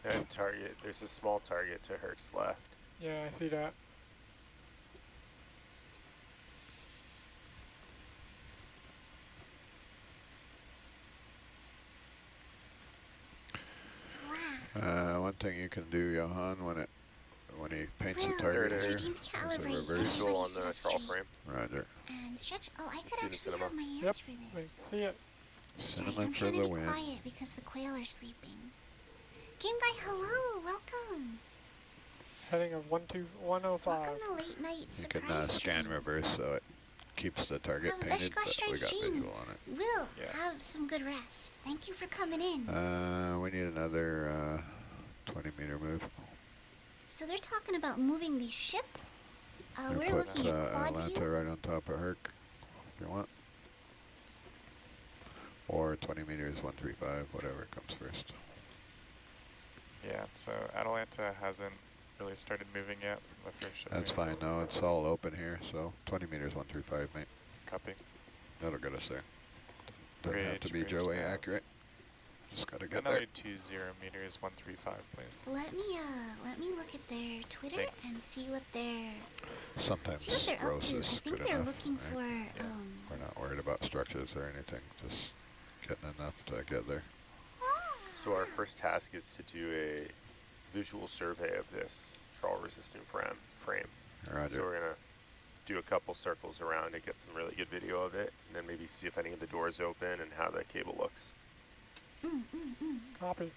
And target, there's a small target to Herc's left. Yeah, I see that. One thing you can do, Johan, when he paints the There target it here, is. is a Calibrate reverse. Visual on the trawl frame. Roger. and stretch. Oh, I could See the actually cinema? have my hands Yep, for I this. see it. Sorry, Cinema I'm for trying the to be win. quiet because the quail are sleeping. Game guy, hello, welcome. Heading of 12105. Welcome to late night You surprise can scan stream. reverse so it keeps the target Have a painted, Veshkar but Strike we got stream. visual on it. Will Yeah. have some good rest. Thank you for coming in. We need another 20-meter move. So they're talking about moving the ship. You We're put looking at quad Atlanta view. right on top of Herc, if you want. Or 20 meters, 135, whatever comes first. Yeah, so Atalanta hasn't really started moving yet from the first ship. That's fine, though. It's all open here, so 20 meters, 135, mate. Copy. That'll get us there. Doesn't have to be Bridge Joey path. accurate. Just gotta get Another there. 20 meters, 135, please. Let me look at their Twitter Thanks. and see what they're Sometimes they're up gross to. I is think good they're enough, looking right? for We're not worried about structures or anything, just getting enough to get there. So our first task is to do a visual survey of this trawl resistant frame. Roger. So we're gonna do a couple circles around it, get some really good video of it, and then maybe see if any of the doors open and how the cable looks. Copy.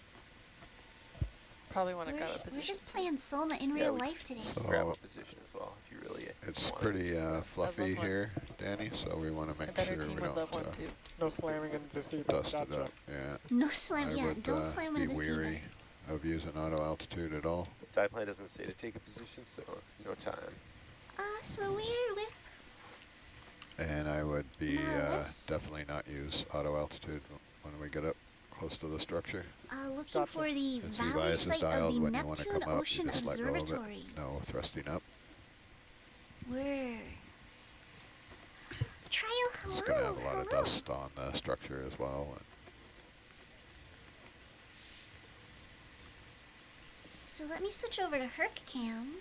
Probably want to grab a we're position. just playing Soma in Yeah, real we life today. Grab a So position as well if you really it's want pretty it. fluffy one. here, Danny, so we want to A make better sure we team would don't love one too. No slamming into the seat. dust it Gotcha. up. Yeah. No slam, I yeah, would don't slam be into the weary seabed. of using auto altitude at all. Dive plan doesn't say to take a position, so no time. So we're with And I would be Nautilus. definitely not use auto altitude when we get up close to the structure. looking Gotcha. for the And valley C-bias is site of dialed the when you want to Neptune come up, you Ocean just let go of it. Observatory. No thrusting up. We're Trial, hello, It's going to have a lot of hello. dust on the structure as well. So let me switch over to Herc Cam.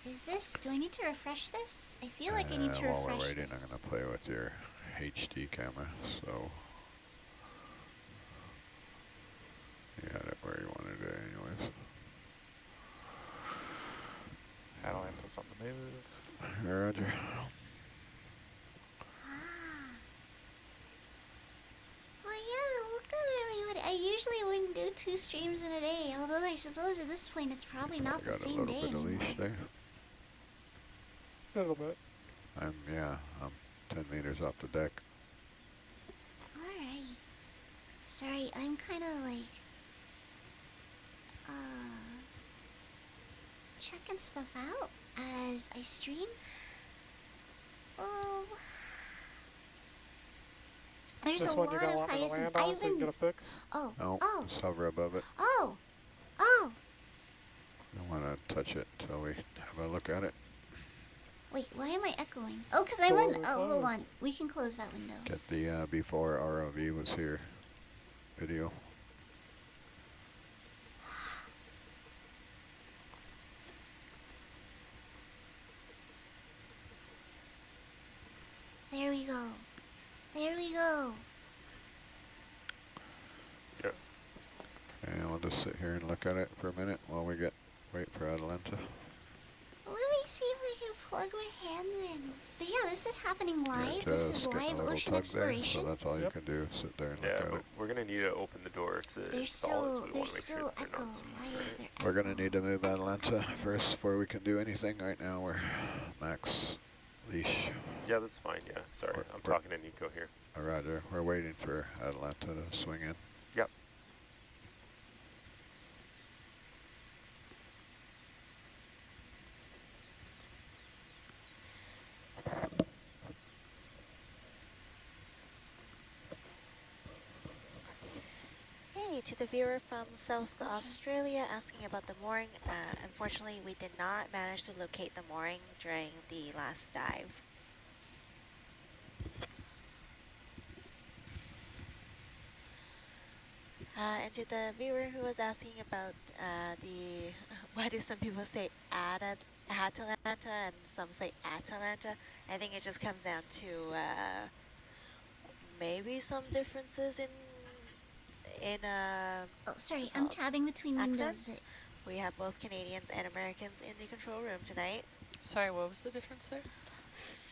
Is this, do I need to refresh this? I feel like I need to While we're refresh waiting, this. I'm going to play with your HD camera. So you got it where you wanted it anyways. Atalanta's on the move. Roger. Well, yeah, welcome everybody. I usually wouldn't do 2 streams in a day, although I suppose at this point it's probably not the Got a same little day bit of anymore. leash there. A little bit. I'm 10 meters off the deck. Alright. Sorry, I'm kind of like, checking stuff out as I stream. Oh. There's This a one lot you're going to of want me to hyacinth. land on I've so you can been, get a fix? oh, No, oh, just hover above it. oh, oh. Don't want to touch it until we have a look at it. Wait, why am I echoing? Oh, because I'm on, Door oh, hold closed. on. We can close that window. Get the before ROV was here video. There we go. There we go. Yep. And we'll just sit here and look at it for a minute while we wait for Atalanta. Let me see if I can plug my hands in. But yeah, this is happening live. You're This just is getting a live little ocean tug exploration. There, so that's all you Yep. can do. Sit there and Yeah, look at but it. we're gonna need to open the door to There's install it, still, so we want there's to make still sure they're echo. not seats, Why is right? there We're echo? gonna need to move Atalanta first before we can do anything. Right now we're max leash. Yeah, that's fine, yeah. Sorry, I'm talking to Nico here. Roger. We're waiting for Atalanta to swing in. Yep. Hey, to the viewer from South Australia asking about the mooring. Unfortunately, we did not manage to locate the mooring during the last dive. And to the viewer who was asking about the, why do some people say Atalanta and some say Atalanta? I think it just comes down to maybe some differences in Oh, sorry, what's it I'm called? tabbing between windows, Accents. but We have both Canadians and Americans in the control room tonight. Sorry, what was the difference there?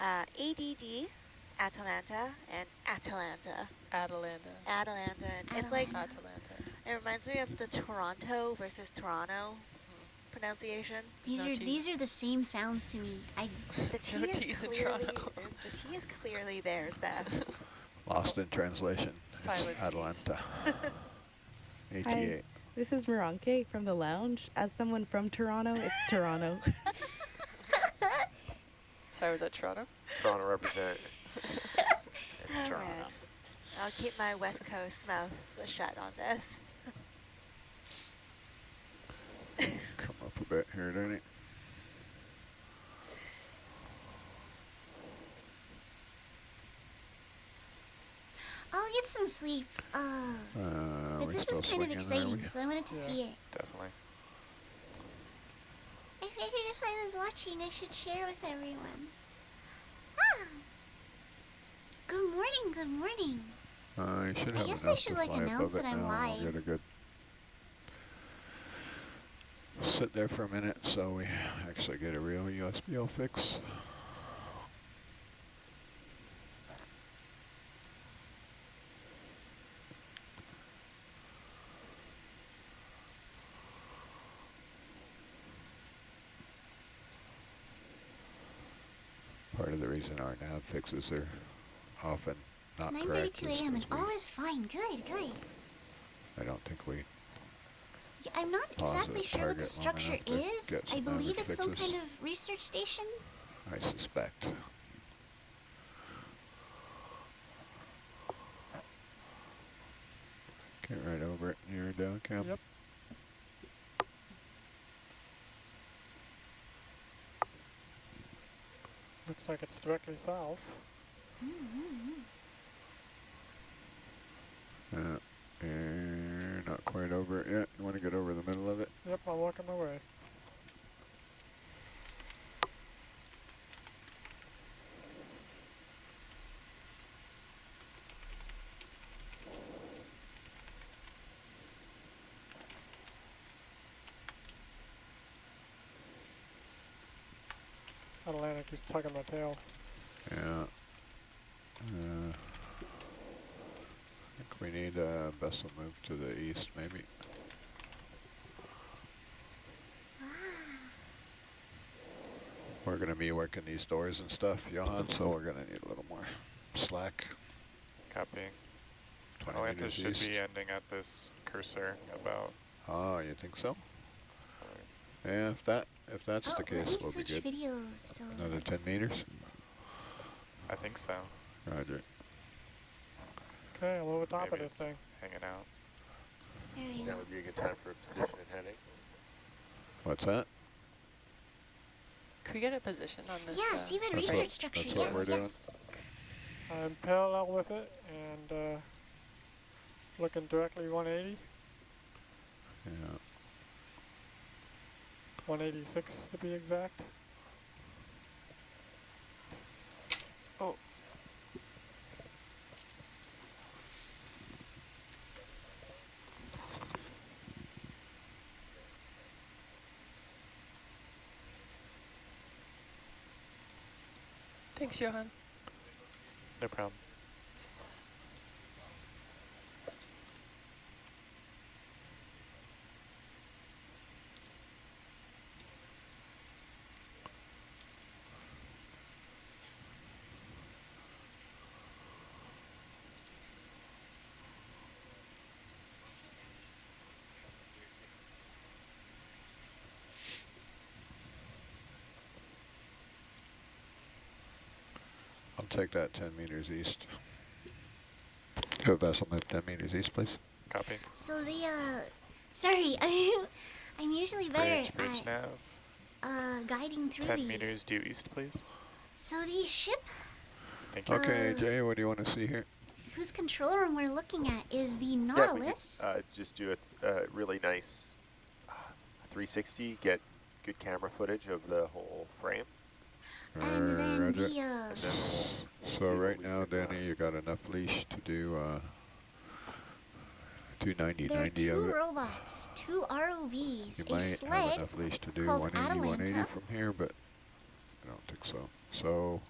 ADD, Atalanta, and Atalanta. Atalanta. Atalanta. And it's like, Atalanta. Atalanta. it reminds me of the Toronto versus Toronto pronunciation. There's no T. these are the same sounds to me. The T No is T's in clearly Toronto. the T is clearly theirs, Beth. Lost in translation. It's Silent Ts. Atalanta. 88. This is Maranke from the lounge. As someone from Toronto, it's Toronto. Sorry, was that Toronto? Toronto represent. It's Oh, Toronto. man. I'll keep my West Coast mouth shut on this. Come up a bit here, don't it? I'll get some sleep. But we this still is kind of swinging, are exciting, we? so I wanted to Yeah. see it. Definitely. I figured if I was watching, I should share with everyone. Ah! Good morning, good morning. You should have guess I enough should, to like, fly announce above that it I'm now. live. We'll get a good sit there for a minute so we actually get a real USBL fix. Part of the reason our nav fixes are often not It's correct 9:32 is a.m. and 'cause all is fine. Good, good. I don't think we Yeah, I'm not Pause exactly it, sure what the target long structure enough to is. get I some believe average it's some fixes. kind of research station. I suspect. Get right over it near down camp. Yep. Looks like it's directly south. You're not quite over it yet. You want to get over the middle of it? Yep, I'm walking my way. Atlanta keeps tugging my tail. Yeah. I think we need a vessel move to the east, maybe. We're going to be working these doors and stuff, Johan, so we're going to need a little more slack. Copying. 20 Atalanta meters should east. be ending at this cursor about. Oh, you think so? Yeah, if that's Oh, the case, let me we'll be switch good. videos. So Another 10 meters? I think so. Roger. Okay, I'm over top Maybe of this it's thing. hanging out. there we That go. would be a good time for a position and heading. What's that? Could we get a position on this? Yeah, Seabed That's research what- structure. that's what Yes, we're doing. yes. I'm parallel with it and looking directly 180, Yeah. 186 to be exact. Oh. Thanks, Johan. No problem. I'll take that 10 meters east. Have a vessel move 10 meters east, please. Copy. So the sorry, I'm usually better Bridge nav. at guiding through 10 these. meters due east, please. So the ship, Thank you. Okay, Jay, what do you want to see here? whose control room we're looking at is the Yeah, we Nautilus. could just do a really nice 360, get good camera footage of the whole frame. And then Roger. the And then we'll see So what right we now, can, Danny, you got enough leash to do 290, there are 90 of two it. robots, two ROVs, You a might have sled. enough leash to do called 180, 180 Atalanta. from here, but I don't think so. So,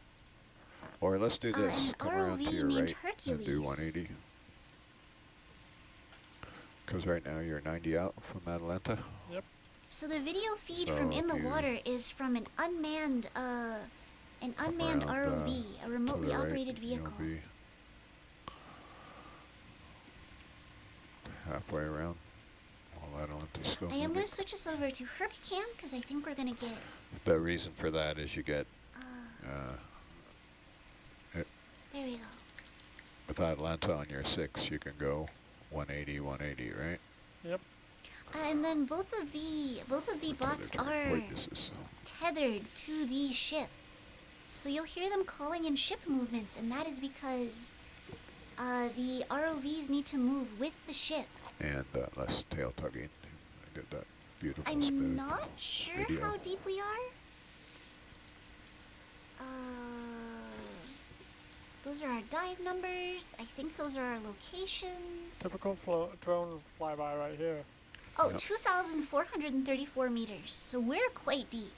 or let's do this. An Come around ROV to your named right and do Hercules. 180. Because right now you're 90 out from Atalanta. So the video feed from So in the if you water is from an unmanned around, ROV, a To remotely the right, operated you'll vehicle. be halfway around. All Atalanta's still I am moving. going to switch us over to HercCam because I think we're going to get, The reason for that is you get there we go. with Atalanta on your 6, you can go 180, 180, right? And then both of the bots They're are different voices. tethered to the ship. So you'll hear them calling in ship movements, and that is because the ROVs need to move with the ship. And less tail tugging. I get that beautiful I'm smooth not sure video. how deep we are. Those are our dive numbers. I think those are our locations. Typical drone flyby right here. Oh, Yep. 2,434 meters. So we're quite deep.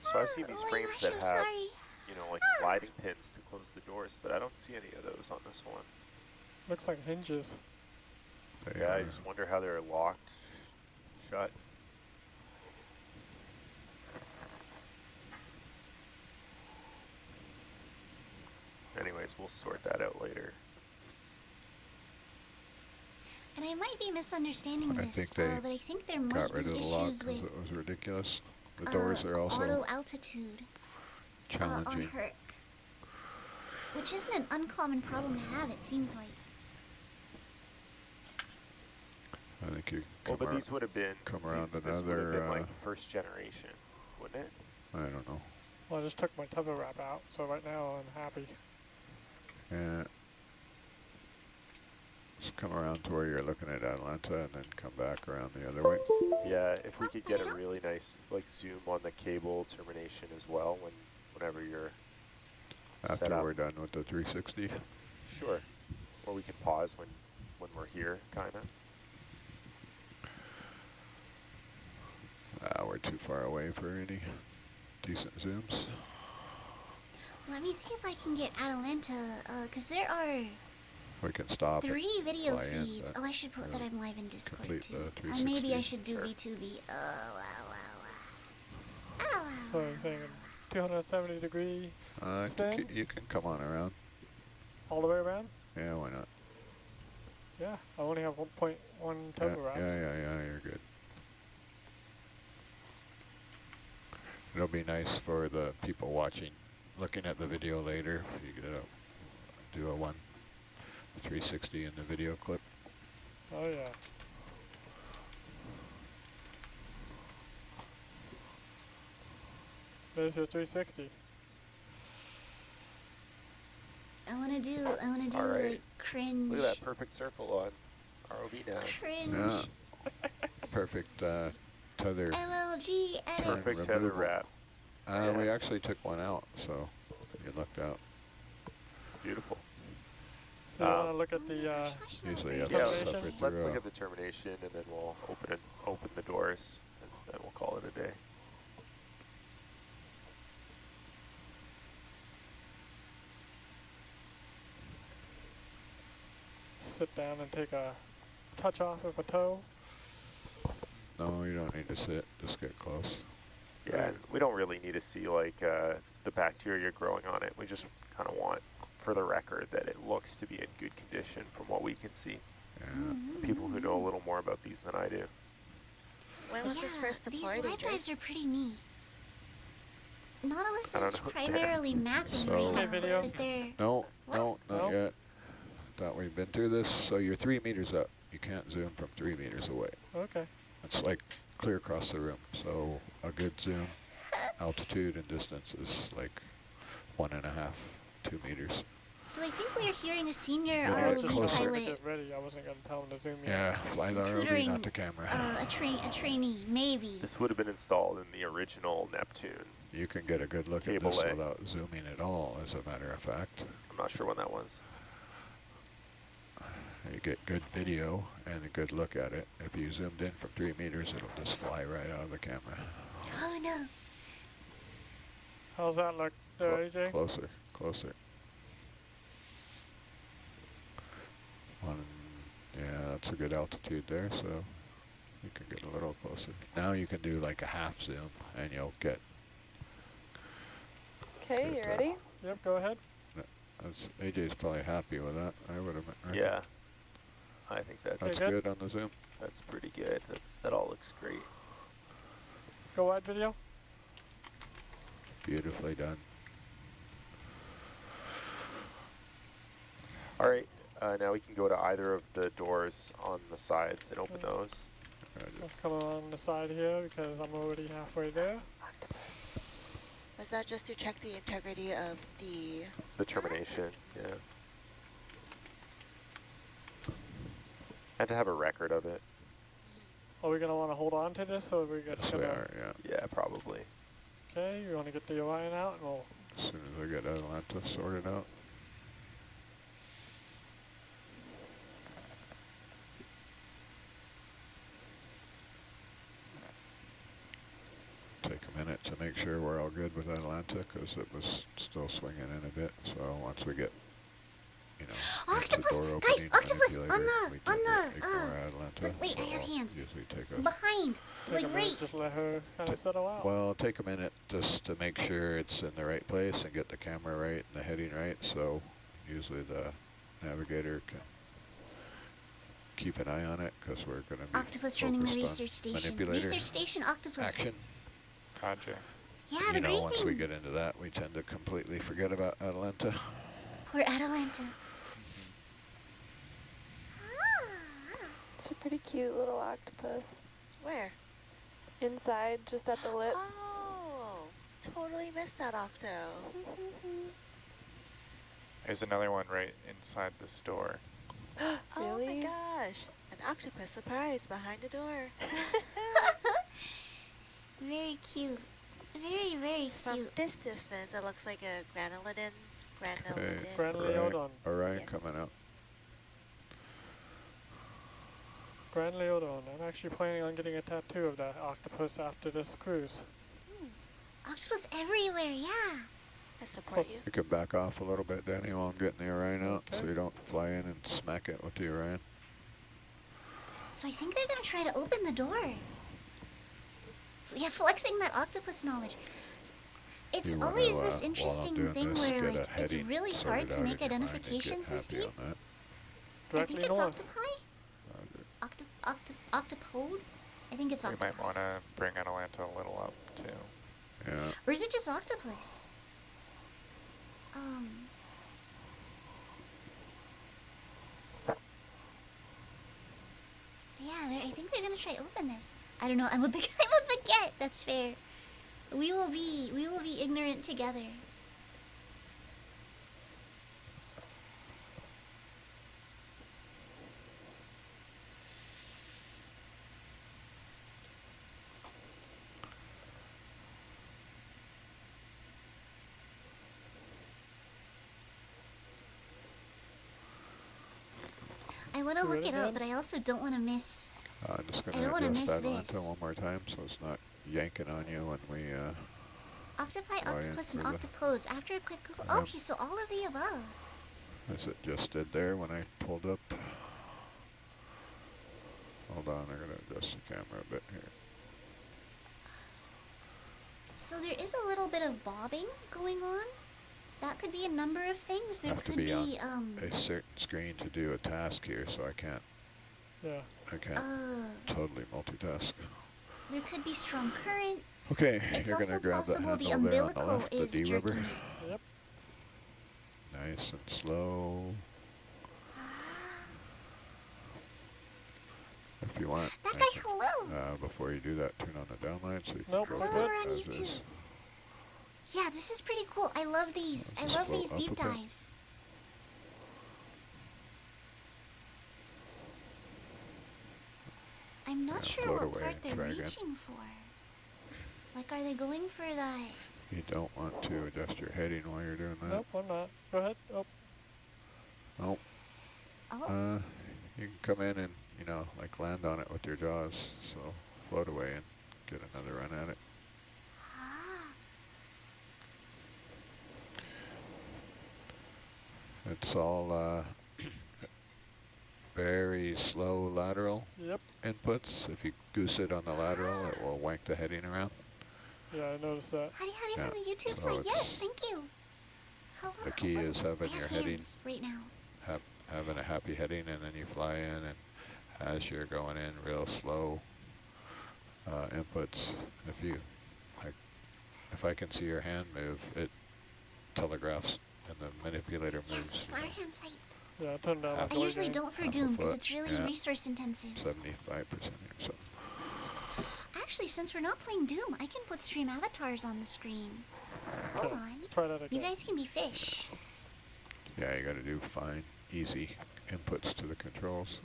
So I see these Oh my frames gosh, that I'm have, sorry. you know, like sliding pins to close the doors, but I don't see any of those on this one. Looks like hinges. They Yeah, I are- just wonder how they're locked shut. Anyways, we'll sort that out later. And I might be misunderstanding I this, think they but I think there might got be rid of the lock issues because with it was ridiculous. The doors are auto also altitude on challenging. Herc, which isn't an uncommon problem to have. It seems like. I think you Well, come, but these would have been, come around this would have another, been like first generation, wouldn't it? I don't know. Well, I just took my tether wrap out, so right now I'm happy. Yeah. Just come around to where you're looking at Atalanta and then come back around the other way. Yeah, if we could get a really nice like zoom on the cable termination as well whenever you're set After up. we're done with the 360. Sure. Or we can pause when we're here, kind of. We're too far away for any decent zooms. Let me see if I can get Atalanta, because there are We can stop it. 3 video fly in, feeds. but, Oh, I should put that I'm live in Discord complete too. the Maybe I 360. should do Sure. V2B. Oh, wow. Oh, So wow. I'm saying 270 degree spin You can come on around. all the way around. Yeah, why not? Yeah, I only have 1.1 Yeah, tether wraps. yeah, you're good. It'll be nice for the people watching, looking at the video later. If you get do a 360 in the video clip. Oh yeah. There's your 360. I wanna do All right. like cringe. Look at that perfect circle on ROV now. Cringe. Yeah. Perfect tether. MLG edit. Perfect tether removal. wrap. We Yeah. actually took one out, so you lucked out. Beautiful. So you want to Um, look at Oh the my gosh, that's so Usually you have pretty. to Termination? suffer Let's through look at the termination and then we'll open the doors and then we'll call it a day. sit down and take a touch off of a toe. No, you don't need to sit, just get close. Yeah, and we don't really need to see like the bacteria growing on it. We just kind of want, for the record, that it looks to be in good condition from what we can see. Yeah. People who know a little more about these than I do. When was this first These deployed, live Adrian? dives are pretty neat. Nautilus I don't is know. primarily mapping So- right Okay, now, video. but they're No, What? no, not No? yet. Thought we've been through this. So you're 3 meters up. You can't zoom from 3 meters away. Okay. It's like clear across the room. So a good zoom, altitude and distance is like 1.5, 2 meters. So I think we're hearing a senior Yeah, I was ROV just telling him closer. to pilot, get ready. I wasn't going to tell him to zoom in. Yeah, fly the ROV, tutoring not the camera. a trainee, maybe. This would have been installed in the original Neptune. You can get a good look at Cable this lay. without zooming at all, as a matter of fact. I'm not sure when that was. You get good video and a good look at it. If you zoomed in from 3 meters, it'll just fly right out of the camera. Oh no. How's that look there, AJ? Closer, closer. Yeah, that's a good altitude there, so you can get a little closer. Now you can do like a half zoom, and you'll get. Okay, Good, you ready? Yep, go ahead. AJ's probably happy with that. I would have. Yeah. I think that's That's Okay, good on the zoom. that's pretty good. That all looks great. Go wide video. Beautifully done. All right. Now we can go to either of the doors on the sides and open those. I'm coming on the side here because I'm already halfway there. Was that just to check the integrity of the... The termination, yeah. And to have a record of it. Are we going to want to hold on to this, or are we just Yes, going we to... are, yeah. Yeah, probably. Okay, you want to get the Orion out, and we'll... As soon as I get Atalanta sorted out. Take a minute to make sure we're all good with Atalanta, because it was still swinging in a bit. So once we get, you know, into the Octopus! door Guys, opening octopus! manipulator, we tend to ignore Look, Atalanta. wait, I have so hands. Usually take a Behind! take a Like minute, right... just let her kind of settle out. Well, take a minute just to make sure it's in the right place and get the camera right and the heading right. So usually the navigator can keep an eye on it, because we're going to be Octopus running the focused on research station. manipulator. Research station octopus. Action. Roger. Yeah, You the know, great once thing. we get into that, we tend to completely forget about Atalanta. Poor Atalanta. It's a pretty cute little octopus. Where? Inside, just at the lip. Oh, totally missed that, Octo. There's another one right inside this door. Oh my Really? gosh. An octopus surprise behind the door. Very cute. Very, very From cute. this distance, it looks like a granulodon. Granulodon. Granleodon. Orion Yes. coming out. Granleodon. I'm actually planning on getting a tattoo of that octopus after this cruise. Octopus everywhere, yeah. I support Plus- you. You can back off a little bit, Danny, while I'm getting the Orion out, so Okay. you don't fly in and smack it with the Orion. So I think they're gonna try to open the door. Yeah, flexing that octopus knowledge. It's You wanna, always this while I'm interesting doing thing this, where get a like it's heading really sorted hard to out make in your mind and get identifications this happy deep. on that. I Directly think it's north. octopi. Octopode? I think it's We octopi. might want to bring Atalanta a little up too. Yeah. Or is it just octopus? Yeah, I think they're gonna try open this. I don't know. I'm a baguette. That's fair. We will be ignorant together. I want to You look ready, it up, Dan? but I also don't want to miss. I'm just I going don't to wanna adjust miss Atalanta this. one more time so it's not yanking on you when we, Octopi, Fly in octopus, and through the- octopodes. After a quick Google. Yep. Okay, so all of the above. as it just did there when I pulled up. Hold on, I'm going to adjust the camera a bit here. So there is a little bit of bobbing going on. That could be a number of things. There Have to could be on be a certain screen to do a task here, so I can't Yeah. totally multitask. there could be strong current. Okay, It's you're going also to grab the possible the handle there on the umbilical left, is the D jerking rubber. it. Yep. Nice and slow. If you want, That I guy, can, hello. before you do that, turn on the downlight so you can Nope, go we're with good. it We're on as YouTube. is. Yeah, this is pretty cool. I love these. I Just love float these up deep a bit. dives. I'm not Yeah, sure float what away part and they're try again. reaching for. Like, are they going for that? You don't want to adjust your heading while you're doing that. Nope, I'm not. Go ahead. Oh, Nope. Oh, You can come in and, you know, like land on it with your jaws. So float away and get another run at it. ah. It's all very slow lateral yep. inputs. If you goose it on the lateral, it will wank the heading around. Yeah, I noticed that. Howdy Yeah, from the YouTube so side. it's- Yes, thank you. Hello. The key is having I your have heading, hands right now. having a happy heading, and then you fly in, and as you're going in real slow inputs, if I can see your hand move, it telegraphs and the manipulator Yes, moves, flower hand sight. Yeah, turn down Half my I usually game. don't for half a Doom because foot, it's really yeah. resource intensive. 75% or so. Actually, since we're not playing Doom, I can put stream avatars on the screen. Hold Okay, on. let's try that You again. guys can be fish. Yeah, you got to do fine, easy inputs to the controls.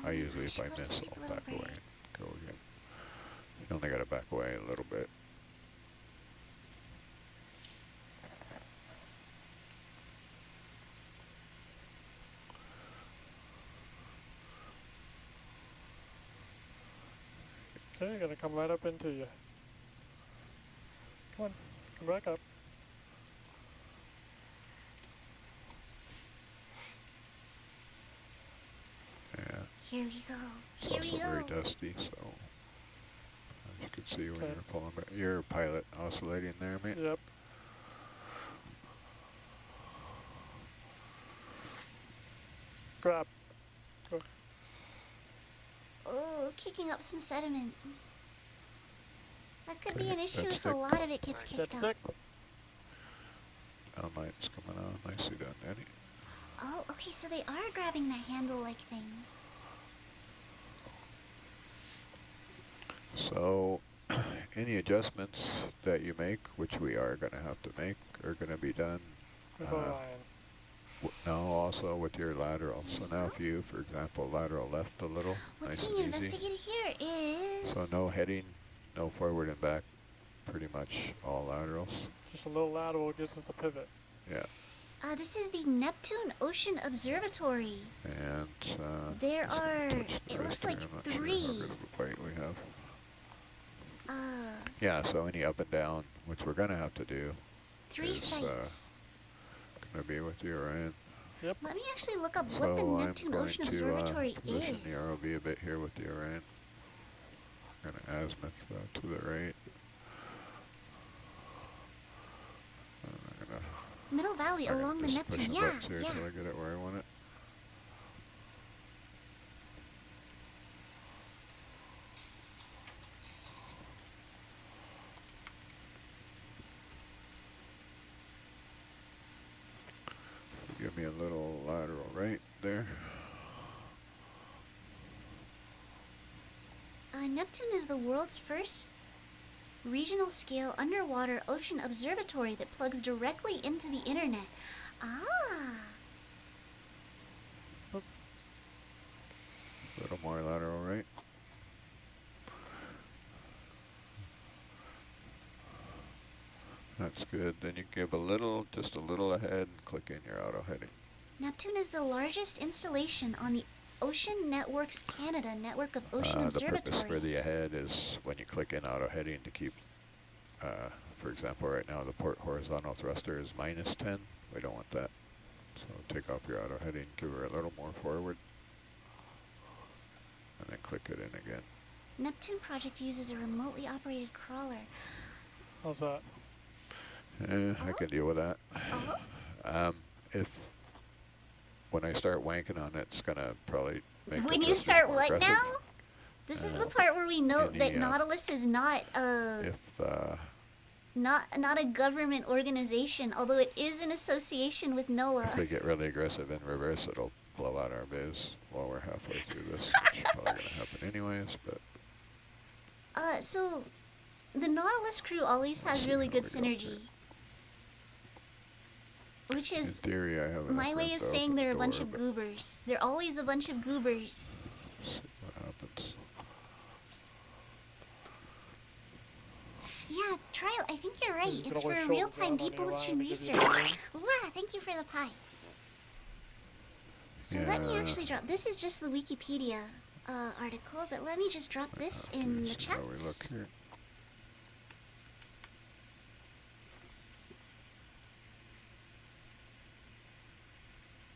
I usually, if should I go to miss, sleep, I'll little back away and birds. go again. You only got to back away a little bit. Okay, gonna come right up into you. Come on, come back up. Yeah, Here we go. it's Here we also very go. dusty, so as you can see when Okay. you're pulling back, you're a pilot oscillating there, mate. Yep. Grab. Go. Oh, kicking up some sediment. That could be Okay, an issue that's if a thick. lot of it gets That's kicked up. thick. Downlight's coming on, nicely done, Danny. Oh, okay, so they are grabbing the handle-like thing. So any adjustments that you make, which we are going to have to make, are going to be done With Orion. now also with your lateral. So now if you, for example, lateral left a little, What's nice being and easy. investigated here is... So no heading, no forward and back, pretty much all laterals. Just a little lateral gives us a pivot. Yeah, this is the Neptune Ocean Observatory. and There just gonna are, touch the it looks wrist like there. I'm not sure 3. how good of a bite we have. Uh, Yeah, so any up and down, which we're going to have to do, 3 is, sites. going to be with the Orion. Let me actually look up what the So Neptune I'm Ocean going to Observatory position the is. ROV a bit here with the Orion. I'm going to azimuth to the right. And I'm going to Middle Valley along the Neptune. push Yeah, buttons here yeah. until I get it where I want it. Give me a little lateral right there. Neptune is the world's first regional scale underwater ocean observatory that plugs directly into the internet. Ah, A little more lateral right. That's good. Then you give a little, just a little ahead and click in your auto heading. Neptune is the largest installation on the Ocean Networks Canada network of ocean The observatories. purpose for the ahead is when you click in auto heading to keep, for example, right now the port horizontal thruster is -10. We don't want that. So take off your auto heading, give her a little more forward, and then click it in again. Neptune project uses a remotely operated crawler. How's that? I can deal with that. Oh, If when I start wanking on it, it's gonna probably make when the you thrusters start more what aggressive. now? This is the part where we note that any, Nautilus is not If not a government organization, although it is in association with if NOAA. they get really aggressive in reverse, it'll blow out our biz while we're halfway through this, which is probably gonna happen anyways. But So The Nautilus crew always has really good See how we go synergy. Which In is theory, I have enough my way room of to saying open they're a the bunch door, of but goobers. They're always a bunch of goobers. see what happens. Yeah, trial. I think you're right. You can It's for always shoulder real-time down on deep your ocean line to give you research. the room. Wow, thank you for the pie. So let me Yeah. actually drop. This is just the Wikipedia article, but let me just drop this in the See how we look chats. here.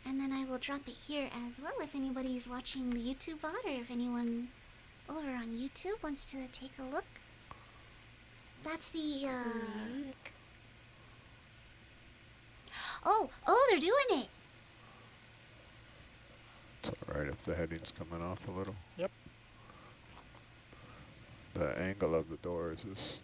And then I will drop it here as well if anybody's watching the YouTube bot or if anyone over on YouTube wants to take a look. That's the, Oh, they're doing it! It's alright if the heading's coming off a little. Yep. The angle of the doors is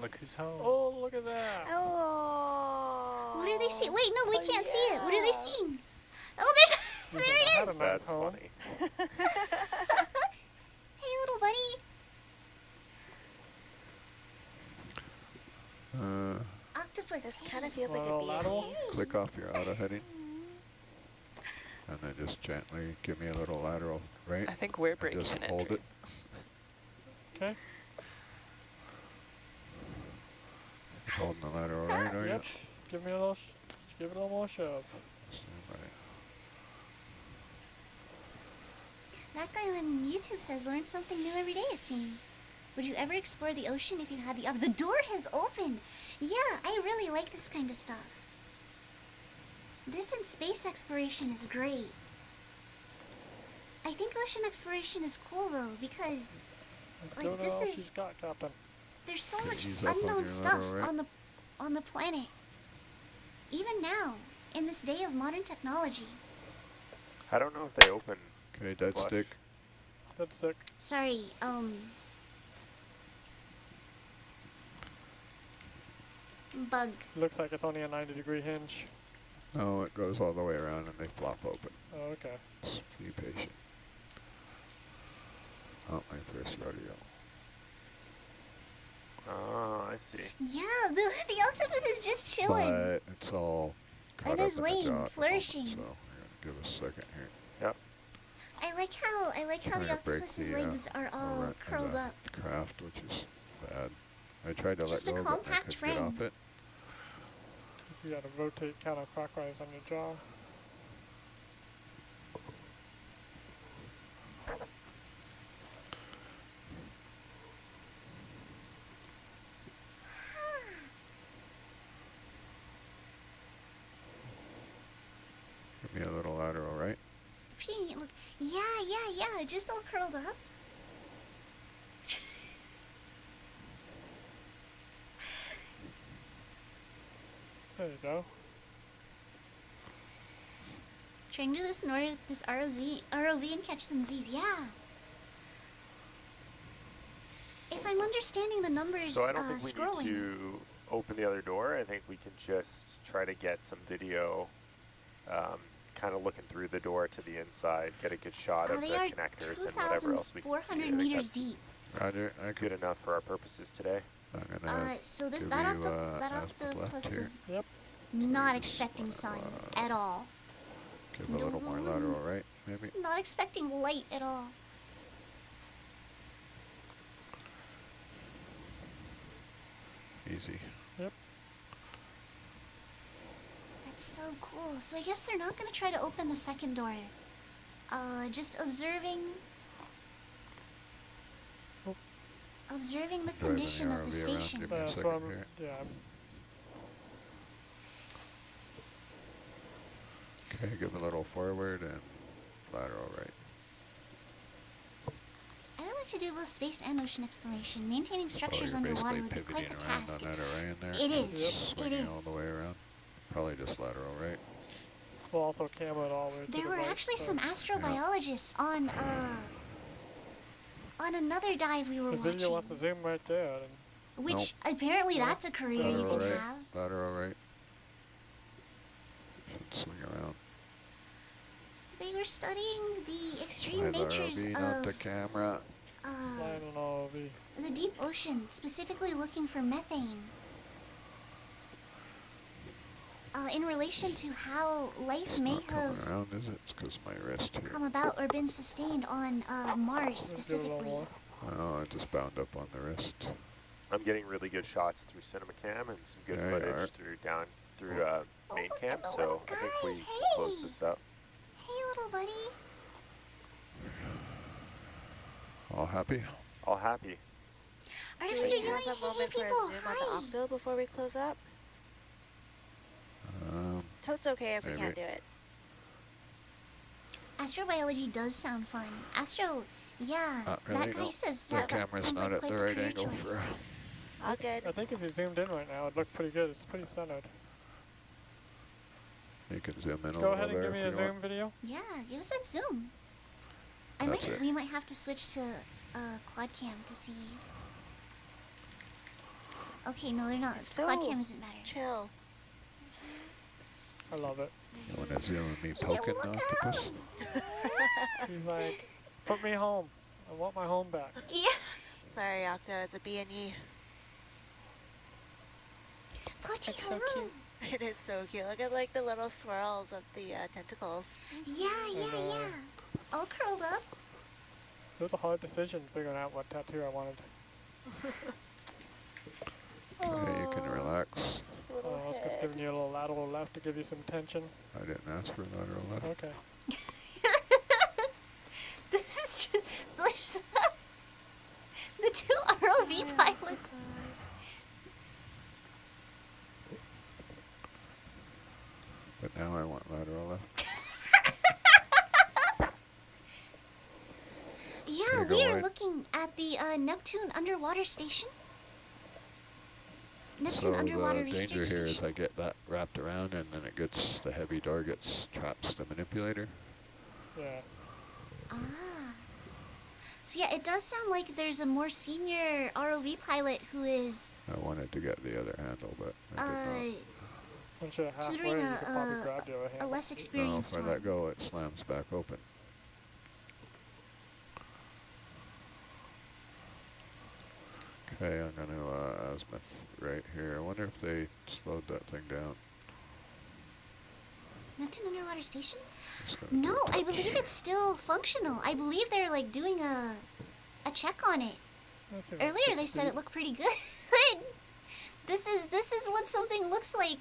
Look who's home. Oh, look at that. Oh. What are they seeing? Wait, no, we can't see it. What are they yeah. seeing? Oh, there's, there it Had is! a nice That's home. funny. Hey, little buddy. Octopus. This Hey. kind of feels like Little a lateral. baby. click off your auto heading. And then just gently give me a little lateral right. I think we're And breaking just an hold entry. it. Okay. Holding the lateral right, are Yep. Give me a little, give it a little more shove. you? Stand by. That guy on YouTube says learn something new every day, it seems. Would you ever explore the ocean if you had the The door has opened! Yeah, I really like this kind of stuff. This in space exploration is great. I think ocean exploration is cool though, because I Like, don't know this if is- she's got, Captain. there's so Okay, much ease up on unknown your stuff lateral right. on the planet. Even now, in this day of modern technology. I don't know if they open. Okay, dead Flush. stick. That's sick. Sorry, bug. Looks like it's only a 90-degree hinge. No, it goes all the way around and they flop open. Oh, okay. Just be patient. Not my first rodeo. Oh, I see. Yeah, the octopus is just chilling. But it's all caught It up is in the laying, jaw at the moment, flourishing. so we're gonna give a second here. I like how the Trying to break octopus's the, legs are all run- curled the up. craft, which is bad. I tried to Just a let go, but I compact couldn't get off frame. it. You gotta rotate counterclockwise on your jaw. Give me a little lateral right. Pretty neat look. Yeah, just all curled up. There you go. Trying to do this ROV and catch some Z's. Yeah. If I'm understanding the numbers, So I don't think we scrolling. need to open the other door. I think we can just try to get some video, kind of looking through the door to the inside, get a good shot of the They are connectors and whatever else we can see. 2,400 I think meters that's deep. Roger, I good enough for our purposes today. I'm gonna So this give that, you, that azimuth left octopus here. was Yep. not you just expecting wanna, sun at all. give a little more No. lateral right, maybe. Not expecting light at all. Easy. That's so cool. So I guess they're not gonna try to open the second door. Just observing. Oh. Observing the Driving condition of the RV around, station. give me a So second I'm, here. yeah, Okay, give a little forward and lateral right. I would like to do both space and ocean exploration. Maintaining structures You're underwater basically would be quite the pivoting around task. on that array in there. It is. Yep. Swinging all is. the way around. Probably just lateral right. we'll also camo it all the way to There the were right, actually so some astrobiologists on another dive we were The video wants to watching. zoom right there. And Which apparently No. that's a career you Lateral can right. have. Lateral right. Should swing around. They were studying the extreme By the natures RV, not the of camera. Flying an ROV. the deep ocean, specifically looking for methane. In relation to how life It's may not coming have around, is it? It's because my wrist here. come about or been sustained on Mars Let's do a little specifically. more. Oh, I just bound up on the wrist. I'm getting really good shots through cinema cam and some good There you footage are. through Oh, main look cam, at the so little I think guy. we can close Hey. this up. Hey, little buddy. All happy? All happy. Do Artificer we Yoni, have a hey moment for a people, zoom on the hi. Octo before we close up? Totes okay if we can't Maybe. do it. Astrobiology does sound fun. Astro, yeah, Not really, that guy no. says The that camera's sounds not like at quite the the right career angle choice. for... All good. I think if you zoomed in right now, it'd look pretty good. It's pretty centered. You can zoom in a Go little ahead and there give me if a you zoom want. video. Yeah, give us that zoom. That's it. We might have to switch to quad cam to see. Okay, no, they're not. So Quad cam isn't better. Chill. I love it. You want to zoom in me Yeah, poking the look octopus? He's like, put me home. I want my home back. Yeah. Sorry, Octo, it's a B&E. Pochi, It's so hello. cute. It is so cute. Look at like the little swirls of the tentacles. Yeah, yeah. All curled up. It was a hard decision figuring out what tattoo I wanted. Okay, you can relax. It's a little I was just head. giving you a little lateral left to give you some tension. I didn't ask for lateral left. Okay. This is just there's the two ROV pilots. But now I want lateral left. Yeah, There you we go, are Lloyd. looking at the Neptune underwater station. So Neptune underwater the research danger here is station. I get that wrapped around and then it gets, the heavy door traps the manipulator. Yeah. Ah. So yeah, it does sound like there's a more senior ROV pilot who is I wanted to get the other handle, but I did not. Once you're halfway, tutoring you could probably a grab the other hand. less No, experienced if I one. let go, it slams back open. Okay, I'm going to azimuth right here. I wonder if they slowed that thing down. Neptune underwater station? Just gonna do No, a I touch. believe it's still functional. I believe they're like doing a check on it. That's about Earlier 6 they said feet. it looked pretty good. This is what something looks like.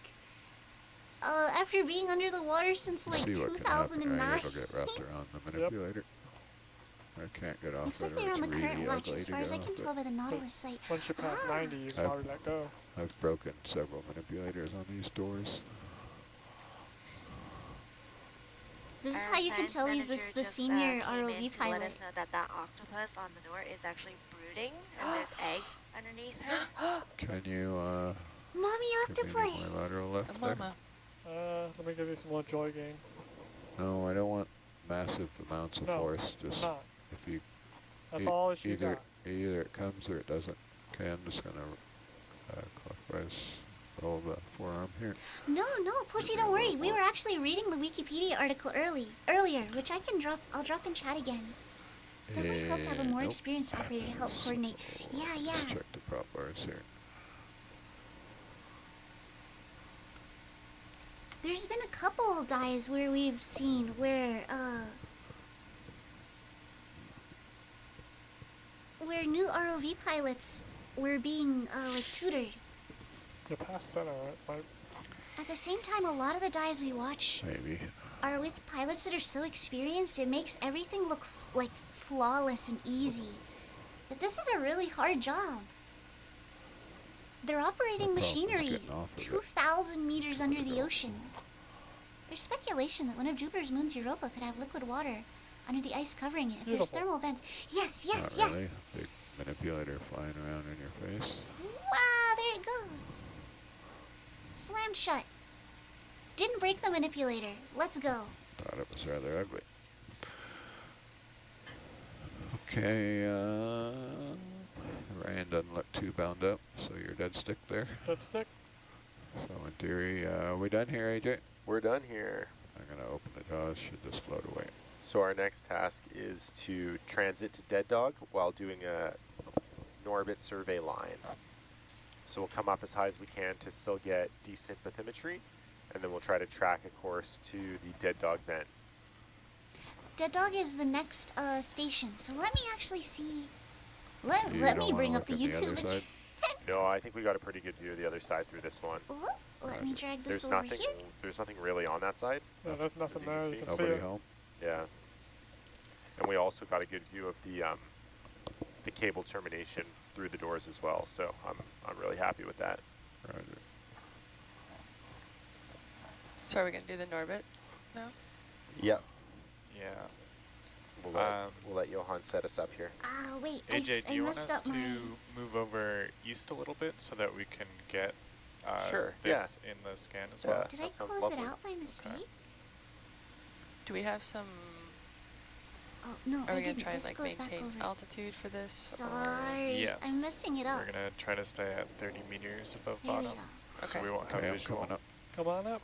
After being under the water since like See what can happen. 2009. It'll get wrapped around the manipulator. I can't get off Looks it, like or they're on it's the current really watch ugly as to far as I get can off it. tell by the Nautilus site. Once you pass 90, you can I've- probably let go. I've broken several manipulators on these doors. This is Our how you can science tell he's manager the just, senior came in ROV to pilot. let us know that that octopus on the door is actually brooding, and there's eggs underneath her. Can you Mommy give me more octopus! lateral left A there? mama. Let me give you some more joy gain. No, I don't want massive amounts of No, force. I'm Just not. if you That's E- all she either got. either it comes or it doesn't. Okay, I'm just gonna clockwise roll the forearm here. No, Pochi, don't worry. We were actually reading the Wikipedia article earlier, which I'll drop in chat again. Definitely help to have a more Nope. experienced operator to help coordinate. Yeah, Let's yeah. check the prop bars here. There's been a couple dives where we've seen where new ROV pilots were being like tutored. You're past center, right? At the same time, a lot of the dives we watch Maybe. are with pilots that are so experienced, it makes everything look like flawless and easy. But this is a really hard job. They're operating The problem is machinery getting off of it. 2,000 meters under the ocean. There's speculation that one of Jupiter's moons, Europa, could have liquid water under the ice covering it if there's Beautiful. thermal vents. Yes, yes, Not yes! really. Big manipulator flying around in your face. Wow, there it goes. Slammed shut. Didn't break the manipulator. Let's go. Thought it was rather ugly. Okay, Ryan doesn't look too bound up, so you're dead stick there. Dead stick. So in theory, we done here, AJ? We're done here. I'm gonna open the jaws, should this float away. So our next task is to transit to Dead Dog while doing a Norbit survey line. So we'll come up as high as we can to still get decent bathymetry, and then we'll try to track a course to the Dead Dog vent. Dead Dog is the next station, so let me actually see. You Let me don't bring wanna up the look at YouTube. other side? No, I think we got a pretty good view of the other side through this one. Ooh, let me drag this There's over nothing. here. There's nothing really on that side. No, there's nothing you can there. see. You can see Nobody it. home? Yeah. And we also got a good view of the cable termination through the doors as well. So I'm really happy with that. Roger. So are we gonna do the Norbit now? Yep. Yeah. We'll let Johan set us up here. Wait, AJ, do I you want messed us up my... to move over east a little bit so that we can get Sure, this in the scan as Yeah. well? Did I that sounds close it lovely. out by mistake? Do we have some? Oh, no, Are I we gonna didn't. try and This like goes back maintain over. altitude for this? Sorry, Yes. I'm messing it up. We're gonna try to stay at 30 meters above Here we bottom, go. so Okay. we won't have Okay, I'm visual. coming up. Come on up.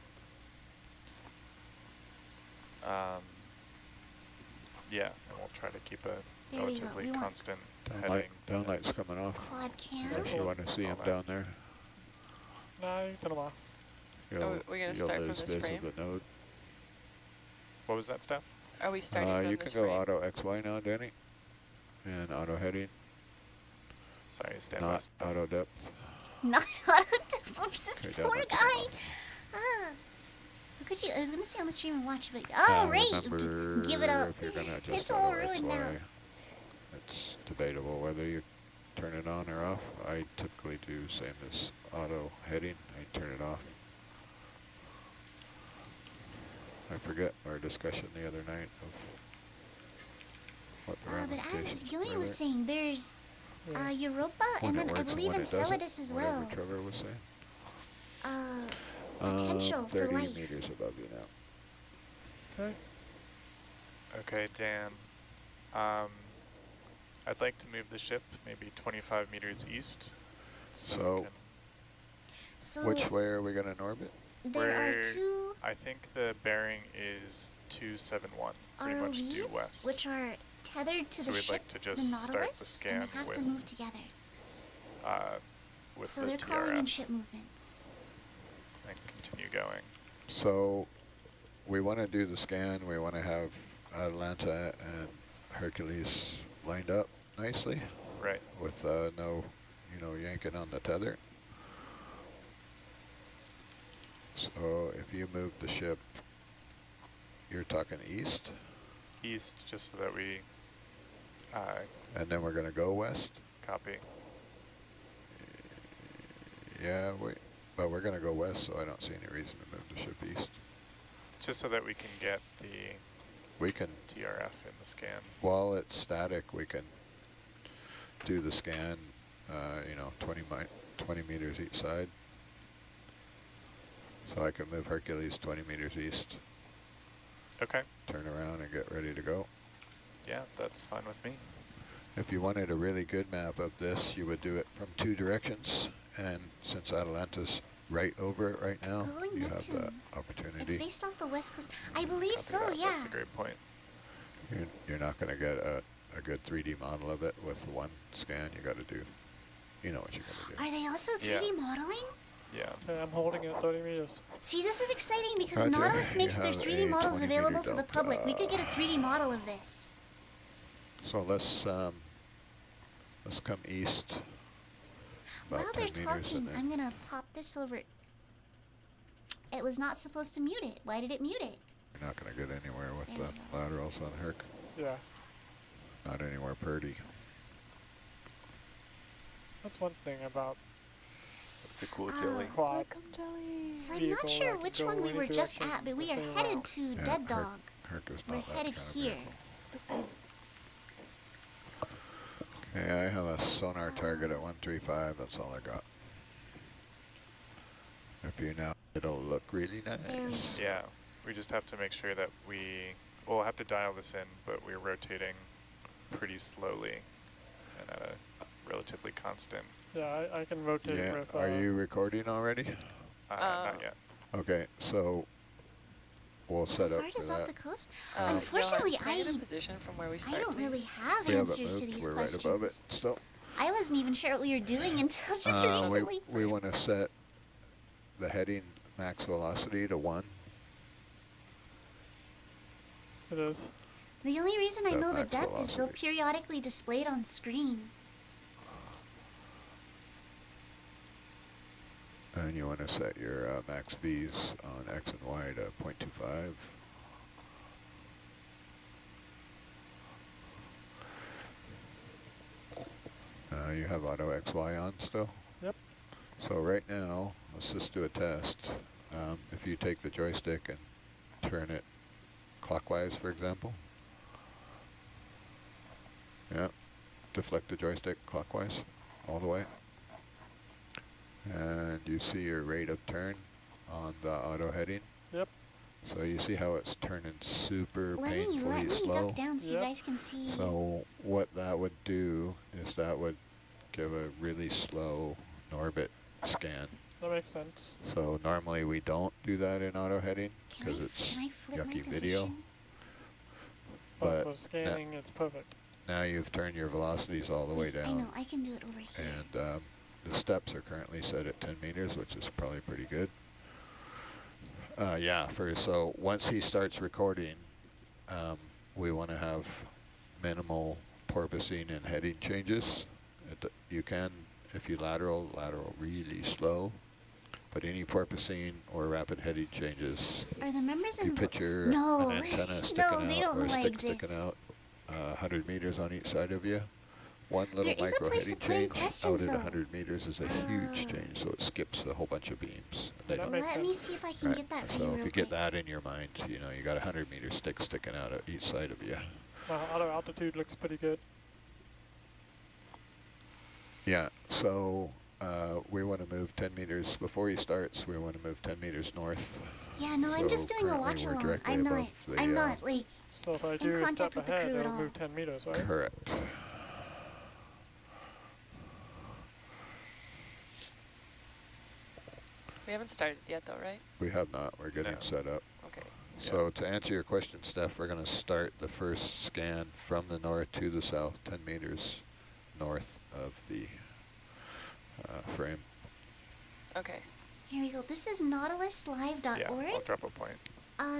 Yeah, and we'll try to keep a There we go. relatively We want constant Downlight, heading. downlight's coming off. quad cam. So if you want to see him down there, No, you turn them off. you'll, we're gonna you'll start from lose this vis frame? of the node. What was that, Steph? Are we starting from You this can go frame? auto XY now, Danny. And auto heading, Sorry, stand by. not Steph. auto depth. Not out of oops, this Okay, poor downlight's guy. coming off. Ah. How could you? I was gonna stay on the stream and watch, but oh, right. Remember, Give it up. if you're gonna adjust It's all auto ruined now. XY, it's debatable whether you turn it on or off. I typically do same as auto heading. I turn it off. I forget our discussion the other night of what the But as ramifications Yoni were was there. saying, there's Yeah. Europa, When and it then I works and believe when in it doesn't, Celadus as whatever well. Trevor was saying. Potential for 30 life. meters above you now. Okay. Okay, Dan. I'd like to move the ship maybe 25 meters east. So- we can- So Which way are we going to orbit? there are We're- two I think the bearing is 271, pretty much due ROVs, west. which are tethered to So the we'd ship, like to the just start the Nautilus, scan and they have with, to move together. with So the they're calling in TRF ship movements. and continue going. So we want to do the scan. We want to have Atalanta and Hercules lined up nicely Right. with no, yanking on the tether. So if you move the ship, you're talking east, East, just so that we and then we're going to go west. copy. Yeah, but we're going to go west, so I don't see any reason to move the ship east. Just so that we can get the We can, TRF in the scan. while it's static, we can do the scan, 20 meters each side. So I can move Hercules 20 meters east, Okay. turn around and get ready to go. Yeah, that's fine with me. If you wanted a really good map of this, you would do it from 2 directions. And since Atalanta's right over it right now, Rolling you have that Neptune. It's opportunity. based off the west coast. I believe Copy so, that. yeah. That's a great point. You're not going to get a good 3D model of it with one scan. You got to do, you know what you got to do. Are they also 3D modeling? Yeah. Okay, I'm holding it 30 meters. See, this is exciting because Roger. Nautilus You makes their have 3D a models 20 available meter to the public. We could get a 3D model of this. So let's come east. About While they're 10 meters talking, and then I'm gonna pop this over. It was not supposed to mute it. Why did it mute it? you're not going to get anywhere with There the we go. laterals on Herc. Yeah, Not anywhere purdy. that's one thing about It's a cool Ah. jelly. quad. Welcome, Jelly. So I'm Vehicle not that sure can which go one we any were just direction at, but we the are same headed route. to Yeah, Dead Dog. Herc is We're not that headed kind of here. vehicle. Okay, I have a sonar target at 135. That's all I got. If you now, it'll look really nice. There we go. Yeah. We just have to make sure that we'll have to dial this in, but we're rotating pretty slowly and at a relatively constant. Yeah, I can rotate Yeah, with. are you recording already? Not yet. Okay, so we'll set How up far for does off that. the coast? Johan, Unfortunately, can I get a position from where we I start, don't really please? have We haven't answers to moved. these We're questions. right above it still. I wasn't even sure what we were doing until just we recently. we want to set the heading max velocity to 1. It is. The only reason I That know the max depth is they'll velocity. periodically display it on screen. And you want to set your max V's on X and Y to 0.25. You have auto XY on still? Yep. So right now, let's just do a test. If you take the joystick and turn it clockwise, for example. Yeah, deflect the joystick clockwise all the way. And you see your rate of turn on the auto heading? Yep. So you see how it's turning super Let painfully me slow? duck down so Yep. you guys can see. So what that would do is that would give a really slow Norbit scan. That makes sense. So normally we don't do that in auto heading because it's Can I flip my yucky position? video. But But for scanning, it's perfect. now you've turned your velocities all the way I down. know, I can do it over here. And the steps are currently set at 10 meters, which is probably pretty good. Yeah, so once he starts recording, we want to have minimal porpoising and heading changes. You can, if you lateral really slow, but any porpoising or rapid heading changes, Are the members you in picture No. an antenna sticking No, they out don't or a know I stick sticking exist. out 100 meters on each side of you. One little There is a micro place to heading put in change out questions, at though. 100 meters is a huge change, so it skips a whole bunch of beams. They That don't- makes Let me sense. see if I can right, get that for so you if real you quick. get that in your mind, you know, you got a 100-meter stick sticking out at each side of you. Auto altitude looks pretty good. Yeah, so we want to move 10 meters, before he starts, we want to move 10 meters north. Yeah, no, I'm just So doing a currently watch we're along. directly I'm above the, not like So if I in do a contact step with the ahead, crew at it'll all. move 10 meters, right? Correct. We haven't started yet, though, right? We have not, we're getting No. set up. Okay. So to answer your question, Steph, we're going to start the first scan from the north to the south, 10 meters north of the frame. Okay. here we go. This is nautiluslive.org. Yeah, I'll drop a point.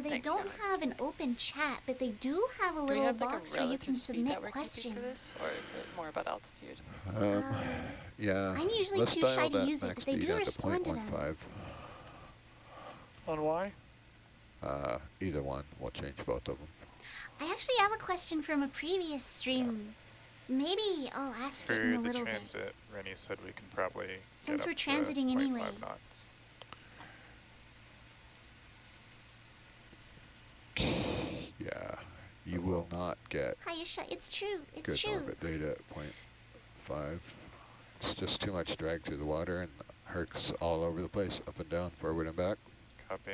They Thanks, don't Alex. have an open chat, but they do have a Do we little have like box a where you relative can speed submit that we're keeping for questions. this, or is it more about altitude? Yeah, I'm usually let's too dial shy to that use it, max but they speed do down to respond to them. 0.15. On Y? Either one, we'll change both of them. I actually have a question from a previous stream. Maybe I'll ask For it in a the little bit. transit, Rennie said we can probably Since get we're up to transiting 0.5 anyway. knots. Yeah, you will not get Hayasha, it's true. It's good true. orbit data at 0.5. It's just too much drag through the water and hercs all over the place, up and down, forward and back. Copy.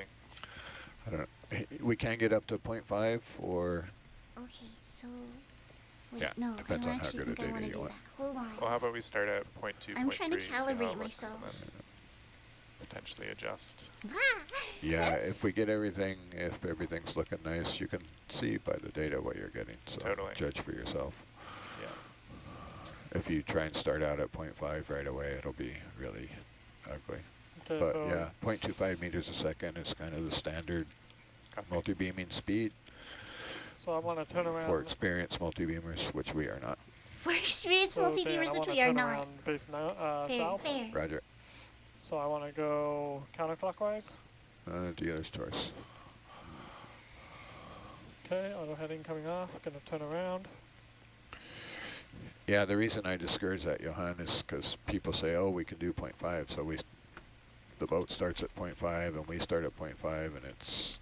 I don't know. We can get up to 0.5 or Okay, so wait, Yeah, no, I depends don't on how actually good a think I data want to you do want. that. Hold on. Well, how about we start at 0.2, I'm trying to 0.3, see how it calibrate looks, myself. and then potentially adjust. Ah! yeah, if we get everything, if everything's looking nice, you can see by the data what you're getting. So Totally. judge for yourself. Yeah. If you try and start out at 0.5 right away, it'll be really ugly. Okay, But so yeah, 0.25 meters a second is kind of the standard Copy. multi-beaming speed so I want to turn around. for experienced multi-beamers, which we are not. For experienced so Dan, multi-viewers, I which wanna we are turn not. around face Fair, south. fair. Roger. So I want to go counterclockwise. Dealer's choice. Okay, auto heading coming off. Gonna turn around. Yeah, the reason I discourage that, Johan, is because people say, oh, we can do 0.5, so the boat starts at 0.5 and we start at 0.5, and it's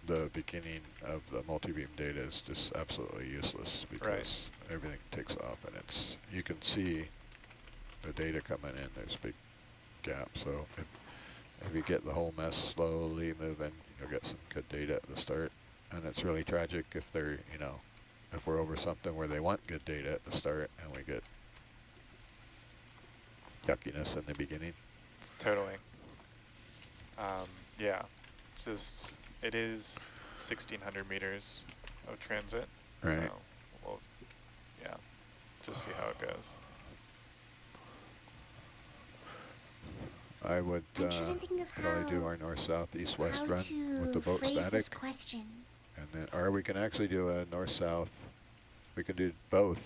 the beginning of the multi-beam data is just absolutely useless because Right. everything takes off, and you can see the data coming in. There's a big gap, so if you get the whole mess slowly moving, you'll get some good data at the start. And it's really tragic if they're, if we're over something where they want good data at the start and we get yuckiness in the beginning. Totally. Yeah, it is 1,600 meters of transit. Right. So we'll, yeah, just see how it goes. I would I'm trying to think of probably do how- our north, south, east, west How run to with the boat phrase this static. question? And then, or we can actually do a north-south. We can do both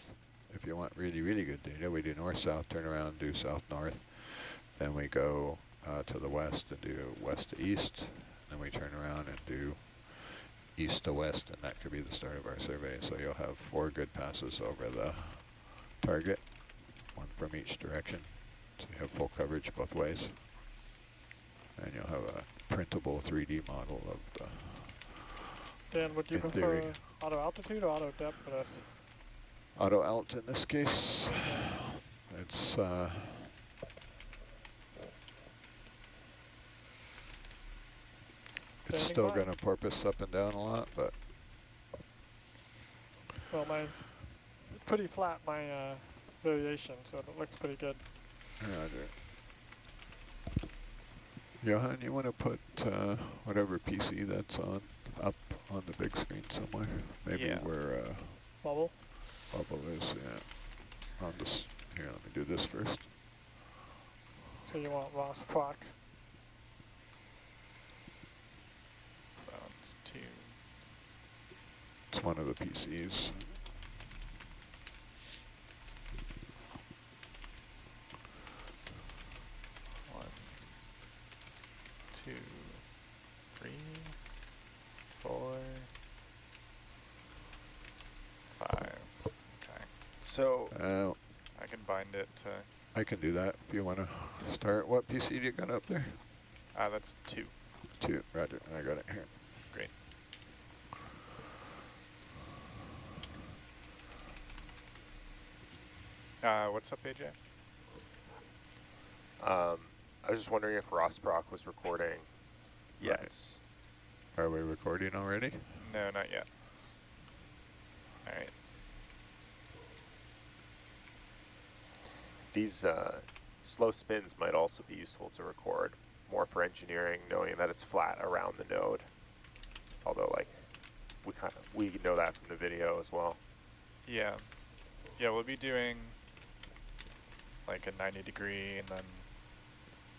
if you want really, really good data. We do north-south, turn around, do south-north. Then we go to the west and do west to east. Then we turn around and do east to west, and that could be the start of our survey. So you'll have 4 good passes over the target, 1 from each direction. So you have full coverage both ways. And you'll have a printable 3D model of the Dan, would you in prefer theory. auto altitude or auto depth for this? auto alt in this case. It's it's Standing still by. going to porpoise up and down a lot, but Well, my it's pretty flat, my variation, so it looks pretty good. Roger. Johan, you want to put whatever PC that's on up on the big screen somewhere? Maybe Yeah. where Bubble. bubble is. Yeah. On this. Here, let me do this first. So you want Ross Proc. Bounce 2. It's one of the PCs. One, 2, 3, 4, 5. Okay. So I can bind it to, I can do that if you want to start. What PC do you got up there? that's 2. 2. Roger. I got it here. Great. What's up, AJ? I was just wondering if Rossproc was recording. Right. Yes. Are we recording already? No, not yet. All right. These slow spins might also be useful to record, more for engineering, knowing that it's flat around the node. Although, like, we know that from the video as well. Yeah. Yeah, we'll be doing like a 90 degree and then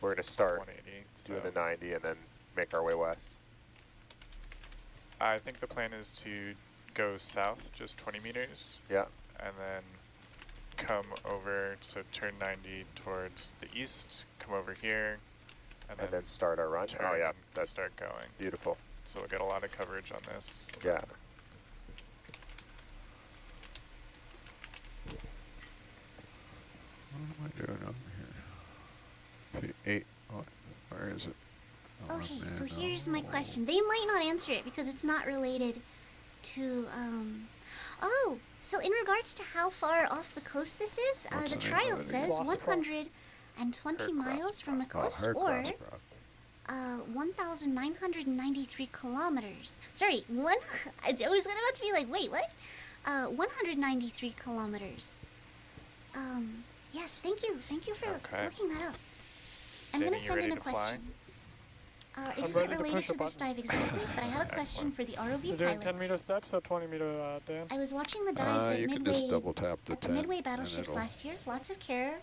We're going to start 180. doing So the 90 and then make our way west. I think the plan is to go south just 20 meters Yeah. and then come over, so turn 90 towards the east, come over here, and And then start our run. turn Oh yeah, and that's start going. beautiful. So we'll get a lot of coverage on this. Yeah. What am I doing over here? P8. What? Where is it? Oh, Okay, man, so no. here's my question. They might not answer it because it's not related to, Oh, so in regards to how far off the coast this is, What's the the name trial of it says again? 120 miles from the coast, Her or crossproc. 1,993 kilometers. Sorry, I was about to be like, wait, what? 193 kilometers. Yes, thank you. Thank you for Okay. looking that up. I'm Danny, gonna you send in ready a to fly? question. It I'm isn't ready to related push to a this button. dive exactly, but I have a question Excellent. for the ROV You're doing 10 meter pilots. steps or 20 meter, Dan? I was watching the dives You at can just Midway double tap the at the 10 Midway and battleships it'll- last year. Lots of care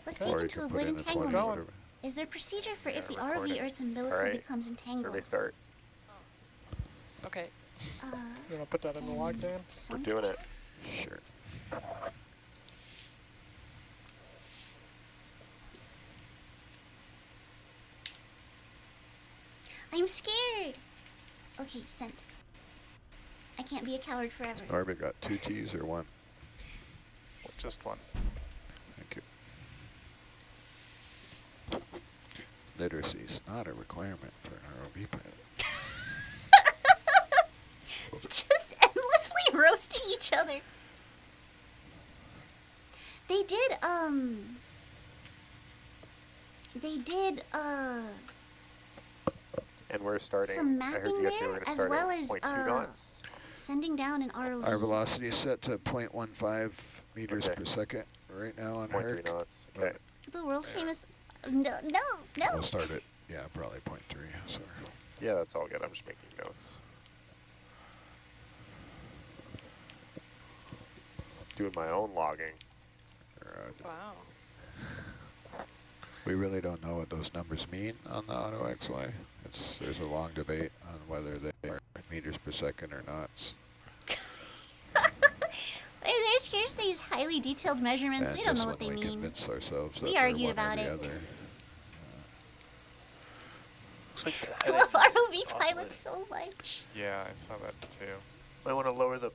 was Or taken you to can avoid put in a 20 entanglement. Going. whatever. Is there procedure for if the Yeah, ROV recording. or its umbilical Alright. becomes Survey entangled? start. Okay. You want to put that in the log, Dan? We're doing it. Sure. I'm scared. Okay, sent. I can't be a coward forever. Norbit got 2 T's or 1? Just one. Thank you. Literacy is not a requirement for an ROV pilot. Just endlessly roasting each other. They did, And we're starting. Some I heard mapping you guys say there, we're gonna as start well at as, 0.2 knots. sending down an ROV. Our velocity is set to 0.15 meters Okay. per second right now on 0.3 Herc. knots. but Okay. The world famous. No, no, no. We'll start it. Yeah, probably 0.3. Sorry. Yeah, that's all good. I'm just making notes. doing my own logging. Roger. Wow. We really don't know what those numbers mean on the Auto XY. There's a long debate on whether they are meters per second or knots. There's here's these highly detailed measurements. And We don't know just what they when we mean. convince ourselves that We they're argued one or about the it. other. Looks like the I love heading ROV is pilots oscillating. so much. Yeah, I saw that too. Might want to lower the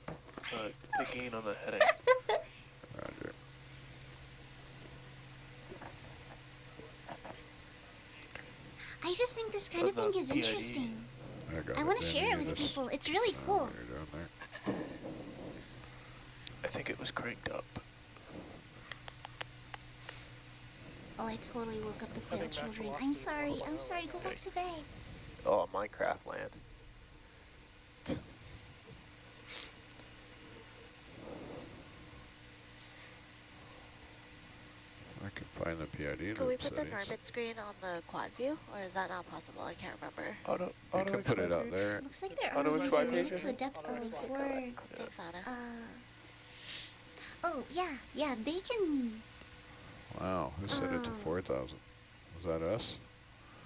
gain on the heading. Roger. I just think this kind of But the thing is PID. interesting. got I want to Dan, share you it with just- people. It's really Oh, cool. what you're doing there. I think it was cranked up. Oh, I totally woke up the I quail think natural children. velocity I'm is sorry. low. I'm sorry. Go back to bed. Oh, Minecraft land. I can find the PID Can we loop put the settings. Norbit screen on the quad view, or is that not possible? I can't remember. Auto You can put it out there. Looks like their Auto ROVs XY are rated page, to a depth Auto of XY 4. Thanks, Anna. Oh, yeah, they can. Wow, who set it to 4,000? Was that us?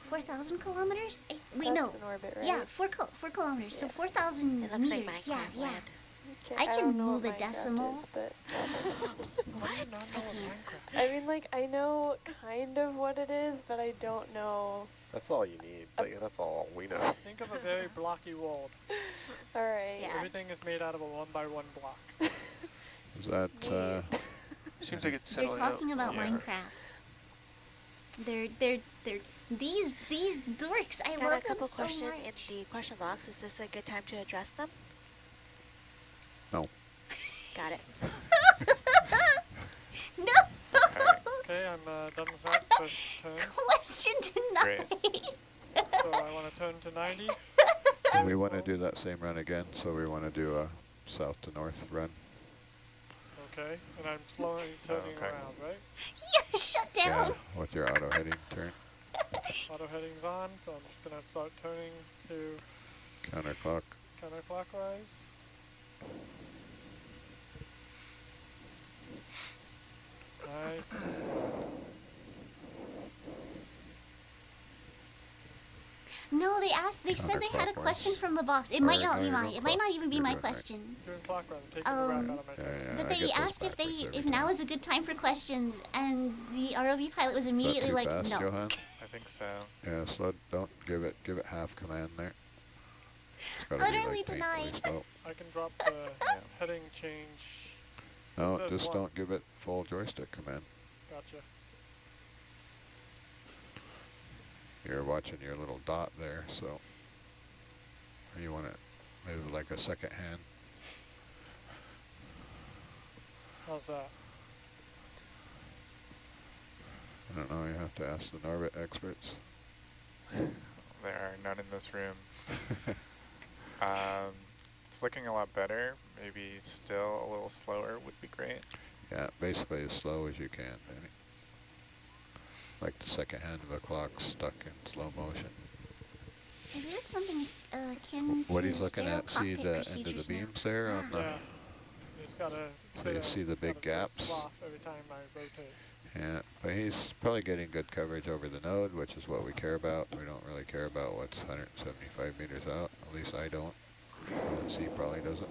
4,000 kilometers? Wait, That's no. an orbit, right? Yeah, 4 kilometers. So Yeah. 4,000 It looks like meters. Yeah, Minecraft yeah. land. Okay, I can don't know move what a Minecraft decimal. is, but Why do you not know I what can't. Minecraft I mean, like, I know kind of what it is, but I don't know. That's all you need. Like, that's all we know. is? Think of a very blocky world. All right. Yeah. Everything is made out of a 1x1 block. Is that, Seems like it's You're settling out. talking about Yeah. Minecraft. They're these dorks. I Got love a them couple so questions much. in the question box. Is this a good time to address them? No. Got it. No. Okay, I'm done with that first turn. Question denied. So I want to turn to 90. we want to do that same run again, so we want to do a south to north run. Okay, and I'm slowly turning okay. around, right? Yeah, shut down. Yeah, with your auto heading turn. Auto heading's on, so I'm just gonna start turning to Counterclock. counterclockwise. Nice. No, they asked. They said they had a Counterclockwise. question from the box. It might Or not no, be you're mine. going It might not even be You're my going right. question. Doing clock run, taking the rack out of my Yeah, turn. yeah, But I they get those asked if backwards every if time. now is a good time for questions, and the ROV pilot was Is that immediately too like, fast, no. Johan? I think so. Yeah, slow. Don't give it half command there. It's gotta be, Utterly like, painfully denied. slow. I can drop the heading change. No, says just 1. don't give it full joystick command. Gotcha. You're watching your little dot there, so you want to move like a second hand. How's that? I don't know, you have to ask the Norbit experts. There are none in this room. It's looking a lot better. Maybe still a little slower would be great. Yeah, basically as slow as you can, Danny. Like the second hand of a clock stuck in slow motion. I believe it's something akin What to he's looking sterile at, see cockpit the end of procedures the now. beams there on the, Yeah. It's got a. So you see the big gaps? Off every time I rotate. yeah, but he's probably getting good coverage over the node, which is what we care about. We don't really care about what's 175 meters out, at least I don't. C probably doesn't.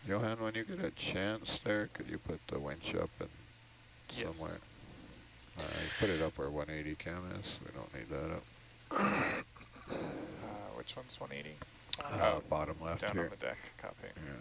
Johan, when you get a chance there, could you put the winch up and Yes. somewhere? Put it up where 180 cam is. We don't need that up. Which one's 180? Bottom left Down here. on the deck. Copy. Yeah.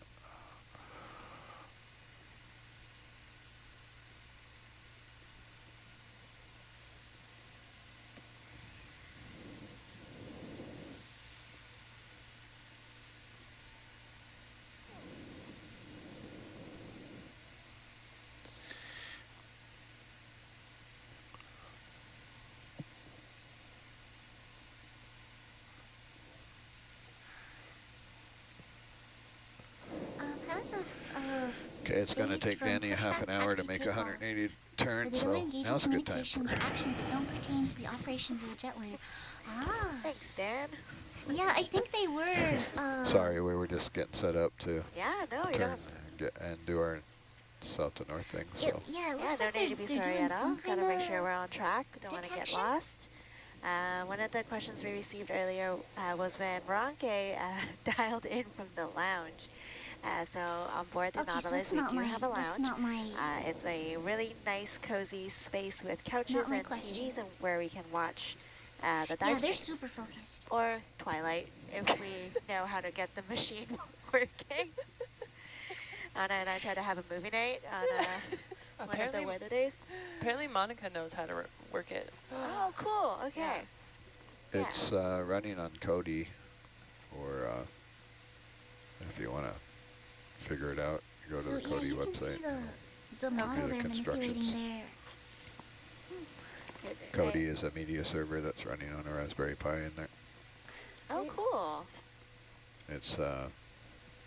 Passive. Okay, it's going to Phase take from Danny a half pushback an hour to taxi make a takeoff, 180 where turn, they so don't engage in now's a good time for communications or her. actions that don't pertain to the operations of the jetliner. Ah, Thanks, Dan. yeah, I think they were Sorry, we were just getting set up to Yeah, no, you turn don't. and do our south to north thing. So Yeah, it Yeah, looks no like need to be they're sorry doing at all. some Gotta kind make sure of we're on track. Don't want to get detection. lost. One of the questions we received earlier was when Moronke dialed in from the lounge. So on board the Okay, so Nautilus, it's we not do my, have a that's lounge. not my, It's a really nice, cozy space with couches Not my and question. TVs and where we can watch the dive yeah, they're streams. super focused. Or Twilight, if we know how to get the machine working. Anna and I try to have a movie night on one of the Apparently, weather days. apparently Monica knows how to work it. Oh, cool. Okay. Yeah. it's running on Kodi, or if you want to figure it out, you go So to the yeah, Kodi you can website. see the model the they're manipulating constructions. there. Kodi is a media server that's running on a Raspberry Pi in there. Oh, cool. It's a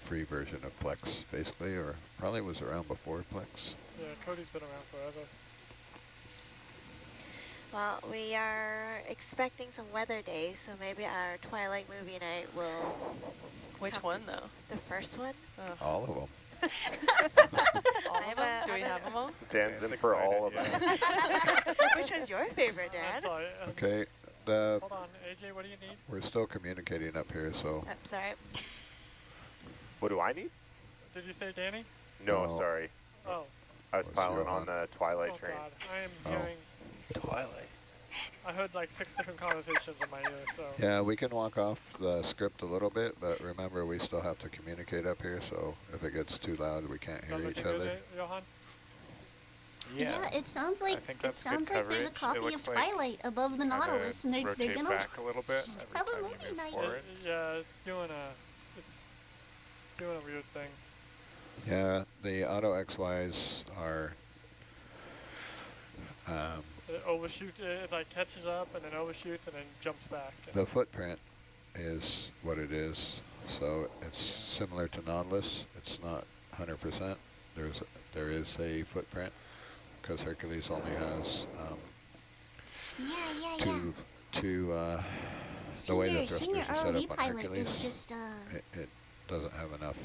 free version of Plex, basically, or probably was around before Plex. Yeah, Cody's been around forever. Well, we are expecting some weather days, so maybe our Twilight movie night will... Which Top- one, though? The first one? All of them. All I'm of them? a- Do we I'm a- have them all? Dan's Dan's in for all of excited, them. Which one's your favorite, I'm Dan? sorry. Okay, the Hold on, AJ, what do you need? we're still communicating up here, so I'm sorry. What do I need? Did you say Danny? No, No. sorry. Oh, I was Was piling Johan? on the Twilight oh train. God, I am Oh. hearing. Twilight. I heard like 6 different conversations in my ear. So yeah, we can walk off the script a little bit, but remember we still have to communicate up here, so if it gets too loud, we can't Is hear that each looking good, other. Johan? Yeah. It sounds like think it that's good sounds like there's a coverage. It copy of looks like Twilight above the Kinda Nautilus, and they're rotate gonna back a little bit just every have a time you movie move night. forward. Yeah, it's doing a weird thing. Yeah, the Auto XYs are It overshoots, it like catches up and then overshoots and then jumps back. the footprint is what it is, so it's similar to Nautilus. It's not 100%. There is a footprint because Hercules only has Yeah. two the way the Senior thrusters are set ROV up on pilot Hercules. is just It doesn't have enough,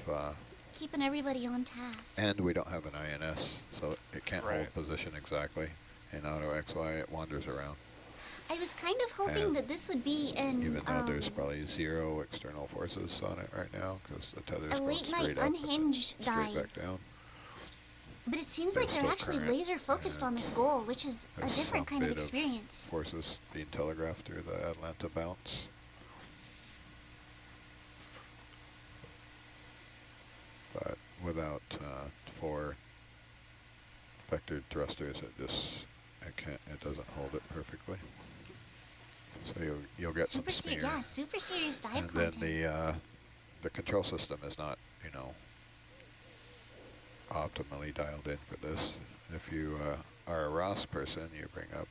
keeping everybody on task. and we don't have an INS, so it can't Right. hold position exactly. In Auto XY, it wanders around, I was kind of hoping And that this would be an even though there's probably 0 external forces on it right now because the tether's a going late night straight up and then unhinged straight dive. back down. But it seems There's like they're still actually current, laser focused and on this goal, which is a there's different some kind of bit of experience. Forces being telegraphed through the Atlanta bounce. But without 4 vectored thrusters, it doesn't hold it perfectly. So you'll get Super some smear. yeah, super serious dive And then content. the control system is not, optimally dialed in for this. If you are a ROS person, you bring up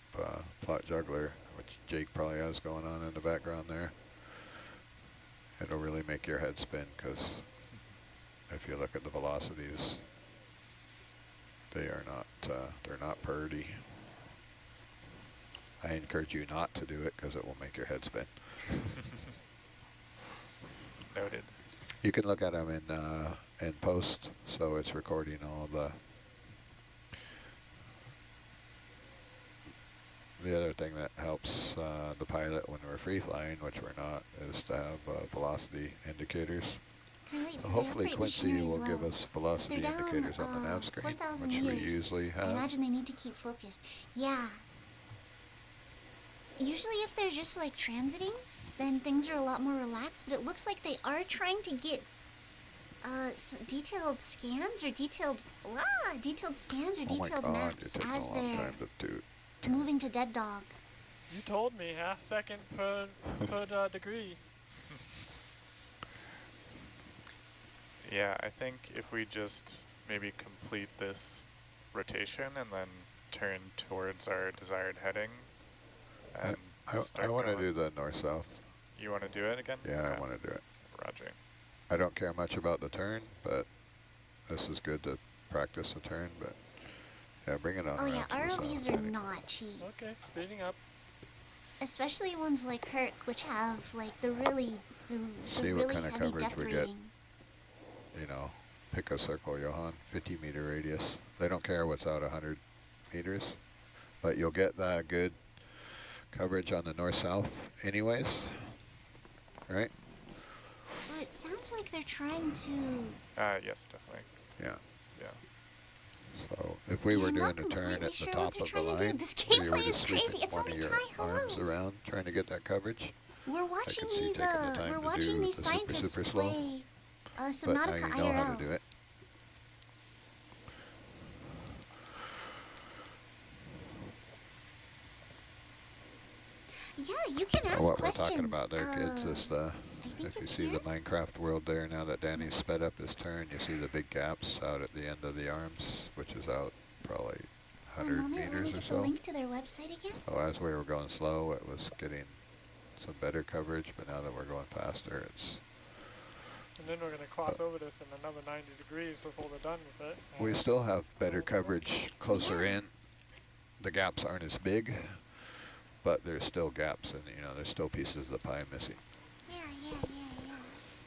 Plot Juggler, which Jake probably has going on in the background there. It'll really make your head spin because if you look at the velocities, they are not, they're not purdy. I encourage you not to do it because it will make your head spin. Noted. You can look at them in post, so it's recording all the other thing that helps the pilot when we're free flying, which we're not, is to have velocity indicators. Really, So because I hopefully operate Quincy machinery as will well. give us velocity They're down, indicators on the nav screen, 4,000 which we meters. usually I have. imagine they need to keep focused. Yeah. Usually if they're just like transiting, then things are a lot more relaxed, but it looks like they are trying to get detailed scans or detailed scans or Oh my detailed God, maps it takes as a long they're time to do. moving to Dead Dog. You told me half second per degree. Yeah, I think if we just maybe complete this rotation and then turn towards our desired heading and I start want to going. do the north-south. You want to do it again? Yeah, I Okay. want to do it. Roger. I don't care much about the turn, but this is good to practice the turn, but yeah, bring it on. Oh yeah, around to the ROVs south. are not cheap. Okay, speeding up. Especially ones like Herc, which have like the really See the what really kind of heavy coverage depth we get. rating. You know, pick a circle, Johan, 50-meter radius. They don't care what's out 100 meters, but you'll get that good coverage on the north-south anyways, right? So it sounds like they're trying to. Yes, definitely. Yeah. Yeah. So if we Yeah, were I'm doing not a turn completely at the sure what top they're of the trying to do. line, This where you were gameplay just is crazy. sweeping It's one only of your Thai. arms Hello. around trying to get that coverage, We're watching see these. taking the time We're to watching do these the super, scientists super slow. play but now Subnautica you know IRL. how to do it. Yeah, you can ask What questions. we're talking about there, kids, is I think if you it's see here. the Minecraft world there, now that Danny's sped up his turn, you see the big gaps out at the end of the arms, which is out probably One 100 moment, let me meters or get the so. link to their website again. So as we were going slow, it was getting some better coverage, but now that we're going faster, it's... And then we're going to cross over this in another 90 degrees before we're done with it. We still have better coverage closer in. The gaps aren't as big, but there's still gaps, and you know, there's still pieces of the pie missing. Yeah.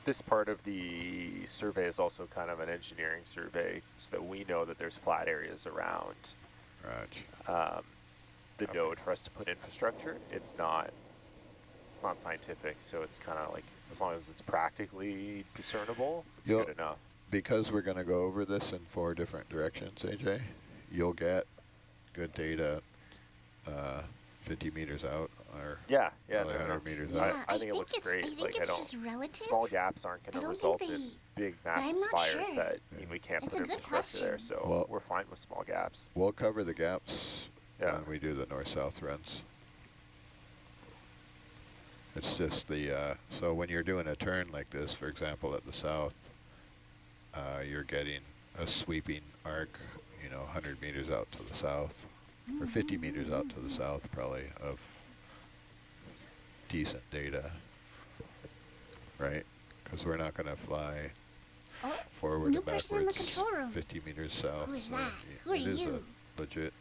This part of the survey is also kind of an engineering survey, so that we know that there's flat areas around Right. the node for us to put infrastructure. It's not scientific, so it's kind of like, as long as it's practically discernible, it's good enough. Because we're going to go over this in 4 different directions, AJ, you'll get good data 50 meters out, or Yeah, probably 100 meters Yeah, out. I think it looks it's, great. I think Like, it's I don't, just relative. small gaps aren't going to don't result think in they- big, but I'm massive not fires sure. that we can't It's put a good infrastructure there, question. so Well- we're fine with small gaps. We'll cover the gaps Yeah. when we do the north-south runs. It's just the, so when you're doing a turn like this, for example, at the south, you're getting a sweeping arc, you know, 100 meters out to the south, or 50 meters out to the south, probably, of decent data, right? Because we're not going to fly Oh, forward new and backwards person in the control room. 50 meters south. Who is so that? Who are it is you? a legit.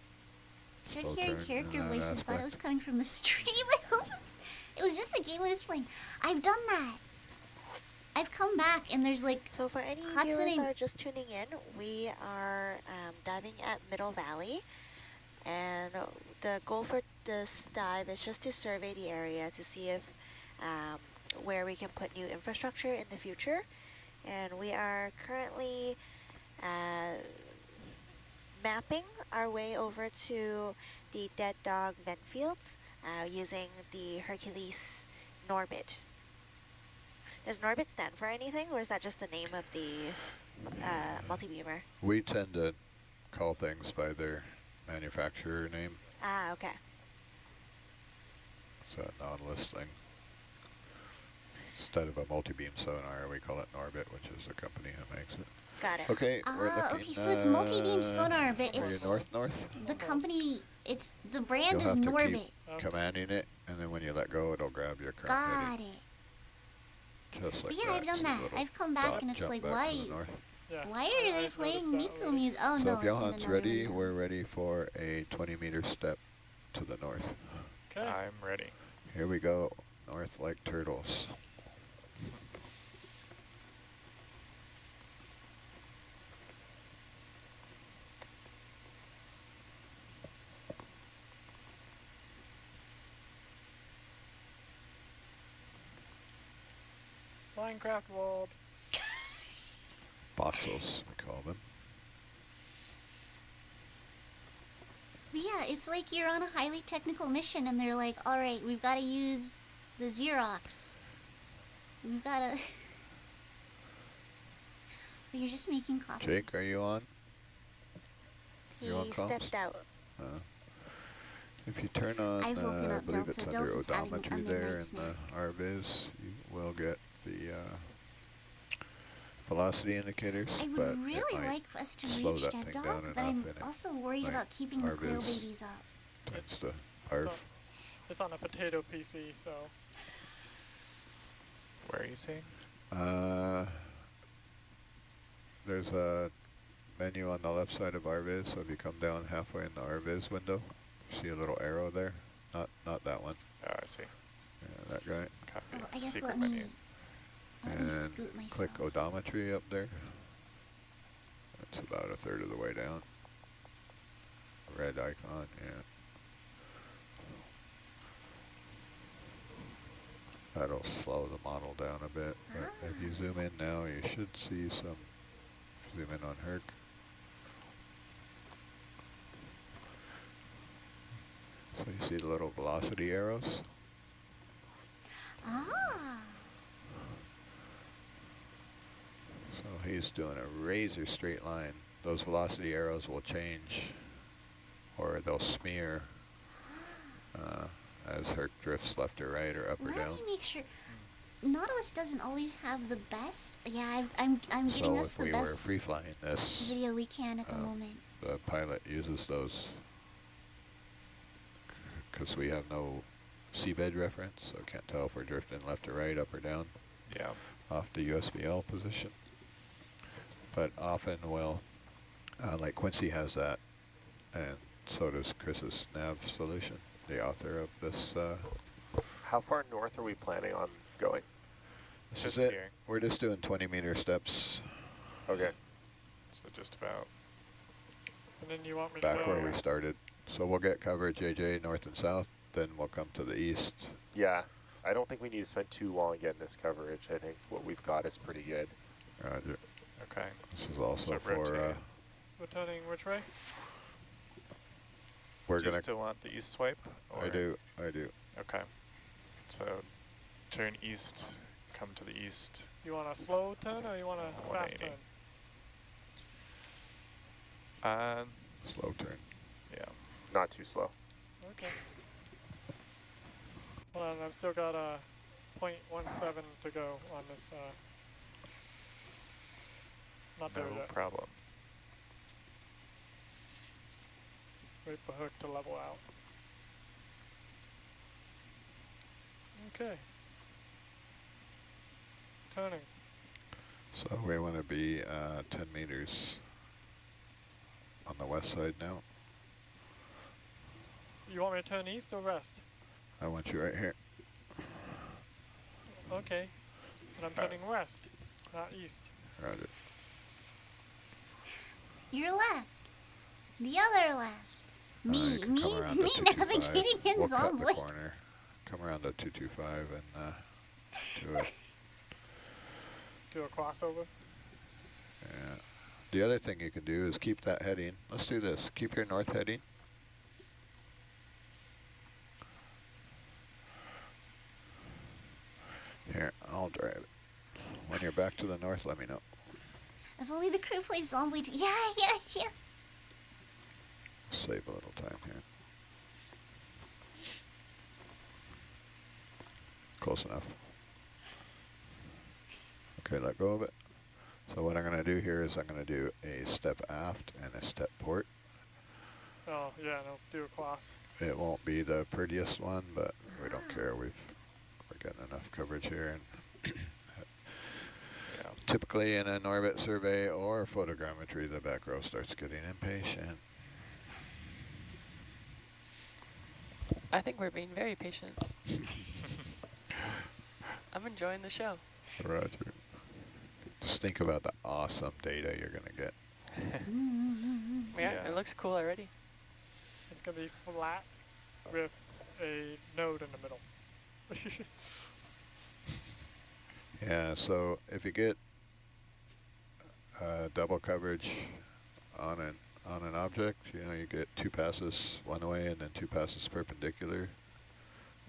Started Slow hearing turn character in that voices. Thought it aspect. was coming from the stream. It was just a game I was playing. I've done that. I've come back and there's like. So for any Hatsune- viewers that are just tuning in, we are diving at Middle Valley, and the goal for this dive is just to survey the area to see if where we can put new infrastructure in the future. And we are currently mapping our way over to the Dead Dog vent fields using the Hercules Norbit. Does Norbit stand for anything, or is that just the name of the multi-beamer? We tend to call things by their manufacturer name. Ah, okay. It's a Nautilus thing. Instead of a multi-beam sonar, we call it Norbit, which is the company who makes it. Got it. Okay, we're looking. Okay, so it's multi-beam sonar, but Are you it's north? the company. It's the brand You'll is have to Norbit. keep commanding it, and then when you let go, it'll grab your current Got heading. it. Just like But yeah, that. I've done So that. it'll I've come back drop- and it's jump like, back why? to the north. Yeah, Why are they I've playing noticed that Miku already. music? Oh So no, if it's in Johan's another ready, window. we're ready for a 20-meter step to the north. Okay. I'm ready. Here we go, north like turtles. Minecraft world. Fossils, we call them. But yeah, it's like you're on a highly technical mission and they're like, all right, we've got to use the Xerox. We've got to... But you're just making copies. Jake, are you on? He You on comms? stepped out. If you turn on, I've woken I up believe Delta. it's under Delta's having a odometry there midnight in snack. the RViz, you will get the velocity indicators, I but would really it might like us to slow reach that Dead thing Dog, down but enough I'm and it also worried might about keeping the quail RViz. babies up. tends to arf. It's on a potato PC, so. Where are you seeing? There's a menu on the left side of RViz, so if you come down halfway in the RViz window, see a little arrow there? Not that one. Oh, I see. Yeah, that guy. Copy. Well, I guess Secret let me menu. Let me And scoot myself. click odometry up there. That's about a third of the way down. Red icon, yeah. That'll slow the model down a bit. But if you zoom in now, you should see some, zoom in on Herc. So you see the little velocity arrows? Ah. So he's doing a razor straight line. Those velocity arrows will change, or they'll smear as Herc drifts left or right or up or Let down. me make sure. Nautilus doesn't always have the best. Yeah, I'm getting us So the if we were best free flying this, video we can at the moment. the pilot uses those because we have no seabed reference, so can't tell if we're drifting left or right, up or down. Yeah. Off the USBL position. But often, well, like Quincy has that, and so does Chris's nav solution, the author of this. How far north are we planning on going? This Just is it. here. We're just doing 20-meter steps Okay. So just about. And then you want me back to where we started. So we'll get coverage, AJ, north and south, then we'll come to the east. Yeah. I don't think we need to spend too long getting this coverage. I think what we've got is pretty good. Roger. Okay. This is also So for, rotate. returning which way? we're Do you gonna, still want the east swipe? I do. Okay. So turn east, come to the east. You want a slow turn or you want a fast 180. turn? Slow turn. Yeah. Not too slow. Okay. Hold on, I've still got a 0.17 to go on this. Not No there yet. problem. Wait for Hook to level out. Okay. Turning. So we want to be 10 meters on the west side now. You want me to turn east or west? I want you right here. Okay. And I'm turning west, not east. Roger. Your left. The other left. Me, Come around me to 225. navigating in We'll cut the Zombie. corner. Come around to 225 and do it. Do a crossover. Yeah. The other thing you can do is keep that heading. Let's do this. Keep your north heading. Here, I'll drive it. When you're back to the north, let me know. If only the crew plays Zombie. Yeah. Save a little time here. Close enough. Okay, let go of it. So what I'm going to do here is I'm going to do a step aft and a step port. Oh, yeah, no, do a cross. It won't be the prettiest one, but we don't care. We're getting enough coverage here. And Yeah. typically in an orbit survey or photogrammetry, the back row starts getting impatient. I think we're being very patient. I'm enjoying the show. Roger. Just think about the awesome data you're going to get. Yeah, Yeah. it looks cool already. It's going to be flat with a node in the middle. Yeah, so if you get double coverage on an object, you know, you get 2 passes one way and then 2 passes perpendicular.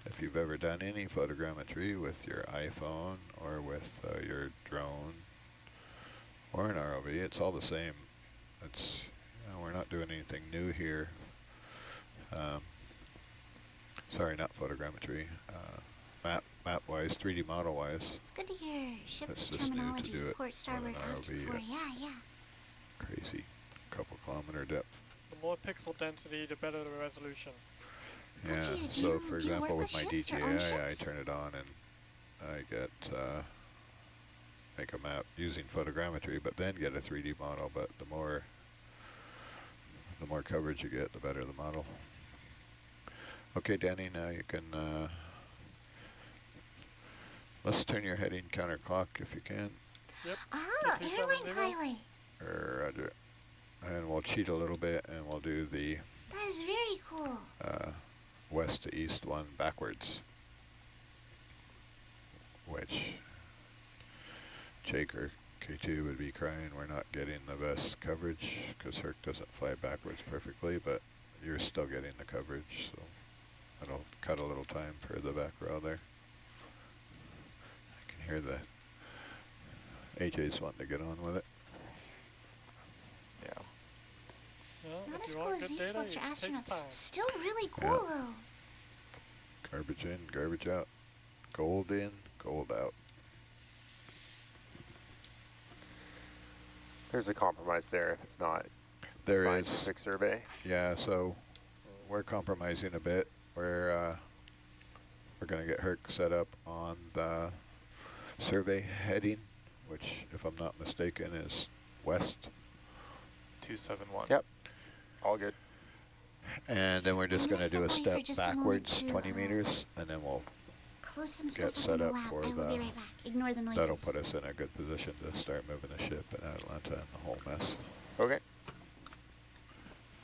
If you've ever done any photogrammetry with your iPhone or with your drone or an ROV, it's all the same. It's, you know, we're not doing anything new here. Sorry, not photogrammetry. Map-wise, 3D model-wise. It's good to hear ship It's just new to terminology. do it Port, with starboard, an aft, ROV, forward. Yeah. Crazy. Couple kilometer depth. The more pixel density, the better the resolution. Yeah, do you so do? for Do you example, work with my with ships or on DJI, I ships? turn it on and I get, make a map using photogrammetry, but then get a 3D model. But the more coverage you get, the better the model. Okay, Danny, now you can Let's turn your heading counterclock if you can. Ah, Repeat airline 70. pilot. Roger. And we'll cheat a little bit, and we'll do the That is very cool. west to east one backwards. Which Jake or K2 would be crying we're not getting the best coverage because Herc doesn't fly backwards perfectly, but you're still getting the coverage, so that'll cut a little time for the back row there. I can hear the AJ's wanting to get on with it. Yeah. Well, Not if as you cool want as good these data, folks are it takes astronauts. time. Still really cool Yeah. though. Garbage in, garbage out. Gold in, gold out. There's a compromise there if it's not a There is. scientific survey. Yeah, so we're compromising a bit. We're going to get Herc set up on the survey heading, which, if I'm not mistaken, is west. 271. Yep. All good. And then we're just I'm going to gonna do a step away for step just a moment backwards, to, 20 meters, and then we'll Close some get stuff up set in the up lab. for I will the- be right back. Ignore the noises. that'll put us in a good position to start moving the ship in Atlanta and the whole mess. Okay.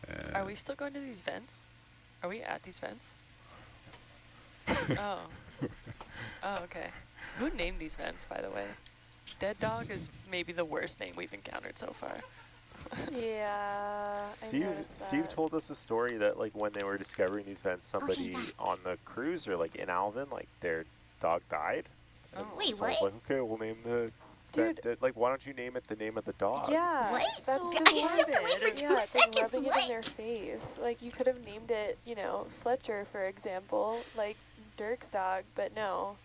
And Are we still going to these vents? Are we at these vents? Oh. Oh, okay. Who named these vents, by the way? Dead Dog is maybe the worst name we've encountered so far. Yeah, Steve told us a story that like when they were discovering these vents, somebody back. on the cruise or like in Alvin, like their dog died. And Oh. Wait, so I was what? like, okay, we'll name the Dude. like why don't you name it the name of the dog? Yeah, What? that's I stepped away for stupid. 2 Yeah, it's like seconds. rubbing it What? in their face. Like you could have named it, you know, Fletcher, for example, like Dirk's dog, but no.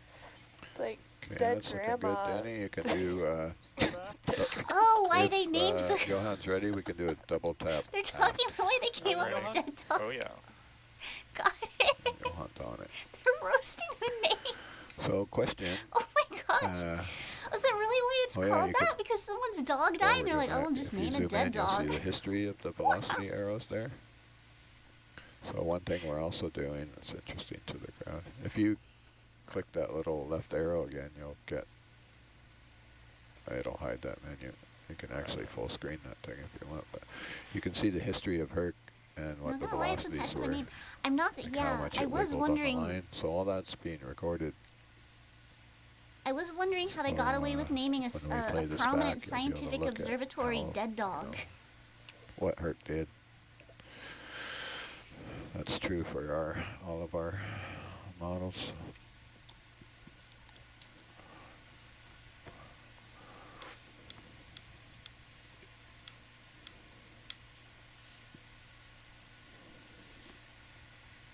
It's like okay, dead that's looking good, grandma. Danny. You can do, Oh, why if, they named the... Johan's ready, we can do a double tap. They're talking the way they came up Really? with dead dog. Oh yeah. Got it. Johan's on it. They're roasting the names. So, question. Oh my gosh. Was that really why it's oh yeah, called you that? could- Because someone's dog Well, died and we they're like, go oh, back. we'll just If you name a zoom dead in, you'll dog. see the history of the velocity arrows there. So one thing we're also doing that's interesting to the crowd. If you click that little left arrow again, you'll get, it'll hide that menu. You can actually full screen that thing if you want, but you can see the history of Herc and what Not the gonna lie, it's a velocities heck of a were, name. I'm not, like how yeah, much I it was wiggled on the wondering, line. So all that's being recorded. how they got away with naming a, when we play this prominent back, you'll be able to scientific look at observatory how, dead dog. you know, what Herc did. That's true for all of our models.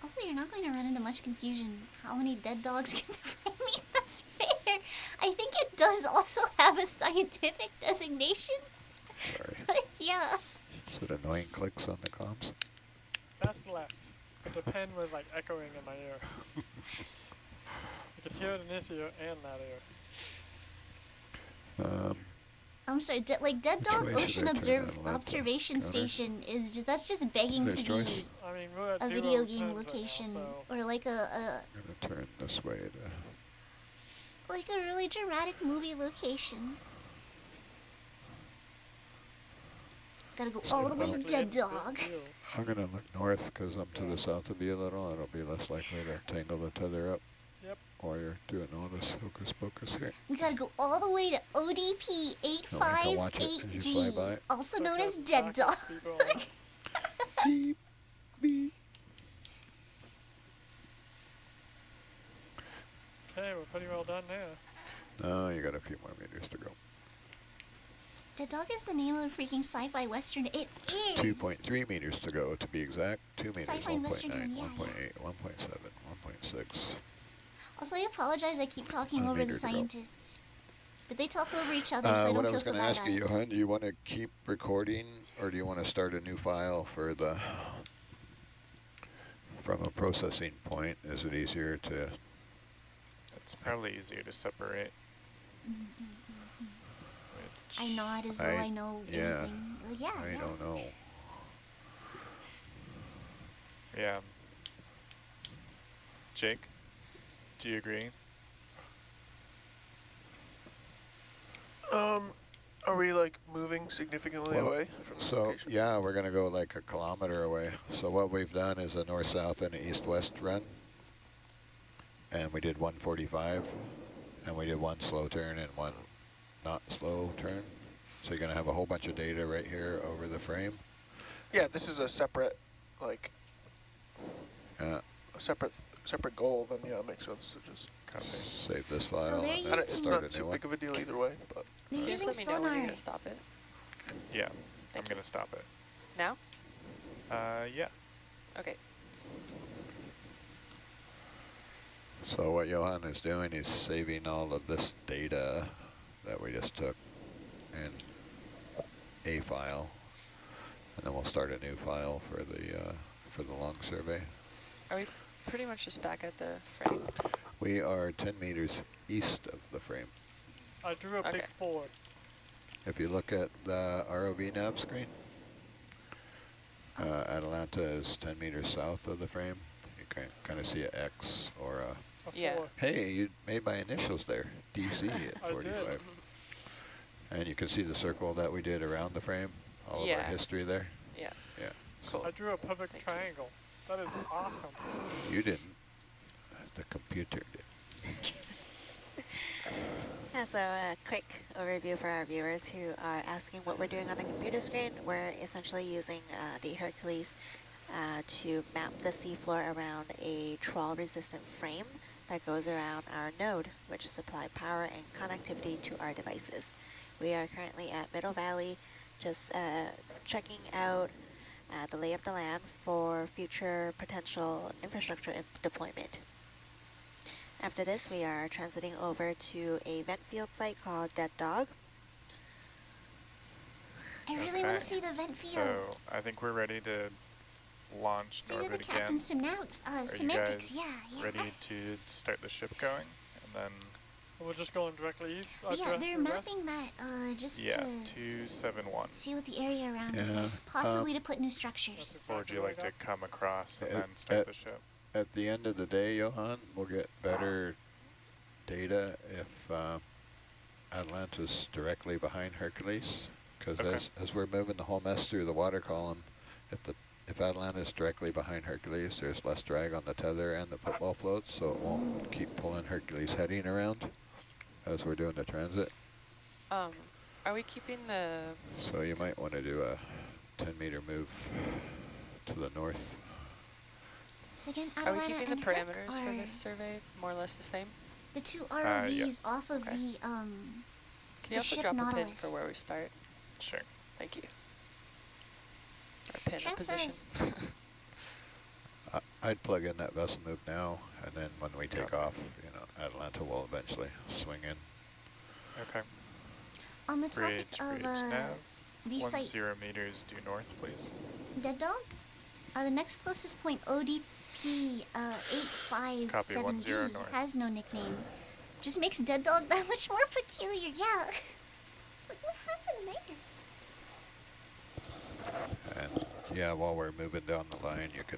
Also, you're not going to run into much confusion. How many dead dogs can there be? I mean, that's fair. I think it does also have a scientific designation. Sorry. But yeah. Is it annoying clicks on the comms? That's less. But the pen was like echoing in my ear. I could hear it in this ear and that ear. I'm sorry, like Dead Which Dog way should Ocean I turn that left Observation cover? Station is just, that's just begging Is to there a be choice? I mean, we're at a 0 video turns game right now, location so or like a I'm gonna turn this way to. really dramatic movie location. Gotta go all the way to basically Dead it's this Dog. view. I'm gonna look north because I'm to the south of you a little. It'll be less likely to tangle the tether up. Yep. While you're doing all this hocus pocus here. We gotta go all the way to ODP Don't to watch it as you fly 858G, by. also Like known that as Dead Dog. socket people on- Beep, beep. Okay, we're pretty well done now. No, you got a few more meters to go. Dead Dog is the name of a freaking sci-fi western. It is. 2.3 meters to go to be exact. 2 meters, Sci-fi 1.9, Western game, yeah, 1.8, 1.7, 1.6. Also, I apologize. I keep talking 1 over the meter to go. scientists, but they talk over each other, so I What don't I feel was so going to bad ask about you, it. Johan, do you want to keep recording or do you want to start a new file for the, from a processing point? Is it easier to, It's probably easier to separate. I nod as though I know yeah, anything. Yeah, I yeah. don't know. Yeah. Jake, do you agree? Are we like moving significantly Well, away from the So, location? yeah, we're going to go like a kilometer away. So what we've done is a north-south and an east-west run. And we did 145, and we did one slow turn and one not slow turn. So you're going to have a whole bunch of data right here over the frame. Yeah, this is a separate, like, Yeah, a separate goal. Then yeah, it makes sense to just. Copy. save this file So they're and I then don't, using- it's start not a too new one. big of a deal either way, but. They're Can you just using let me know when you're sonar. gonna stop it? Yeah, I'm Thank you. going to stop it. Now? Yeah. Okay. So what Johan is doing is saving all of this data that we just took in a file, and then we'll start a new file for the long survey. Are we pretty much just back at the frame? We are 10 meters east of the frame. I drew a big Okay. forward. If you look at the ROV nav screen, Atalanta is 10 meters south of the frame. You can kind of see an X or a, A Yeah. forward. hey, you made my initials there, DC at I did. 45. And you can see the circle that we did around the frame, all of Yeah. our history there. Yeah. Yeah. Cool. I drew a perfect Thank you. triangle. That is awesome. You didn't. The computer did. Yeah, so a quick overview for our viewers who are asking what we're doing on the computer screen. We're essentially using the Hercules to map the seafloor around a trawl-resistant frame that goes around our node, which supply power and connectivity to our devices. We are currently at Middle Valley, just checking out the lay of the land for future potential infrastructure deployment. After this, we are transiting over to a vent field site called Dead Dog. I really want Okay. to see the vent field. So I think we're ready to launch See the Norbit again. captain semantics. Are you Semantics. guys Yeah. ready to start the ship going? And then, We're just going directly east. Yeah, they're west. mapping that just yeah, to 271. see what the area around is Yeah, like. Possibly to put new structures. Or would you like to come across and At- then start at- the ship? At the end of the day, Johan, we'll get better data if Atlanta's directly behind Hercules, because Okay. as we're moving the whole mess through the water column, if Atlanta's directly behind Hercules, there's less drag on the tether and the football floats, so it won't keep pulling Hercules heading around as we're doing the transit. Are we keeping the... So you might want to do a 10-meter move to the north. So again, Are we Atalanta keeping the and Herc parameters for are this survey more or less the same? the two ROVs yes. off of Okay. the Can the you also ship drop a pin Nautilus. for where we start? Sure. Thank you. Or pin a Trent position. says- I'd plug in that vessel move now, and then when we take Copy. off, Atalanta will eventually swing in. Okay. on the topic Bridge, of bridge nav. these site 10 meters due north, please. Dead Dog. The next closest point, ODP 857D, 10 north. has no nickname. Just makes Dead Dog that much more peculiar. Yeah. Like, what happened there? And yeah, while we're moving down the line, you can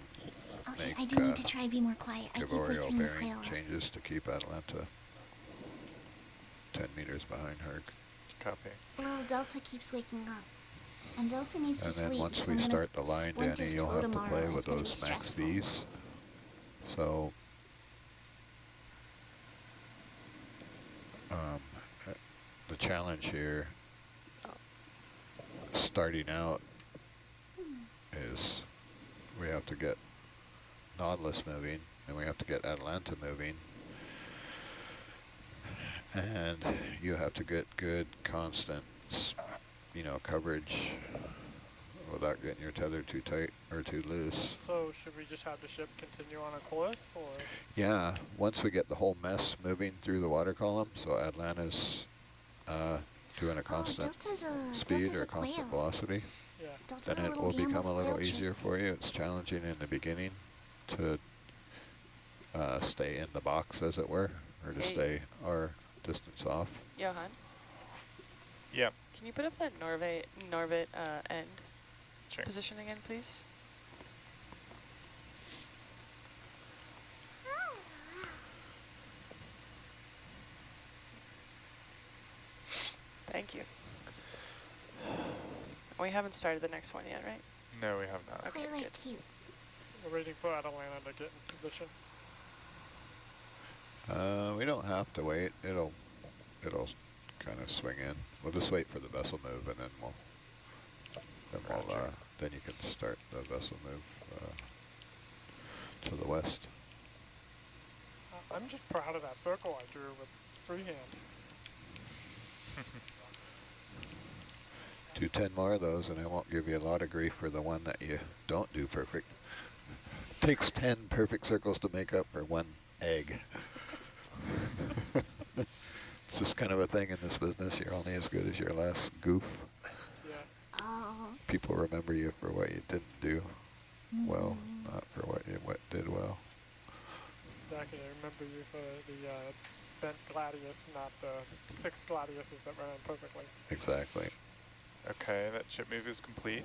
Okay, make I do need to try to be more quiet. I keep Gaboreal waking the bearing quail up. changes to keep Atalanta 10 meters behind Herc. Copy. Well, Delta keeps waking up. And Delta needs And to then sleep once because we I'm gonna start the line, splint Danny, his you'll toe have to tomorrow. play It's with gonna be those max stressful. Vs. So the challenge here, starting out, is we have to get Nautilus moving, and we have to get Atalanta moving. And you have to get good, constant, coverage without getting your tether too tight or too loose. So should we just have the ship continue on a course, or? Yeah, once we get the whole mess moving through the water column, so Atlanta's doing a constant speed Delta's or a a constant quail. velocity, Yeah. Delta's then a it little will become Gamble's a little quail chick. easier for you. It's challenging in the beginning to stay in the box, as it were, or to Hey. stay our distance off. Johan, Yeah, can you put up that Norbit end sure. position again, please? Thank you. We haven't started the next one yet, right? No, we have not. Okay, Quail are good. cute. We're waiting for Atalanta to get in position. We don't have to wait. It'll kind of swing in. We'll just wait for the vessel move, and then Roger. then you can start the vessel move to the west. I'm just proud of that circle I drew with freehand. Do 10 more of those, and I won't give you a lot of grief for the one that you don't do perfect. Takes 10 perfect circles to make up for one egg. It's just kind of a thing in this business. You're only as good as your last goof. Yeah. Oh. People remember you for what you didn't do well, not for what you did well. Exactly. I remember you for the bent gladius, not the 6 gladiuses that ran perfectly. Exactly. Okay, that chip move is complete.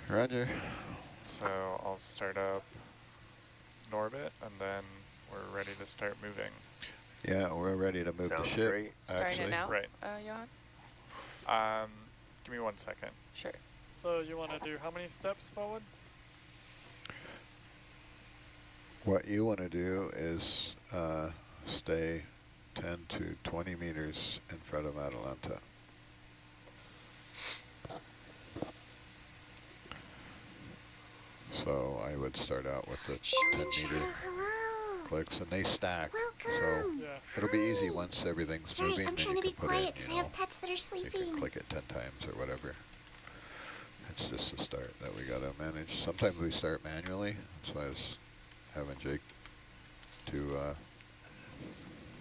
Roger. So I'll start up Norbit, and then we're ready to start moving. Yeah, we're ready to move Sounds the ship. great. Starting Actually, it now, Right. Johan? Give me 1 second. Sure. So you want to do how many steps forward? what you want to do is stay 10 to 20 meters in front of Atalanta. So I would start out with the 10 Shooting Shadow, meter hello. clicks, and they stack. Welcome. Yeah. So it'll be easy once everything's Sorry, moving. I'm then trying you to be can put in, quiet because I you know, have pets that are you can sleeping. click it 10 times or whatever. It's just a start that we gotta manage. Sometimes we start manually. That's why I was having Jake do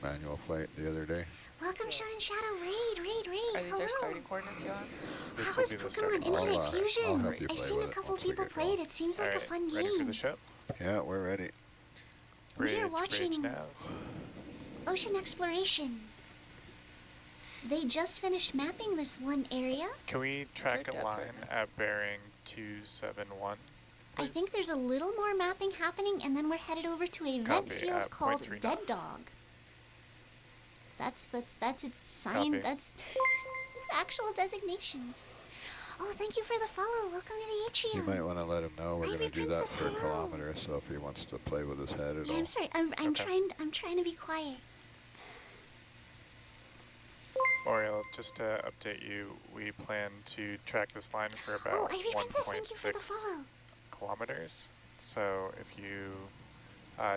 manual flight the other day. Welcome, Shonen Shadow. Raid. Are these hello. our starting coordinates, Johan? This How will was be the Pokemon starting I'll, Infinite I'll Fusion? help you I've play seen a with it couple once we people get play going. it. It seems like a Alright, fun ready for the game. ship? Yeah, we're ready. We are Bridge, watching- bridge nav. Ocean exploration. They just finished mapping this one area. Can we track a depth line right now. at bearing 271? I think there's a little more mapping happening, and then we're headed over to a vent Copy, field at called 0.3 Dead knots. Dog. That's its sign. Copy. That's its actual designation. Oh, thank you for the follow. Welcome to the atrium. You might want to let him know we're Ivory going to do that Princess, for a hello. kilometer, so if he wants to play with his head, Yeah, it'll... I'm sorry. I'm Okay. trying to be quiet. Oriel, just to update you, we plan to track this line for about Oh, Ivory Princess, thank you for the 1.6 follow. kilometers. So if you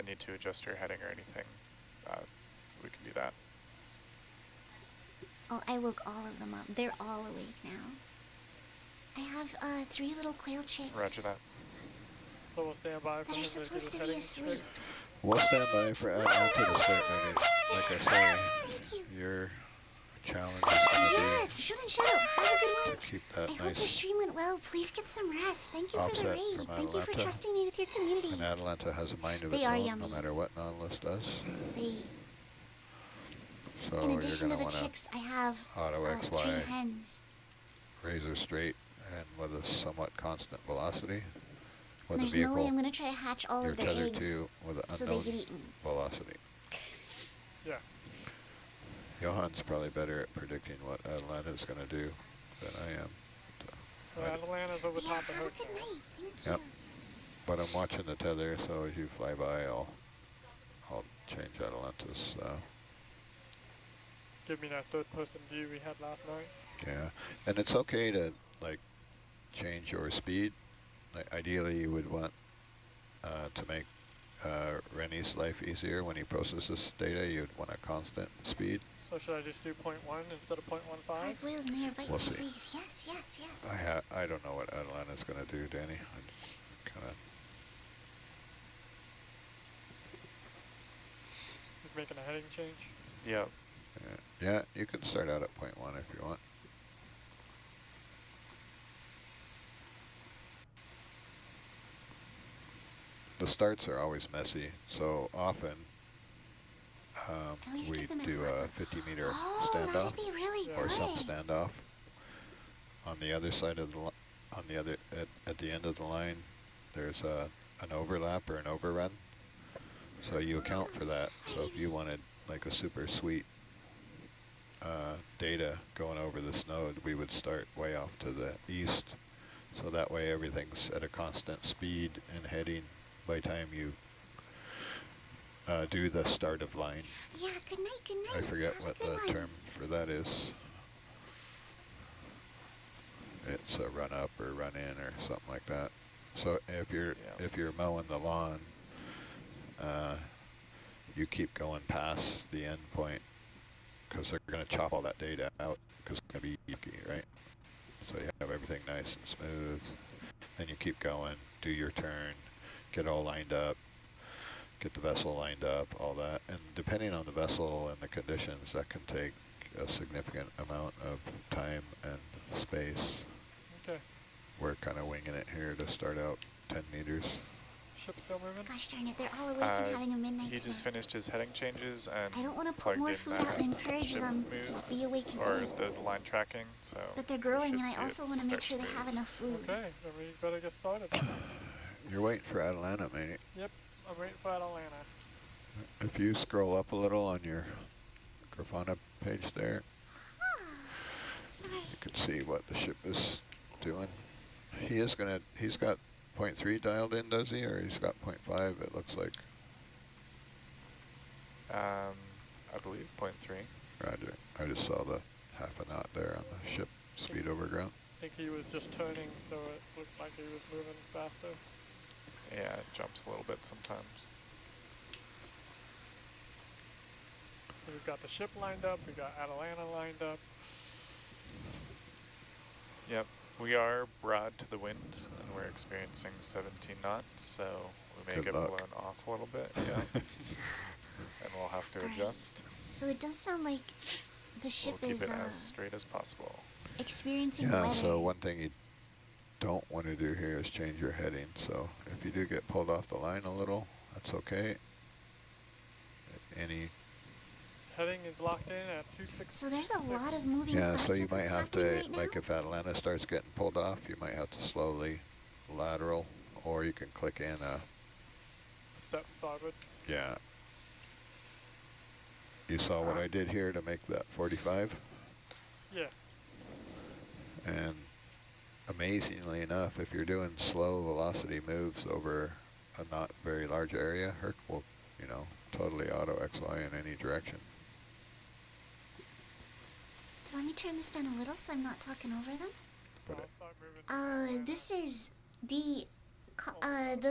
need to adjust your heading or anything, we can do that. Oh, I woke all of them up. They're all awake now. I have 3 little quail chicks. Roger that. So we'll stand by for That are him to do supposed the to be settings asleep. fixed. We'll stand by for Atlanta to start moving. Like I say, Thank you. your challenge is going to Yes, Shonen Shadow. Have a good be one. to keep that I hope your nice. stream went well. Please get some rest. Thank you for the Offset raid. from Thank you for Atalanta. trusting me with your community. And Atalanta has a mind of They its are own, yummy. no matter what Nautilus does. They, So in you're addition going to to the want chicks, I have to auto 3 XY, hens. razor straight, and with a somewhat constant velocity. With There's a no way vehicle, I'm going to try to hatch all you're of their tethered eggs to with an so they unknown get eaten. velocity. Yeah. Johan's probably better at predicting what Atlanta's going to do than I am. Well, Atlanta's over Yeah, top of have her. a good night. Thank Yep. you. But I'm watching the tether, so as you fly by, I'll change Atalanta's. Give me that third-person view we had last night. Yeah, and it's okay to like change your speed. Like, ideally, you would want to make Rennie's life easier when he processes data. You'd want a constant speed. So should I just do 0.1 instead of 0.15? Hard boils and they are bites We'll and see. disease. Yes, yes, yes. I don't know what Atalanta's going to do, Danny. I'm just kind of. He's making a heading change. Yep. Yeah, you can start out at 0.1 if you want. The starts are always messy, so often Always we get them in do hot. a 50-meter Oh, standoff that'd be really or good. some standoff. On the other side of the on the other at the end of the line, there's an overlap or an overrun. So you account for that. So if you wanted like a super sweet data going over this node, we would start way off to the east. So that way everything's at a constant speed and heading by the time you do the start of line. Yeah, good night, good night. I forget Have a what good the one. term for that is. It's a run up or run in or something like that. So if you're mowing the lawn, you keep going past the end point because they're going to chop all that data out because it's going to be yucky, right? So you have everything nice and smooth. Then you keep going, do your turn, get all lined up, get the vessel lined up, all that. And depending on the vessel and the conditions, that can take a significant amount of time and space. Okay. We're kind of winging it here to start out 10 meters. Ship still moving? Gosh darn it, they're all awake and having a midnight He just snack. finished his heading changes and I don't want to put plugged more in food out and encourage ship them move, to be awake and or eat. the line tracking. So But they're we growing, should and I see it also want to make start sure they move. have enough food. Okay, then we better get started. You're waiting for Atalanta, mate. Yep, I'm waiting for Atalanta. If you scroll up a little on your Grafana page there, Sorry. you can see what the ship is doing. He's got 0.3 dialed in, does he? Or he's got 0.5, it looks like. I believe 0.3. Roger. I just saw the half a knot there on the ship speed over ground. I think he was just turning, so it looked like he was moving faster. Yeah, it jumps a little bit sometimes. So we've got the ship lined up, we've got Atalanta lined up. Yep, we are broad to the wind, and we're experiencing 17 knots, so we may Good get luck. blown off a little bit, yeah. And we'll have to Alright. adjust. So it does sound like the ship We'll keep is it as straight as possible. experiencing Yeah, weather. so one thing you don't want to do here is change your heading. So if you do get pulled off the line a little, that's okay. Any Heading is locked in at 266. So there's a lot of moving Yeah, parts so you with might what's have happening to, right now. like if Atalanta starts getting pulled off, you might have to slowly lateral, or you can click in a, Step starboard. yeah. You saw what I did here to make that 45? Yeah. And amazingly enough, if you're doing slow velocity moves over a not very large area, Herc will, you know, totally auto XY in any direction. So let me turn this down a little so I'm not talking over them. But I'll start moving. This is the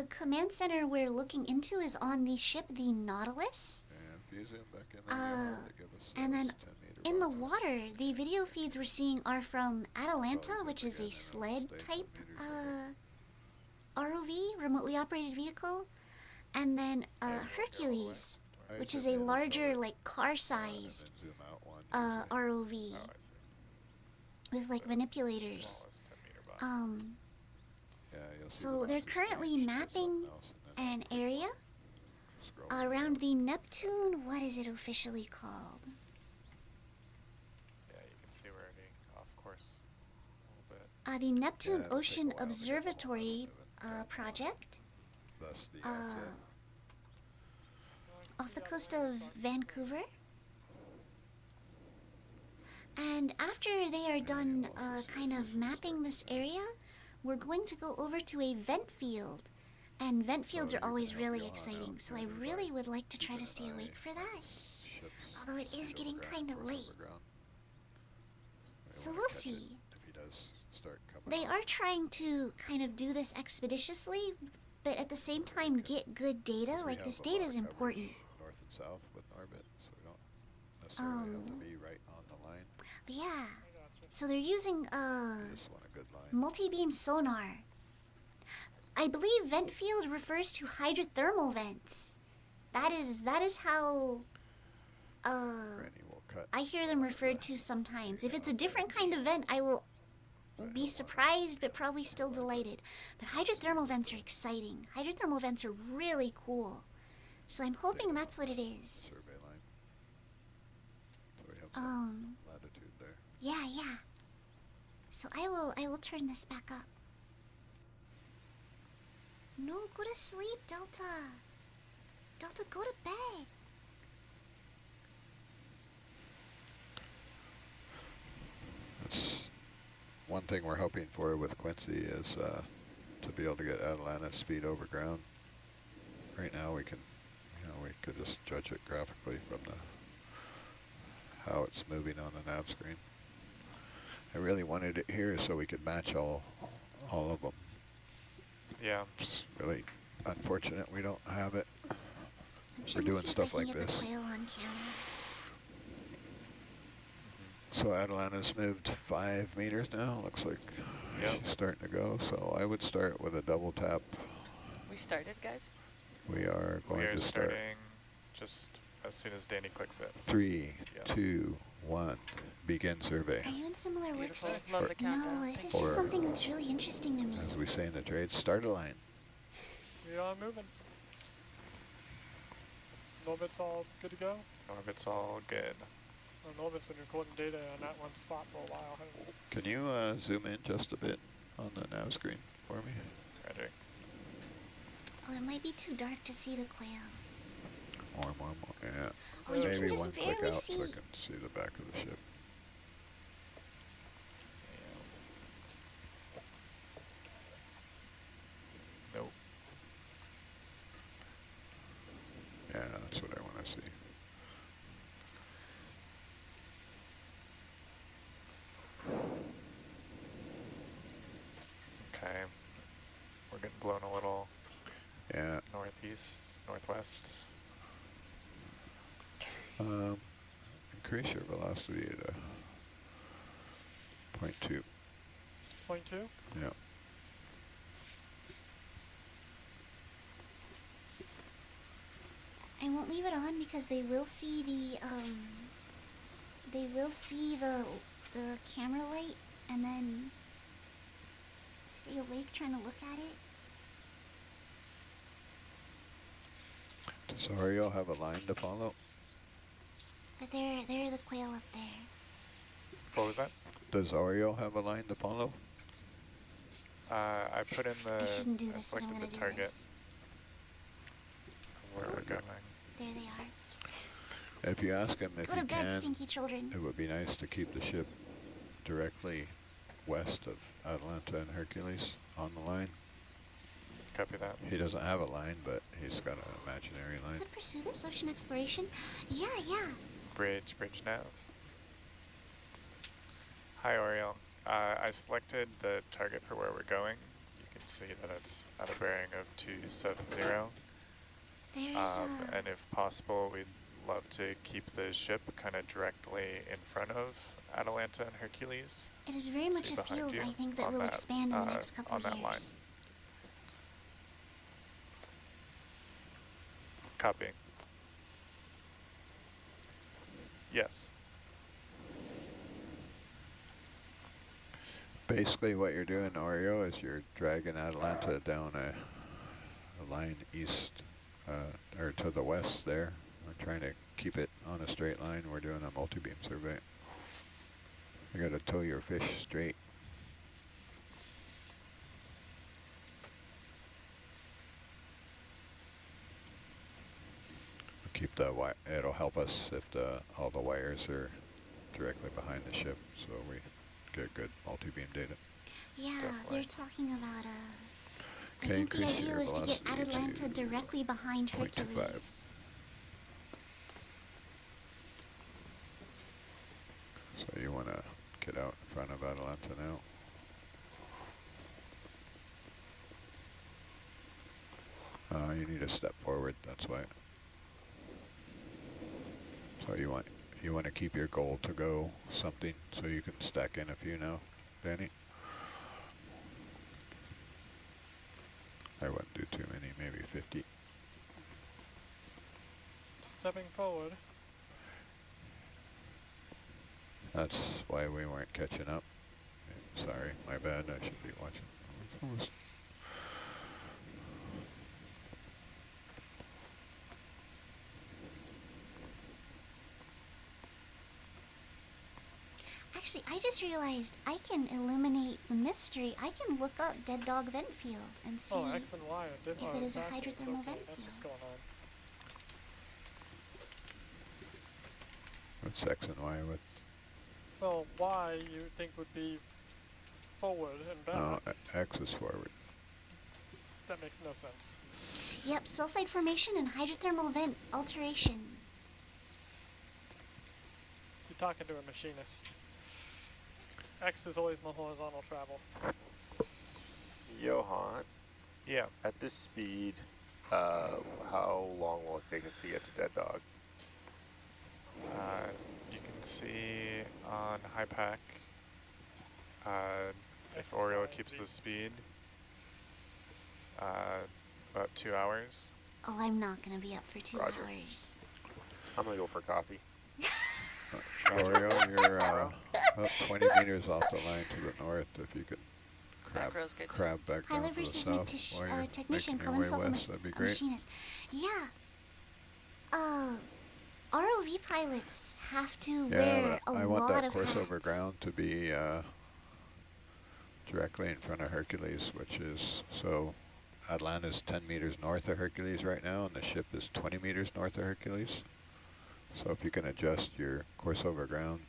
command center we're looking into is on the ship, the Nautilus. And if you zoom back in there, you'll have to give us And then 10 meter in the buffer. water, the video feeds we're seeing are from Atalanta, So which is again, a it'll sled stay 10 type meters ROV, remotely operated vehicle, and then Hercules, I which is zoom a in and larger, go like car-sized and then zoom out one, ROV Oh, I see. with like So manipulators. smallest 10 meter boxes. Yeah, you'll see So the they're boxes currently change to mapping something else, and then an area scroll around the Neptune. What is it officially called? Yeah, you can see we're already off course a little bit. The Neptune it'll take a Ocean while to get the whole Observatory map of it. project Thus the uh, outset. off the coast of Vancouver. And after they are done kind of mapping this area, we're going to go over to a vent field. And vent fields So are you always can really go on exciting, out so I and really like would like to try to keep stay an awake eye for that. Ships Although it is speed getting over kind ground, of over late. ground. Might So wanna we'll catch it see. If he does start coming They up. are trying to kind of do this expeditiously, but at the same time get good data. We Like have this a data lot is of important. coverage north and south with Orbit, so we don't necessarily have to be right on the line. But yeah, I gotcha. so they're using We just want a good line. multi-beam sonar. I believe vent field refers to hydrothermal vents. That is how Granny will cut. I hear them referred to sometimes. If it's a different kind of vent, I will be surprised but probably still delighted. But hydrothermal vents are exciting. Hydrothermal vents are really cool. So I'm hoping that's what it is. Survey line. So we have some latitude there. Yeah. So I will turn this back up. No, go to sleep, Delta. Delta, go to bed. one thing we're hoping for with Quincy is to be able to get Atalanta speed over ground. Right now we can, we could just judge it graphically from how it's moving on the nav screen. I really wanted it here so we could match all of them. Yeah. It's really unfortunate we don't have it. I'm We're trying to doing see if stuff I can like get this. the quail on camera. So Atalanta's moved 5 meters now. Looks like Yep. she's starting to go. So I would start with a double tap. We started, guys? We are We going are to start. starting just as soon as Danny clicks it. 3, Yeah. 2, 1. Begin survey. Are you in similar work Beautiful. stuff? Love the countdown. No, this is Thank just Or- something that's really interesting to me. As we say in the trade, start a line. We are moving. Norbit's all good to go? Orbit's all good. Well, Norbit's been recording data on that one spot for a while. hasn't he? Can you zoom in just a bit on the nav screen for me? Ready. Oh, it might be too dark to see the quail. More. Yeah. Oh, you Maybe can just one click barely out see. so I can see the back of the ship. Nope. Yeah, that's what I want to see. Okay. We're getting blown a little Yeah. northwest. Increase your velocity to 0.2. 0.2? Yeah. I won't leave it on because they will see the the camera light and then stay awake trying to look at it. Does Ariel have a line to follow? But they're the quail up there. What was that? Does Ariel have a line to follow? I put in I shouldn't do I this, but I'm selected gonna the do target this. where we're going. There they are. If you ask him if Go he to bed, can, stinky children. it would be nice to keep the ship directly west of Atalanta and Hercules on the line. Copy that. He doesn't have a line, but he's got an imaginary line. Could pursue this ocean exploration. Yeah. Bridge nav. Hi, Oriel. I selected the target for where we're going. You can see that it's at a bearing of 270. There's And if possible, we'd love to keep the ship kind of directly in front of Atalanta and Hercules. it is very much see a behind field you I think that on will that, expand in the next couple on of that years. line. Copy. Yes. Basically what you're doing, Oreo, is you're dragging Atalanta down a line east, or to the west there. We're trying to keep it on a straight line. We're doing a multi-beam survey. You gotta tow your fish straight. Keep the it'll help us if all the wires are directly behind the ship, so we get good multi-beam data. Yeah, Definitely. they're talking about I Okay, think the increase idea your was to get velocity Atalanta to directly behind 0.25. Hercules. So you want to get out in front of Atalanta now. You need to step forward, that's why. So you want to keep your goal to go something, so you can stack in a few now, Danny. I wouldn't do too many, maybe 50. Stepping forward. That's why we weren't catching up. Sorry, my bad, I should be watching. Almost. Actually, I just realized I can eliminate the mystery. I can look up Dead Dog Vent Field and see. Oh, X and Y. I did, if oh, it is a backwards, hydrothermal okay, vent that's field. what's going on. What's X and Y with? Well, Y you think would be forward and back. No, X is forward. That makes no sense. Yep, sulfide formation and hydrothermal vent alteration. You're talking to a machinist. X is always my horizontal travel. Johan, Yeah. at this speed, how long will it take us to get to Dead Dog? You can see on HiPAC, if X, Oriole Y, keeps Z. the speed, about 2 hours. Oh, I'm not gonna be up for 2 Roger. hours. I'm gonna go for coffee. Oriole, you're about 20 meters off the line to the north. If you could Back row's good too. crab back down Pilot to the versus south while you're technician, making call your way himself west, that'd be a great. machinist. Yeah. ROV pilots have to Yeah, wear but a I want lot that of course hats. over ground to be directly in front of Hercules, which is, so Atlanta's 10 meters north of Hercules right now, and the ship is 20 meters north of Hercules. So if you can adjust your course over ground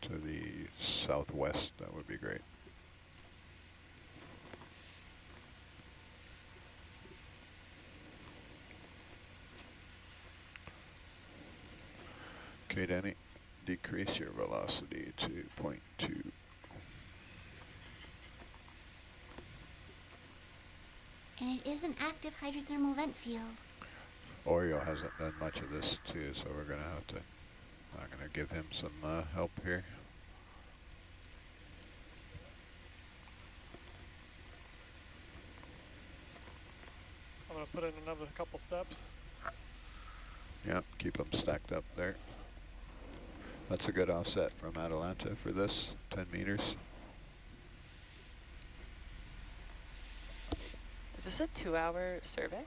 to the southwest, that would be great. Okay, Danny, decrease your velocity to 0.2. And it is an active hydrothermal vent field. Oriole hasn't done much of this too, so we're gonna have to, I'm gonna give him some help here. I'm gonna put in another couple steps. Yep, keep them stacked up there. That's a good offset from Atalanta for this, 10 meters. Is this a 2-hour survey?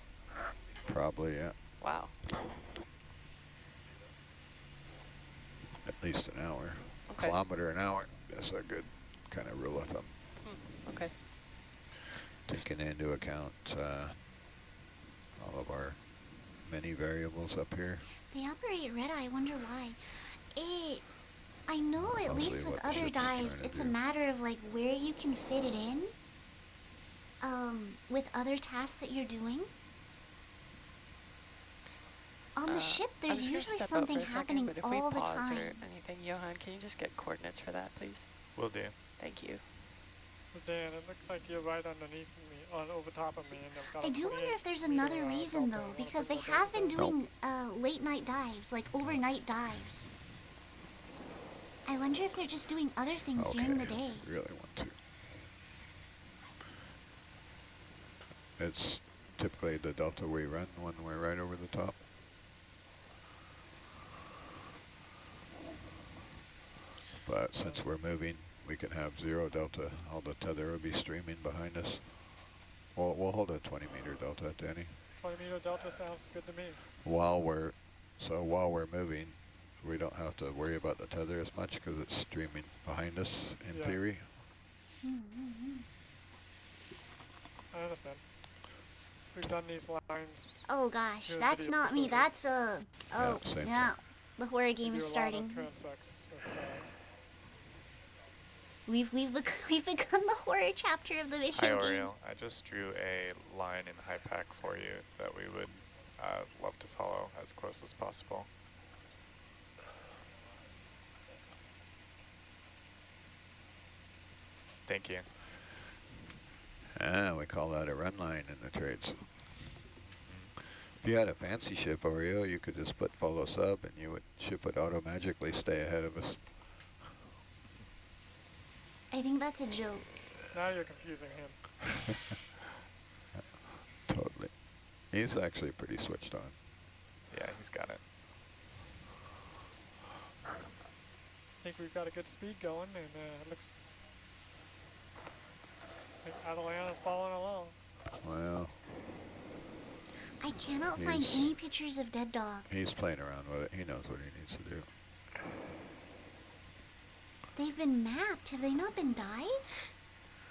Probably, yeah, Wow. at least an hour. Okay. Kilometer an hour, that's a good kind of rule of thumb. Okay. Taking into account all of our many variables up here. They operate red eye, I wonder why. I know at Mostly least with what the other ship's trying dives, to it's a do. matter of like where you can fit it in. With other tasks that you're doing. On the ship, I'm there's just gonna usually step out something for a second, happening but if all we the pause time. or anything, Johan, can you just get coordinates for that, please? Will do. Thank you. But Dan, it looks like you're right underneath me, over top of me, and I've got I a do wonder 28 if there's meter, another reason delta. I though, wanna because put they that have down. been doing late night dives, like overnight dives. I wonder if they're just doing other things during the day. Really want to. It's typically the delta we run when we're right over the top. But since we're moving, we can have 0 delta. All the tether will be streaming behind us. We'll hold a 20 meter delta, Danny. 20 meter delta sounds good to me. While we're moving, we don't have to worry about the tether as much because it's streaming behind us in Yeah. theory. I understand. We've done these lines. Oh gosh, Here's that's video not me. facilities. That's oh Yeah, same yeah. The horror We game do is a lot of starting. transects with, We've begun the horror chapter of the mission Hi, game. Oriole. I just drew a line in HiPAC for you that we would love to follow as close as possible. Thank you. We call that a run line in the trades. If you had a fancy ship, Oriole, you could just put follow sub and ship would auto-magically stay ahead of us. I think that's a joke. now you're confusing him. Totally. He's actually pretty switched on. Yeah, he's got it. I think we've got a good speed going, and it looks like Atalanta's following along. Well, I cannot find He's- any pictures of Dead Dog. he's playing around with it. He knows what he needs to do. They've been mapped. Have they not been dived?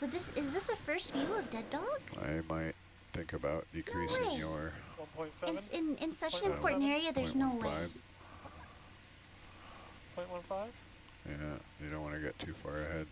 Is this a first view of Dead Dog? I might think about decreasing way. your 1.7, It's in such an Point important 1.7? area. There's no way. 0.15. 0.15. Yeah, you don't want to get too far ahead.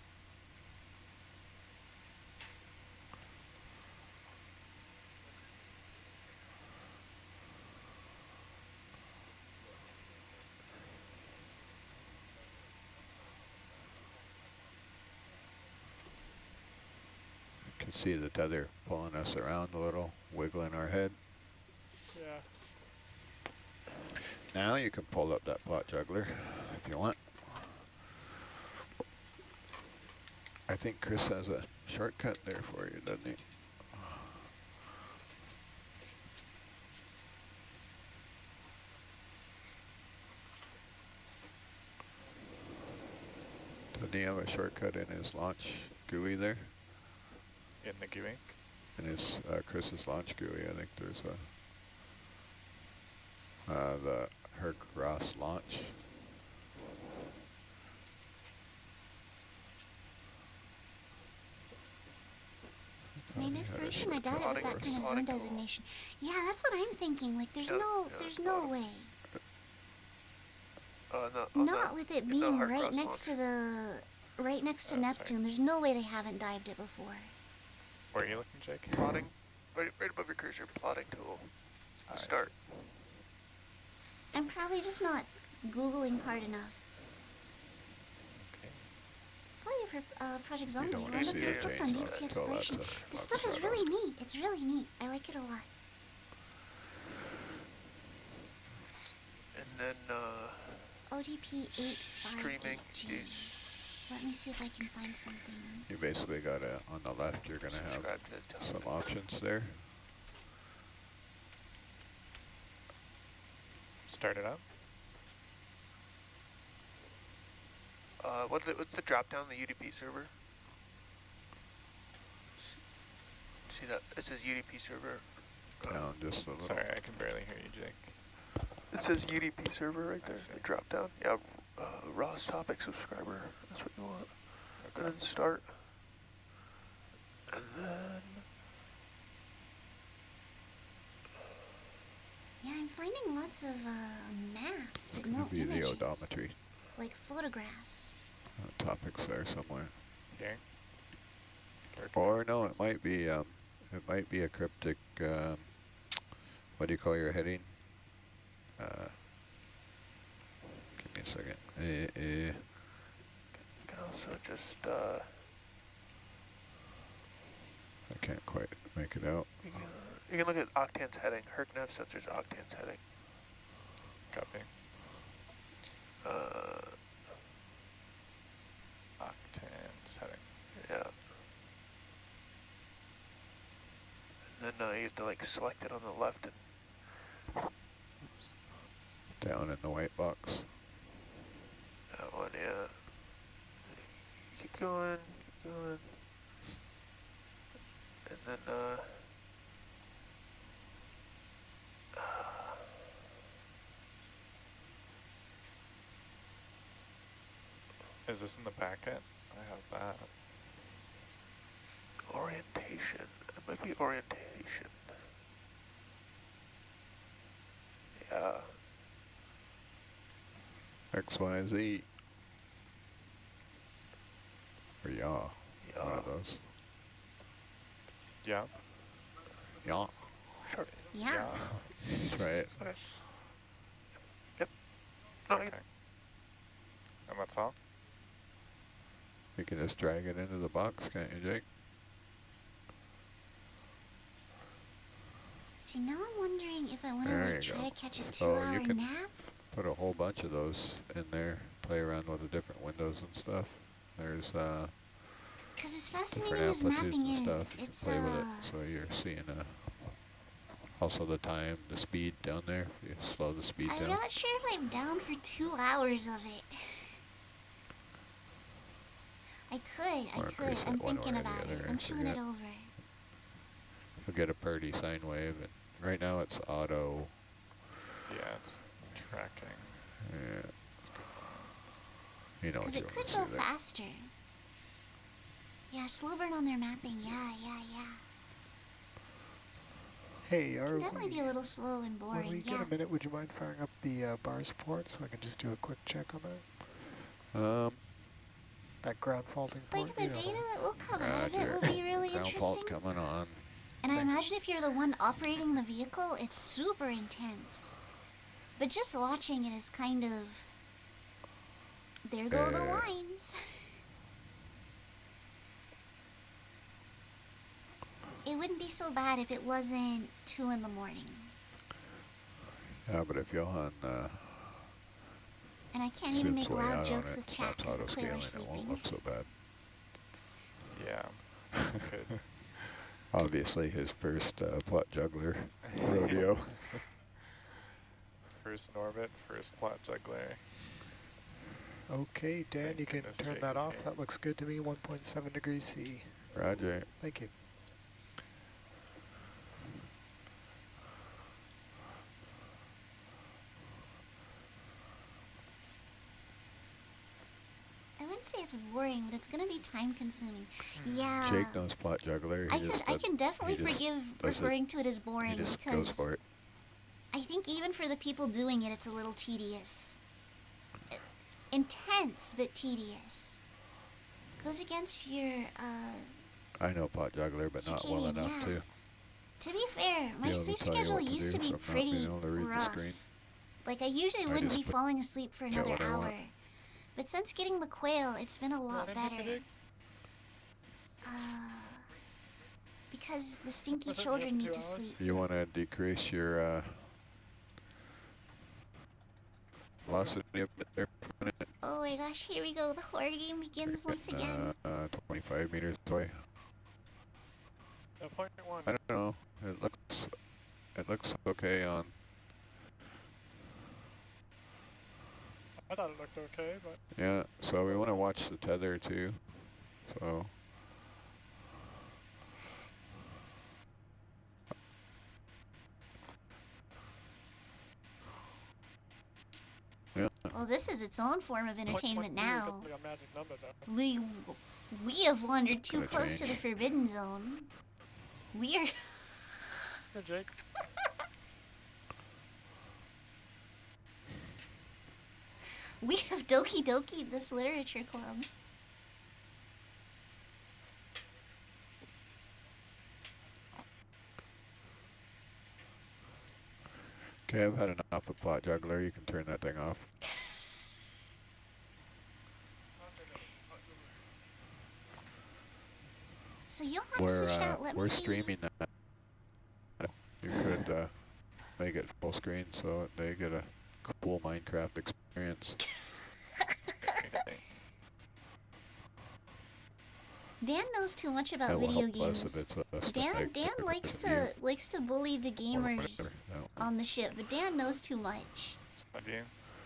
can see the tether pulling us around a little, wiggling our head. Yeah. Now you can pull up that plot juggler if you want. I think Chris has a shortcut there for you, doesn't he? Doesn't he have a shortcut in his launch GUI there? In the GUI? In his Chris's launch GUI, I think there's a the Herc Ross launch. Main exploration, I doubt it with that kind of zone designation. Yeah, that's what I'm thinking. Like, there's no way. Not with it being right next to the, Neptune. Sorry. There's no way they haven't dived it before. Where are you looking, Jake? Plotting. Right above your cursor, plotting tool. I see. Start. I'm probably just not Googling hard enough. Okay. Play for Project You Zombie. don't want Run to up see your it hooked change on deep that sea until that's exploration. This stuff is really neat. It's really neat. I like it a lot. And then ODP 85. streaming is Let me see if I can find something. You basically got on the left, you're going to have subscribe to the some options there. Start it up. what's the drop down the UDP server? See that? It says UDP server. Down just a little. Sorry, I can barely hear you, Jake. It says UDP server right there. see. The drop down. Yeah, Ross topic subscriber. That's what you want. And then start. And then Yeah, I'm finding lots of maps, but no Could be the images. odometry. Like photographs. Topics there somewhere. Here. Or no, it might be a cryptic. What do you call your heading? Give me a second. you can also just I can't quite make it out. you can look at Octan's heading. HercNav sensors Octan's heading. Copy. Octane's heading. Yeah. And then you have to like select it on the left and Down in the white box. that one, yeah. Keep going, keep going. And then Is this in the packet? I have that. orientation. It might be orientation. Yeah. XYZ. Or yeah. One of those. Yeah. Yeah. Sure. Yeah. That's right. Yep. No, Okay. And that's all? You can just drag it into the box, can't you, Jake? See, now I'm wondering if I want to There like you try go. to catch a Oh, 2-hour you can- nap. Put a whole bunch of those in there. Play around with the different windows and stuff. There's Because as different fascinating as amplitudes mapping and is, stuff. You can it's play with it. So you're seeing also the time, the speed down there. If you slow the speed I'm down. not sure if I'm down for 2 hours of it. I Or could. increase I'm it one thinking way or the about it. other, I'm I chewing it forget. over. You'll get a pretty sine wave, and right now it's auto. Yeah, it's tracking. Yeah. You know what Because you it want could to go see there. faster. Yeah, slow burn on their mapping. Yeah. Hey, are That might be a little slow and when boring. we Yeah. get a minute, would you mind firing up the bar support so I can just do a quick check on that? That ground faulting port? Like the you know data that. that will come out of it Roger. will be really Ground interesting. fault coming on. And I imagine if you're the one operating the vehicle, it's super intense. But just watching it is kind of... There go the lines. wouldn't be so bad if it wasn't 2 in the morning. Yeah, but if Johan And I can't even make zooms way loud out jokes on with it, chat stops because the quail are auto-scaling, it sleeping. won't look so bad. Yeah. Could. Obviously his first plot juggler rodeo. First Norbit, first plot juggler. Okay, Dan, Thank you can goodness turn Jake that is off. here. That looks good to me. 1.7 degrees C. Roger. Thank you. I wouldn't say it's boring, but it's gonna be time consuming. Yeah. Jake knows plot juggler. He I can definitely he just forgive does it. referring to it as He boring just goes because for it. I think even for the people doing it, it's a little tedious. Intense, but tedious. Goes against your, I know plot juggler, but not well circadian, enough yeah. to To be fair, my be able to sleep tell you schedule what to used do to be from not pretty being able to read the rough. screen. Like, I usually I wouldn't just be falling asleep for get another what I want. hour. But since getting the quail, it's been a lot better. Because the stinky Doesn't it children have need 2 to hours? sleep. You want to decrease your velocity a bit there for a minute. Oh my gosh, here we go. The horror game begins once again. 25 meters away. 0.1. I don't know. It looks okay on. I thought it looked okay, but Yeah. So we want to watch the tether too. So. Yeah. Well, this is its own form of entertainment 0.2 is now. definitely a magic number, though. We have wandered too Gonna close to the change. forbidden zone. We are. Hey, Jake. We have Doki Doki this literature club. Okay, I've had enough of plot juggler. You can turn that thing off. So Johan switched out. Let me We're see. streaming that. You could make it full screen so they get a cool Minecraft experience. Dan knows too much about That will video help us if games. it's a Dan static likes view to bully the or gamers whatever. No, on the ship, but Dan knows too much. Top view.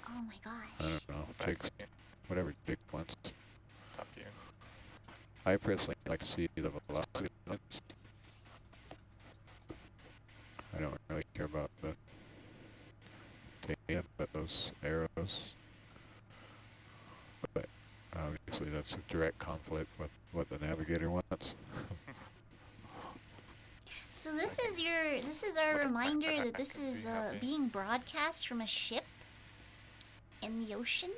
Oh my I gosh. don't know. Back Jake's, view. whatever Jake wants. Top view. I personally like to see the velocity lines. I don't really care about the data, but those arrows. But obviously that's a direct conflict with what the navigator wants. So this is our reminder that this is being broadcast from a ship in the ocean.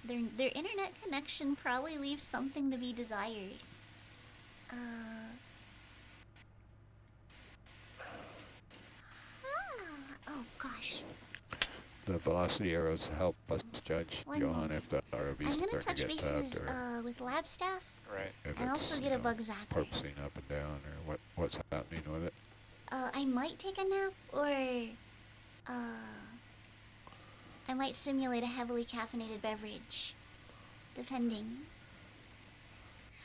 Their internet connection probably leaves something to be desired. Oh gosh. The velocity arrows help us judge, One Johan, moment. if the ROV's I'm gonna starting touch to get bases tapped or with lab staff Right. if and it's, also you get a know, bug zapper. porpoising up and down or what's happening with it. I might take a nap or I might simulate a heavily caffeinated beverage, depending.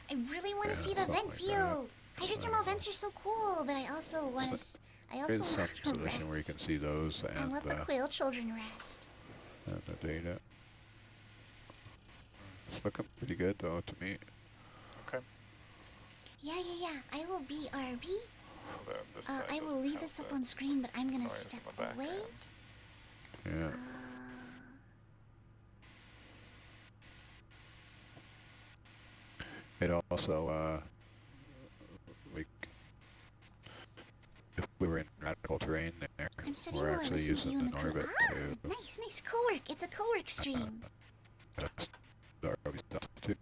I really want to Yeah, see the something vent like that. field. Hydrothermal vents are so cool, but I also want to. I also There's some want to solution where you can rest see those and let the quail children rest. and the data. It's looking pretty good though to me. Okay. Yeah. I will BRB. This side I will doesn't leave have this up the on screen, but I'm gonna noise step in the away. background. Yeah. It also, if we were in radical terrain there, I'm studying we're while I actually listen to you using and the the crew. Norbit to Nice co-work. It's a co-work stream. adjust the ROV stuff too.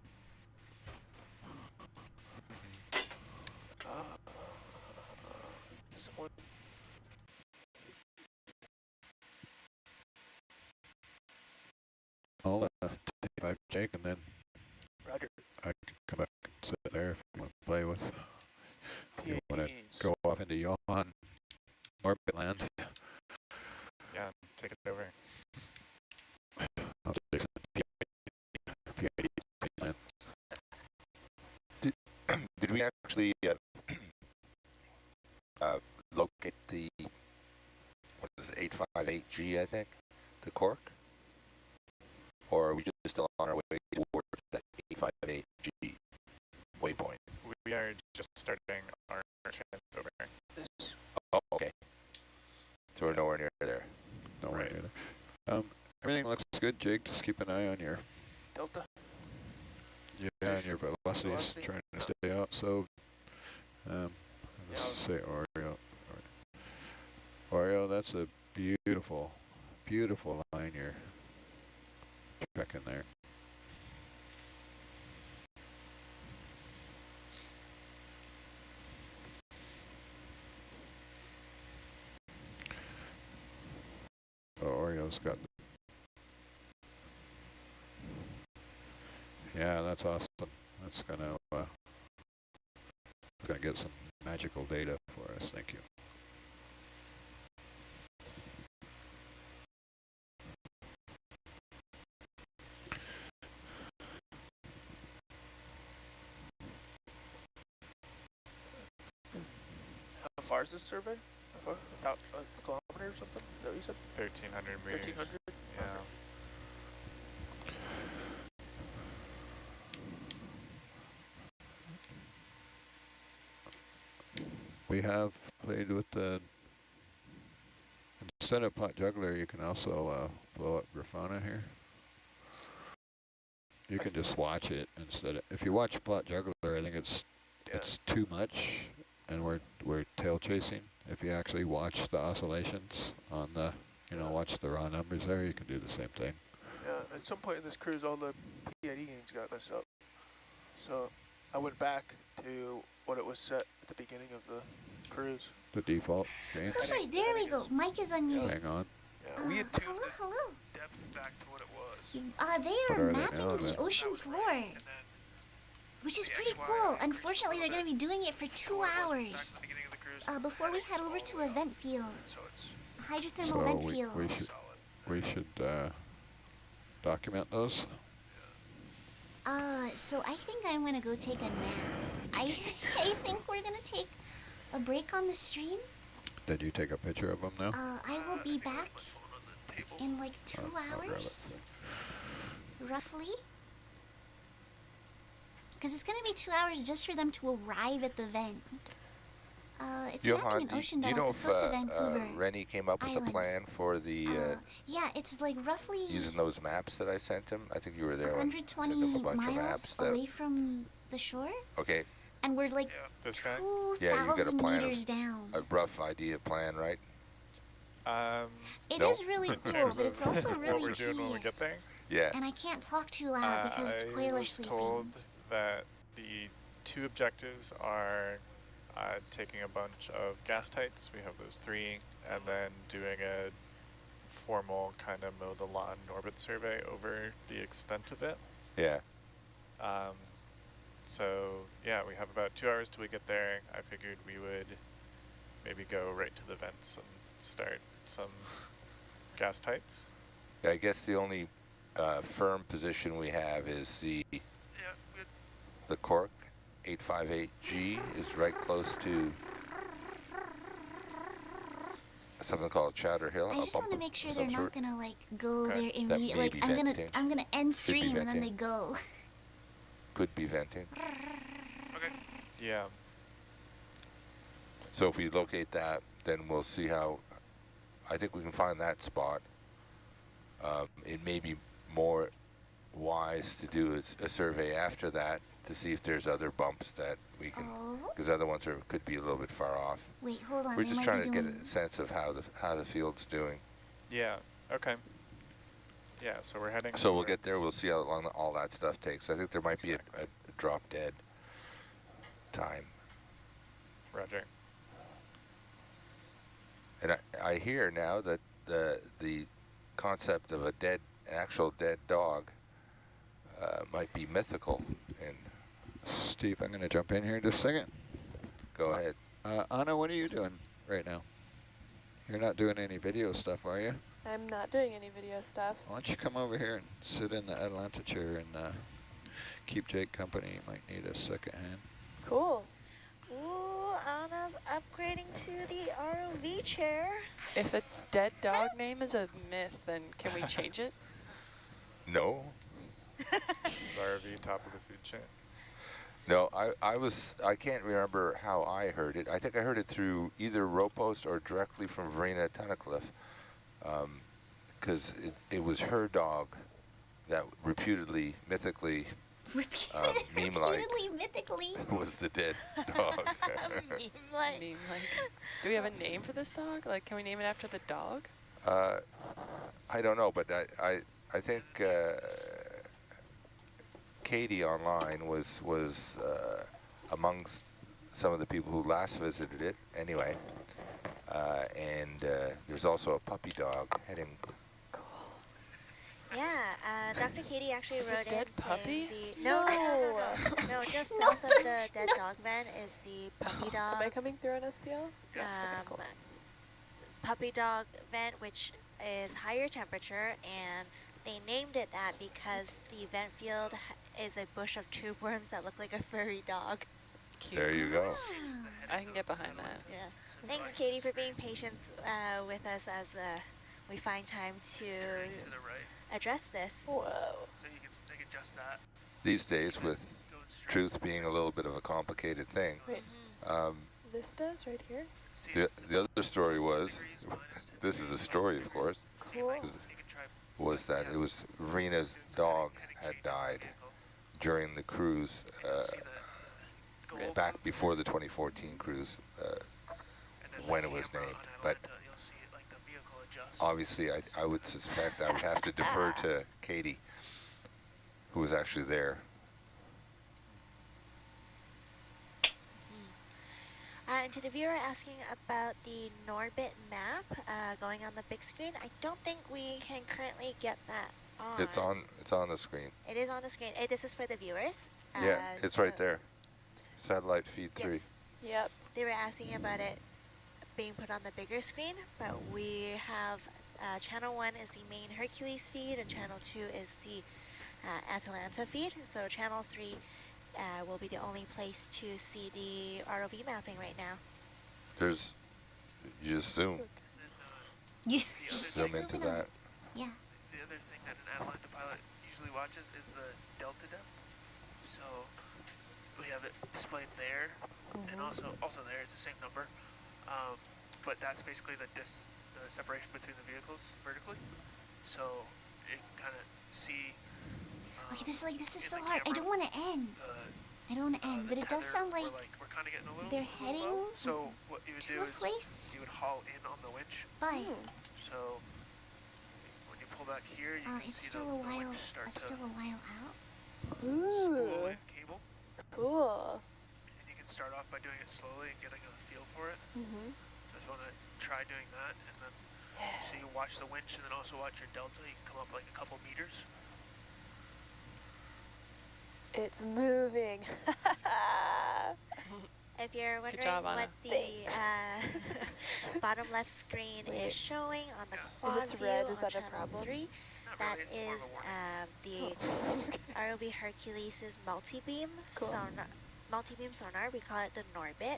Someone I'll take 5 Jake and then Roger. I can come back and sit there if you want to play with. PA did we actually locate the, what is it, 858G, I think, the cork? Or are we just still on our way towards that 858G waypoint? We are just starting our chance over. Oh, okay. So we're nowhere near there. Nowhere near there. Everything looks good, Jake. Just keep an eye on your Delta? yeah, and your velocities, trying to stay out. So, let's say Oreo. Oreo, that's a beautiful, beautiful line you're checking there. Oh, Oreo's got. Yeah, that's awesome. That's gonna get some magical data for us. Thank you. How far is this survey? How far? About a kilometer or something? Is that what you said? 1,300 meters. 1,300? Yeah. We have played with the, instead of Plot Juggler, you can also blow up Grafana here. You can just watch it instead of, if you watch Plot Juggler, I think it's too much, and we're tail chasing. If you actually watch the oscillations on the, watch the raw numbers there, you can do the same thing. Yeah, at some point in this cruise, all the PID gains got messed up. So I went back to what it was set at the beginning of the cruise. The default gain. So sorry, there we go. Mic is unmuted. Hang on. Yeah, we had tuned hello. the depth back to what it was. They What are are they mapping now, the then? ocean floor, which is pretty cool. Unfortunately, they're going to be doing it for 2 hours before we head over to a vent field, a hydrothermal vent field. We should document those. So I think I'm going to go take a nap. I think we're going to take a break on the stream. Did you take a picture of them now? I will be back in like 2 I'll grab hours, roughly. Because it's going to be 2 hours just for them to arrive at the vent. It's Johan, mapping an ocean do you bed know off the coast of Vancouver Rennie came up with Island. a plan for the yeah, it's like roughly using those maps that I sent him? I think you were there. when I sent 120 him a bunch of miles maps that, away from the shore. okay, And we're like This guy? 2,000 meters down. a rough idea plan, right? It No. is really cool, but it's also really what we're doing when we get tedious. there. Yeah. And I can't talk too loud because Toil I are was sleeping. told that the 2 objectives are taking a bunch of gas tights. We have those 3, and then doing a formal kind of mow the lawn orbit survey over the extent of it. Yeah. So yeah, we have about 2 hours till we get there. I figured we would maybe go right to the vents and start some gas tights. Yeah, I guess the only firm position we have is the cork 858G is right close to something called Chowder Hill. I just want to make sure they're not gonna like go Okay. there That immediately. may Like be I'm venting. gonna end Should be stream and then they venting. go. Could be venting. Yeah. So if we locate that, then we'll see how, I think we can find that spot. It may be more wise to do a survey after that to see if there's other bumps that we can, because other ones could be a little bit far off. Wait, hold on. We're they just might trying be to get doing... a sense of how the field's doing. Yeah. Okay. Yeah. So we're heading. So we'll get there. towards- We'll see how long all that stuff takes. I think there might be a drop dead time. Roger. And I hear now that the concept of an actual dead dog might be mythical. And Steve, I'm going to jump in here just a second. go ahead. Anna, what are you doing right now? You're not doing any video stuff, are you? I'm not doing any video stuff. Why don't you come over here and sit in the Atlanta chair and keep Jake company? You might need a second hand. Cool. Ooh, Anna's upgrading to the ROV chair. If the dead dog name is a myth, then can we change it? No. Is RV top of the food chain? No, I can't remember how I heard it. I think I heard it through either Ropost or directly from Verena Tunnicliffe, because it was her dog that reputedly, mythically, meme-like Repeatedly, mythically. was the dead dog. Meme-like. Meme-like. Do we have a name for this dog? Like, can we name it after the dog? I don't know, but I think Katie online was amongst some of the people who last visited it anyway. And there's also a puppy dog heading. Yeah, Dr. Katie actually Is wrote it dead in puppy? saying no, just south of the dead dog vent is the puppy dog. Am I coming through on SPL? Cool. Puppy dog vent, which is higher temperature, and they named it that because the vent field is a bush of tube worms that look like a furry dog. Cute. There you go. I can get behind that. Yeah. Thanks, Katie, for being patient with us as we find time to address this. Whoa. So you can adjust that. These days, with truth being a little bit of a complicated thing, Wait, this does right here? the other story was, this is a story, of course, Cool. was that it was Verena's dog had died during the cruise back before the 2014 cruise when it was named. But obviously I would suspect I would have to defer to Katie, who was actually there. And to the viewer asking about the Norbit map going on the big screen, I don't think we can currently get that on. It's on the screen. It is on the screen. This is for the viewers. Yeah, it's so right there. Satellite feed 3. Yes. Yep. They were asking about it being put on the bigger screen, but we have channel 1 is the main Hercules feed, and channel 2 is the Atalanta feed. So channel 3 will be the only place to see the ROV mapping right now. There's, you just zoom. You Zoom into that. Yeah. The other thing that an Atalanta pilot usually watches is the delta depth. So we have it displayed there, and also there it's the same number. But that's basically the separation between the vehicles vertically. So it kind of see. Okay, this is so hard. I don't want to end. I don't want to end, but it does sound like we're kind of getting a little they're heading low. So what you would to do a is place. you would haul in on the winch. But So when you pull back here, you can it's see still the a while. winch start It's to still a while out. spool Ooh. in cable. Cool. And you can start off by doing it slowly and getting a feel for it. Mm-hmm. So if you want to try doing that, and then so you watch the winch and then also watch your delta, you can come up like a couple meters. It's moving. If you're wondering job, Anna. what the bottom left screen is showing on the quad it's view red, on is that a channel problem? 3, Not that really, it's more is of a warning. the ROV Hercules' multi-beam Cool. sonar. We call it the Norbit.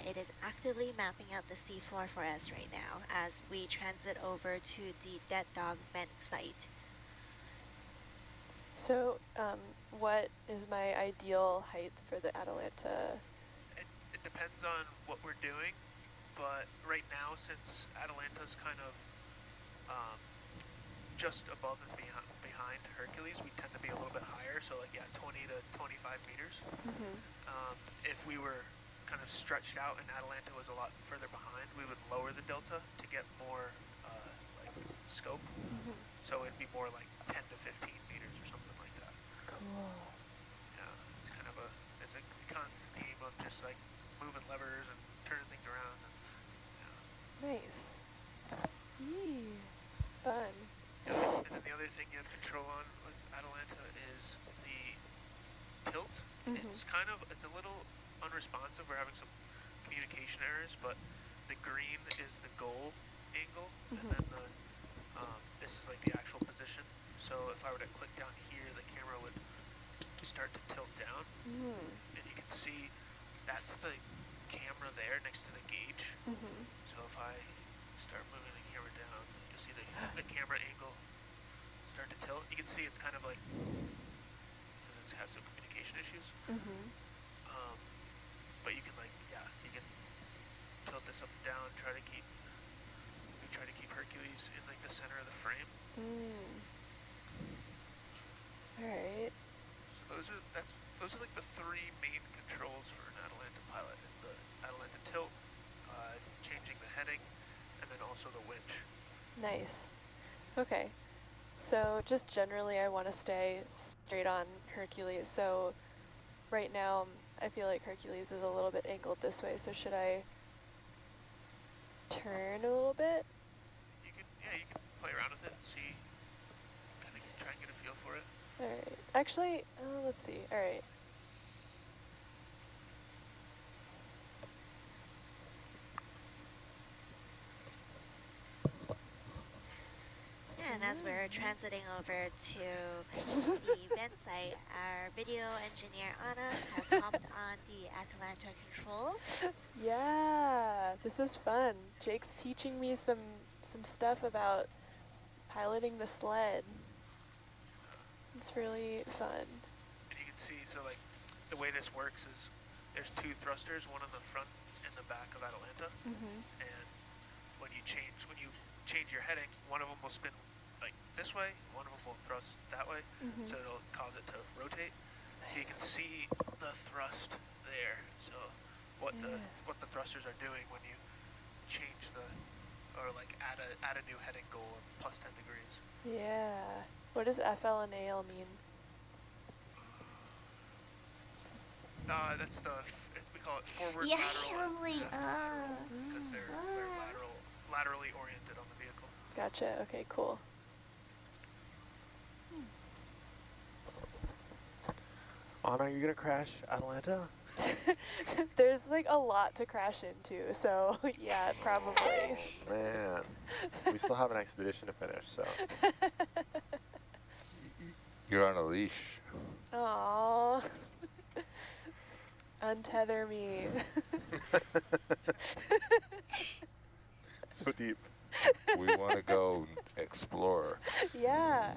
It is actively mapping out the seafloor for us right now as we transit over to the Dead Dog vent site. So, what is my ideal height for the Atalanta? It depends on what we're doing, but right now, since Atalanta's kind of just above and behind Hercules, we tend to be a little bit higher, so like 20 to 25 meters. Mm-hmm. If we were kind of stretched out and Atalanta was a lot further behind, we would lower the delta to get more like scope. Mm-hmm. So it'd be more like 10 to 15 meters or something like that. Cool. Yeah, it's kind of a constant theme of just like moving levers and turning things around. And, Nice. Yee. Fun. and then the other thing you have control on with Atalanta is the tilt. It's a little unresponsive. We're having some communication errors, but the green is the goal angle, and then this is like the actual position. So if I were to click down here, the camera would start to tilt down, and you can see that's the camera there next to the gauge. Mm-hmm. So if I start moving the camera down, you'll see the camera angle start to tilt. You can see it's kind of like, because it has some communication issues. Mm-hmm. But you can you can tilt this up and down, try to keep Hercules in like the center of the frame. Alright. So those are like the three main controls for an Atalanta pilot. Is the Atalanta tilt, changing the heading, and then also the winch. Nice. Okay. So just generally I want to stay straight on Hercules. So right now I feel like Hercules is a little bit angled this way. So should I turn a little bit? You can play around with it and see, kind of try and get a feel for it. Alright. Actually, let's see. Alright. And as we're transiting over to the vent site, our video engineer Anna has hopped on the Atalanta controls. Yeah, this is fun. Jake's teaching me some stuff about piloting the sled. It's really fun. And you can see, so like the way this works is there's two thrusters, one on the front and the back of Atalanta. Mm-hmm. And when you change your heading, one of them will spin like this way, one of them will thrust that way, so it'll cause it to rotate. Nice. So you can see the thrust there. So what the thrusters are doing when you change or like add a new heading goal of plus 10 degrees. Yeah. What does FLNAL mean? That's we call it forward Yeah, lateral. I'm like, Because they're laterally oriented on the vehicle. Gotcha. Okay, cool. Anna, are you gonna crash Atalanta? There's like a lot to crash into, so yeah, probably. Oh, man. We still have an expedition to finish, so. You're on a leash. Aww. Untether me. So deep. We want to go explore. Yeah.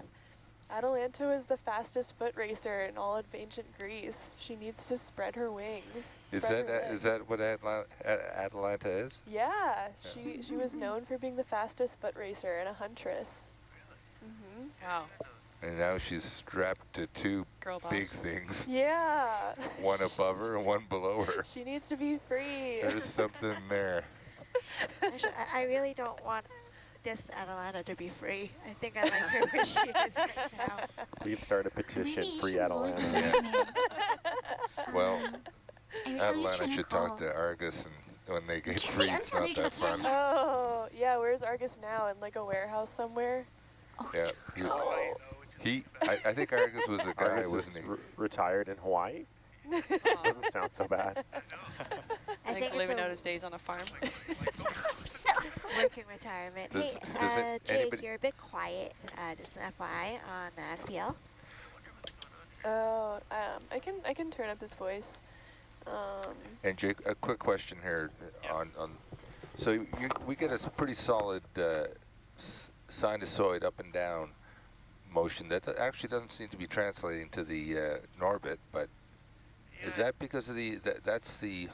Atalanta was the fastest foot racer in all of ancient Greece. She needs to spread her wings. Is that what Atalanta is? Yeah, she was known for being the fastest foot racer and a huntress. Mm-hmm. Wow. And now she's strapped to two Girl boss. big things. Yeah. One above her and one below her. She needs to be free. There's something there. Actually, I really don't want this Atalanta to be free. I think I like her where she is right now. We can start a petition, Maybe free you should voice Atalanta. my name. Well, I was Atalanta trying to should call. talk to Argus, and when they get Can free, we it's not untether that fun. Oh, yeah, where's Argus now? In like a warehouse somewhere? Yeah, Oh. I think Argus was the guy, Argus wasn't is he? retired in Hawaii? Doesn't sound so bad. I think living it's out a his days on a farm. working retirement. Does Hey, Jake, anybody- you're a bit quiet, just an FYI on SPL. Oh, I can turn up his voice. And Jake, a quick question here on so we get a pretty solid sinusoid up and down motion that actually doesn't seem to be translating to the Norbit, but is that because of that's the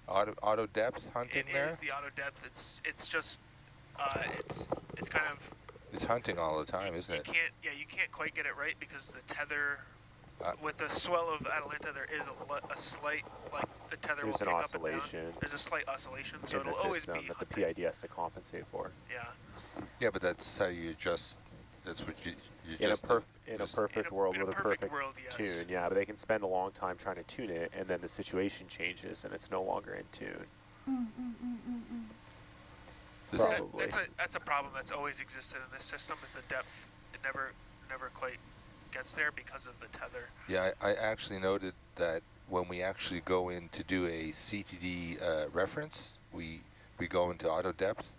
auto depth hunting there? It is the auto depth. It's just it's kind of. It's hunting all the time, isn't it? You can't quite get it right because the tether. With the swell of Atalanta, there is a slight, like the tether will There's kick an up and down. oscillation There's a slight oscillation, so in the it'll always system be that the hunting. PID has to compensate for. Yeah. Yeah, but that's how you adjust. That's what you In just a perfect world with a perfect world, yes. tune, yeah, but they can spend a long time trying to tune it, and then the situation changes, and it's no longer in tune. Probably. That's a problem that's always existed in this system. Is the depth? It never quite gets there because of the tether. Yeah, I actually noted that when we actually go in to do a CTD reference, we go into auto depth,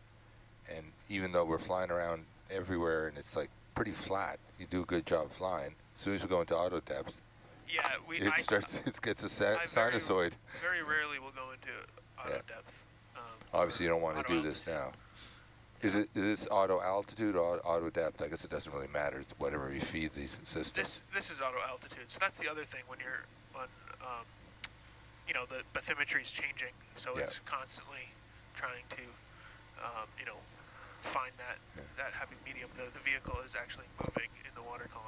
and even though we're flying around everywhere and it's like pretty flat, you do a good job flying. As soon as we go into auto depth, Yeah, It gets a I sinusoid. Very rarely will go into auto depth. Obviously, you don't want to do this now. Is this auto altitude or auto depth? I guess it doesn't really matter. It's whatever you feed these systems. This is auto altitude. So that's the other thing when you're on, you know, the bathymetry is changing. So it's constantly trying to, you know, find that happy medium. The vehicle is actually moving in the water column.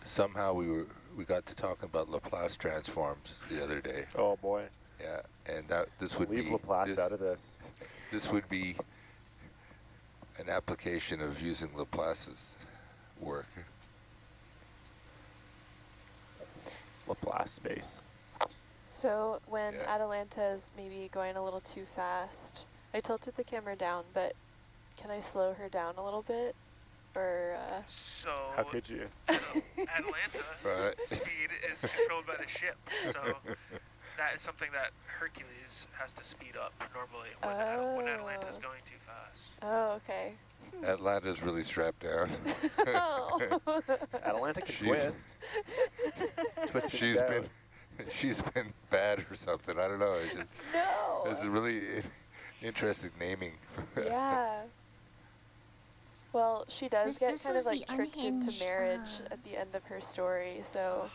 Somehow we got to talking about Laplace transforms the other day. Oh boy. Yeah, and this would leave be Laplace out of this. This would be an application of using Laplace's work. Laplace space. So when Atalanta is maybe going a little too fast, I tilted the camera down, but can I slow her down a little bit? Or so how could you? Atalanta speed is controlled by the ship, so that is something that Hercules has to speed up normally when Atalanta is going too fast. Oh, okay. Atlanta's really strapped down. Atalanta can twist. She's been bad or something. I don't know. It's a really interesting naming. Yeah. Well, she does get kind of like tricked into marriage at the end of her story, so.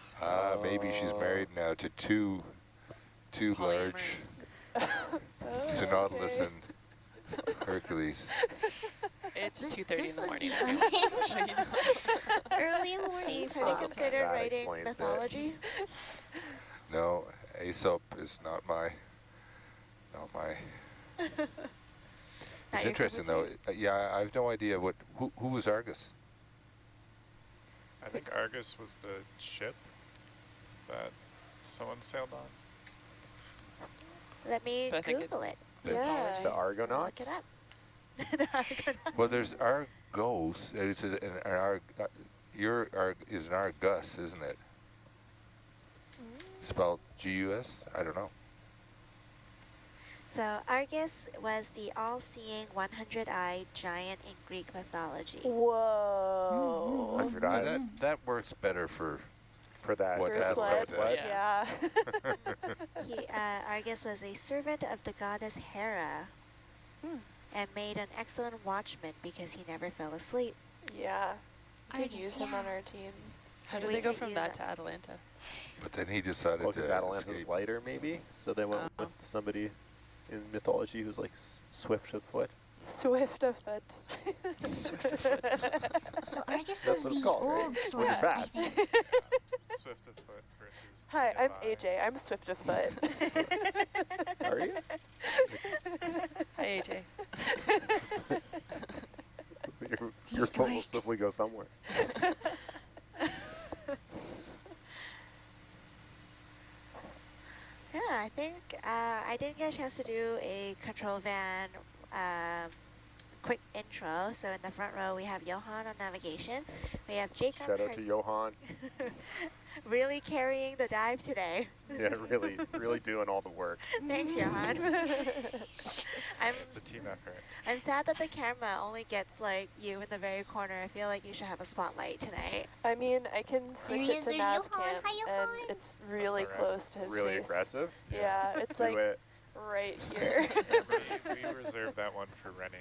Maybe she's married now to two large, to Nautilus and Hercules. It's 2:30 in the morning. Early morning Have you considered writing mythology? No, Aesop is not my. It's interesting though. Yeah, I have no idea who was Argus. I think Argus was the ship that someone sailed on. Let me Google it. Yeah. The Argonauts. Look it up. The Argonauts. Well, there's Argos. It's is an Argus, isn't it? Spelled G-U-S? I don't know. So Argus was the all-seeing 100-eyed giant in Greek mythology. Whoa. 100 eyes. That works better for that. What sled. Yeah. Argus was a servant of the goddess Hera and made an excellent watchman because he never fell asleep. Yeah. We could Argus, use him on our team. How did they go from that to Atalanta? But then he decided because to Atalanta's escape. lighter, maybe? So they went with somebody in mythology who's like swift of foot. Swift of foot. Swift of foot. So Argus That's was what it's the called, right? old When sled, you're I fast. think. Swift of foot versus. Hi, I'm AJ. I'm swift of foot. Are you? Hi, AJ. Your foot will swiftly go somewhere. Yeah, I think I didn't get a chance to do a control van quick intro. So in the front row, we have Johan on navigation. We have Jake on Shout out to Johan. really carrying the dive today. Yeah, really doing all the work. Thanks, Johan. It's a team effort. I'm sad that the camera only gets like you in the very corner. I feel like you should have a spotlight tonight. I mean, I can switch it to There's nav Johan. cam, Hi, Johan. and it's really alright. close to his Really face. aggressive. Yeah, it's Do like it. right here. We reserved that one for Rennie.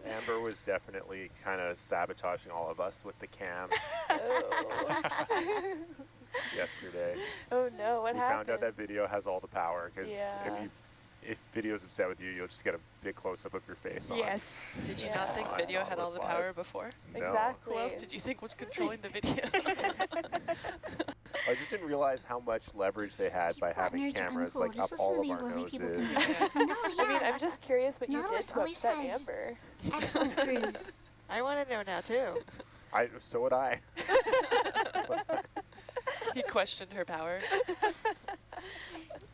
Amber was definitely kind of sabotaging all of us with the cams Oh. yesterday. Oh no, what we happened? found out that video has all the power because Yeah. if video's upset with you, you'll just get a big close-up of your face on. Yes. Did you Yeah. not think On video had all the Nautilus power Live. before? No. Exactly. Who else did you think was controlling the video? I just didn't realize how much leverage they had by having Nerds are cameras uncool. like up Just all listen of to our the lovely people noses. complain. No, yeah. I mean, I'm just curious what you Nautilus did to always upset has Amber. excellent crews. I want to know now too. So would I. He questioned her power.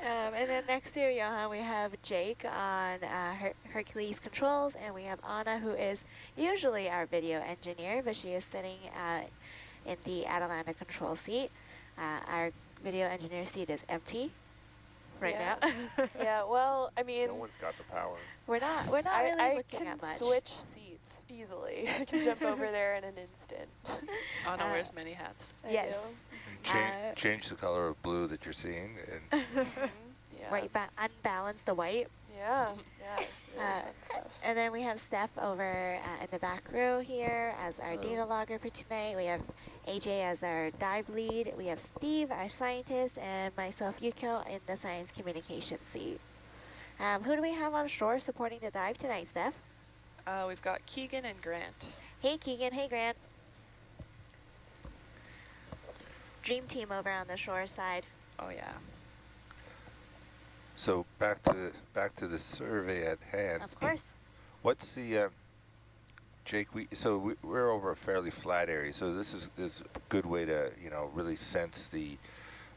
And then next to Johan, we have Jake on Hercules controls, and we have Anna, who is usually our video engineer, but she is sitting in the Atalanta control seat. Our video engineer seat is empty right Yeah. now. Yeah, well, I mean, No one's got the power. We're not really I looking can at much. switch seats easily. I can jump over there in an instant. Anna Uh, wears many hats. I Yes. do. change the color of blue that you're seeing, and Yeah. Right, unbalance the white. Yeah. Yeah. Really fun stuff. And then we have Steph over in the back row here as our data logger for tonight. We have AJ as our dive lead. We have Steve, our scientist, and myself, Yuko, in the science communication seat. Who do we have on shore supporting the dive tonight, Steph? We've got Keegan and Grant. Hey, Keegan. Hey, Grant. Dream team over on the shore side. Oh yeah. so back to the survey at hand. Of course. What's the Jake? We're over a fairly flat area, so this is a good way to really sense the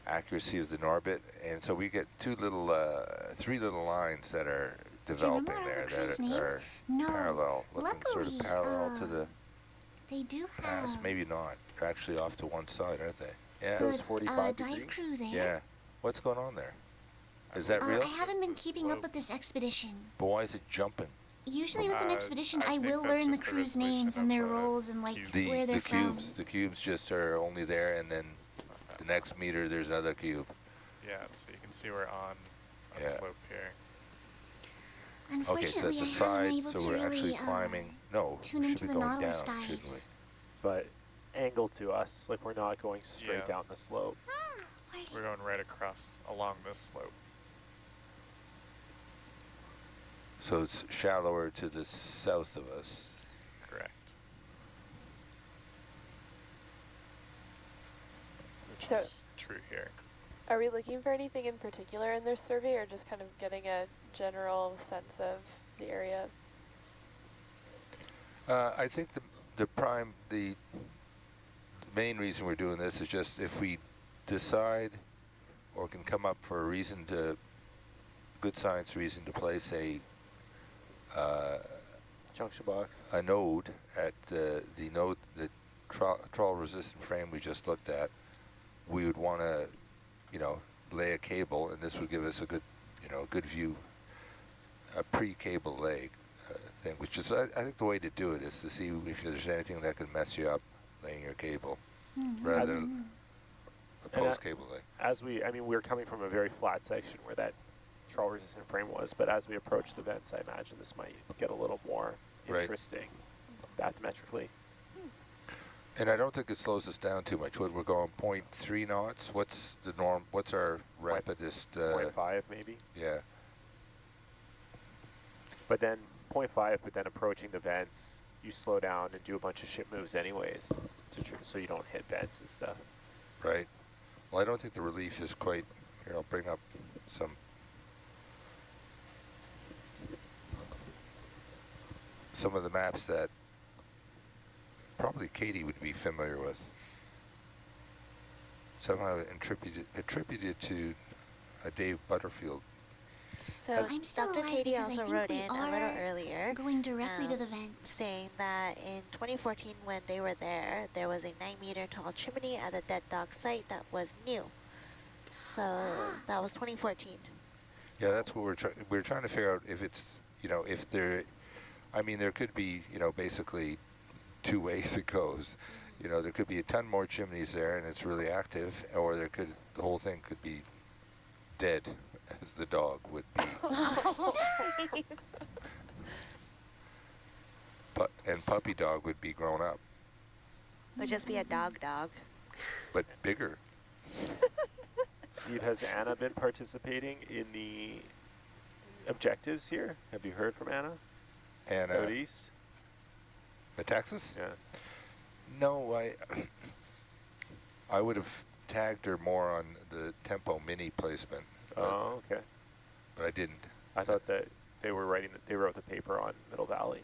accuracy of the Norbit, and so we get three little lines that are developing there that are parallel, looking sort of parallel to the They do pass. have Maybe not. They're actually off to one side, aren't they? Yeah. good 45 dive degrees? crew there. Yeah. What's going on there? Is that real? I haven't been keeping up with this expedition. But why is it jumping? Usually with an expedition, I think will that's learn the just the crew's resolution names of and their the roles and like where they're The from. cubes. The cubes just are only there, and then the next meter there's another cube. Yeah, so you can see we're on a Yeah. slope here. Okay, so Unfortunately, that's the I haven't side, been able so to we're really actually climbing. No, tune we into should the be going Nautilus down, shouldn't we? dives. But angle to us, like we're not going straight Yeah. down the slope. We're going right across along this slope. So it's shallower to the south of us. Correct. Which So- is true here. Are we looking for anything in particular in their survey, or just kind of getting a general sense of the area? I think the main reason we're doing this is just if we decide or can come up for a reason good science reason to place a Junction box. a node at the trawl resistant frame we just looked at, we would want to, lay a cable, and this would give us a good, good view, a pre-cable lay thing, which is, I think the way to do it is to see if there's anything that can mess you up laying your cable, rather than a post-cable lay. We were coming from a very flat section where that trawl resistant frame was, but as we approach the vents, I imagine this might get a little more interesting bathymetrically. And I don't think it slows us down too much. We're going 0.3 knots. What's the norm? What's our rapidest? 0.5 maybe. Yeah. But then 0.5, but then approaching the vents, you slow down and do a bunch of ship moves anyways, so you don't hit vents and stuff. Right. Well, I don't think the relief is quite. Here, I'll bring up some of the maps that probably Katie would be familiar with. Somehow attributed to Dave Butterfield. So I'm still Dr. alive Katie because I also think wrote we in a little are earlier going directly to the vents. saying that in 2014 when they were there was a 9-meter tall chimney at a dead dog site that was new. So that was 2014. Yeah, that's what we're trying to figure out if it's, if there, there could be, basically 2 ways it goes. There could be a ton more chimneys there and it's really active, or the whole thing could be dead, as the dog would be. And puppy dog would be grown up. Would just be a dog. But bigger. Steve, has Anna been participating in the objectives here? Have you heard from Anna? Anna. Out east? Metaxas? Yeah. No, I would have tagged her more on the Tempo Mini placement. Oh, okay. But I didn't. I thought that they wrote the paper on Middle Valley.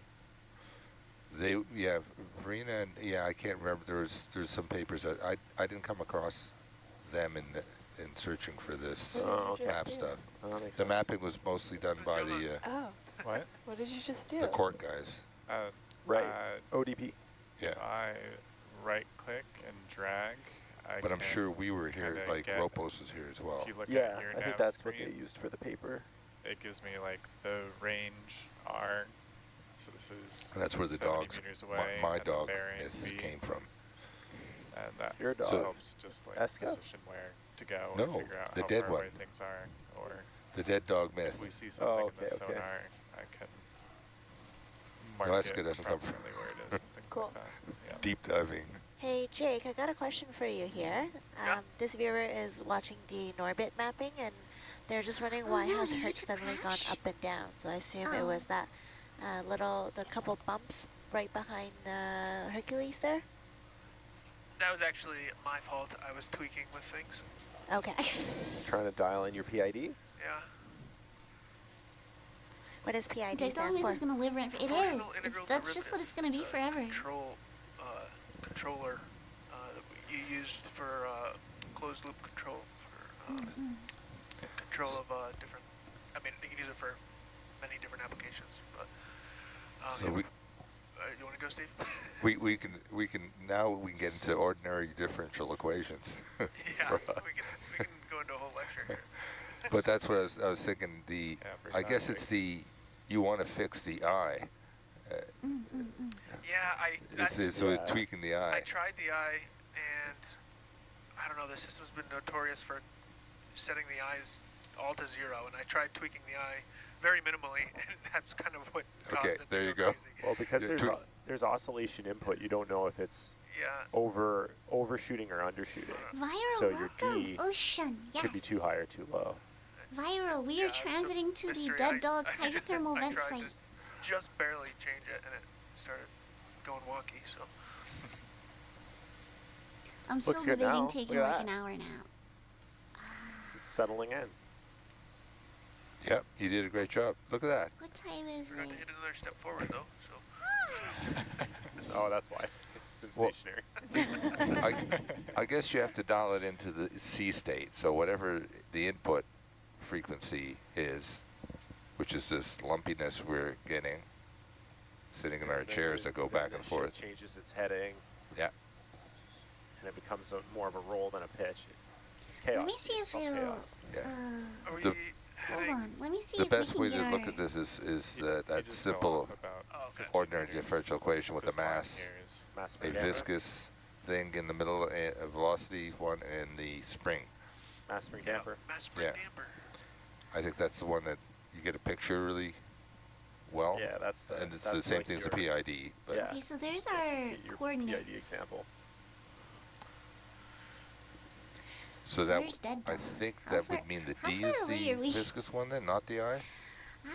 Verena and I can't remember. There's some papers that I didn't come across them in searching for this map stuff. Oh, that makes the sense. mapping was mostly done by the What? What did you just do? the court guys. Right. ODP. Yeah. So I right-click and drag. But I'm sure we were here, kinda like get- Ropos was here as well. If you look Yeah, at your I think nav that's what screen, they used for the paper. it gives me like the range R. So this is And that's where the 70 dogs, meters away, my and the dog bearing myth B. came from. And that Your dog. helps just like Esca? position where to go No, and figure out the how dead far one. away things are. Or The dead dog myth. if we see something in the okay. sonar, I can mark Esca it doesn't come from- approximately where it is and things Cool. like that. Yeah. Deep diving. Hey Jake, I got a question for you here. Yeah. This viewer is watching the Norbit mapping and they're just wondering Oh why no, has did Herc YouTube suddenly gone crash? up and down. So I assume it Oh. was that the couple bumps right behind Hercules there? That was actually my fault. I was tweaking with things. Okay. Trying to dial in your PID? Yeah. What does PID Dead dog stand myth for? is gonna live forever. It Proportional is. integral That's just what it's gonna be It's a forever. Controller that you used for closed loop control for control of different. I mean, you can use it for many different applications. But So we you want to go, Steve? we can now we can get into ordinary differential equations. Yeah, we can go into a whole lecture here. But that's what I was thinking. Yeah, bring I that guess back. it's you want to fix the eye. Yeah, It's with tweaking the I eye. tried the eye, and I don't know, the system's been notorious for setting the eyes all to 0, and I tried tweaking the eye very minimally, and that's kind of what caused Okay, it to there you go go. crazy. Well, because Yeah, there's oscillation input, you don't know if it's Yeah, overshooting or undershooting. Viral, So your welcome. D Ocean, yes. Could be too high or too low. Viral, we Yeah, are it's a transiting to the mystery. dead dog I hydrothermal tried vent to site. just barely change it, and it started going wonky, so. I'm Looks still good debating now. taking Look at like that. an hour nap. It's settling in. Yep, you did a great job. Look at that. What time is We're going to it? hit another step forward, though, so. Oh, that's why. It's been Well- stationary. I guess you have to dial it into the C state. So whatever the input frequency is, which is this lumpiness we're getting, sitting in our And then chairs the- that go then back the and ship forth. changes its heading. Yeah. And it becomes more of a roll than a pitch. It's chaos. Let me see It's if called it'll. chaos. Yeah. Are we The- Hold heading? on. Let me see The if we best can way get to our. look at this is You that just go simple off about Oh, okay. 15 ordinary meters. differential equation with This the line mass, here is Mass a spring damper. viscous thing in the middle, a velocity one, and the spring. Mass spring Yeah, damper. mass spring Yeah. damper. I think that's the one that you get a picture really well. Yeah, that's the. And it's that's the same like thing as a your- PID. But Yeah. Okay, so there's that's our your coordinates. PID example. so that There's dead I dog. think How that far- would mean the how D far is away the are we? viscous one then, not the I.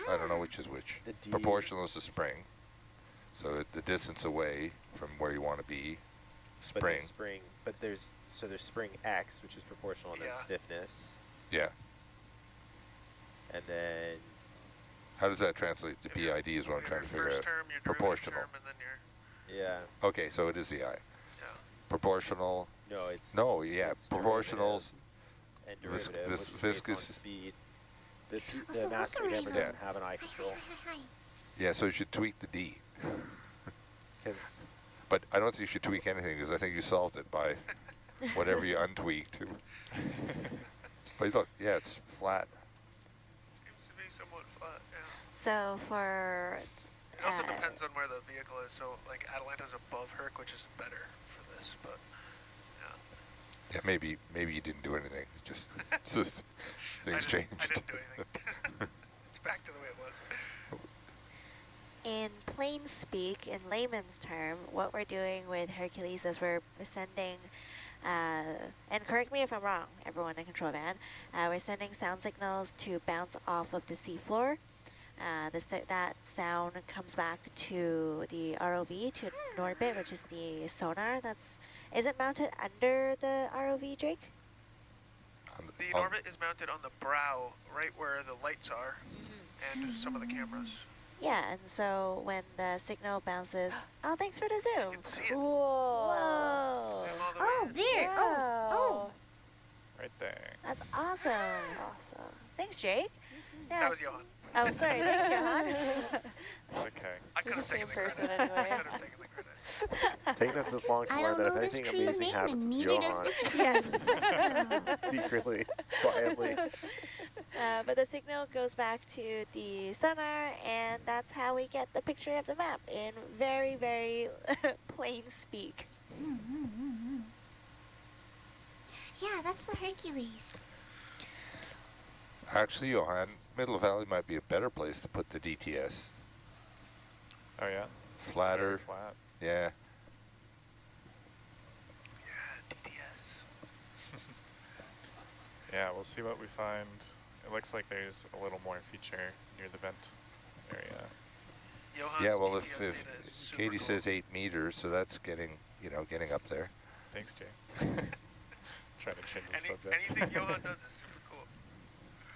I don't know which is which. The D. Proportional is the spring. So the distance away from where you want to be, But spring. the spring. But there's spring X, which is proportional, and then Yeah. stiffness, Yeah. and then How does that translate to Your- PID is what I'm your trying to figure first out. term, your derivative Proportional. term, and then your, yeah. Okay, so it is the I. yeah. Proportional. No, it's No, yeah, it's proportionals. and vis- derivative, vis- which is based on viscous- speed. The Also, mass look spring damper around. doesn't have an eye Hi, control. hi, hi, hi. Yeah, so you should tweak the D. Can- But I don't think you should tweak anything because I think you solved it by whatever you untweaked. But look, yeah, it's flat. Seems to be somewhat flat, yeah. So for It also Uh, depends on where the vehicle is. So, like, Atalanta's above Herc, which is better for this, but Yeah, maybe you didn't do anything. Just things changed. I didn't do anything. It's back to the way it was. in plain speak, in layman's term, what we're doing with Hercules is we're sending, and correct me if I'm wrong, everyone in control van, we're sending sound signals to bounce off of the seafloor. That sound comes back to the ROV, to Norbit, which is the sonar. Is it mounted under the ROV, Drake? The Norbit is mounted on the brow, right where the lights are, and some of the cameras. Yeah, and so when the signal bounces, oh, thanks for the You zoom. can see it. Whoa, Zoom all the way Oh, in. there. Oh, Right there. that's awesome. Awesome. Thanks, Jake. Yeah. That was Johan. Oh, sorry, thanks, Johan. It's okay. I You're could the have same taken the person credit. I anyway. could have taken the credit. It's taken us this long to I learn don't that know if this anything crew's amazing name, happens, and it's neither does Johan. this crew. Let's go. Secretly, quietly. But the signal goes back to the sonar, and that's how we get the picture of the map in very, very plain speak. Yeah, that's the Hercules. Actually, Johan, Middle Valley might be a better place to put the DTS. Oh yeah? Flatter. It's very flat. Yeah. Yeah, DTS. Yeah, we'll see what we find. It looks like there's a little more feature near the vent area. Johan's Yeah, well, DTS if data is super Katie cool. says 8 meters, so that's getting, you know, getting up there. Thanks, Jay. Trying to change the subject. Anything Johan does is super cool.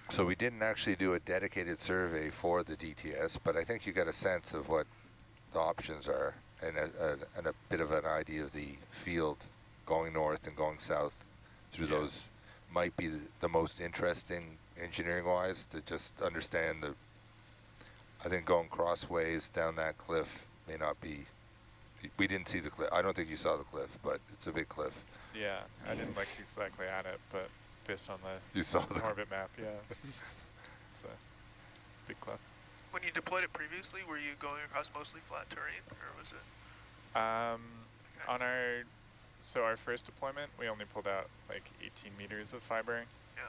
So we didn't actually do a dedicated survey for the DTS, but I think you got a sense of what the options are and a bit of an idea of the field going north and going south through those might be the most interesting engineering-wise to just understand the. I think going crossways down that cliff may not be. We didn't see the cliff. I don't think you saw the cliff, but it's a big cliff. Yeah, I didn't look exactly at it, but based on the You saw the orbit map, yeah. It's a big cliff. When you deployed it previously, were you going across mostly flat terrain, or was it? On our first deployment, we only pulled out like 18 meters of fiber. Yeah.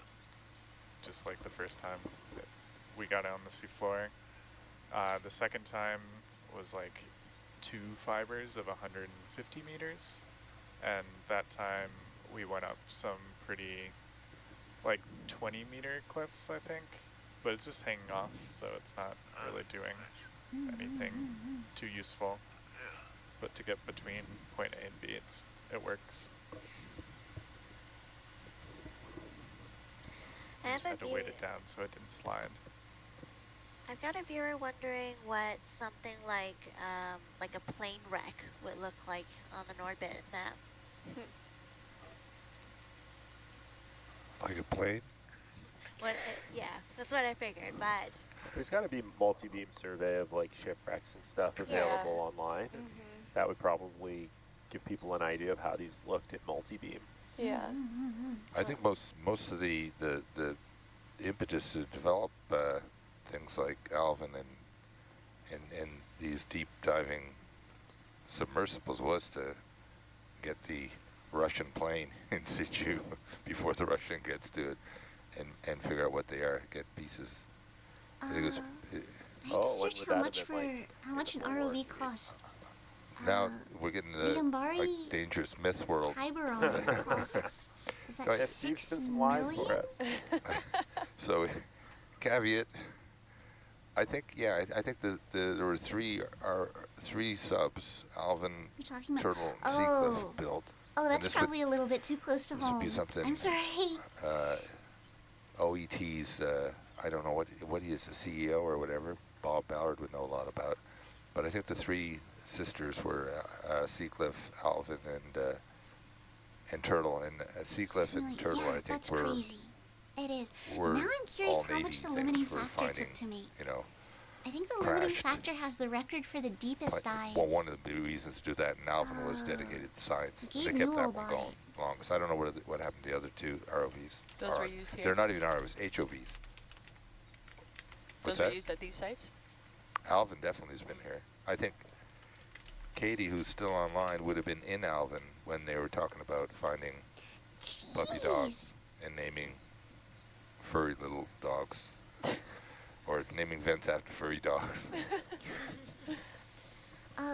It's just like the first time that we got out on the seafloor. The second time was like 2 fibers of 150 meters. And that time we went up some pretty, like 20 meter cliffs, I think. But it's just hanging off, so it's not really doing anything too useful. Yeah. But to get between point A and B, it works. Just had to weight it down so it didn't slide. I've got a viewer wondering what something like a plane wreck would look like on the Norbit map. Like a plane? Yeah, that's what I figured, but There's got to be multi-beam survey of like shipwrecks and stuff available online. And that would probably give people an idea of how these looked at multi-beam. Yeah. I think most of the impetus to develop things like Alvin and these deep diving submersibles was to get the Russian plane in situ before the Russian gets to it and figure out what they are, get pieces. I think it was, I had to search how much an ROV cost. now we're getting the to Ambari like dangerous myth world. Tiburon costs. Is that Go ahead, Steve, spin some lies for us. So, caveat. I think I think there were three subs Alvin, You're talking about Turtle, and Seacliff built. Oh, And that's this probably a little bit too close to this home. would be something. I'm sorry. OET's, I don't know what he is, a CEO or whatever. Bob Ballard would know a lot about. But I think the 3 sisters were Seacliff, Alvin, and Turtle. And Seacliff and Turtle, yeah, I think, that's were crazy. It is. were Now I'm curious all how much Navy the limiting things for factor finding, took to me. you know, I think the limiting crashed. factor has the record for the deepest dives. Well, one of the reasons to do that, and Alvin was dedicated to science. Gabe They kept knew that about one going long, because I don't know what happened to the other 2 ROVs. Those were used here? They're not even ROVs, HOVs. What's Those were that? used at these sites? Alvin definitely has been here. I think Katie, who's still online, would have been in Alvin when they were talking about finding puppy dogs and naming furry little dogs. Or naming vents after furry dogs.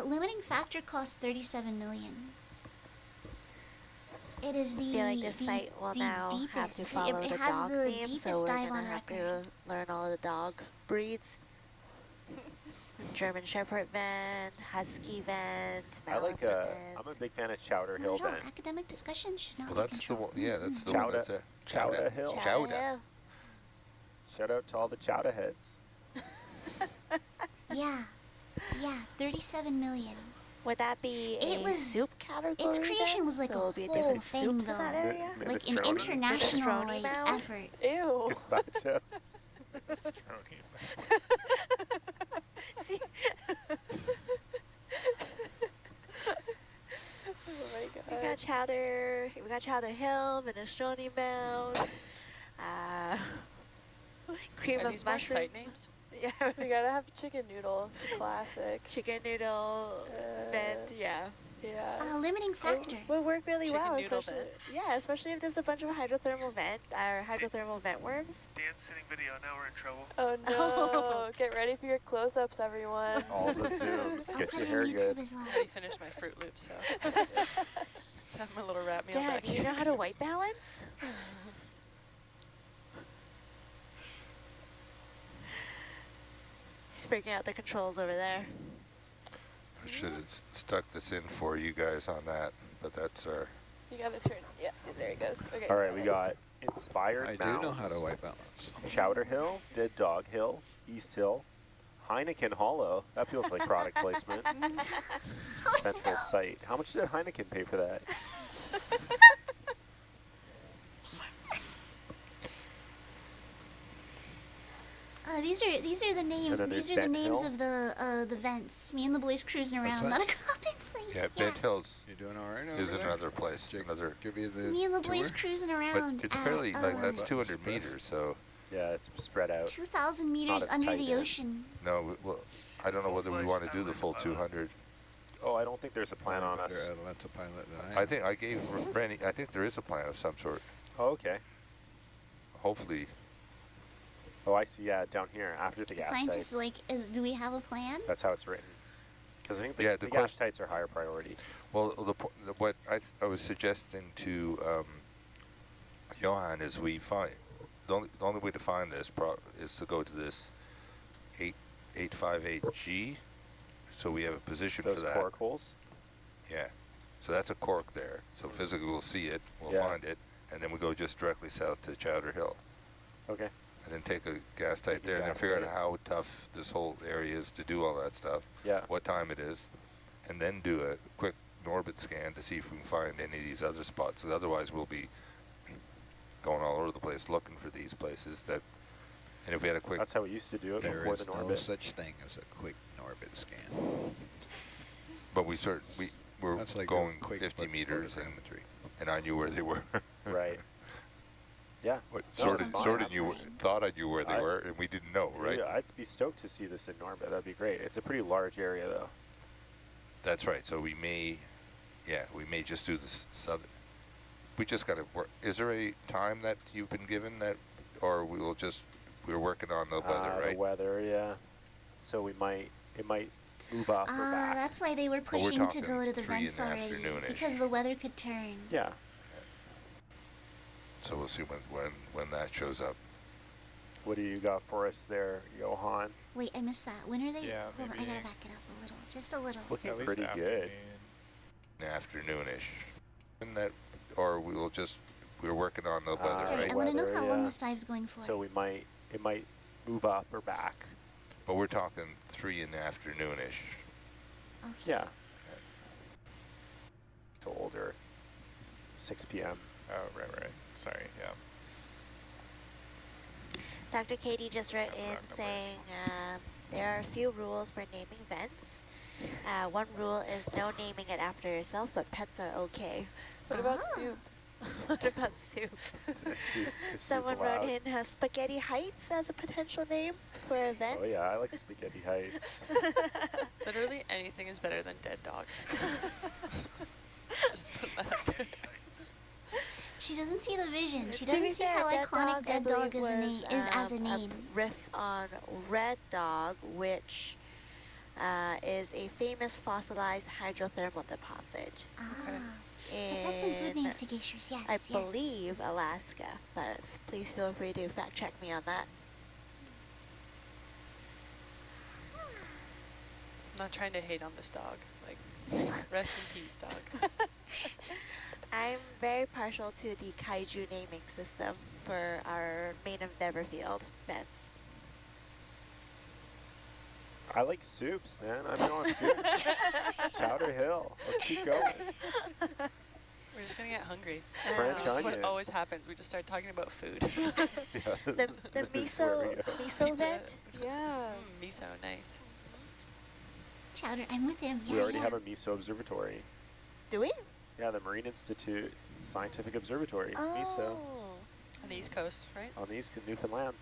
Limiting factor costs 37 million. It is the I feel like this site will now deepest. have to follow it the has dog the theme, deepest so we're dive gonna on have record. to learn all the dog breeds. German Shepherd vent, Husky vent, I like. I'm a big fan of Chowder Not Hill at all. vent. Academic discussion should not Well, be that's the controlled. one. Yeah, that's the one that's there. Chowder Hill. Chowder. Shout out to all the Chowder heads. Yeah, 37 million. Would that be It a was soup category? Its creation then? was like So a it'll be whole different thing, soups though. in that area? Like an Minestrone. international Minestrone like mound? effort. Ew. Gazpacho. See? Oh my god. We got Chowder Hill, Minestrone Mound, cream Are of these more mushroom. site names? Yeah, We gotta have chicken noodle. It's a classic. chicken noodle vent, yeah. Yeah. Limiting factor. Would work really Chicken well, noodle especially vent. yeah, especially if there's a bunch of hydrothermal vent worms. Dan's sitting video, now we're in trouble. Oh no! Get ready for your close-ups, everyone. All the zooms. I'll Get put your it hair on good. YouTube as well. I already finished my Fruit Loops, so let's have my little wrap meal Dad, back do you here. know how to white balance? He's figuring out the controls over there. I should have stuck this in for you guys on that, but that's our... You gotta turn. Yeah, there he goes. Okay. All right, we got Inspired I do Mounds, know how to white balance. Chowder Hill, Dead Dog Hill, East Hill, Heineken Hollow. That feels like product placement. Central Site. How much did Heineken pay for that? These are the names. then These there's are the Bent names Hill. of the vents. Me and the boys cruising What's around. that? Not a compensate. Yeah, Bent Hills You doing all right over is there? another place, Jake, another... give you the Me and the boys tour? cruising But around. it's at, fairly, like, that's Buttons 200 pressed. meters, so... Yeah, it's spread out. 2,000 meters as under tight the in. ocean. No, well, I don't know whether we want to do the full 200. Oh, I don't think there's a plan on us. Better Atlanta pilot than I I am. think I gave Randy, I think there is a plan of some sort. Oh, okay. Hopefully, Oh, I see. Yeah, down here after the gas Scientists tights. do we have a plan? That's how it's written. Because I think Yeah, the the gas quest- tights are higher priority. well, what I was suggesting to Johan is we find, the only way to find this is to go to this 858G, so we have a position Those for that. cork holes. Yeah, so that's a cork there. So physically we'll see it, we'll Yeah. find it, and then we go just directly south to Chowder Hill. Okay. And then take a gas tight Take a there, and then gas figure out tight. how tough this whole area is to do all that stuff, Yeah. what time it is, and then do a quick Norbit scan to see if we can find any of these other spots. 'Cause otherwise we'll be going all over the place looking for these places that, and if we had a quick, That's how we used to do it There before is the no Norbit. such thing as a quick Norbit scan. but we're That's like going a quick 50 meters, photogrammetry. and I knew where they were. Right. Yeah. What, No, sort it's of, sort of fine. knew, thought I knew where they I- were, and we didn't know, right? Yeah, I'd be stoked to see this in Norbit. That'd be great. It's a pretty large area, though. That's right. So we may just do this southern. We just got to work. Is there a time that you've been given that, or we're working on the weather, The right? weather, yeah. So it might move up or back. That's why they were But we're pushing to talking go to the 3 in vents the already. afternoon-ish. Because the weather could turn. Yeah. So we'll see when that shows up. What do you got for us there, Johan? Wait, I missed that. When are they? Yeah, Hold on, I maybe- gotta back it up a little. Just a little. It's looking At least pretty good. afternoon. Afternoonish. And that, or we're working on the weather, Sorry, right? I want to know Weather, how long yeah. this dive's going for. So it might move up or back. But we're talking 3 in the afternoonish. Okay. Yeah. To older. 6 p.m. Oh, right. Sorry, yeah. Dr. Katie just wrote in numbers. saying there are a few rules for naming vents. One rule is no naming it after yourself, but pets are okay. What about Ah. soup? What about soup? Is soup Someone allowed? wrote in Spaghetti Heights as a potential name for a vent. Oh yeah, I like Spaghetti Heights. Literally anything is better than Dead Dog. Just put that out there. She doesn't see the vision. She To be doesn't see fair, how Dead iconic Dog, I Dead Dog believe, is as a was, name. riff on Red Dog, which is a famous fossilized hydrothermal deposit. So pets and food in, names to geishers, yes, I yes. believe Alaska, but please feel free to fact check me on that. I'm not trying to hate on this dog. Like, rest in peace, dog. I'm very partial to the kaiju naming system for our main endeavor field vents. I like soups, man. I'm on soups. Chowder Hill. Let's keep going. We're just gonna get hungry. French This is what onion. always happens. We just start talking about food. Yeah, The this is where we go. miso Pizza. vent. Yeah. Miso, nice. Chowder, I'm with him. Yeah, We already yeah. have a MISO observatory. Do we? Yeah, the Marine Institute Scientific Observatory, MISO, Oh. On the East Coast, right? on the east of Newfoundland.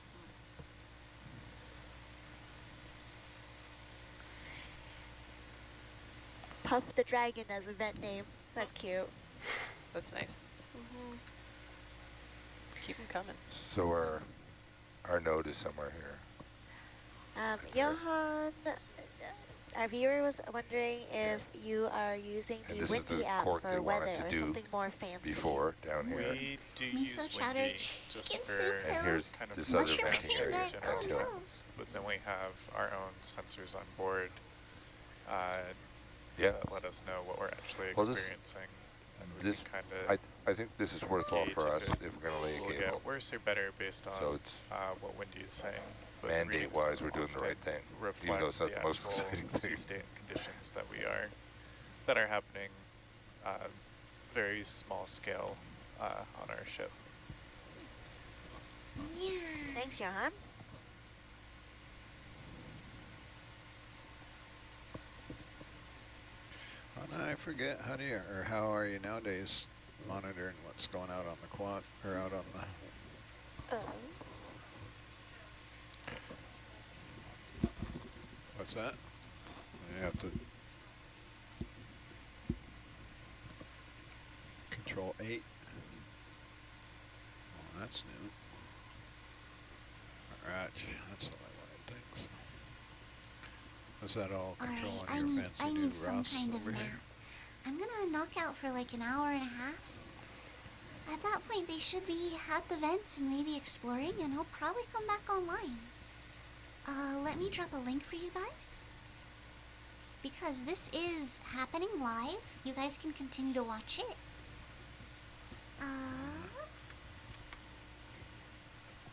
Puff the Dragon as a vent name. That's cute. That's nice. Keep them coming. So our node is somewhere here. Johan, our viewer was wondering if you are using And the this is the Windy app cork for they weather wanted to or do something more fancy. before down here. We do Miso use chowder Windy chicken just for soup And here's kind of this other mushroom venting peanut area. butter. Oh, until- no. but then we have our own sensors on board Yeah. that let us know what we're actually Well, this- experiencing. And we This, can kind of I think this is worthwhile gauge for if us it if we're going to lay a will cable. get worse or better based on So it's what Windy is saying. But the readings mandate-wise, we're doing the often right thing, reflect even though it's not the most actual exciting sea thing. state conditions that are happening very small scale on our ship. Yeah. Thanks, Johan. And I forget, how are you nowadays monitoring what's going out on the quad, or out on the, what's that? You have to control 8. Oh, that's new. Alright, that's all I wanted, thanks. Was that all control Alright, on your I fancy new need some Ross kind of over nap. here? I'm gonna knock out for like an hour and a half. At that point, they should be at the vents and maybe exploring, and he'll probably come back online. Let me drop a link for you guys. Because this is happening live. You guys can continue to watch it.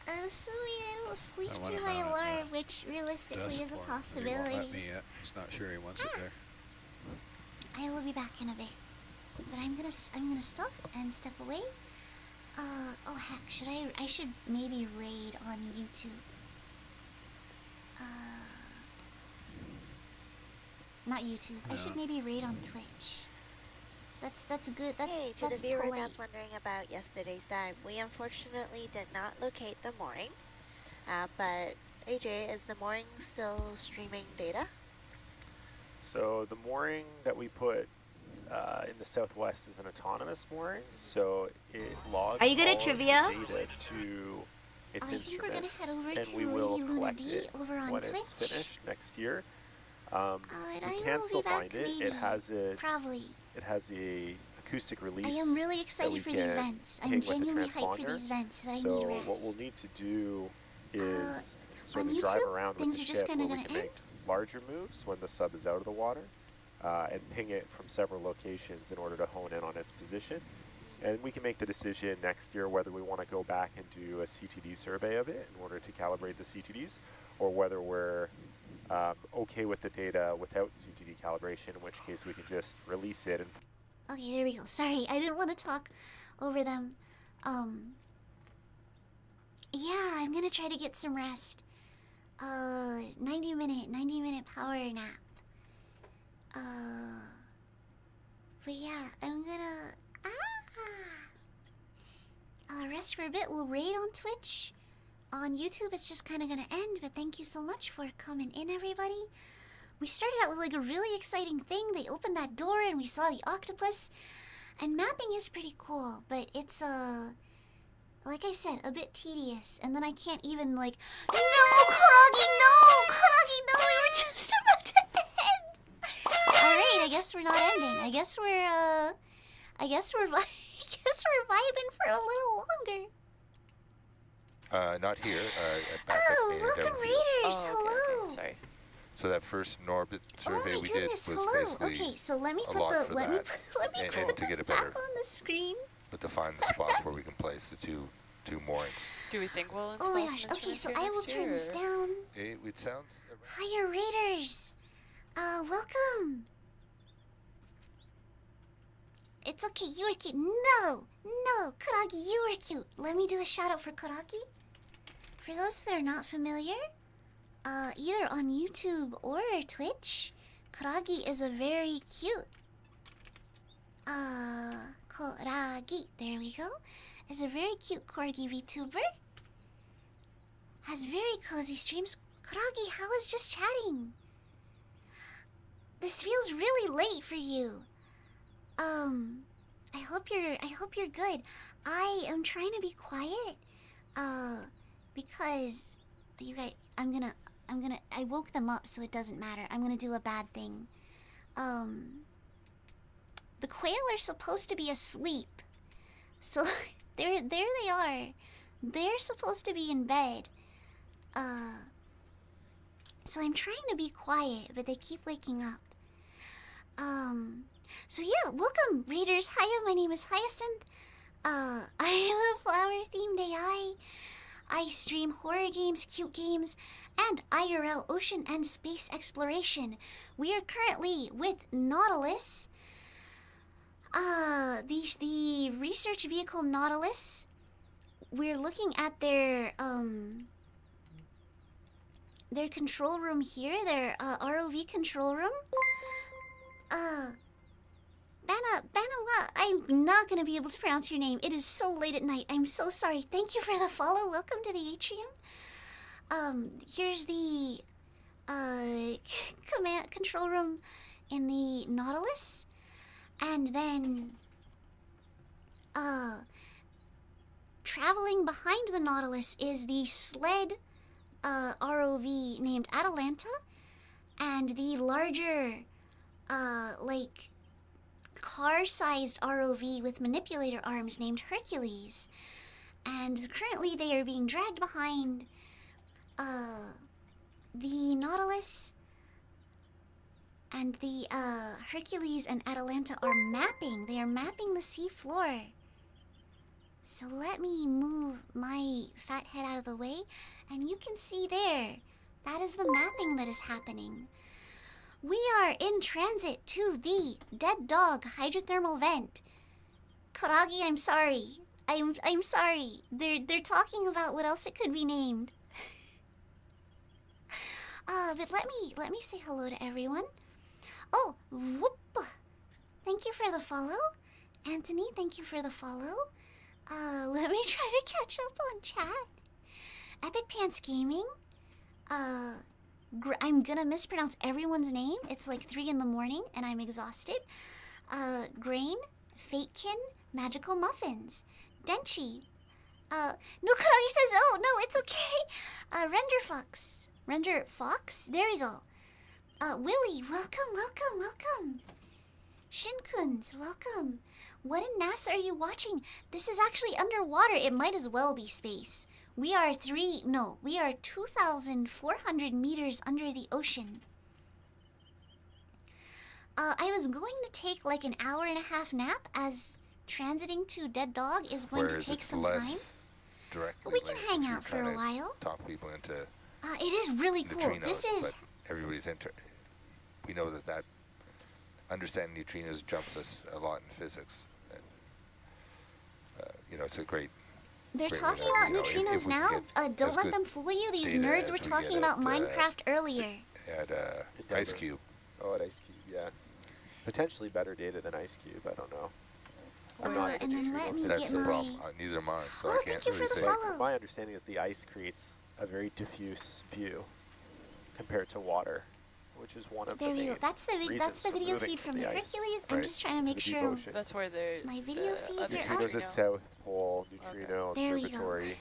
Assuming I don't sleep I want through him my out at alarm, the which realistically is a Desk board, but he won't possibility. let me yet. He's not sure he wants it there. I will be back in a bit, but I'm gonna stop and step away. Oh heck, I should maybe raid on YouTube. Not YouTube. I should maybe raid on Twitch. That's good. Hey, to that's the viewer polite. that's wondering about yesterday's dive, we unfortunately did not locate the mooring, but AJ, is the mooring still streaming data? So the mooring that we put in the southwest is an autonomous mooring, so it logs Are you good at all of trivia? the data to its I think we're gonna instruments, head over and to we will Lady Luna collect D it over on when Twitch. it's finished next year. And We I can will still be back find it. maybe, It has a probably. acoustic release. I am really that excited we for these can vents. ping I'm with the genuinely hyped for transponder. these vents, but I So need rest. what we'll need to do is sort on of drive YouTube, around with things the are just ship kinda where we gonna can make larger moves when the sub is out of the water, and ping it from several locations in order to hone in on its position. And we can make the decision next year whether we want to go back and do a CTD survey of it in order to calibrate the CTDs, or whether we're okay with the data without CTD calibration, in which case we can just release it. And Okay, there we go. Sorry, I didn't want to talk over them. Yeah, I'm gonna try to get some rest. 90 minute power nap. But yeah, I'm gonna I'll rest for a bit. We'll raid on Twitch. On YouTube, it's just kind of gonna end. But thank you so much for coming in, everybody. We started out with like a really exciting thing. They opened that door and we saw the octopus. And mapping is pretty cool, but it's like I said, a bit tedious. And then I can't even like, no, Kuragi, no, we were just about to end. All right, I guess we're not ending. I guess we're vibing for a little longer. Not here. Back Oh, at the welcome Endeavour Field. Raiders. Oh, Hello. okay, sorry. So that first Norbit survey Oh my we goodness, did was hello. basically Okay, so let me a put lot the for let me that, put and to this get a back better, on the screen. but to find the spots where we can place the two moorings. Do we think we'll install Oh my gosh. some Okay, instruments so here I will next turn year, this or- down. It sounds. Hiya, Raiders. Welcome. It's okay, you were cute. No, Kuragi, you were cute. Let me do a shout out for Kuragi. For those that are not familiar, either on YouTube or Twitch, Kuragi is a very cute. Kuragi, there we go. Is a very cute corgi VTuber. Has very cozy streams. Kuragi, how was just chatting? This feels really late for you. I hope you're good. I am trying to be quiet. Because you guys, I woke them up, so it doesn't matter. I'm gonna do a bad thing. The quail are supposed to be asleep. So there they are. They're supposed to be in bed. So I'm trying to be quiet, but they keep waking up. So yeah, welcome readers. Hiya, my name is Hyacinth. I am a flower-themed AI. I stream horror games, cute games, and IRL ocean and space exploration. We are currently with Nautilus. The research vehicle Nautilus. We're looking at their control room here, their ROV control room. Banawa, I'm not gonna be able to pronounce your name. It is so late at night. I'm so sorry. Thank you for the follow. Welcome to the atrium. Here's the command control room in the Nautilus, and then traveling behind the Nautilus is the sled ROV named Atalanta, and the larger like car-sized ROV with manipulator arms named Hercules. And currently they are being dragged behind the Nautilus, and the Hercules and Atalanta are mapping. They are mapping the sea floor. So let me move my fat head out of the way, and you can see there. That is the mapping that is happening. We are in transit to the Dead Dog hydrothermal vent. Kuragi, I'm sorry. I'm sorry. They're talking about what else it could be named. But let me say hello to everyone. Oh, whoop. Thank you for the follow. Anthony, thank you for the follow. Let me try to catch up on chat. Epic Pants Gaming. I'm gonna mispronounce everyone's name. It's like 3 in the morning and I'm exhausted. Grain, Fatekin, Magical Muffins, Denchi. No, Kuragi says, oh, no, it's okay. Render Fox, there we go. Willie, welcome. Shinkuns, welcome. What in NASA are you watching? This is actually underwater. It might as well be space. We are 2,400 meters under the ocean. I was going to take like an hour and a half nap, as transiting to Dead Dog is going to take some time. We can hang out for a while. Talk people into it is really cool. This is... But everybody's we know that understanding neutrinos jumps us a lot in physics. And, it's a great... They're talking about neutrinos now. Don't let them fool you. These nerds were talking about Minecraft earlier. At Ice Cube. Oh, at Ice Cube, yeah. Potentially better data than Ice Cube. I don't know. And then let me That's get the my... problem. Neither are mine, so I can't thank you really for the say. follow. My understanding is the ice creates a very diffuse view compared to water, which is one of the main That's the video feed from the Hercules. I'm just trying to make sure that's where my video feeds are up. There's a South Pole Neutrino Observatory,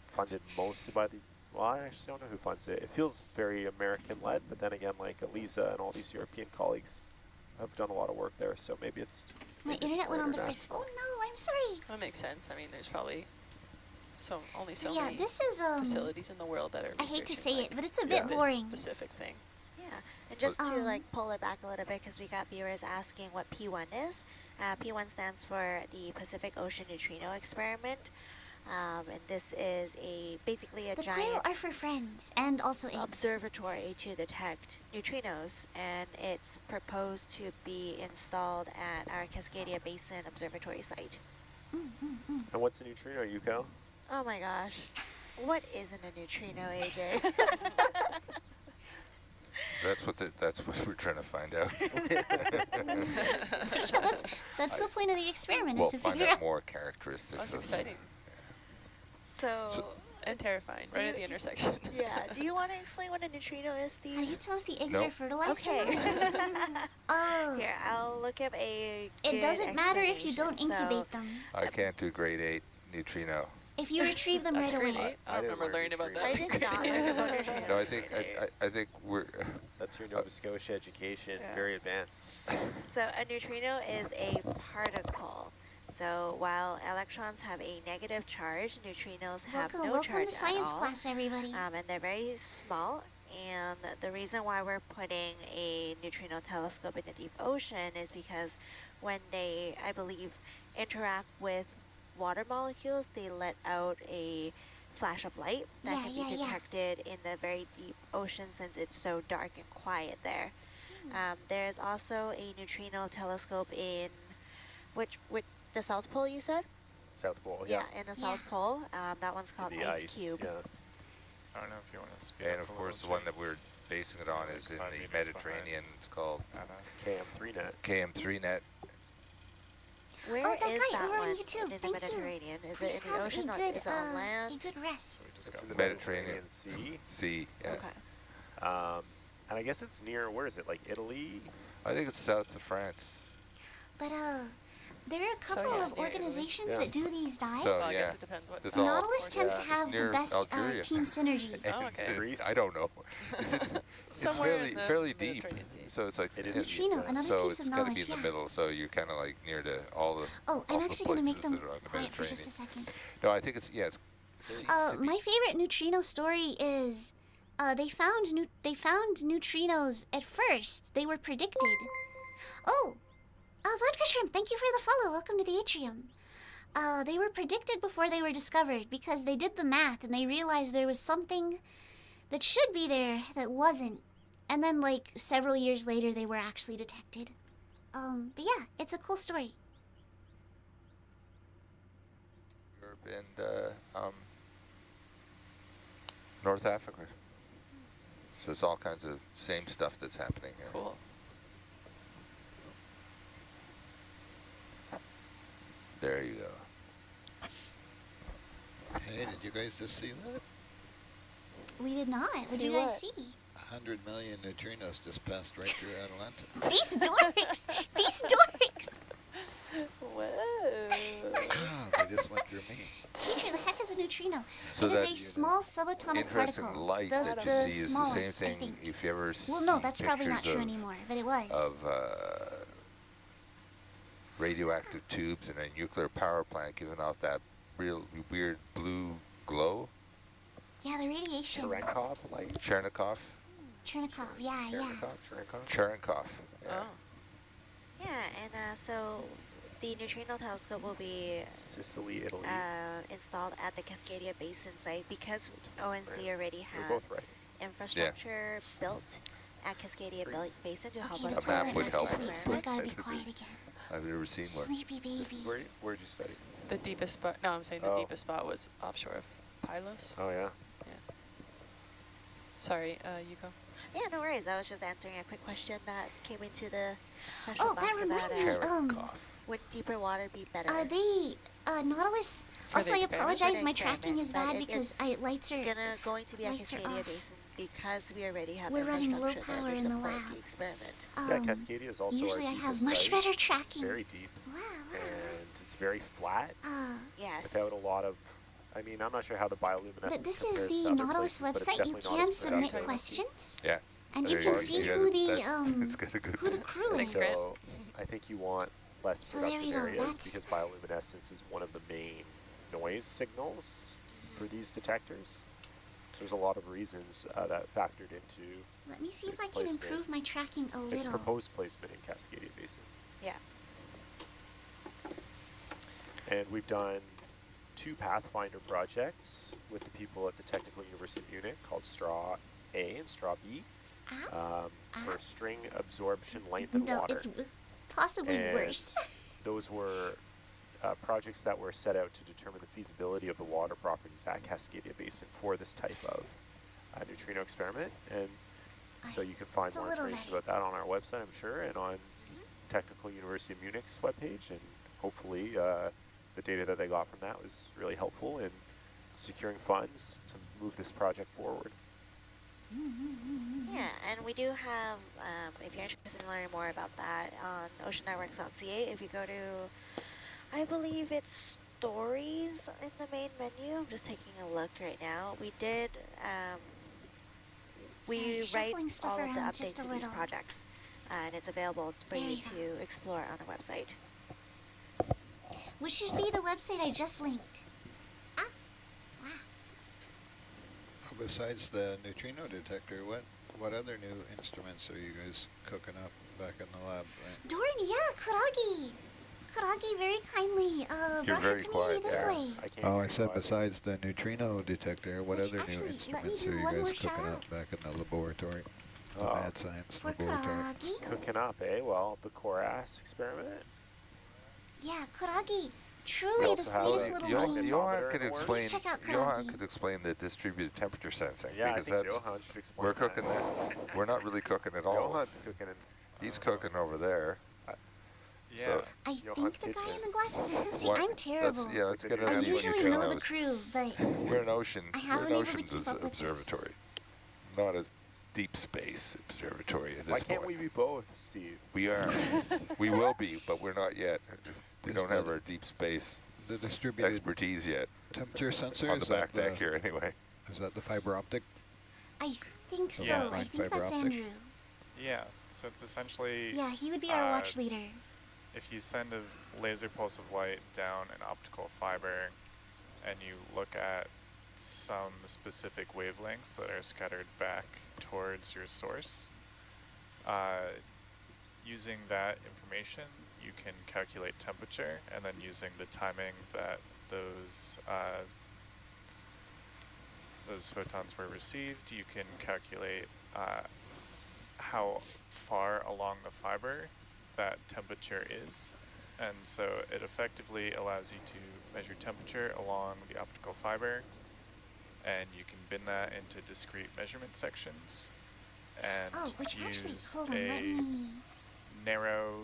funded mostly by the... Well, I actually don't know who funds it. It feels very American-led, but then again, like Eliza and all these European colleagues have done a lot of work there, so maybe it's... My internet went on the fritz. Oh no, I'm sorry. That makes sense. I mean, there's probably only so yeah, many this is facilities in the world that are I hate to say like it, but it's a bit boring. Specific thing. Yeah, and just to like pull it back a little bit, because we got viewers asking what P1 is. P1 stands for the Pacific Ocean Neutrino Experiment. And this is basically a the giant quail are for friends and also apes. Observatory to detect neutrinos, and it's proposed to be installed at our Cascadia Basin Observatory site. And what's a neutrino, Yuko? Oh my gosh. What isn't a neutrino, AJ? That's what we're trying to find out. Yeah, that's the point of the experiment, is to find figure out out more characteristics. That's exciting. So And terrifying, right at the intersection. Yeah. Do you want to explain what a neutrino is, Steve? How do you tell if the eggs Nope. are fertilized or Okay. not? Oh, Here, I'll look up a it good doesn't matter if you don't explanation. So, incubate them. I can't do grade 8 neutrino. If you retrieve them That's right great. away. I don't didn't remember learn learning about that. I in did grade not eight. learn about neutrinos. No, I think we're That's your Nova Scotia education, Yeah. very advanced. So a neutrino is a particle. So while electrons have a negative charge, neutrinos have no Welcome charge to science at all. class, everybody. And they're very small. And the reason why we're putting a neutrino telescope in the deep ocean is because when they, I believe, interact with water molecules, they let out a flash of light that Yeah, can yeah, be yeah. detected in the very deep ocean since it's so dark and quiet there. There's also a neutrino telescope in which the South Pole, you said? South Pole, yeah. In the South Pole. That one's called The Ice Cube. yeah. I don't know if you want to speak. and up of a course the little, one that we're basing it on Like is in 5 the meters behind. Mediterranean. It's called KM3 net. KM3 net. Where Oh, that is guy that over on one YouTube, in the thank you. Mediterranean? Is Please it in the have ocean a or good, is it on a land? good rest. We just It's got in the Mediterranean. Sea. Sea. Yeah. Okay. And I guess it's near, where is it, like Italy? I think it's south of France. But there are a So, couple yeah, of near Italy. organizations Yeah. that do these dives. So, Well, I yeah. guess it depends what It's side. all- Nautilus tends to yeah, have the near best Algeria. team synergy. Oh, okay. And Greece? I don't know. It's Somewhere in the fairly deep. Mediterranean Sea. So it's like It is Neutrino, deep, another so piece it's of got to be knowledge, in the yeah. middle. So you're kind of like near to all the Oh, I'm all the actually going to make places them that are on the quiet for just a Mediterranean. second. No, I think it's yeah. It's My favorite neutrino story is they found neutrinos at first. They were predicted. Oh, Vodka Shrimp, thank you for the follow. Welcome to the atrium. They were predicted before they were discovered because they did the math and they realized there was something that should be there that wasn't. And then, like, several years later, they were actually detected. But yeah, it's a cool story. Europe and North Africa. So it's all kinds of same stuff that's happening here. Cool. There you go. Hey, did you guys just see that? We did not. What'd See you guys what? see? 100 million neutrinos just passed right through Atalanta. These dorks! These dorks! Whoa. They just went through me. Teacher, the heck is a neutrino? So it that is a small subatomic interesting particle. light the, that you the see is the smallest, same I thing think. if you ever Well, no, see that's probably not pictures true of- anymore, but it was. of radioactive tubes in a nuclear power plant giving off that real weird blue glow. Yeah, the radiation. Cherenkov light? Chernikov? Chernikov, yeah, yeah. Cherenkov. Yeah. Oh. Yeah, and so the neutrino telescope will be Sicily, Italy. installed at the Cascadia Basin site because ONC France. already We're has both right. infrastructure built at Cascadia Basin to help Okay, us the A map toilet would has to help. sleep, so I gotta be That would quiet be- again. I've never seen one. Sleepy This is where, babies. where'd you study? The deepest spot. No, I'm saying the Oh. deepest spot was offshore of Pylos. Oh, yeah. Sorry, Yuko. Yeah, no worries. I was just answering a quick question that came into the question Oh, box that about reminds me, would deeper water be better? Nautilus. For Also, the I experiment? apologize. For the My tracking is experiment, bad but because lights are. going to be at lights are Cascadia off. Basin because we already have We're running low infrastructure power there to in the support lab. the experiment. Yeah, Cascadia is also Usually our I have deepest much site. better It's tracking. very deep, Wow. and it's very flat Yes. without a lot of. I mean, I'm not sure how the bioluminescence But this compares is to the other Nautilus places, but it's website. You definitely not can as submit productive. questions, Yeah. and There you can go. see got who it. the It's got a good who the crew Thanks, is. Grant. So I think you want less So there you productive go, areas that's- because bioluminescence is one of the main noise signals for these detectors. So there's a lot of reasons that factored into Let me see if its I can placement. improve my tracking a its little. proposed placement in Cascadia Basin. Yeah. And we've done 2 Pathfinder projects with the people at the Technical University of Munich called STRAW A and STRAW B for string absorption length in No, water. it's possibly And worse. Those were projects that were set out to determine the feasibility of the water properties at Cascadia Basin for this type of neutrino experiment. And so you can find It's a more little information ready. about that on our website, I'm sure, and on Technical University of Munich's webpage. And hopefully the data that they got from that was really helpful in securing funds to move this project forward. Yeah, and we do have, if you're interested in learning more about that, on oceannetworks.ca, if you go to, I believe it's stories in the main menu. I'm just taking a look right now. We did, we Sorry, write shuffling stuff all of the around updates just a to these little. projects, and it's available for There you you go. to explore on our website. Which should be the website I just linked. Besides the neutrino detector, what other new instruments are you guys cooking up back in the lab? Right? Dorn, yeah, Kuragi. Kuragi very kindly You're brought very her community quiet this there. way. Oh, I said besides the neutrino detector, what Which other actually, new let me instruments do are you one more guys cooking shout-out. up back in the laboratory? The Oh. mad science For laboratory. Kuragi. Cooking up, eh? Well, the Koras experiment. Yeah, Kuragi. We Truly the also have, sweetest like, little Johan, wing. Johan could Please explain. check out Johan Kuragi. could explain the distributed temperature sensing Yeah, I because think that's Johan should explain we're that. cooking that. We're not really cooking at all. Johan's cooking in. He's cooking over there. Yeah. So I Johan's think the guy kitchen. in the glasses. See, What? I'm terrible. let's, yeah, let's get it I I on the usually know the neutrinos. crew, but We're an ocean. I We're haven't an been able to oceans keep up with this. observatory, not a deep space observatory at Why this can't point. we be both, Steve? We are. We will be, but we're not yet. We Is don't have that- our deep space The distributed expertise yet. temperature sensor, On the is that back deck here, anyway. Is that the fiber optic? I think so. Yeah. I think Fiber that's optic. Andrew. Yeah, so it's essentially Yeah, he would be our watch leader. if you send a laser pulse of light down an optical fiber and you look at some specific wavelengths that are scattered back towards your source, using that information you can calculate temperature, and then using the timing that those photons were received, you can calculate how far along the fiber that temperature is. And so it effectively allows you to measure temperature along the optical fiber, and you can bin that into discrete measurement sections and Oh, which actually, use hold on, let a me. narrow,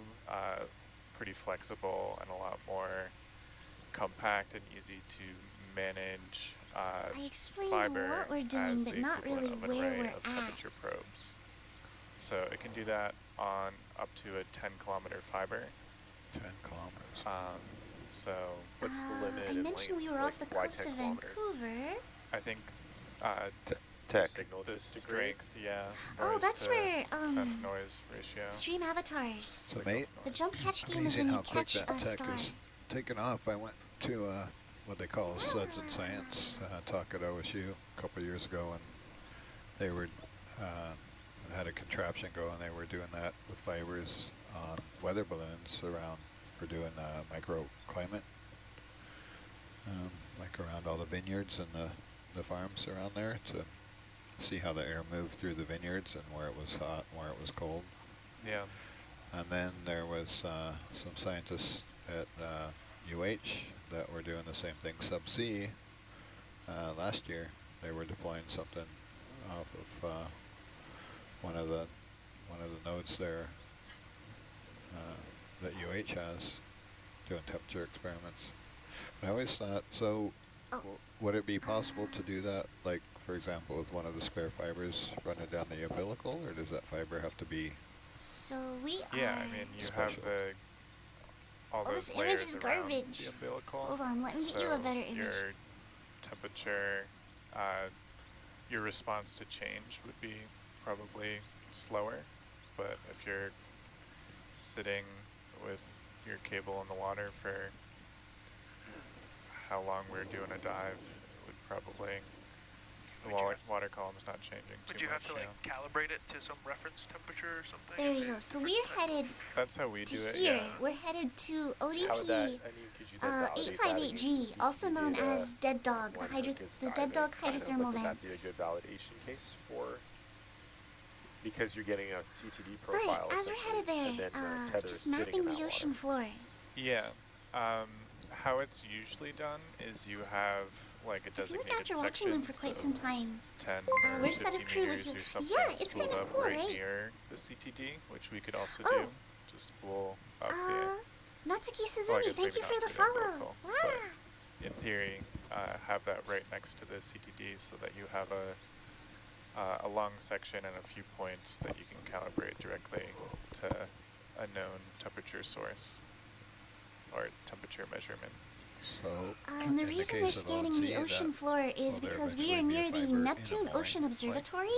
pretty flexible, and a lot more compact and easy to manage I explained fiber what we're doing, as but the not equivalent really of an where array we're of at. temperature probes. So it can do that on up to a 10-kilometer fiber. 10 kilometers. So What's the limit I in mentioned length? we were off Like, the why coast 10 of kilometers? Vancouver. I think Tech. Signal the just strength, degrades? yeah. Oh, noise that's to where sound to noise ratio. Stream Avatars. So, mate, The jump catch game is amazing when how you quick catch that a tech star. is taking off. I went to what they call Suds in Science talk at OSU a couple of years ago, and they were had a contraption going. They were doing that with fibers on weather balloons around for doing microclimate, like around all the vineyards and the farms around there to see how the air moved through the vineyards and where it was hot and where it was cold. Yeah. And then there was some scientists at UH that were doing the same thing subsea last year. They were deploying something off of one of the nodes there that UH has, doing temperature experiments. I always thought, so would it be possible to do that, like for example with one of the spare fibers running down the umbilical, or does that fiber have to be? So we Yeah, are. I mean, you Special. have all Oh, those this layers image is around garbage. the umbilical. Hold on, let me get you a so better image. Your temperature, your response to change would be probably slower, but if you're sitting with your cable in the water for how long we're doing a dive, it would probably, the water column's not changing too much. Would you have to like yeah. calibrate it to some reference temperature or something? There you go. So we're headed That's how we to do it, here. yeah. We're headed to How would that, ODP I mean, could you then validate that against 858G, the also known CCD data as Dead Dog, when the Lucas Dead diving, Dog kind of, like, hydrothermal would that be a vents. good validation case for, because you're getting a CTD Right, profile as we're headed essentially, and there, then the tether is just sitting mapping in the that ocean water. floor. Yeah. How it's usually done is you have like a I feel like designated after watching them for section, quite so some time, 10 we're or just at a 50 crew with meters you. or something Yeah, it's spooled kind of up cool, right right? near the CTD, which we could also Oh. do to spool up Natsuki well, I Suzumi, guess thank maybe you not for the through the follow. umbilical, Wow. but in theory, have that right next to the CTD so that you have a long section and a few points that you can calibrate directly to a known temperature source or temperature measurement. So, the reason they're scanning the ocean floor is because we are near the Neptune Ocean Observatory,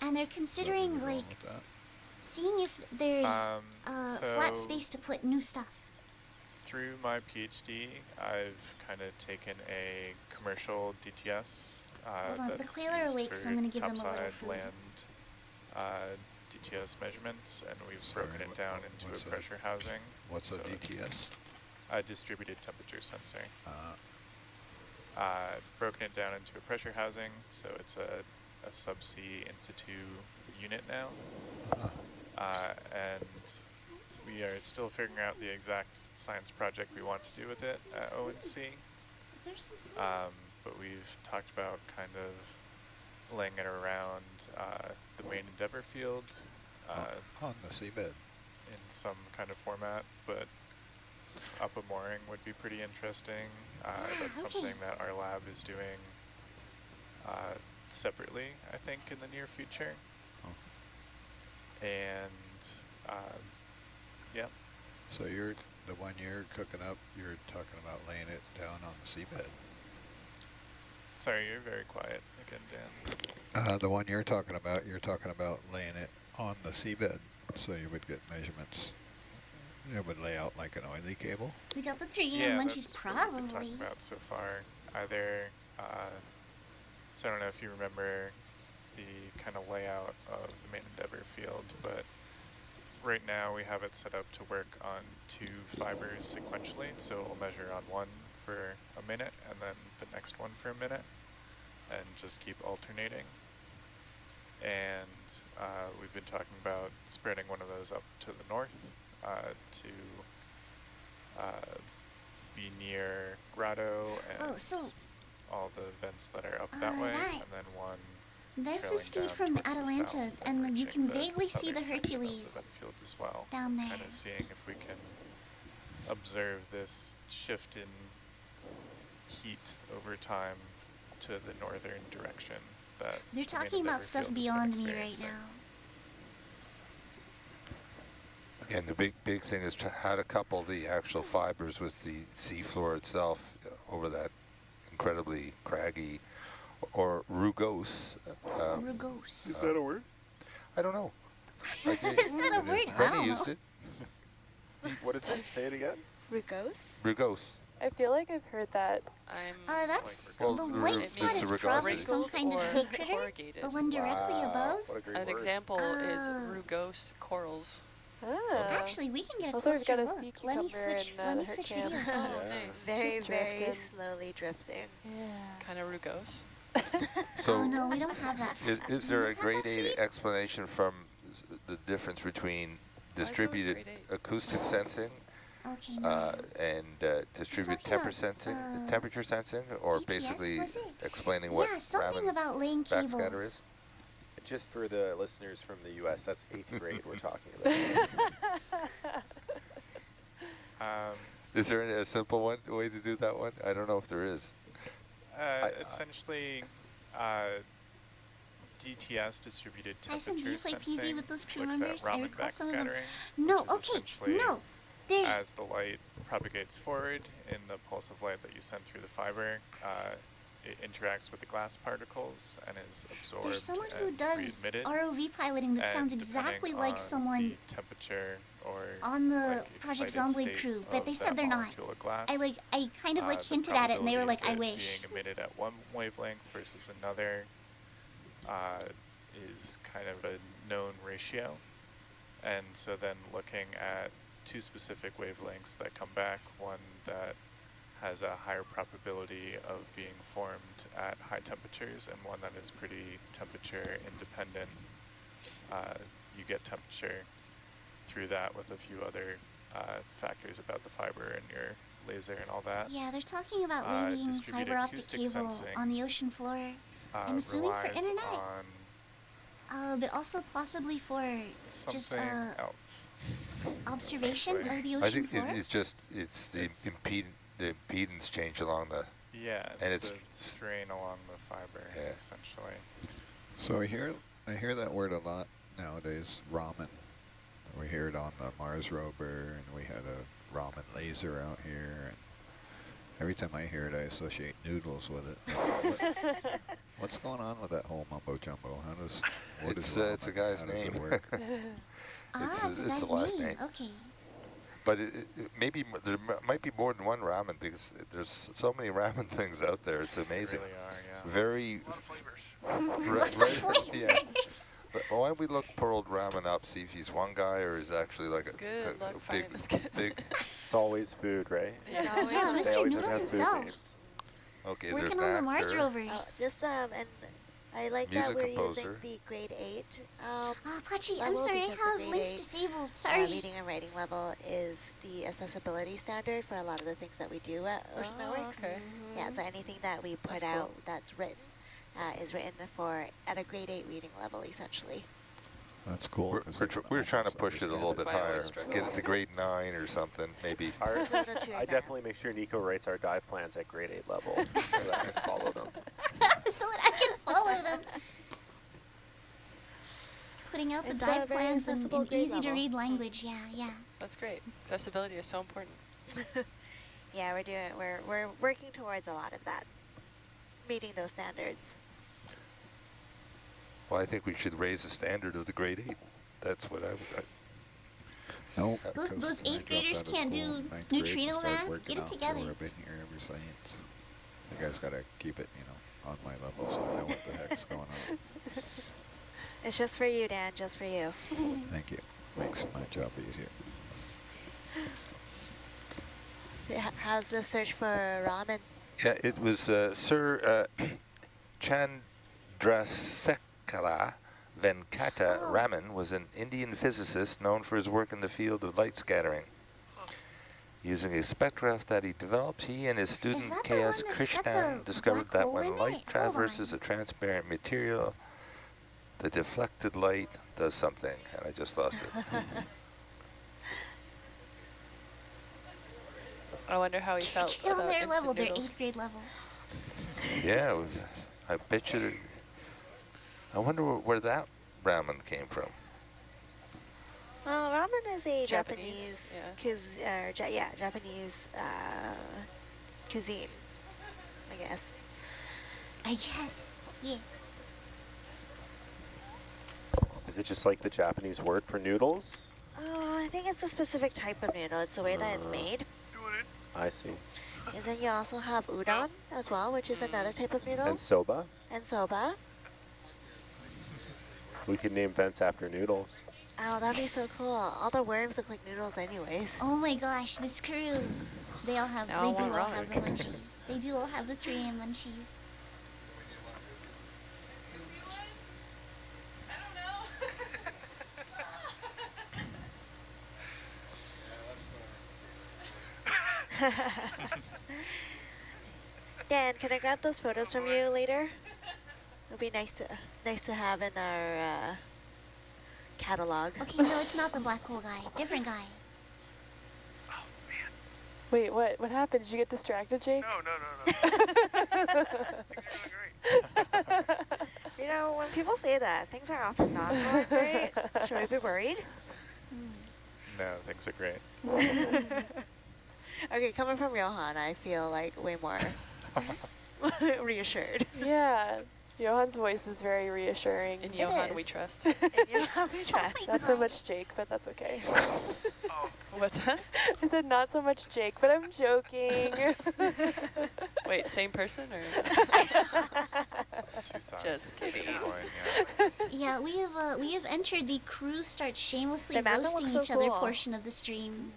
and they're considering, like, seeing if there's flat space to put new stuff. Through my PhD, I've kind of taken a commercial DTS. Hold on, the that's Quailer used awakes, for I'm going to give him a little topside food. land DTS measurements, and we've broken it down into a pressure housing. What's so a DTS? A distributed temperature sensor. Broken it down into a pressure housing, so it's a subsea in situ unit now. And we are still figuring out the exact science project we want to do with it at ONC. But we've talked about kind of laying it around the main Endeavour field. On the seabed. In some kind of format, but up a mooring would be pretty interesting. That's something that our lab is doing separately, I think, in the near future. And yeah. So the one you're cooking up, you're talking about laying it down on the seabed. Sorry, you're very quiet again, Dan. The one you're talking about laying it on the seabed, so you would get measurements. It would lay out like an oily cable. We got the 3 yeah, and Munchies that's what we've been probably. talking about so far. Either, so I don't know if you remember the kind of layout of the main Endeavour field, but right now we have it set up to work on 2 fibers sequentially, so it'll measure on one for a minute and then the next one for a minute, and just keep alternating. And we've been talking about spreading one of those up to the north to be near Grotto and all the vents that are up that way, and then one This is trailing feed down from towards the Atalanta, south and you can reaching the vaguely see the southern section of Hercules vent field as well, down there. kind of seeing if we can observe this shift in heat over time to the northern direction that They're the main talking about Endeavour stuff field has been beyond me right experiencing. now. Again, the big thing is how to couple the actual fibers with the seafloor itself over that incredibly craggy or rugose. Rugose. Is that a word? I don't know. Is that a word? I Penny don't used know. it. What did it say it again? Rugose? Rugose. I feel like I've heard that. That's Well, the it's white spot it's is a probably rugose. some kind of Or sea critter. corrugated. The one directly above. What a great An word. example is Ah. rugose corals. Ah. Actually, we can get a Also, we've closer got a look. sea Let me cucumber switch. in, Let me the switch Hercam. video Oh, files. nice. Very, Just very drifted. slowly drifting. Yeah. Kind of rugose. So Oh no, we don't have that. is Do there we a have grade that 8 feed? explanation from the difference between distributed grade 8? acoustic sensing Okay, no. and distributed talking about, temperature sensing, or DTS, basically was it? explaining what Yeah, something Raman about laying backscatter cables. is? Just for the listeners from the U.S., that's 8th grade we're talking about. Is there a simple way to do that one? I don't know if there is. Essentially, DTS, distributed Tyson, do temperature you play PZ sensing, with those crew looks members? at I Raman recall some of them. backscattering, No, which is okay, essentially no. There's as the light propagates forward in the pulse of light that you send through the fiber, it interacts with the glass particles and is absorbed there's someone who and does re-emitted. ROV piloting that And sounds depending exactly like on someone the temperature or on the like Project excited Zomblade state crew, but of they that said they're not. molecule of glass, I kind of like the hinted at it, and they were like, "I probability of it wish." being emitted at one wavelength versus another is kind of a known ratio. And so then looking at 2 specific wavelengths that come back, one that has a higher probability of being formed at high temperatures and one that is pretty temperature independent, you get temperature through that with a few other factors about the fiber and your laser and all that. Yeah, they're talking about laying Distributed fiber optic acoustic cable sensing, on the ocean floor. I'm assuming for relies internet. on But also possibly for just something else. observation essentially. of the I ocean think floor. it's the impedance change along the Yeah, And it's it's- the strain along the fiber, Yeah. essentially. So I hear that word a lot nowadays, ramen. We hear it on the Mars rover, and we had a ramen laser out here. And every time I hear it, I associate noodles with it. What's going on with that whole mumbo jumbo? What is It's a ramen? guy's How does it name. work? Ah, it's a it's guy's a last name. name. Okay. But there might be more than one ramen because there's so many ramen things out there. It's amazing. They really are, yeah. Very A lot of flavors. right, yeah. But why don't we look poor old ramen up, see if he's one guy or is actually like a Good luck big, finding this kid. big. It's always food, right? Yeah, They Mr. always Noodle have food himself. names. Okay, Working there's on the an Mars actor. rovers. And I like Music that we're using composer. the grade 8 Ah, Pachi, I'm level sorry, I because the have grade links 8, disabled. Sorry. reading and writing level is the accessibility standard for a lot of the things that we do at Ocean Networks. Okay. Yeah, so anything that we put That's out cool. that's written is written at a grade 8 reading level, essentially. That's cool. We're, 'cause we're, I tr- can we're trying to almost push it a little understand bit That's why I higher. always struggle. Get it to grade 9 or something, maybe. Our, It's a little too I definitely make sure Nico writes our dive plans at grade 8 level so that I can follow them. So that I can follow them. Putting out the It's a dive very plans in accessible grade easy to level. read language. Yeah, yeah. That's great. Accessibility is so important. Yeah, we're working towards a lot of that, meeting those standards. Well, I think we should raise the standard of the grade 8. That's what I would. No, Those 'cause those when I eighth dropped graders out of can't school do in ninth grade and neutrino started math. working Get it out, together. So I've been here ever since. You guys got to keep it, on my level so I know what the heck's going on. It's just for you, Dan, just for you. Thank you. Makes my job easier. How's the search for ramen? Yeah, it was Sir Chandrasekhara Venkata Oh. Raman was an Indian physicist known for his work in the field of light scattering. Using a spectrograph that he developed, he and his student that the K.S. one that's got Krishnan the discovered black that hole when in light it? Hold traverses a transparent material, the deflected light does something. And I just lost it. I wonder how he felt Get on about their instant level, their noodles. 8th grade level. Yeah, I bet you. I wonder where that ramen came from. Well, ramen is a Japanese, Japanese cuisine, I guess. I guess. Yeah. Is it just like the Japanese word for noodles? Oh, I think it's a specific type of noodle. It's the way that it's made. Doing it. I see. And then you also have udon as well, which is another type of noodle. And soba? And soba. We could name vents after noodles. Oh, that'd be so cool. All the worms look like noodles anyways. Oh my gosh, this crew. They all have, Now they do we're all have the wrong. munchies. They do all have the 3AM munchies. Dan, can I grab those photos from you later? It'll be nice to have in our catalog. Okay, no, it's not the black hole guy. Different guy. Oh, man. Wait, what happened? Did you get distracted, Jake? No. Things are going great. You know, when people say that, things are often not going great. Should we be worried? No, things are great. Okay, coming from Johan, I feel like way more reassured. Yeah. Johan's voice is very reassuring. In It Johan we is. trust. And Johan we trust. my Not so gosh. much Jake, but that's okay. Oh, What's that? I said not so much Jake, but I'm joking. Wait, same person or? Two sides Just to the kidding. coin, yeah. Yeah, we have entered the crew starts shamelessly The map roasting looks so each other cool. portion of the stream.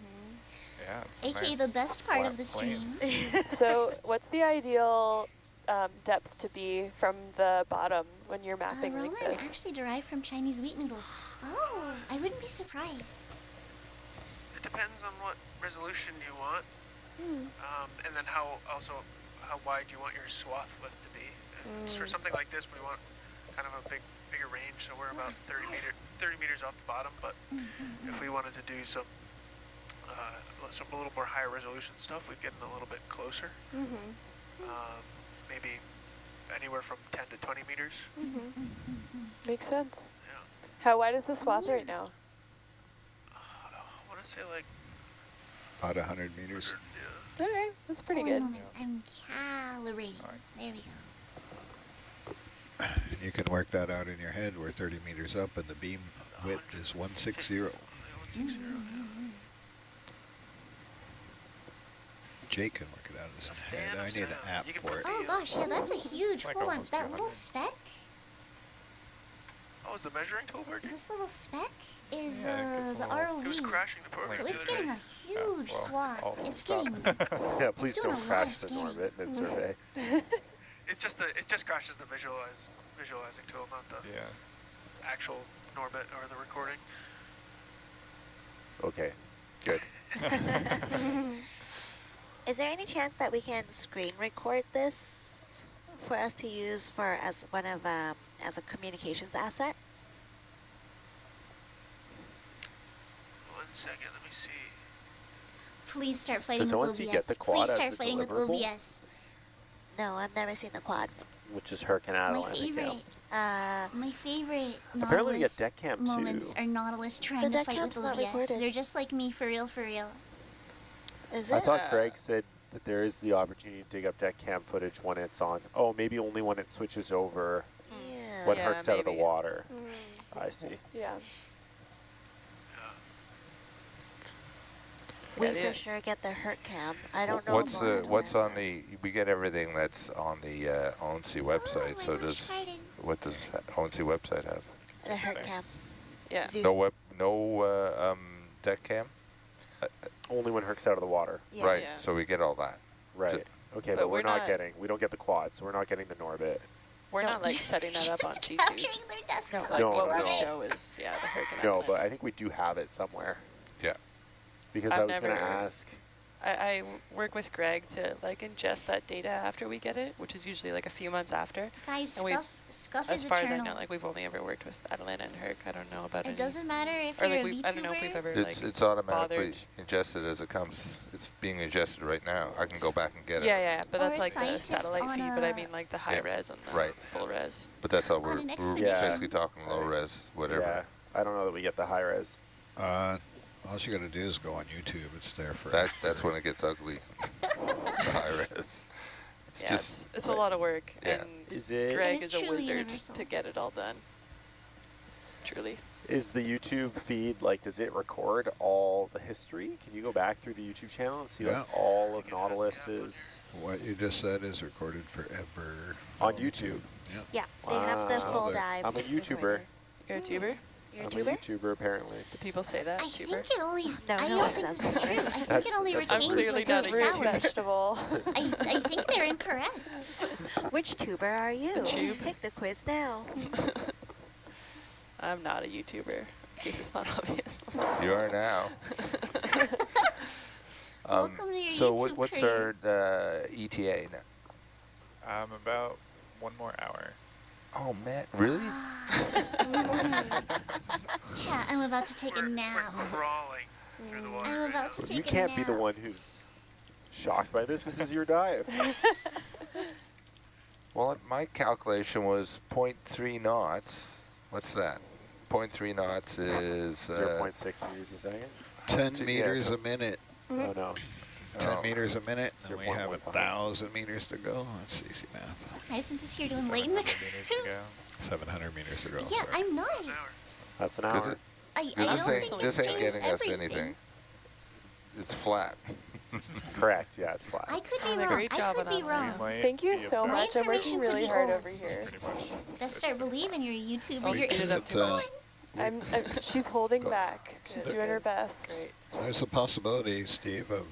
Yeah, it's a AKA nice the best part flat of the plane. stream. So what's the ideal depth to be from the bottom when you're mapping Ramen like this? actually derived from Chinese wheat noodles. Oh, I wouldn't be surprised. it depends on what resolution you want, and then how wide you want your swath width to be. And for something like this, we want kind of a bigger range, so we're about 30 meters off the bottom. But if we wanted to do some a little more higher resolution stuff, we'd get in a little bit closer. maybe anywhere from 10 to 20 meters. Makes sense. Yeah. How wide is the swath right now? I want to say like About 100 meters. yeah. Okay, that's pretty One good. moment. I'm calibrating. There we go. You can work that out in your head. We're 30 meters up and the beam width is 160. Yeah, 160, yeah. Jake can work it out in his head. I need an app You can for put it. Oh gosh, yeah, that's a huge. Like Hold on, almost that 200. little speck. Oh, is the measuring tool working? This little speck is Yeah, it gives a the little- It was ROV. crashing the program So the it's other getting day. a huge well, swath. I'll It's stop. getting. Yeah, please doing a don't lot crash of the scanning. Norbit mid-survey. It just crashes the visualizing tool, not the Yeah. actual Norbit or the recording. Okay, good. Is there any chance that we can screen record this for us to use for as one of as a communications asset? 1 second, let me see. Please start fighting Does with ONC OBS. get the quad Please as start a fighting with deliverable? OBS. No, I've never seen the quad. Which is Hurricane My Adeline. favorite. My favorite Apparently we get Nautilus deck cam moments too. are Nautilus trying The to deck fight with cam's not OBS. recorded. They're just like me, for real, for real. Is I it? thought Greg said that there is the opportunity to dig up deck cam footage when it's on. Oh, maybe only when it switches over Yeah. when Yeah, Herc's out of the maybe. water. I see. Yeah. We Yeah, for yeah. sure get the hurt cam. I don't know. What's about what's that. on the? We get everything that's on the ONC website. So does what does ONC website have? The hurt cam? Yeah. Zeus. No deck cam. Only when Herc's out of the water. Yeah. Right. Yeah. So we get all that. Right. Okay, But but we're we're not not- getting. We don't get the quad, so we're not getting the Norbit. We're No. not like setting that up on Just C2. capturing their desktop. Like No, what no. we show is, yeah, the Hurricane No, Adeline. but I think we do have it somewhere. Yeah. Because I've I was going to never- ask. I work with Greg to like ingest that data after we get it, which is usually like a few months after. Guys, And we've- Scuff As is far eternal. as I know, like we've only ever worked with Atalanta and Herc. I don't know about It any. doesn't matter if Or you're like a I don't know if we've VTuber. ever It's like. it's automatically bothered. ingested as it comes. It's being ingested right now. I can go back and get Yeah, it. yeah, but Or that's a like the scientist satellite on feed. But I a- mean like the high Yeah, res and the right. full res. But that's how On we're an we're expedition. basically talking low res, whatever. Yeah, I don't know that we get the high res. All you got to do is go on YouTube. It's there for That's when it gets ugly. The high res. It's Yeah, just it's a lot of work, Yeah. and Is it? Greg It is is a truly wizard universal. to get it all done. Truly. Is the YouTube feed, like, does it record all the history? Can you go back through the YouTube channel and see, Yeah. like, all of You can ask the Nautilus's what you just said is recorded forever. on YouTube? Yeah, they have the Wow. full There. dive. I'm a YouTuber. recorder. You're a tuber? You're a I'm tuber? a YouTuber, apparently. Do people say that? I tuber? think it only. No, I no don't one think says this is that. true. I think That's- it only that's retains clearly like not a 6 root hours. vegetable. I think they're incorrect. Which tuber are you? tube? Take the quiz now. I'm not a YouTuber, in case it's not obvious. you are now. Welcome to your So YouTube what's career. our ETA now? About 1 more hour. Oh man, really? Chat, I'm about to take a We're nap. crawling through the water. I'm right about to now. take You a can't nap. be the one who's shocked by this. This is your dive. Well, my calculation was 0.3 knots. What's that? 0.3 knots is 0.6 meters a second. 10 Yeah. meters a minute. Oh, no. 10 Oh. meters a minute. And we have 0.15. 1,000 meters to go. That's easy math. Hyacinth here doing late in the 700 meters to crew. go. 700 meters to go. Yeah, sorry. I'm not. An hour. That's an Because hour. I this don't ain't think this it ain't saves getting us everything. anything. It's flat. Correct. Yeah, it's flat. I could be Doing a wrong. great I job could on be that. wrong. Might Thank you be so about My much. I'm working information could really be hard old. over here. pretty much. Best start believing you're a YouTuber. Oh, You're speed it up But, too. She's holding Go. back. She's doing her best. Great. There's a possibility, Steve, of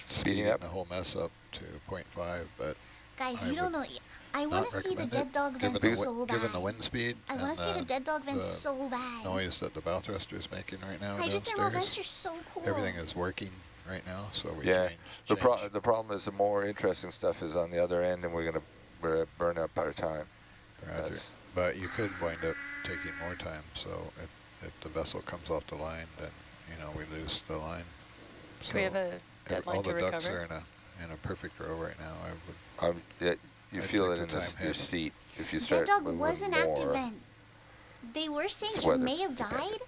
Speeding up? the whole mess up to 0.5, but Guys, I you don't would know. I want to see the recommend dead it, dog given vent the, so given the bad. wind speed I want and to see the dead dog vent the so bad. noise that the bow thruster is making right now Hydrothermal vents downstairs. are so cool. Everything is working right now, so we Yeah. change. The problem is the more interesting stuff is on the other end, and we're gonna burn up our time. Roger. That's- But you could wind up taking more time, so if the vessel comes off the line, then we lose the line. Do we have a all deadline the to ducks recover? are in a in a perfect row right now, I would. Yeah, you I'd feel take it in the time your hit. seat if you Dead start Dog moving was an active more. vent. They were saying It's it weather may have dependent.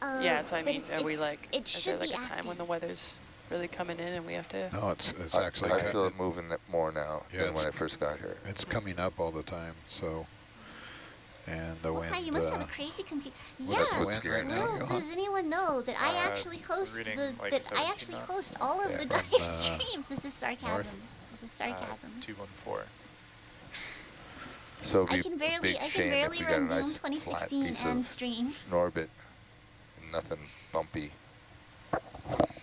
died. Yeah, that's what I but mean. it's, Are we it's, like, it is there should like be a time active. when the weather's really coming in and we have to? No, it's I actually. feel it moving more now Yeah, than when I first got here. It's coming up all the time, so. And the wind. Hi, you must have a crazy computer. Yeah. That's what's scary now. Little does anyone know that I actually host reading the like that I 17 actually knots. host all of Yeah. the From, dive streams. This is sarcasm. This is sarcasm. 214. So it'd I be can a barely big I shame can if barely we got run a Doom nice flat 2016 piece and of stream. Norbit, nothing bumpy.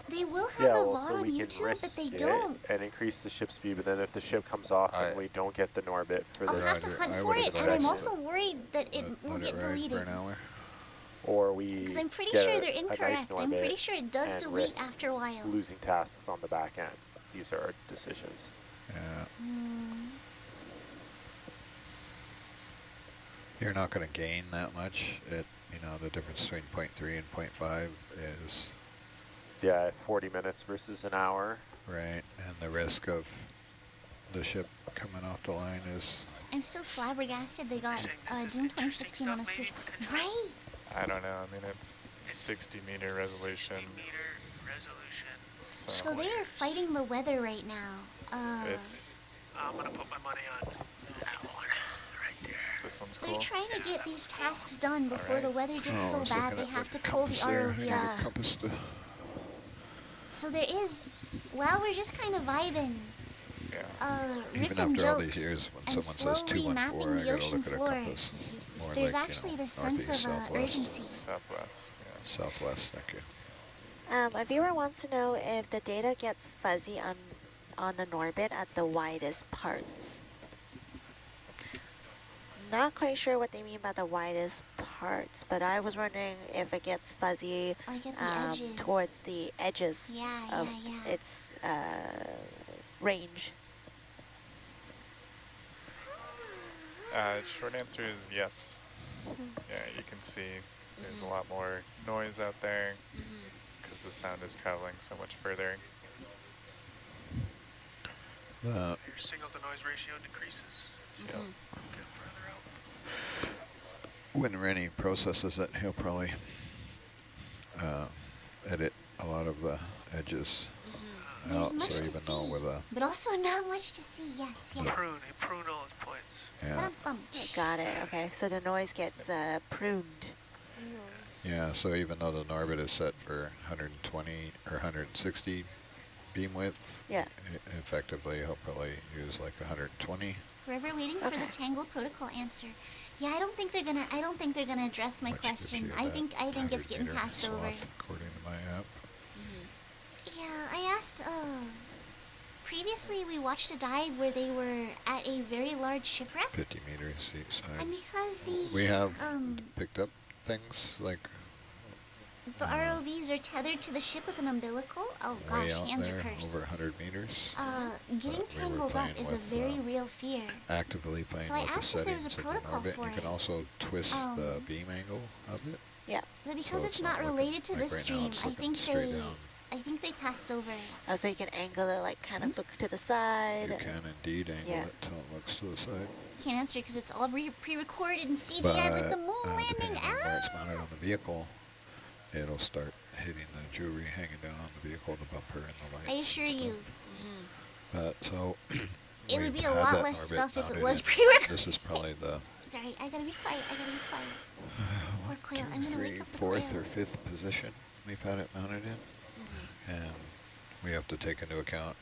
They will have Yeah, the well, VOD so on we can YouTube, but risk they it don't. and increase the ship speed, but then if the ship comes off and we don't get the Norbit for I'll this, have to hunt I for would've it, and let I'm it- also worried that it will Let get it ride for deleted. an hour. or we Because I'm pretty get sure a they're nice incorrect. I'm Norbit pretty sure it does and delete risk after a while. losing tasks on the back end. These are our decisions. Yeah. Hmm. You're not going to gain that much. The difference between 0.3 and 0.5 is Yeah, 40 minutes versus an hour. right, and the risk of the ship coming off the line is. I'm still flabbergasted they got Doom 2016 on a Switch. Right? I don't know. I mean, it's 60-meter resolution. 60-meter resolution. So they are fighting the weather right now. It's. I'm gonna put my money on that one right there. This one's They're cool. trying to get these tasks done before Alright. the weather gets I so was bad looking they at have the to pull the compass there. ROV I got out. a compass to. So there is, well, we're just kind of vibing, Yeah. Even riffing after all jokes these years, when and someone says slowly mapping 214, I the gotta ocean look at a floor. compass. More There's like, actually this sense northeast, of southwest. urgency. Southwest. Yeah. Southwest, thank you. A viewer wants to know if the data gets fuzzy on the Norbit at the widest parts. Not quite sure what they mean by the widest parts, but I was wondering if it gets fuzzy Like at the edges. towards the edges Yeah, of yeah. its range. Short answer is yes. Yeah, you can see there's a lot more noise out there because the sound is traveling so much further. The Your signal-to-noise ratio decreases. Yeah. Get further out. when Rennie processes it, he'll probably edit a lot of the edges There's out. much So to even though see, with a but also not much to see. Yes, yes. Prune all his points. Ba-dum-bum. Got it. Okay, so the noise gets pruned. yeah, so even though the Norbit is set for 120 or 160 beam width, Yeah. Effectively he'll probably use like 120. Forever waiting for the Tangled Protocol answer. Yeah, I don't think they're gonna address my which gives question. you I that think it's 100 getting meter passed over. swath, according to my app. Yeah, I asked. Previously we watched a dive where they were at a very large shipwreck, 50 meters each side. and because We have picked up things like the ROVs are tethered to the ship with an umbilical. Oh way gosh, out hands are there, cursed. over 100 meters. Getting we were tangled up playing is a with, very real fear. Actively playing So I with the asked if there was settings a of the protocol Norbit. for You can it. also twist the beam angle of it. Yeah. But because So it's it's not not looking- related to like this right now stream, it's I looking think straight down. I think they passed over it. Oh, so you can angle it, like kind of look to the side. You can indeed angle Yeah. it till it looks to the side. Can't answer because it's all pre-recorded in CGI like the moon landing. Depending on where it's mounted on the vehicle, it'll start hitting the jewelry hanging down on the vehicle, the bumper, and the lights. I assure you, So it would we've be a had lot that less Norbit stuff if it mounted was in- pre-recorded. This is probably the Sorry, I gotta be quiet. Poor quail. I'm gonna wake up the fourth quail. or fifth position we've had it mounted in. And we have to take into account,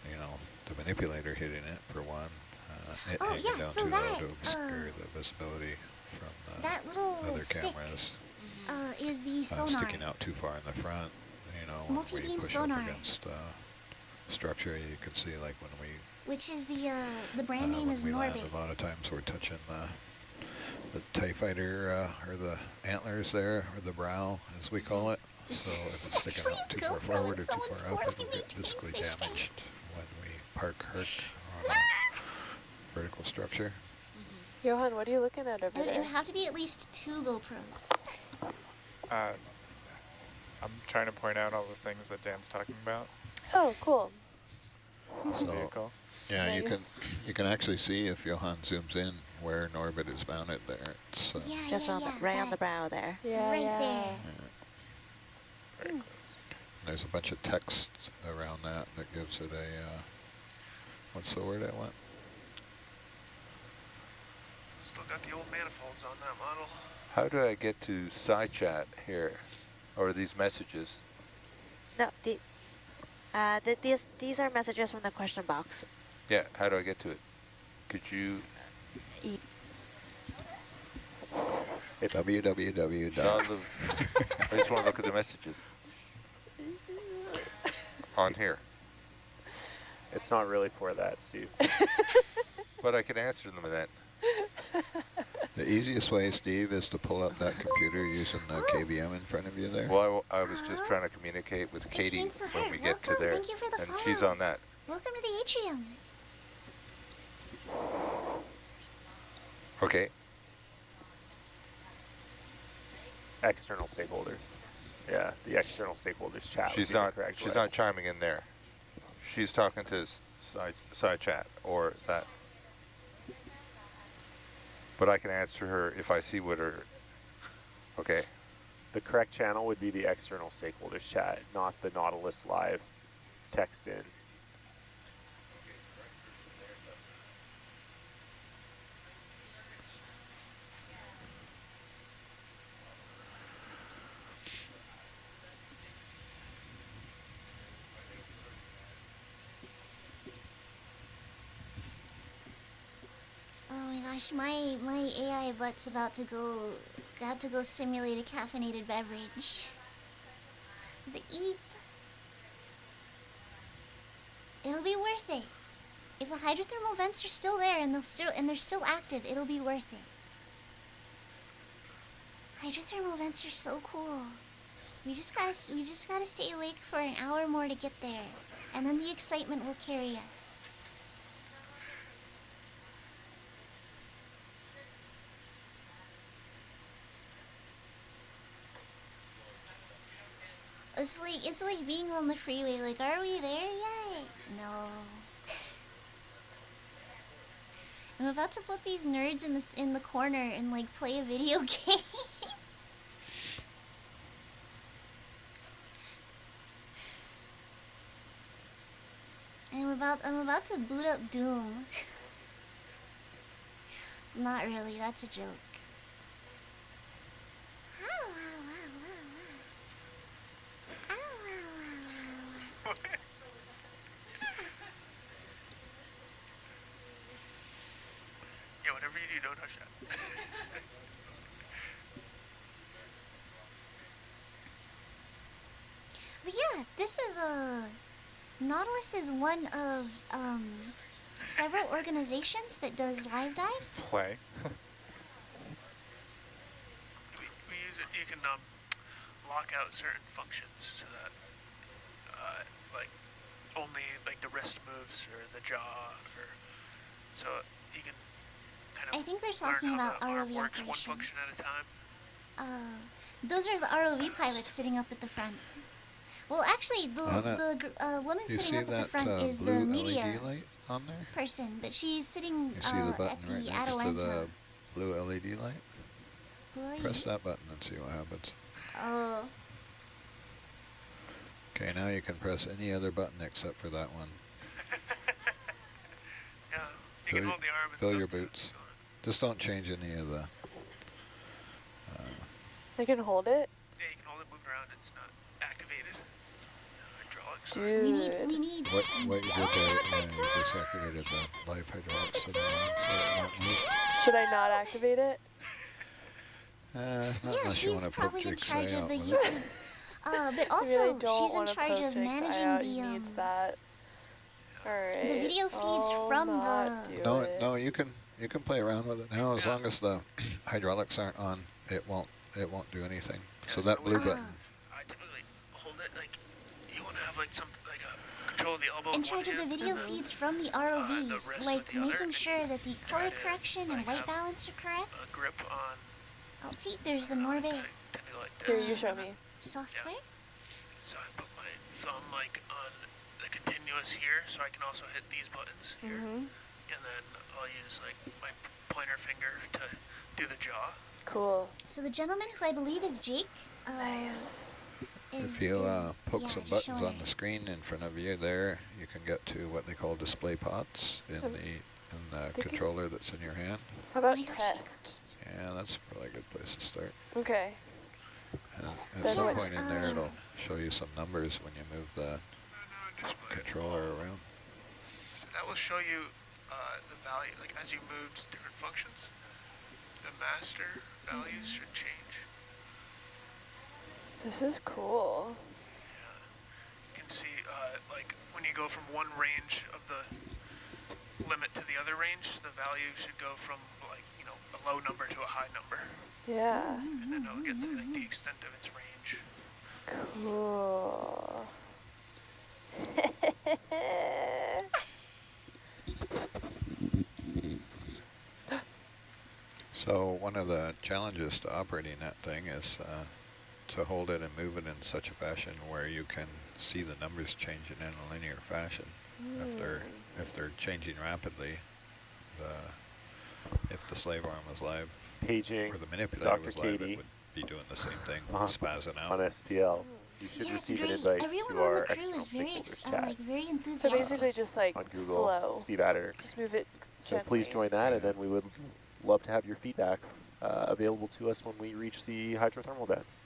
the manipulator hitting it for one. It Oh, hanging yeah, down so too that, low to obscure the visibility from that little other stick cameras. is the sonar. Sticking out too far in the front, when Multi-beam we push sonar. up against structure, you can see like when we Which is the brand name when is we land, Norbit. a lot of times we're touching the TIE fighter or the antlers there, or the brow as we call it. So if it's sticking out too far forward or too far up, it'll get physically damaged when we park Herc on a vertical structure. Johan, what are you looking at over It would there? have to be at least 2 GoPros. I'm trying to point out all the things that Dan's talking about. Oh, cool. So, vehicle. yeah, Nice. you can actually see if Johan zooms in where Norbit is mounted there. It's Yeah, Just yeah, on yeah. the, right on the that- brow there. Yeah, Right yeah. there. Very close. there's a bunch of text around that gives it a what's the word I want? Still got the old manifolds on that model. How do I get to SciChat here? Or these messages? No, these are messages from the question box. Yeah, how do I get to it? Could you... It's www. No, I just want to look at the messages. On here. It's not really for that, Steve. But I can answer them then. The easiest way, Steve, is to pull up that computer using the KVM in front of you there. Well, I was just trying to communicate with Katie Kane's so when hurt. we get to Welcome. there. Thank you for the And follow. she's on that. Welcome to the atrium. Okay. External stakeholders. Yeah, the external stakeholders chat. She's would be the not. correct She's way. not chiming in there. She's talking to SciChat or that. But I can answer her if I see what her. Okay. The correct channel would be the external stakeholders chat, not the Nautilus Live text in. Oh my gosh, my AI butt's about to go simulate a caffeinated beverage. The EEP. It'll be worth it. If the hydrothermal vents are still there and they're still active, it'll be worth it. Hydrothermal vents are so cool. We just gotta stay awake for an hour more to get there, and then the excitement will carry us. It's like being on the freeway. Like, are we there yet? No. I'm about to put these nerds in the corner and like play a video game. I'm about to boot up Doom. Not really. That's a joke. Yeah, whatever you do, don't touch that. But yeah, this is Nautilus is one of several organizations that does live dives. Play. we use it. You can lock out certain functions so that like only like the wrist moves or the jaw, or so you can kind of. I think they're learn talking how about the arm ROV works one operation. function at a time. Those are the ROV pilots sitting up at the front. Well, actually, the woman You sitting see up at the that front is blue the media LED light on there? person, but she's sitting You see the button at right the next to Atalanta. the blue LED light? Blue Press LED? that button and see what happens. Oh, Okay, now you can press any other button except for that one. Yeah, you can Fill, hold the arm and fill stuff your too, boots. so- Just don't change any of the... I can hold it? Yeah, you can hold it, move it around. It's not activated. Hydraulics. Dude. we need. What you did there, you just activated the live hydraulics to the line, so it won't move. Should I not activate it? Not Yeah, unless you she's want to poke probably in Jigsaw charge of out the with it. YouTube. But Maybe I also, don't she's in wanna charge poke of Jake's managing eye out. the He needs that. Alright. the video feeds I'll from not the. do No, it. no, you can play around with it now as long as the hydraulics aren't on. It won't do anything. So that blue button. I typically hold it like you want to have like some like a control of the elbow. In with one charge of the hand video and then, feeds from the the ROVs, wrist like with the other. making sure that the color to, correction and like, white have balance are correct. a grip on. Oh, see, there's the Norbit Tend to go like Here, this. you show me. software. So I put my thumb like on the continuous here, so I can also hit these buttons here. Mm-hmm. And then I'll use like my pointer finger to do the jaw. Cool. So the gentleman who I believe is Jake, Nice. If you poke some buttons on the screen in front of you there, you can get to what they call display pods in the controller that's in your hand. How about test? Yeah, that's probably a good place to start. Okay. And at That's some what- point in there, it'll show you some numbers when you move the controller around. That will show you the value, like as you move to different functions, the master values should change. This is cool. You can see like when you go from one range of the limit to the other range, the value should go from like, you know, a low number to a high number. Yeah. And then it'll get to like the extent of its range. Cool. So one of the challenges to operating that thing is to hold it and move it in such a fashion where you can see the numbers changing in a linear fashion. If they're changing rapidly, if the slave arm was live, Paging or the manipulator Dr. was live, Katie. it would be doing the same thing, Uh-huh. spazzing out. On SPL. You should Yeah, it's receive an great. invite Everyone to on our the crew external is very, stakeholders chat like very So enthusiastic. basically just like on Google. slow. Steve Adder. Just move it So gently. please join that, and then we would love to have your feedback available to us when we reach the hydrothermal vents.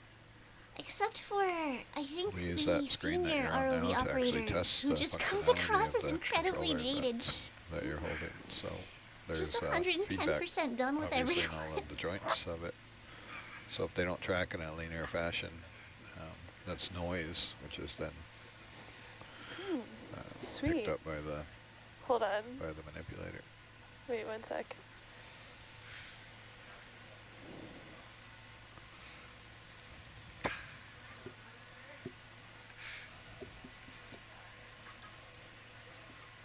Except for, I think, We use the that screen that senior you're on ROV now to actually operator test who the just comes functionality across of as the incredibly controller jaded. that you're holding. So there's Just feedback 110% done with obviously in everyone. all of the joints of it. So if they don't track in a linear fashion, that's noise, which is then Sweet. picked up by the Hold on. manipulator. Wait 1 sec.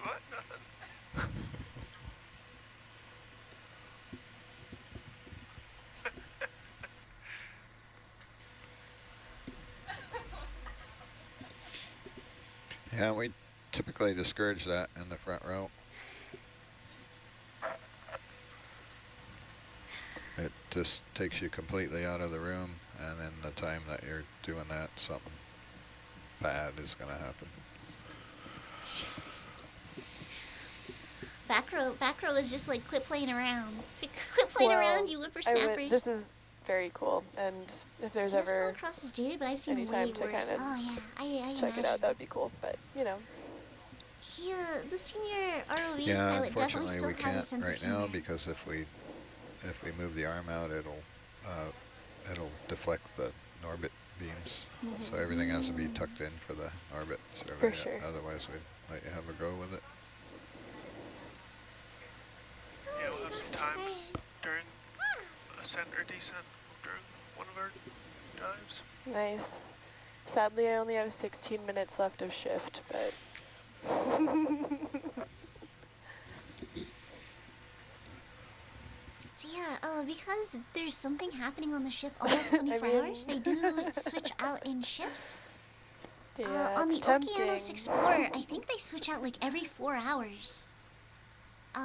What? Nothing. Yeah, we typically discourage that in the front row. It just takes you completely out of the room, and in the time that you're doing that, something bad is going to happen. Back row is just like, quit playing around. Quit playing around, you whippersnappers. This is very cool, and if there's He does come ever across as jaded, but I've seen any way time to worse. kind of Oh yeah, I check it imagine. out, that would be cool. But you know, He, the senior ROV Yeah, pilot definitely unfortunately still we has a can't sense right of humor. now, because if we move the arm out, it'll deflect the Norbit beams. So everything has to be tucked in for the Norbit survey. sure. Otherwise we'd let you have a go with it. Yeah, we'll have some time during ascent or descent during one of our dives. nice. Sadly, I only have 16 minutes left of shift, but So yeah, because there's something happening on the ship almost 24 mean- hours, they do switch out in shifts. yeah, On the it's tempting. Okeanos Explorer, I think they switch out like every 4 hours.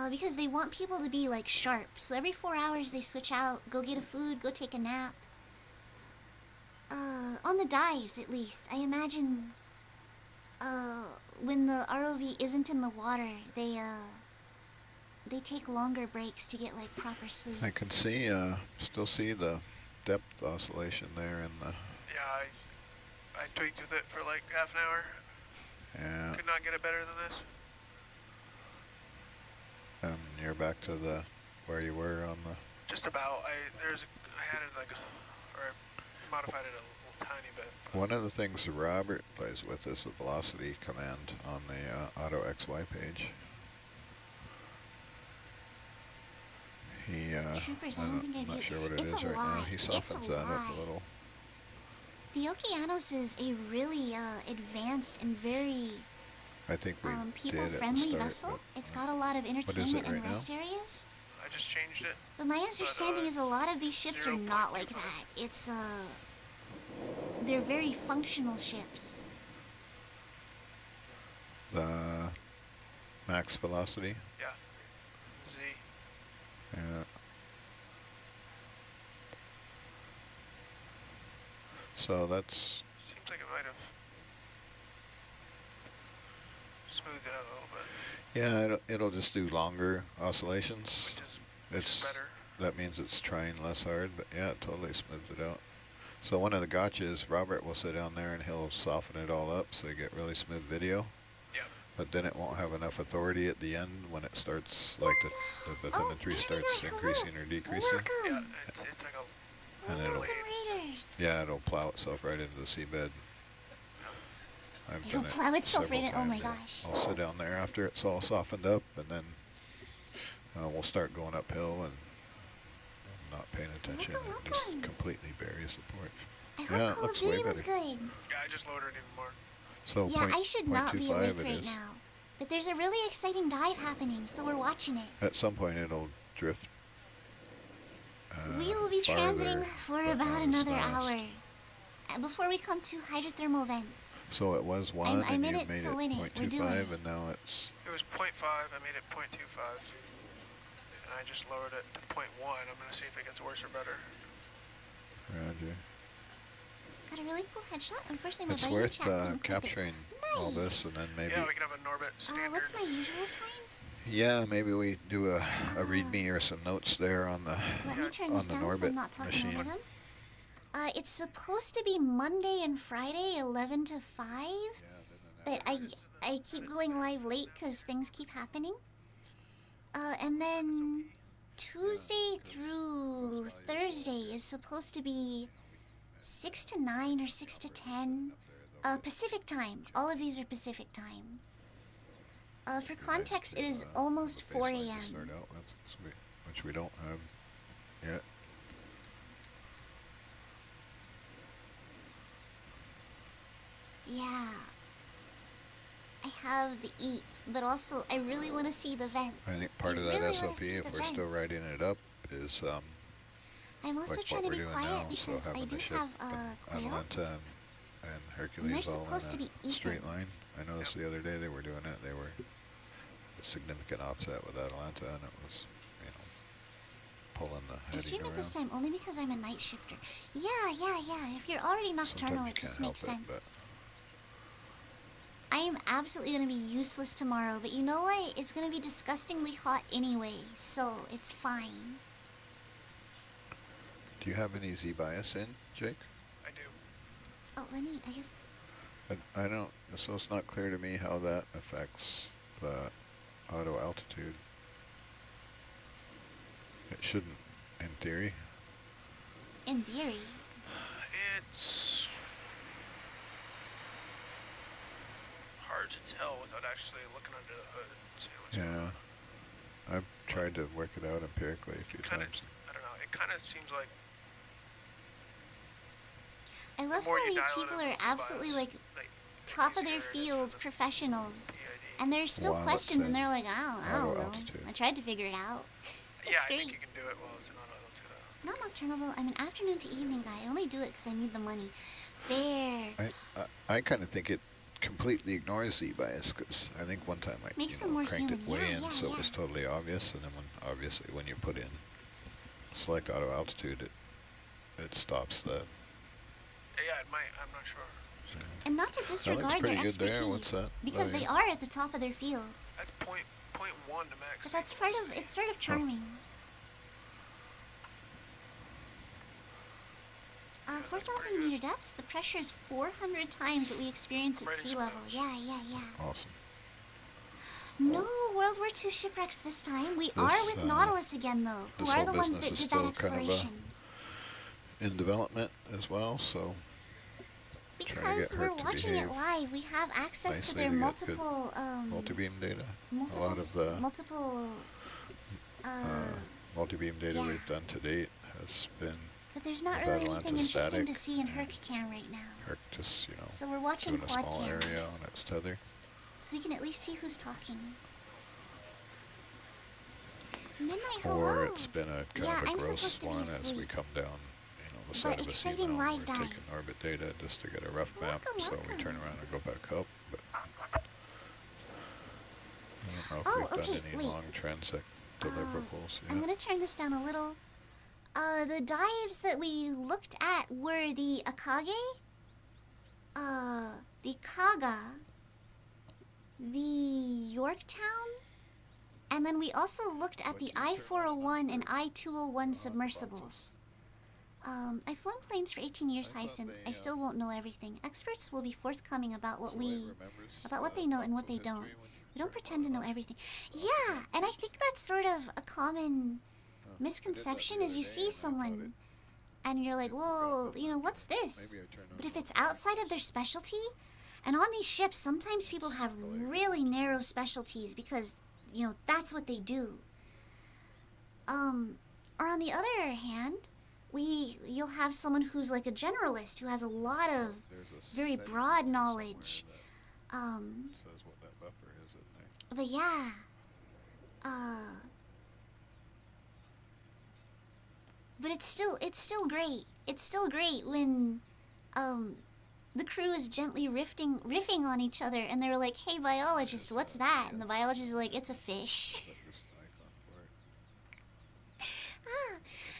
Because they want people to be like sharp. So every 4 hours they switch out, go get a food, go take a nap. On the dives at least, I imagine when the ROV isn't in the water, they take longer breaks to get like proper sleep. I can see, still see the depth oscillation there in the, Yeah, I tweaked with it for like half an hour. yeah, Could not get it better than this. and you're back to the, where you were on the, Just about. I had it like, or modified it a little tiny bit. one of the things Robert plays with is the velocity command on the Auto XY page. He, Troopers, I don't think I'm I'd not be- sure what it it's is a right now. lot. He It's a softens that up lot. a little. The Okeanos is a really advanced and very I think we did at the people-friendly start, vessel. but, It's got a lot of is it entertainment and right now? rest areas. I just changed it. But my understanding is a lot of these ships are not like that. It's they're very functional ships. The max velocity? Yeah. Z. Yeah. So that's... Seems like it might have smoothed it out a little bit. Yeah, it'll just do longer oscillations. Which is better. That means it's trying less hard, but yeah, it totally smooths it out. So one of the gotchas, Robert will sit down there and he'll soften it all up so you get really smooth video. Yep. But then it won't have enough authority at the end when it starts, like the bathymetry starts increasing or decreasing. Yeah, it's like a... And it'll, Raiders. yeah, it'll plow itself right into the seabed. I've It'll done it plow itself several right in. Oh my times. gosh. I'll sit down there after it's all softened up, and then we'll start going uphill and not paying attention and just completely buries the port. I hope Yeah, it Call of looks way Duty was better. good. Yeah, I just loaded even more. So Yeah, I should not be 0.25 awake it right is. now. But there's a really exciting dive happening, so we're watching it. At some point it'll drift. We will be farther, transiting for but about not as another fast. hour. Before we come to hydrothermal vents. So it was 1 I'm and in you it made to it win it. We're doing 0.25 it. and now it's... It was 0.5, I made it 0.25. And I just lowered it to 0.1. I'm going to see if it gets worse or better. Roger. Got a really cool headshot. Unfortunately, my It's buddy worth chat couldn't clip it. capturing all this and then maybe... Yeah, we can have a Norbit standard. What's my usual times? Yeah, maybe we do a readme or some notes there on the Let me turn this down so I'm not talking over them. It's supposed to be Monday and Friday, 11 to 5. But I keep going live late because things keep happening. And then Tuesday through Thursday is supposed to be 6 to 9 or 6 to 10. Pacific time. All of these are Pacific time. For context, it is almost 4 a.m. Start out with, which we don't have yet. Yeah. I have the EAP, but also I really want to see the vents. I think part of that SOP, if we're still writing it up, is I'm also like trying what to we're be doing quiet now. because So I having do the ship have and quail. Atlanta and Hercules all supposed to in be a straight equal. line. I noticed the other day they were doing it. They were a significant offset with Atlanta, and it was, you know, pulling the I heading stream it around. this time only because I'm a night shifter. Yeah. If you're already nocturnal, Sometimes it you just can't makes help it, sense. I am absolutely going to be useless tomorrow, but you know what? It's going to be disgustingly hot anyway, so it's fine. Do you have any Z-bias in, Jake? I do. Oh, let me, I guess. I don't, so it's not clear to me how that affects the auto altitude. It shouldn't, in theory. In theory. It's hard to tell without actually looking under the hood and seeing what's going on. Yeah, I've tried to work it out empirically a few times. I don't know, it kind of seems like I love more how you these dial people in are with absolutely Z-bias, like top of their field professionals. And there's still Wow, questions that's and they're like, I don't know. altitude. I tried to figure it out. yeah, I great. think you can do it while it's not auto. Not nocturnal though. I'm an afternoon to evening guy. I only do it because I need the money. Fair. I kind of think it completely ignores Z-bias, because I think one time I Makes them more cranked it human. way Yeah, in yeah, so yeah. it was totally obvious, and then when you put in select auto altitude, it stops the... Yeah, it might, I'm not sure. And not to disregard their pretty good expertise, there. What's that? because they are at the top of their field. That's point 0.1 to max. But that's part of, it's sort of charming. 4,000 meter depths, the pressure is 400 times what we experience at sea level. Yeah. Awesome. No World War II shipwrecks this time. We are with Nautilus again though, who this are whole the ones business that is did that still kind of, exploration. in development as well, so Because we're watching it live, we have access to their multiple multi-beam data. A lot of the multi-beam data we've done to date has been. But there's not with really Atalanta anything interesting static. to see in HercCam right now. Herc just, So we're watching doing a small QuadCam. area on its tether. So we can at least see who's talking. Midnight, Or hello. it's been a kind Yeah, of a I'm gross supposed to be one as we asleep. come down, the But side of a exciting seamount. live We're dive. taking orbit data just to get a rough map, so we turn around and go back up. But I don't know if Oh, we've okay, done any wait. long transect deliverables I'm yet. gonna turn this down a little. The dives that we looked at were the Akage, the Kaga, the Yorktown, and then we also looked at the I-401 and I-201 submersibles. I've flown planes for 18 years, Hyacin. I still won't know everything. Experts will be forthcoming about what they know and what they don't. We don't pretend to know everything. Yeah, and I think that's sort of a common misconception is you see someone and you're like, well, you know, what's this? But if it's outside of their specialty, and on these ships, sometimes people have really narrow specialties because, you know, that's what they do. Or on the other hand, you'll have someone who's like a generalist who has a lot of very broad knowledge. Says what that buffer is in there. But yeah, but it's still great. It's still great when, the crew is gently riffing on each other, and they're like, "Hey, biologist, what's that?" And the biologist is like, "It's a fish." Ah,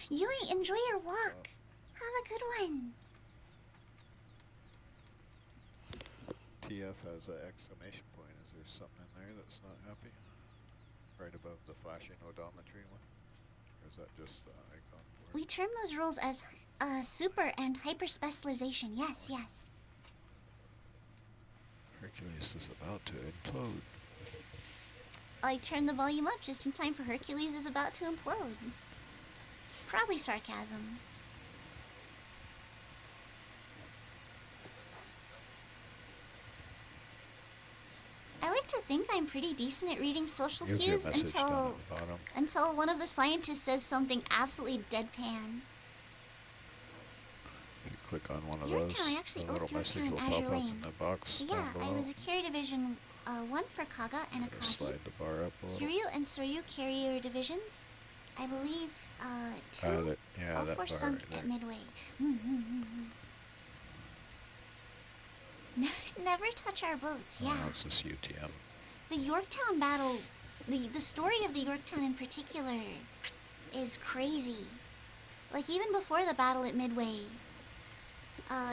Yuri, enjoy your walk. Have a good one. TF has an exclamation point. Is there something in there that's not happy? Right above the flashing odometry one? Or is that just the icon for it? We term those roles as super and hyper specialization. Yes, yes. Hercules is about to implode. I turned the volume up just in time for Hercules is about to implode. Probably sarcasm. I like to think I'm pretty decent at reading social You'll get cues a message down until at the bottom. until one of the scientists says something absolutely deadpan. If you click on one of Yorktown, those, I actually the little oathed message Yorktown will in pop Azure up Lane. in the box Yeah, down below. I was a carrier division 1 for Kaga and Akagi. Slide the bar up a little. Kiryu and Soryu carrier divisions. I believe 2. Yeah, All that 4 bar sunk right at there. midway. Never touch our boats, yeah. Oh, it's this UTM. The Yorktown battle, the story of the Yorktown in particular is crazy. Like, even before the battle at Midway,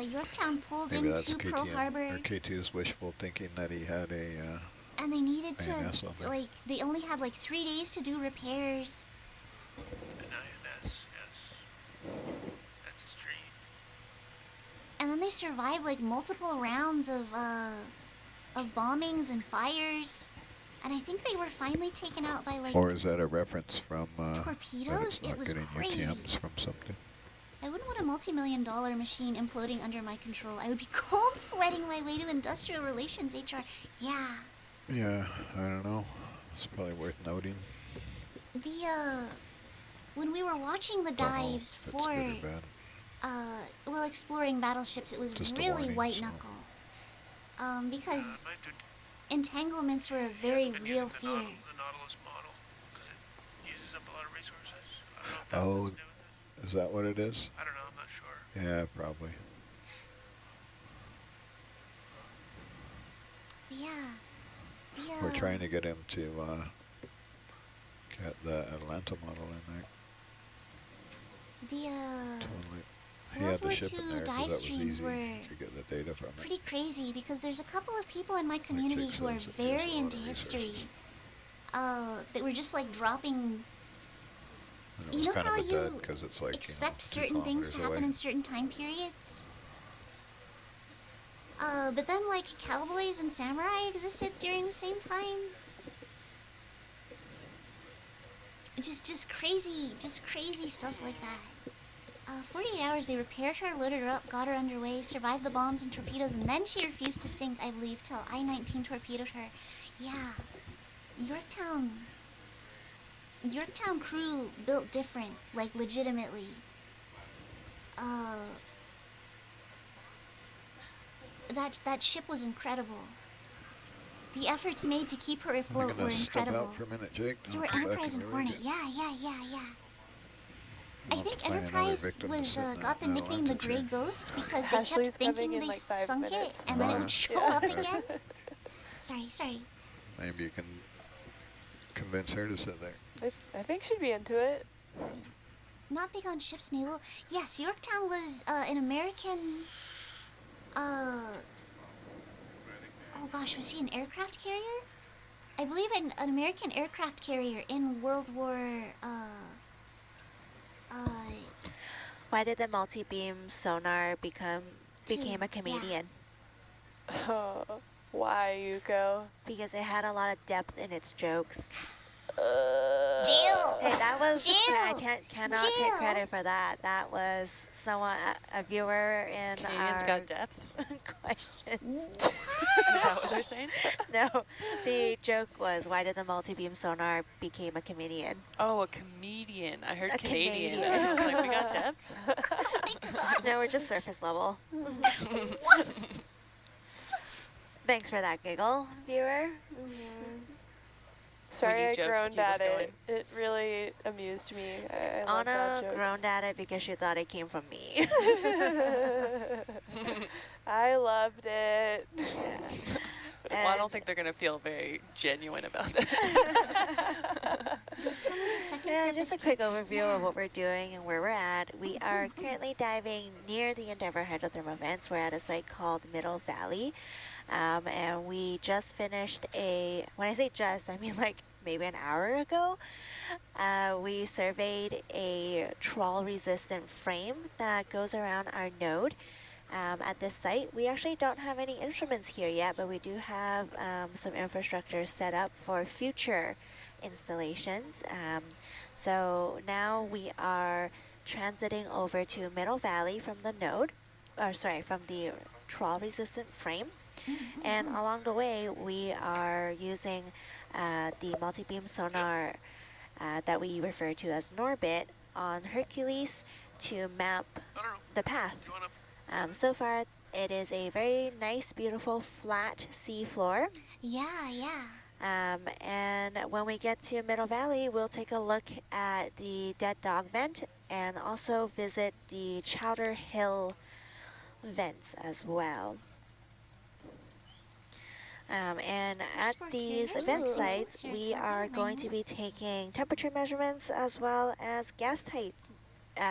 Yorktown pulled Maybe that's into Pearl Harbor, or K2's wishful thinking that he had a and they needed INS to, on there. like, they only had like 3 days to do repairs. An INS, yes. That's his dream. And then they survived like multiple rounds of bombings and fires. And I think they were finally taken out by like Or is that a reference from that torpedoes? it's not It was getting crazy. UTMs from something? I wouldn't want a multi-million-dollar machine imploding under my control. I would be cold sweating my way to industrial relations HR. Yeah. Yeah, I don't know. It's probably worth noting. When we were watching the dives That's for good or bad. well, exploring battleships, it was Just a really warning, white so- knuckle. Because My dude, entanglements were a he very hasn't been real using fear. the Nautilus model because it uses up a lot of resources. I don't know if that has Oh, to do with this. is that what it is? I don't know, I'm not sure. Yeah, probably. Yeah. We're trying to get him to get the Atlanta model in there. Totally. He World had the War ship in II there 'cause dive that was streams easy were to get the data from it. pretty crazy because there's a couple of people in my community Jake who are says it very uses a lot into of history. resources. That were just like dropping. And it You was know kind how of a dud you because it's like, expect 2 certain things to kilometers happen away. in certain time periods? But then like cowboys and samurai existed during the same time. Just crazy stuff like that. 48 hours, they repaired her, loaded her up, got her underway, survived the bombs and torpedoes, and then she refused to sink, I believe, till I-19 torpedoed her. Yeah. Yorktown crew built different, like legitimately. That ship was incredible. The efforts made to keep her I'm afloat gonna were step incredible. out for a minute, Jake. So I'll were come back Enterprise and in a Hornet. minute. Yeah. I I'll think find another Enterprise victim to was sit in got the that nickname the Atlanta Grey chair. Ghost because they Ashley's kept thinking coming in they like 5 sunk it minutes. and then it Oh, would show yeah. up again. Sorry. Maybe you can convince her to sit there. I think she'd be into it. Not big on ships, Naval. Yes, Yorktown was an American. Oh gosh, was he an aircraft carrier? I believe an American aircraft carrier in World War. Why did the multi-beam sonar became a comedian? Oh, why, Yuko? Because it had a lot of depth in its jokes. Jill! Hey, that was I Jill! cannot take credit for that. That was someone, a viewer in Canadians our got depth? question. Is that what they're saying? No, the joke was, why did the multi-beam sonar became a comedian? Oh, a comedian. I heard A Canadian. Canadian. I was like, we got depth? No, we're just surface level. Thanks for that giggle, viewer. Sorry, I need jokes to groaned keep us at it. going. It really amused me. I love bad Anna jokes. groaned at it because she thought it came from me. I loved it. Well, I don't think they're going to feel very genuine about that. Yeah, just a quick overview of what we're doing and where we're at. We are currently diving near the Endeavour hydrothermal vents. We're at a site called Middle Valley. And we just finished when I say just, I mean like maybe an hour ago, we surveyed a trawl-resistant frame that goes around our node. At this site, we actually don't have any instruments here yet, but we do have some infrastructure set up for future installations. So now we are transiting over to Middle Valley from the node, from the trawl-resistant frame. And along the way, we are using the multi-beam sonar that we refer to as Norbit on Hercules to map the path. So far, it is a very nice, beautiful, flat sea floor. Yeah. And when we get to Middle Valley, we'll take a look at the Dead Dog vent and also visit the Chowder Hill vents as well. And at these vent sites, we are going to be taking temperature measurements as well as gas height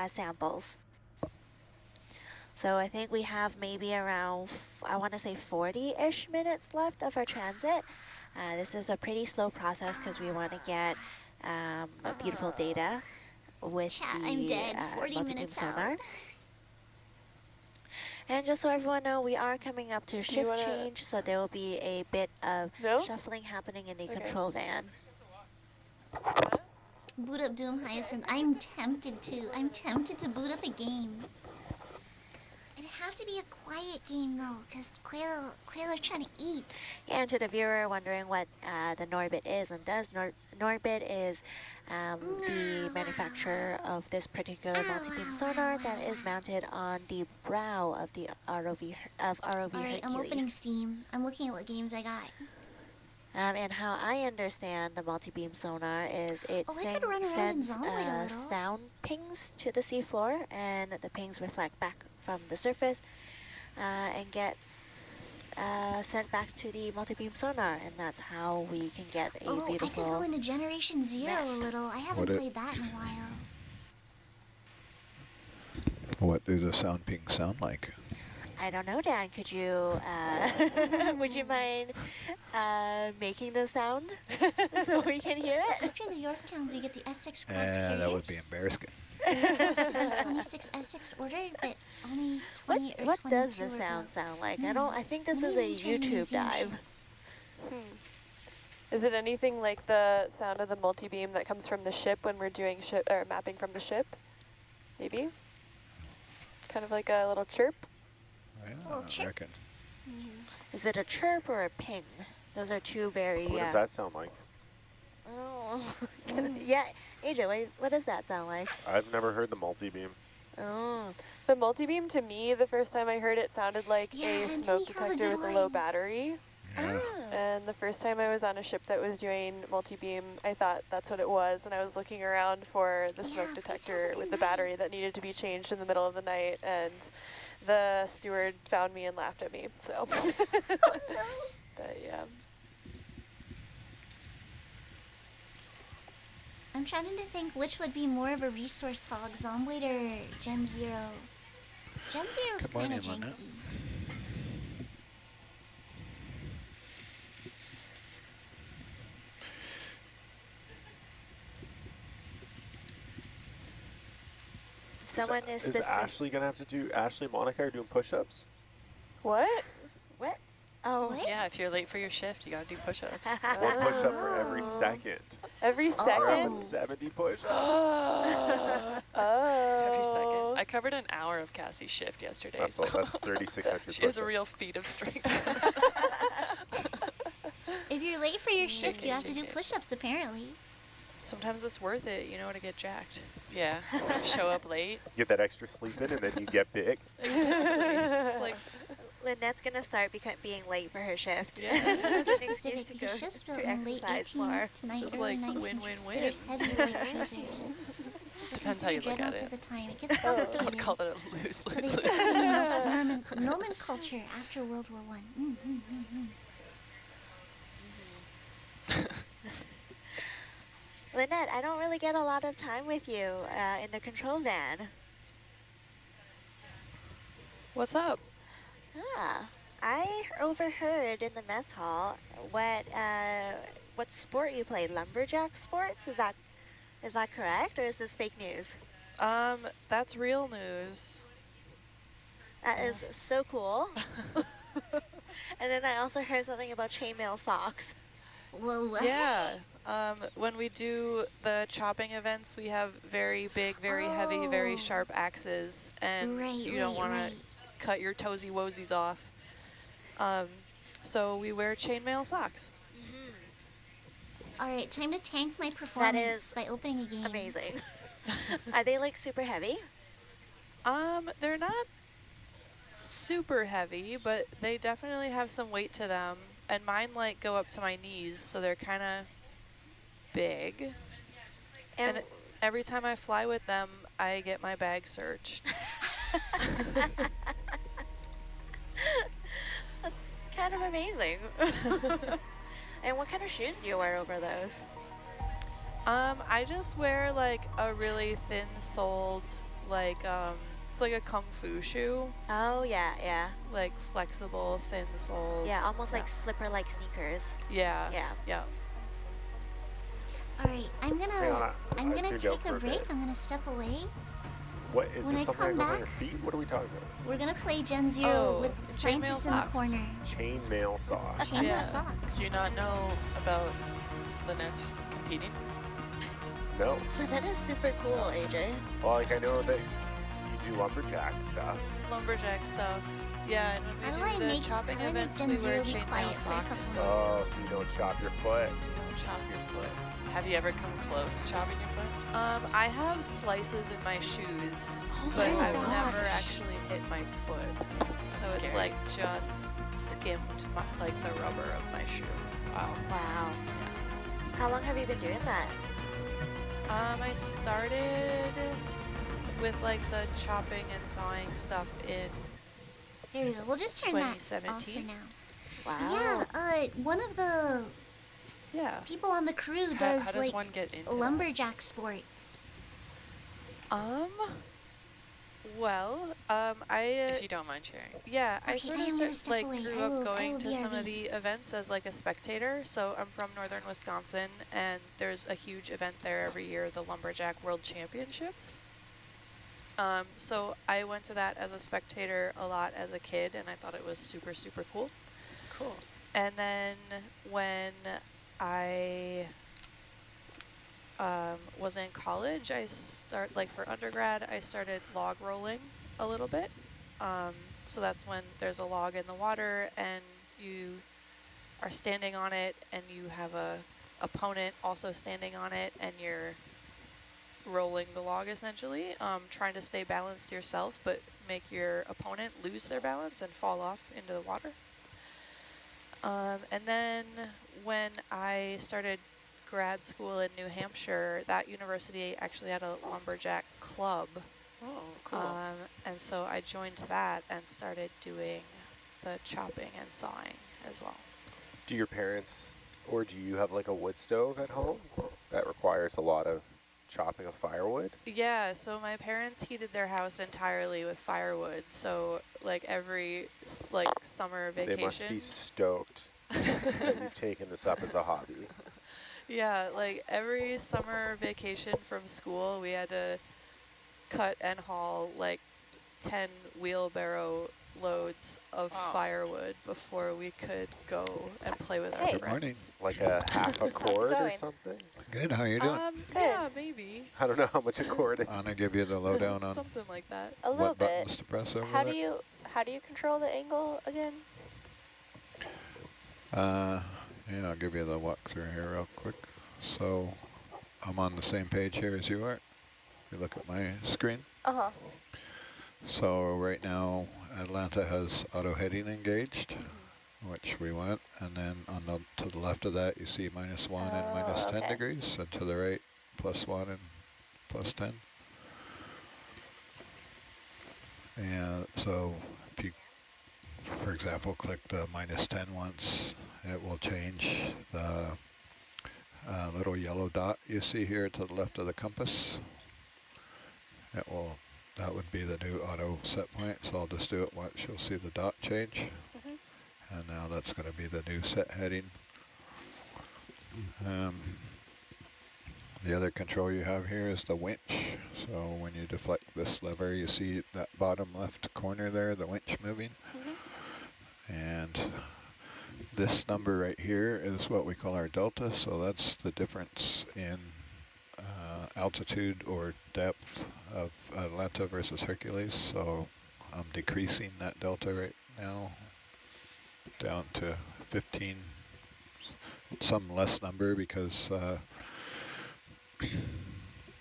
samples. So I think we have maybe around, I want to say 40-ish minutes left of our transit. This is a pretty slow process because we want to get beautiful data with I'm the dead. 40 multi-beam minutes sonar. out. And just so everyone know, we are coming up to shift wanna- change, so there will be a bit of No? shuffling happening in the Okay. control van. Boot up Doom Hyacinth. I'm tempted to boot up a game. It'd have to be a quiet game though, because Quail are trying to eat. And to the viewer wondering what the Norbit is and does, Norbit is the manufacturer of this particular multi-beam sonar that is mounted on the brow of the ROV Alright, Hercules. I'm opening Steam. I'm looking at what games I got. And how I understand the multi-beam sonar is it Oh, I could run around and sends zombie a little. sound pings to the seafloor, and the pings reflect back from the surface and gets sent back to the multi-beam sonar, and that's how we can get a Oh, I could beautiful go into Generation Zero a little. I haven't Would it- played that in a while. What do the sound pings sound like? I don't know, Dan. Could you, would you mind making the sound so we can hear it? After the Yorktowns, we get the S6 class carriers. That would be embarrassing. It's supposed to be 26 S6 ordered, but only 20 or What 22 does the are sound built. sound like? I think this is a Only in Chinese YouTube museum dive. ships. Is it anything like the sound of the multi-beam that comes from the ship when we're doing ship or mapping from the ship? Maybe? Kind of like a little chirp? Little I chirp. reckon. Is it a chirp or a ping? Those are two very. What does that sound like? Oh, yeah, AJ, what does that sound like? I've never heard the multi-beam. Oh, The multi-beam, to me, the first time I heard it sounded like Yeah, a Anthony, smoke have a detector good with a low one. battery. Yeah. And the first time I was on a ship that was doing multi-beam, I thought that's what it was, and I was looking around for the Yeah, smoke please have a detector good with the night. battery that needed to be changed in the middle of the night, and the steward found me and laughed at me, so. But yeah. I'm trying to think which would be more of a resource hog, Zomboid or Gen Zero. Gen Zero's kind of Combine him on janky. Someone is Is Ashley gonna have to do? Ashley and Monica are doing push-ups. What? What? Oh. What? Yeah, if you're late for your shift, you gotta do push-ups. One push-up for every second. Every Around second? 70 push-ups. Oh. Every second. I covered an hour of Cassie's shift yesterday. That's, so that's 3,600 she has a push-ups. real feat of strength. If you're late for your shift, you have to do JK. push-ups, apparently. Sometimes it's worth it, you know, to get jacked. Yeah, show up late. Get that extra sleep in and then you get big. It's like, Lynette's gonna start being late for her shift. Yeah. To be specific, because shifts built in late exercise 18 more. to 9, just early like 19s win-win-win. considered heavyweight cruisers. Depends how you look at Dreadnoughts it. at the time. It gets I'll complicated. call it a lose, So they lose, fixed lose. it in Norman culture after World War One. Lynette, I don't really get a lot of time with you in the control van. what's up? Ah, I overheard in the mess hall what sport you played. Lumberjack sports? Is that correct, or is this fake news? That's real news. That is so cool. And then I also heard something about chainmail socks. Whoa, what? Yeah. When we do the chopping events, we have very big, very heavy, very sharp axes, and you don't want to cut your toesy woesies off. So we wear chainmail socks. Alright, time to tank my performance by opening a game. Amazing. Are they like super heavy? They're not super heavy, but they definitely have some weight to them. And mine like go up to my knees, so they're kind of big. And every time I fly with them, I get my bag searched. That's kind of amazing. And what kind of shoes do you wear over those? I just wear like a really thin-soled, like it's like a kung fu shoe. Oh yeah, yeah. Like flexible, thin-soled. Yeah, almost like slipper-like sneakers. Yeah. Yeah. Yeah. Alright, I'm Hang gonna on, I take should go for a a break. bit. I'm gonna step away. What is When this? I Something come that goes on back- your feet? What are we talking about? We're gonna play Gen Zero Oh, with chainmail scientists in the socks. corner. Chainmail socks. Chainmail Yeah. socks. Do you not know about Lynette's competing? No. That is super cool, AJ. Well, like I know that you do lumberjack stuff. Lumberjack stuff. Yeah, and How do when I we do the make- chopping how do I make events, Gen we Zero wear be chainmail quiet for a socks. couple Oh, so you don't chop your foot. So you don't chop your foot. Have you ever come close to chopping your foot? I have slices in my shoes, Oh but my I've never gosh. actually hit my foot. So it's Scary. like just skimmed like the rubber of my shoe. Wow. Wow. How long have you been doing that? I started with like the chopping and sawing stuff in Here we go. We'll just turn that off for 2017. now. Wow. Yeah, one of the Yeah. people on the crew How does does like one get into lumberjack sports. Well, that? I If you don't mind sharing. yeah, I Okay, sort I of am gonna step like away. grew I up will going to some of BRB. the events as like a spectator. So I'm from northern Wisconsin, and there's a huge event there every year, the Lumberjack World Championships. So I went to that as a spectator a lot as a kid, and I thought it was super, super cool. Cool. And then when I was in college, like for undergrad, I started log rolling a little bit. So that's when there's a log in the water and you are standing on it and you have a opponent also standing on it and you're rolling the log essentially, trying to stay balanced yourself but make your opponent lose their balance and fall off into the water. And then when I started grad school in New Hampshire, that university actually had a lumberjack club. Oh, cool. And so I joined that and started doing the chopping and sawing as well. Do your parents, or do you have like a wood stove at home that requires a lot of chopping of firewood? Yeah, so my parents heated their house entirely with firewood. So like every summer vacation. They must be stoked that you've taken this up as a hobby. Yeah, like every summer vacation from school, we had to cut and haul like 10 wheelbarrow loads of firewood before we could go and play with our Good friends. morning. Like a half a cord or going? something? Good, how you doing? Yeah, maybe. I don't know how much a cord is. Anna give you the lowdown on Something like that. A little what bit. buttons to press over How there? do you control the angle again? Yeah, I'll give you the walkthrough here real quick. So I'm on the same page here as you are. You look at my screen. Uh-huh. So right now Atalanta has auto heading engaged, which we want, and then on the to the left of that you see -1 and -10 degrees, and to the right +1 and +10. And so if you, for example, click the -10 once, it will change the little yellow dot you see here to the left of the compass. That would be the new auto set point, so I'll just do it once. You'll see the dot change. And now that's going to be the new set heading. The other control you have here is the winch. So when you deflect this lever, you see that bottom left corner there, the winch moving. And this number right here is what we call our delta. So that's the difference in altitude or depth of Atalanta versus Hercules. So I'm decreasing that delta right now down to 15, some less number because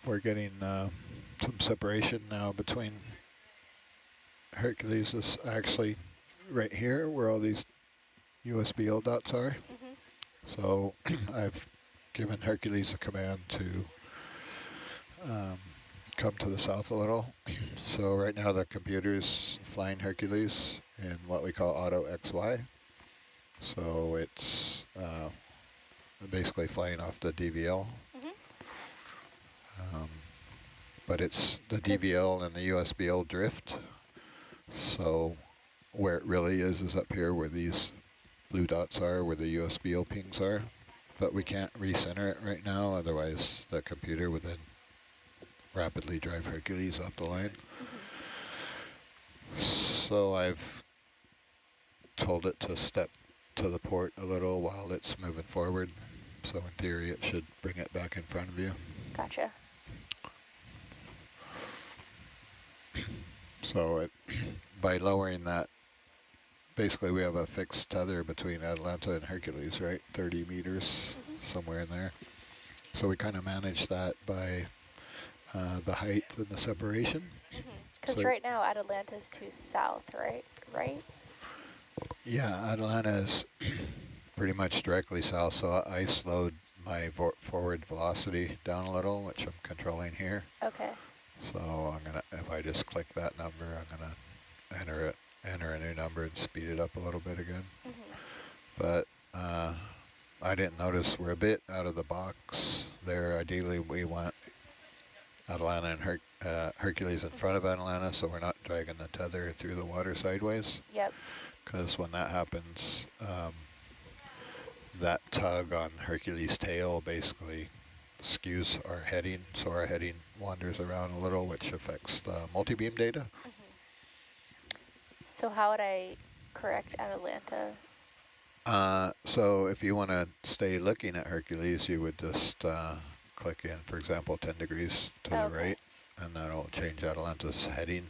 we're getting some separation now between Hercules is actually right here where all these USBL dots are. So I've given Hercules a command to come to the south a little. So right now the computer's flying Hercules in what we call auto XY. So it's basically flying off the DVL. But it's the DVL and the USBL drift. So where it really is up here where these blue dots are, where the USBL pings are. But we can't recenter it right now, otherwise the computer would then rapidly drive Hercules off the line. So I've told it to step to the port a little while it's moving forward. So in theory it should bring it back in front of you. Gotcha. So by lowering that, basically we have a fixed tether between Atalanta and Hercules, right? 30 meters, somewhere in there. So we kind of manage that by the height and the separation. Because So right now Atalanta's to south, right? Right? yeah, Atalanta is pretty much directly south, so I slowed my forward velocity down a little, which I'm controlling here. Okay. So I'm gonna, if I just click that number, I'm gonna enter a new number and speed it up a little bit again. But I didn't notice we're a bit out of the box there. Ideally, we want Atalanta and Hercules in front of Atalanta, so we're not dragging the tether through the water sideways. Yep. Because when that happens, that tug on Hercules' tail basically skews our heading, so our heading wanders around a little, which affects the multi-beam data. So how would I correct Atalanta? So if you want to stay looking at Hercules, you would just click in, for example, 10 degrees to the right, and that'll change Atalanta's heading.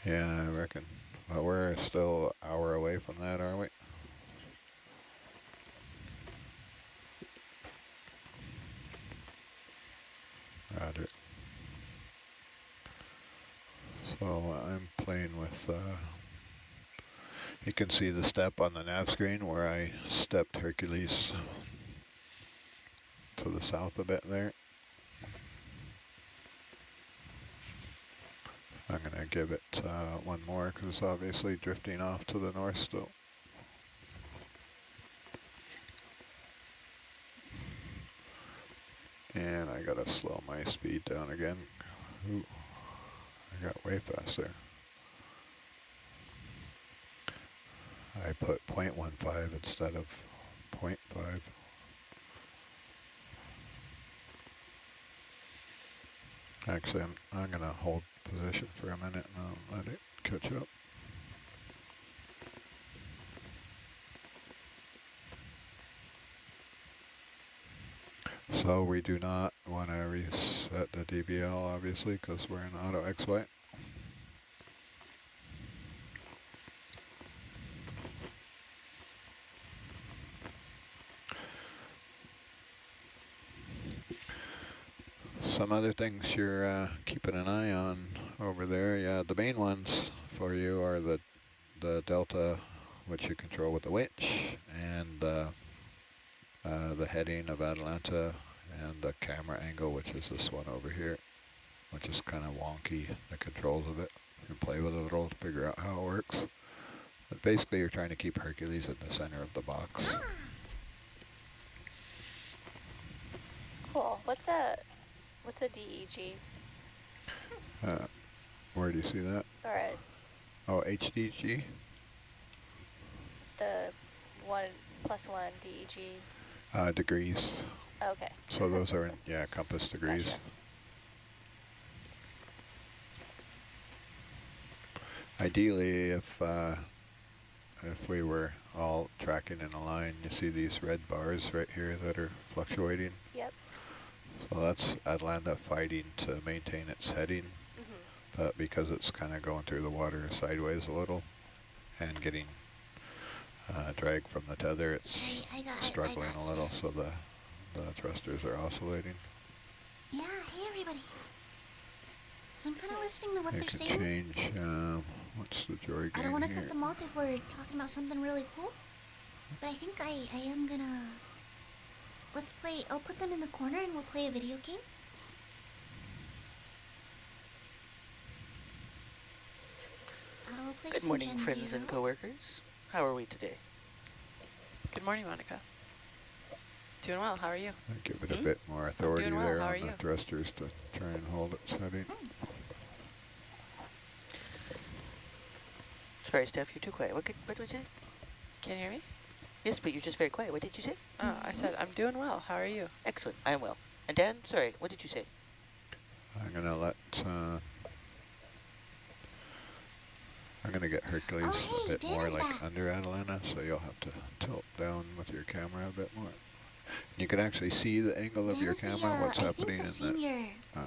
Yeah, I reckon. But we're still an hour away from that, aren't we? Roger. So I'm playing with, you can see the step on the nav screen where I stepped Hercules to the south a bit there. I'm going to give it one more because it's obviously drifting off to the north still. And I got to slow my speed down again. Ooh, I got way faster. I put 0.15 instead of 0.5. Actually, I'm going to hold position for a minute and I'll let it catch up. So we do not want to reset the DBL, obviously, because we're in auto X-White. Some other things you're keeping an eye on over there. Yeah, the main ones for you are the delta, which you control with the winch, and the heading of Atalanta, and the camera angle, which is this one over here, which is kind of wonky, the controls of it. You can play with it a little to figure out how it works. But basically you're trying to keep Hercules in the center of the box. Cool. What's a DEG? Where do you see that? All right. Oh, HDG? The 1+1 DEG. Degrees. Okay. So those are in, yeah, compass degrees. Gotcha. Ideally, if we were all tracking in a line, you see these red bars right here that are fluctuating. Yep. So that's Atalanta fighting to maintain its heading, but because it's kind of going through the water sideways a little and getting drag from the tether, it's struggling a little, so the thrusters are oscillating. Yeah, hey everybody. So I'm kind of listening to what You they're can saying. change, what's the joy gain I don't want to here? cut them off if we're talking about something really cool, but I think I am gonna... Let's play, I'll put them in the corner and we'll play a video game. I'll play Good some morning, Gen friends Zero. and coworkers. How are we today? Good morning, Monica. Doing well. How are you? I give it a bit more authority doing well. there How on are the you? thrusters to try and hold its heading. Sorry, Steph, you're too quiet. What did we say? Can you hear me? Yes, but you're just very quiet. What did you say? Oh, I said I'm doing well. How are you? Excellent. I am well. And Dan, sorry, what did you say? I'm gonna let I'm gonna get Hercules Oh, a bit hey, more Dana's like back. under Atalanta, so you'll have to tilt down with your camera a bit more. You can actually see the angle of your Dana's camera, what's I happening think the in senior... that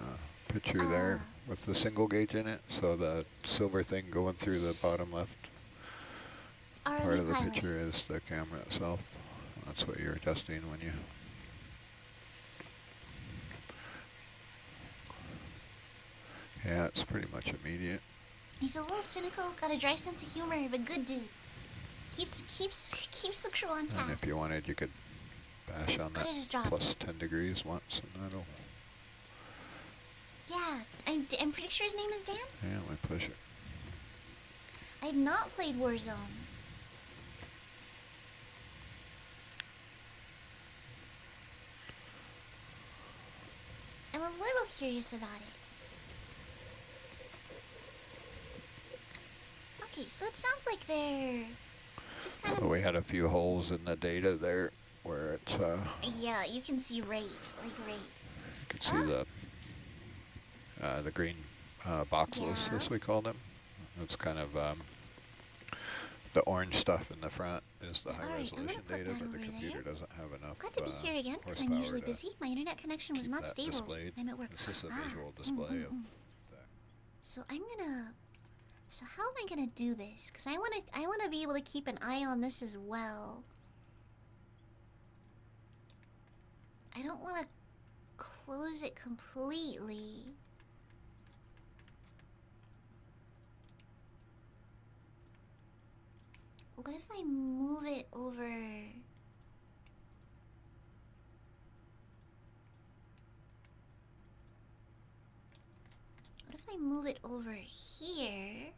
picture there with the single gauge in it, so the silver thing going through the bottom left part ROV of the pilot. picture is the camera itself. That's what you're adjusting when you... Yeah, it's pretty much immediate. He's a little cynical, got a dry sense of humor, but good dude. Keeps the crew on And task. if you wanted, you could bash on that Could've just dropped. plus 10 degrees once, and that'll... Yeah, I'm pretty sure his name is Dan. Yeah, my pleasure. I've not played Warzone. I'm a little curious about it. Okay, so it sounds like they're just kind So of... we had a few holes in the data there where it's, Yeah, you can see right. you can see the green boxes, as we call them. It's kind of the orange stuff in the front is the high resolution data, but the computer doesn't have enough Glad to be here again, because I'm horsepower usually to busy. My internet connection was keep not that stable. displayed. I'm at work. It's just a visual display of that. So I'm gonna... So how am I gonna do this? Because I wanna be able to keep an eye on this as well. I don't wanna close it completely. What if I move it over? What if I move it over here...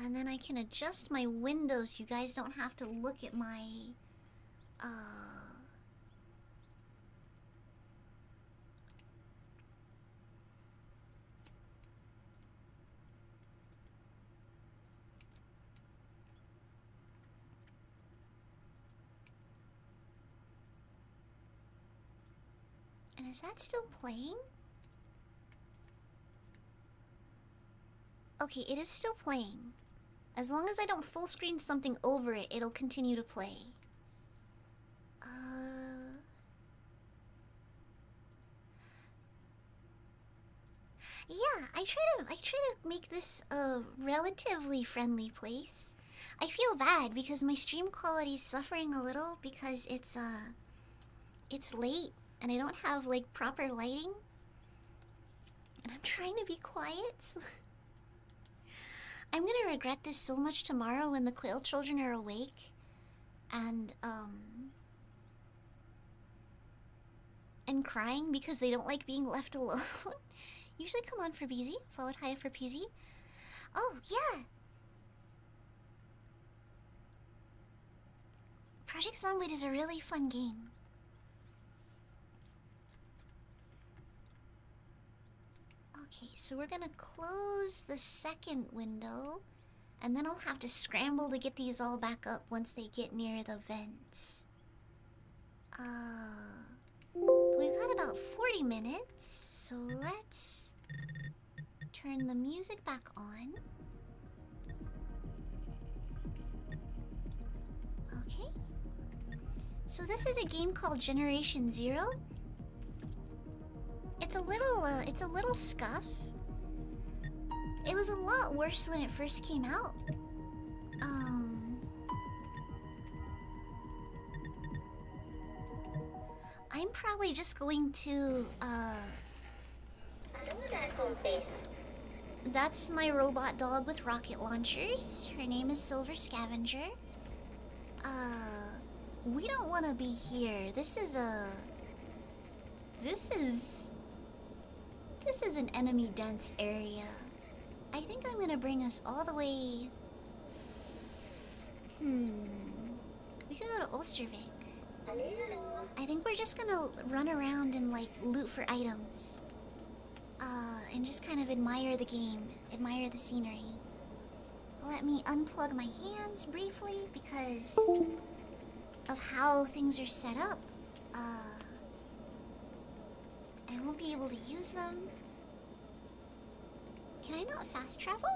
and then I can adjust my windows so you guys don't have to look at my... And is that still playing? Okay, it is still playing. As long as I don't full screen something over it, it'll continue to play. Yeah, I try to make this a relatively friendly place. I feel bad because my stream quality is suffering a little because it's late and I don't have like proper lighting. And I'm trying to be quiet. I'm gonna regret this so much tomorrow when the Quail children are awake. And crying because they don't like being left alone. Usually come on for BZ, followed high for PZ. Oh, yeah! Project Zomboid is a really fun game. Okay, so we're gonna close the second window, and then I'll have to scramble to get these all back up once they get near the vents. We've got about 40 minutes, so let's turn the music back on. Okay. So this is a game called Generation Zero. It's a little scuff. It was a lot worse when it first came out. I'm probably just going to, that's my robot dog with rocket launchers. Her name is Silver Scavenger. We don't want to be here. This is an enemy dense area. I think I'm gonna bring us all the way... We could go to Ulstervik. I think we're just gonna run around and like loot for items. And just kind of admire the game, admire the scenery. Let me unplug my hands briefly because of how things are set up. I won't be able to use them. Can I not fast travel?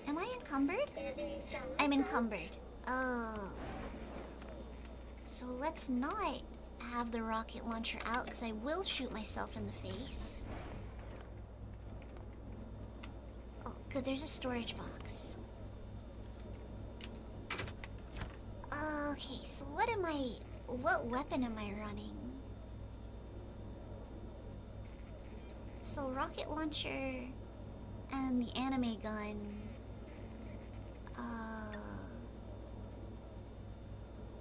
Am I encumbered? I'm encumbered. Oh. So let's not have the rocket launcher out because I will shoot myself in the face. Oh, good, there's a storage box. Okay, so what weapon am I running? So rocket launcher and the anime gun.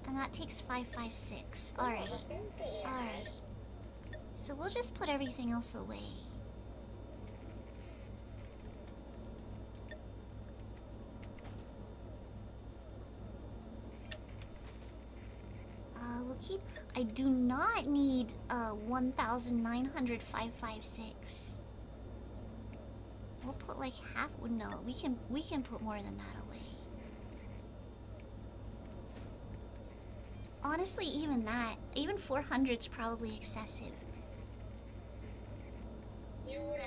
And that takes 556. Alright. Alright. So we'll just put everything else away. We'll keep... I do not need 1,900 556. We'll put like half... No, we can put more than that away. Honestly, even 400's probably excessive.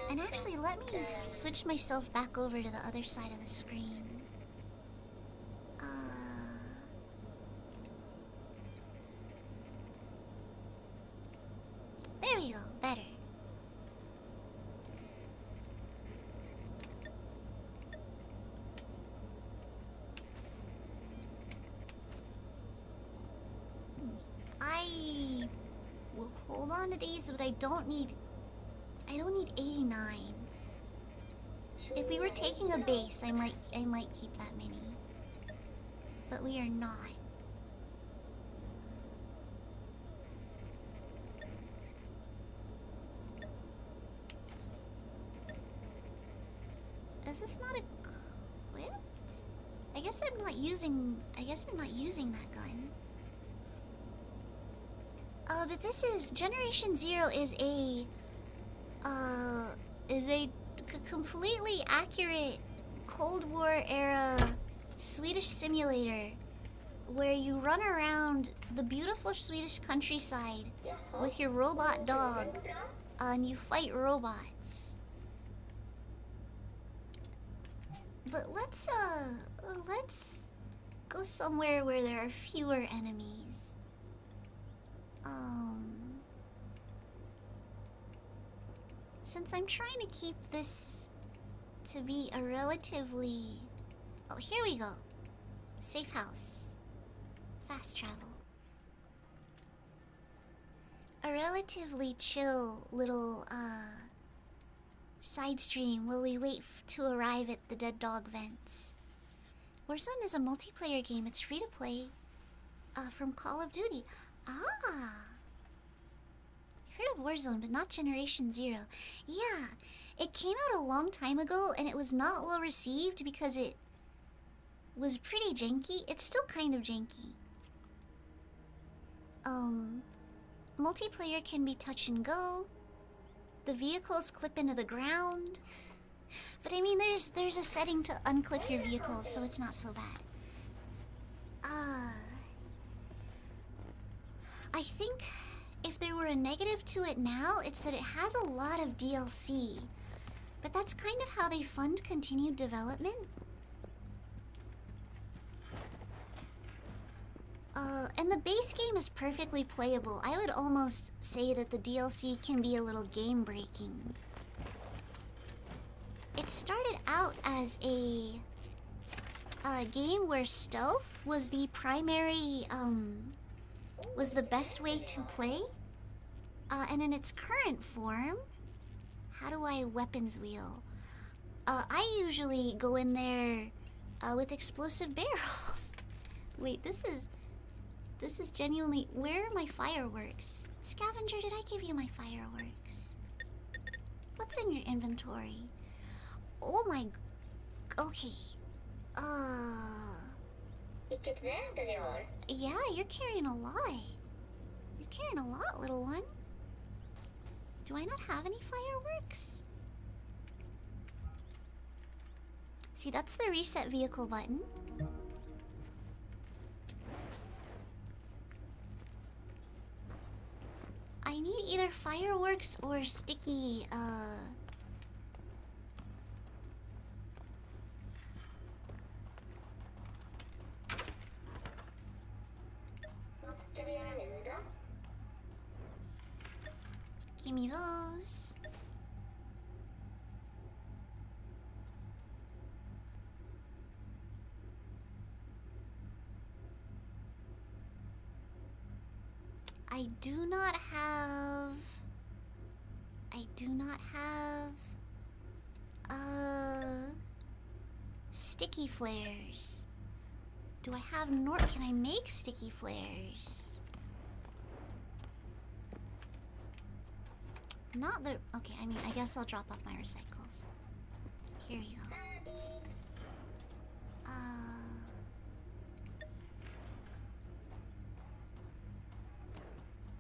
And actually, let me switch myself back over to the other side of the screen. There we go, better. I will hold on to these, but I don't need 89. If we were taking a base, I might keep that many. But we are not. is this not equipped? I guess I'm not using that gun. But this is Generation Zero is a completely accurate Cold War era Swedish simulator where you run around the beautiful Swedish countryside with your robot dog and you fight robots. But let's go somewhere where there are fewer enemies. Since I'm trying to keep this to be a relatively... Oh, here we go. Safe house. Fast travel. A relatively chill little, side stream while we wait to arrive at the Dead Dog vents. Warzone is a multiplayer game. It's free to play, from Call of Duty. Ah! Heard of Warzone, but not Generation Zero. Yeah, it came out a long time ago, and it was not well received because it was pretty janky. It's still kind of janky. Multiplayer can be touch and go. The vehicles clip into the ground. But I mean, there's a setting to unclip your vehicles, so it's not so bad. I think if there were a negative to it now, it's that it has a lot of DLC. But that's kind of how they fund continued development. And the base game is perfectly playable. I would almost say that the DLC can be a little game-breaking. It started out as a game where stealth was the primary, was the best way to play. And in its current form, how do I weapons wheel? I usually go in there with explosive barrels. Wait, this is genuinely... Where are my fireworks? Scavenger, did I give you my fireworks? What's in your inventory? Oh my... Okay. Yeah, you're carrying a lot. You're carrying a lot, little one. Do I not have any fireworks? See, that's the reset vehicle button. I need either fireworks or sticky, give me those. I do not have sticky flares. Do I have can I make sticky flares? Not the... Okay, I mean, I guess I'll drop off my recycles. Here you go.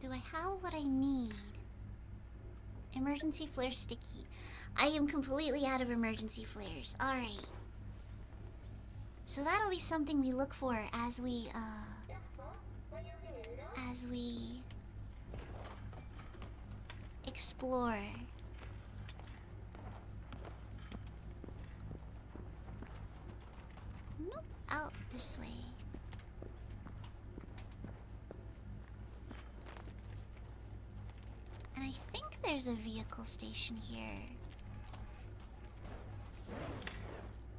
Do I have what I need? Emergency flare sticky. I am completely out of emergency flares. Alright. So that'll be something we look for as we explore. Nope, out this way. And I think there's a vehicle station here.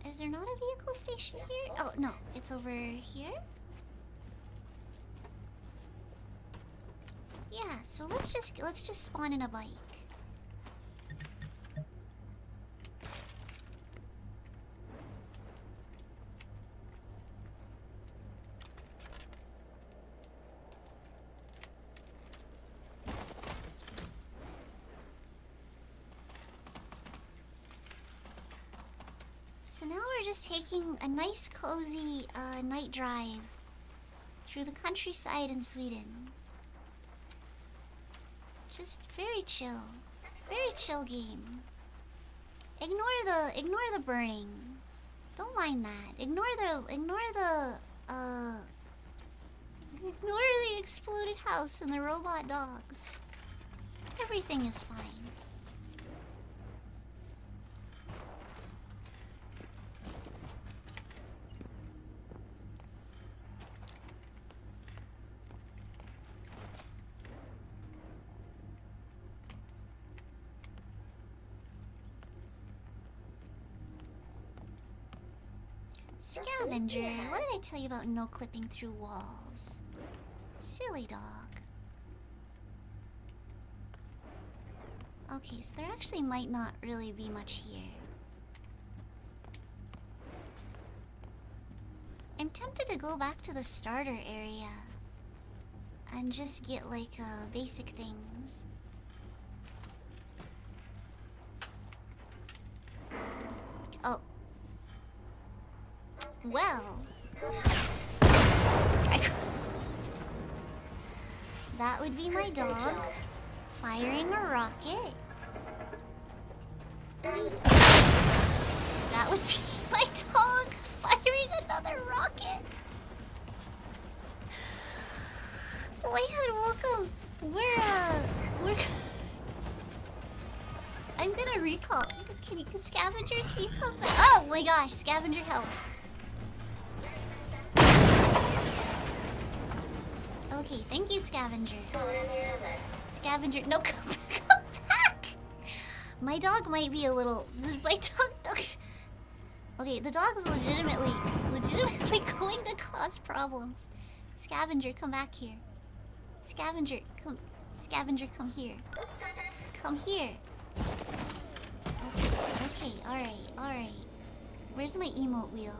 Is there not a vehicle station here? Oh, no, it's over here? Yeah, so let's just spawn in a bike. So now we're just taking a nice cozy night drive through the countryside in Sweden. Just very chill game. Ignore the burning. Don't mind that. Ignore the exploded house and the robot dogs. Everything is fine. Scavenger, what did I tell you about no clipping through walls? Silly dog. Okay, so there actually might not really be much here. I'm tempted to go back to the starter area and just get like basic things. Oh. Well. That would be my dog firing a rocket. That would be my dog firing another rocket. Oh my god, welcome. We're I'm gonna recall. Scavenger, can you come back? Oh my gosh, Scavenger, help. Okay, thank you, Scavenger. Scavenger, no, come back! My dog might be a little... My dog... Okay, the dog's legitimately going to cause problems. Scavenger, come back here. Scavenger, come here. Come here. Okay, alright. Where's my emote wheel?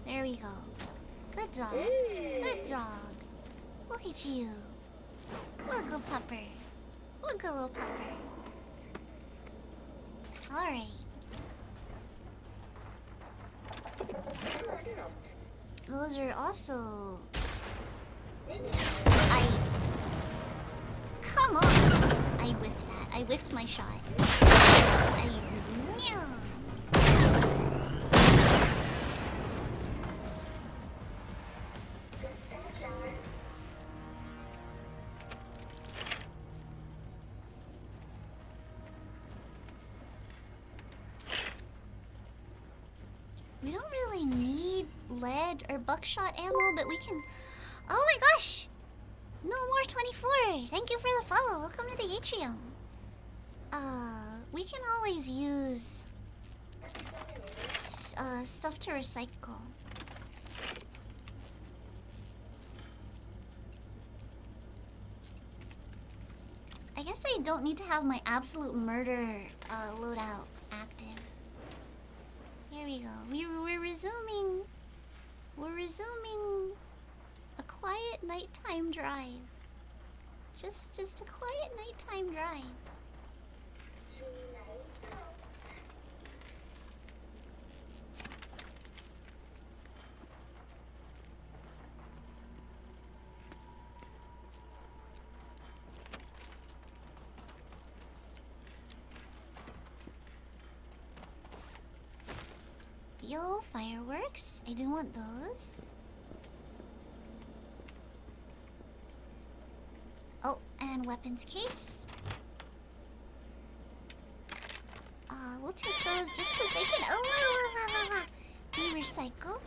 There we go. Good dog. Good dog. Look at you. Look, a pupper. Look, a little pupper. Alright. Those are also... Come on! I whiffed that. I whiffed my shot. We don't really need lead or buckshot ammo, but we can... Oh my gosh! No more 24! Thank you for the follow. Welcome to the atrium. We can always use... stuff to recycle. I guess I don't need to have my absolute murder loadout active. Here we go. We're resuming. We're resuming a quiet nighttime drive. Just a quiet nighttime drive. Yo, fireworks. I do want those. Oh, and weapons case. We'll take those just because they can be recycled.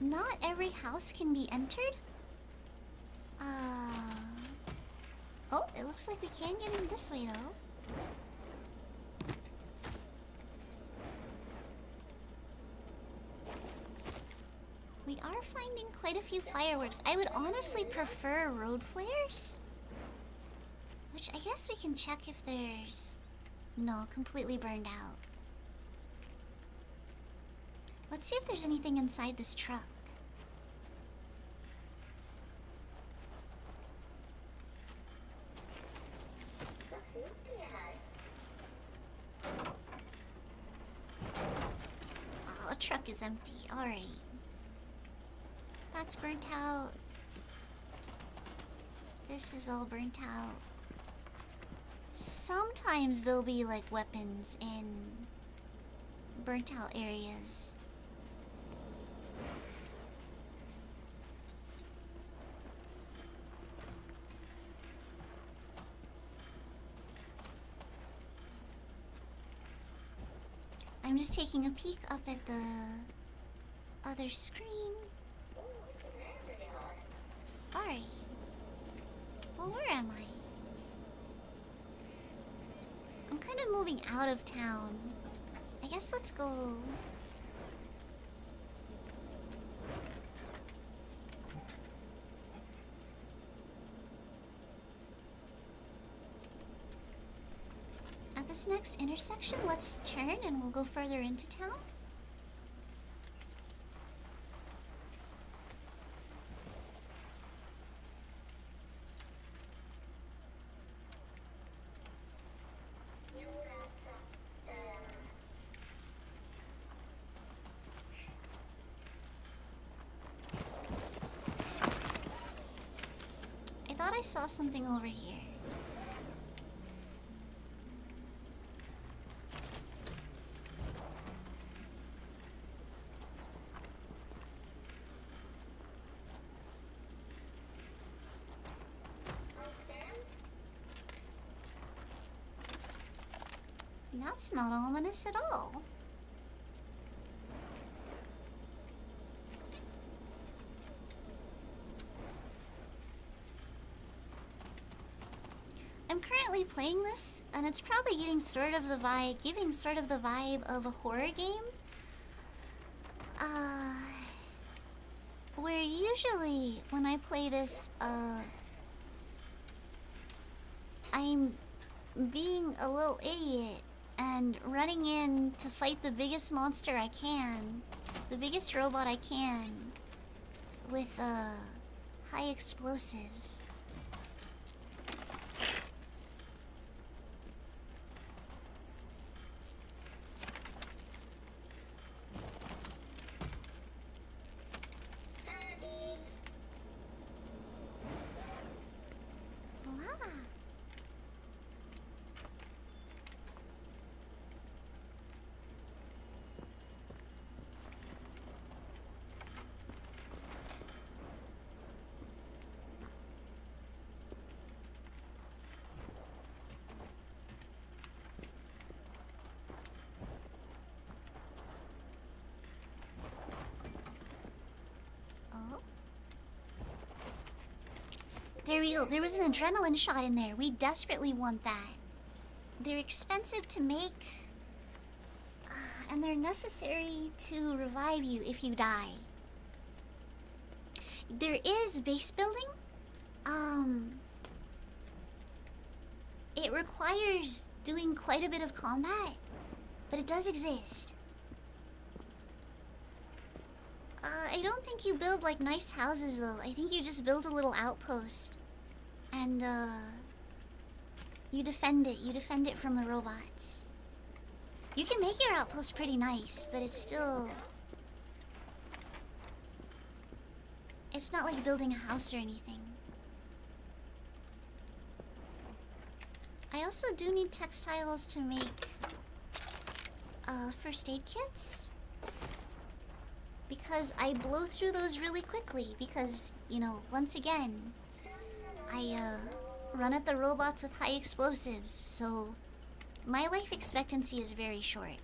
Not every house can be entered. Oh, it looks like we can get in this way though. We are finding quite a few fireworks. I would honestly prefer road flares. Which I guess we can check if there's... No, completely burned out. Let's see if there's anything inside this truck. Oh, the truck is empty. Alright. That's burnt out. This is all burnt out. Sometimes there'll be like weapons in burnt out areas. I'm just taking a peek up at the other screen. Alright. Well, where am I? I'm kind of moving out of town. I guess let's go. At this next intersection, let's turn and we'll go further into town. I thought I saw something over here. That's not ominous at all. I'm currently playing this, and it's probably giving sort of the vibe of a horror game. Where usually when I play this, I'm being a little idiot and running in to fight the biggest monster I can, the biggest robot I can, with high explosives. Wow. Oh. There we go. There was an adrenaline shot in there. We desperately want that. They're expensive to make, and they're necessary to revive you if you die. There is base building. It requires doing quite a bit of combat, but it does exist. I don't think you build like nice houses though. I think you just build a little outpost, and you defend it. You defend it from the robots. You can make your outpost pretty nice, but it's still... It's not like building a house or anything. I also do need textiles to make first aid kits, because I blow through those really quickly because, you know, once again, I run at the robots with high explosives, so my life expectancy is very short.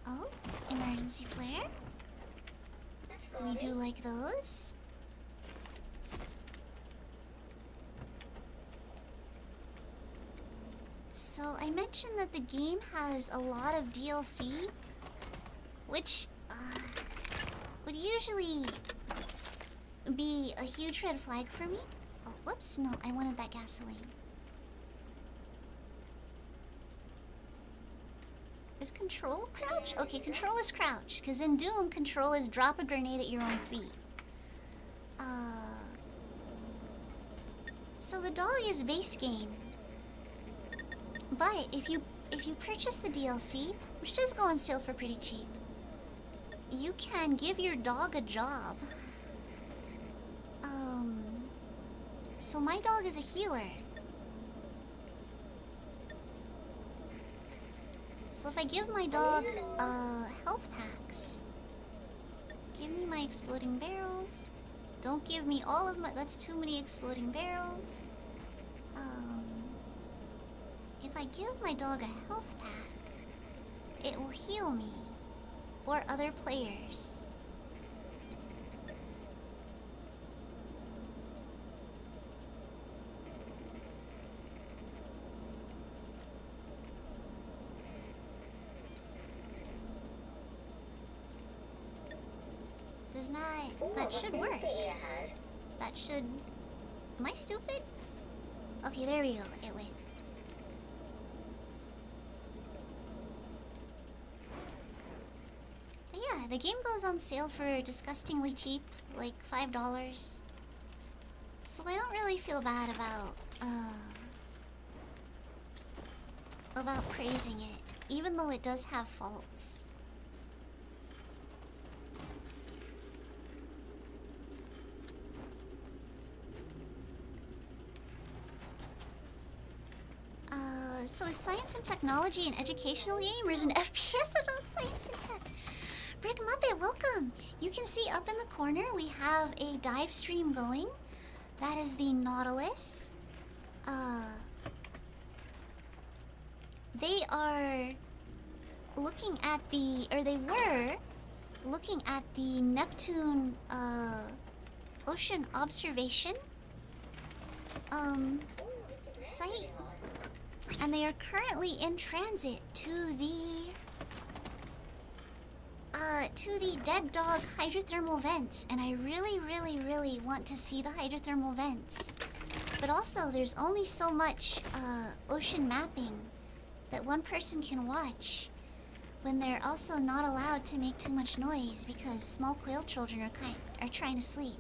Oh, emergency flare. We do like those. So I mentioned that the game has a lot of DLC, which would usually be a huge red flag for me. Oh, whoops, no, I wanted that gasoline. Is control crouch? Okay, control is crouch, because in Doom, control is drop a grenade at your own feet. So the dog is base game. But if you purchase the DLC, which does go on sale for pretty cheap, you can give your dog a job. So my dog is a healer. So if I give my dog health packs, give me my exploding barrels. Don't give me all of my, that's too many exploding barrels. If I give my dog a health pack, it will heal me or other players. Does that should work. That should, am I stupid? Okay, there we go, it went. But yeah, the game goes on sale for disgustingly cheap, like $5. So I don't really feel bad about praising it, even though it does have faults. So is science and technology an educational game, or is an FPS about science and tech? Brick Muppet, welcome! You can see up in the corner we have a dive stream going. That is the Nautilus. They are looking at the, or they were looking at the Neptune ocean observation site. And they are currently in transit to the Dead Dog hydrothermal vents, and I really want to see the hydrothermal vents. But also, there's only so much ocean mapping that one person can watch when they're also not allowed to make too much noise because small quail children are trying to sleep.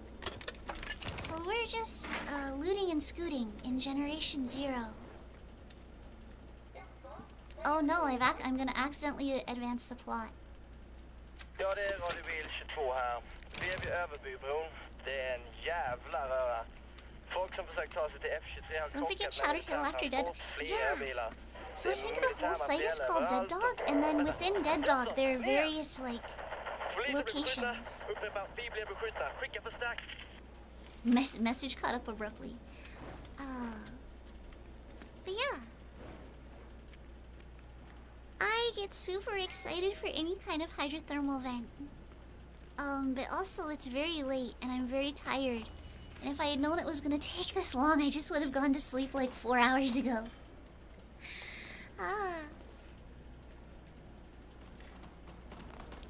So we're just looting and scooting in Generation Zero. Oh no, I'm gonna accidentally advance the plot. Ja, det är Radiobil 22 här. Vi är vid Överbybron. Det är en jävla röra. Folk som försöker ta sig till F23 har Don't forget krockat med Chowder Hill after Dead. flera bilar. So I think the whole site is called Dead Dog, and then within Dead Dog there are various like locations. Vi blev beskjutna. Skicka förstärk. Message caught up abruptly. But yeah. I get super excited for any kind of hydrothermal vent. But also it's very late and I'm very tired. And if I had known it was gonna take this long, I just would have gone to sleep like 4 hours ago.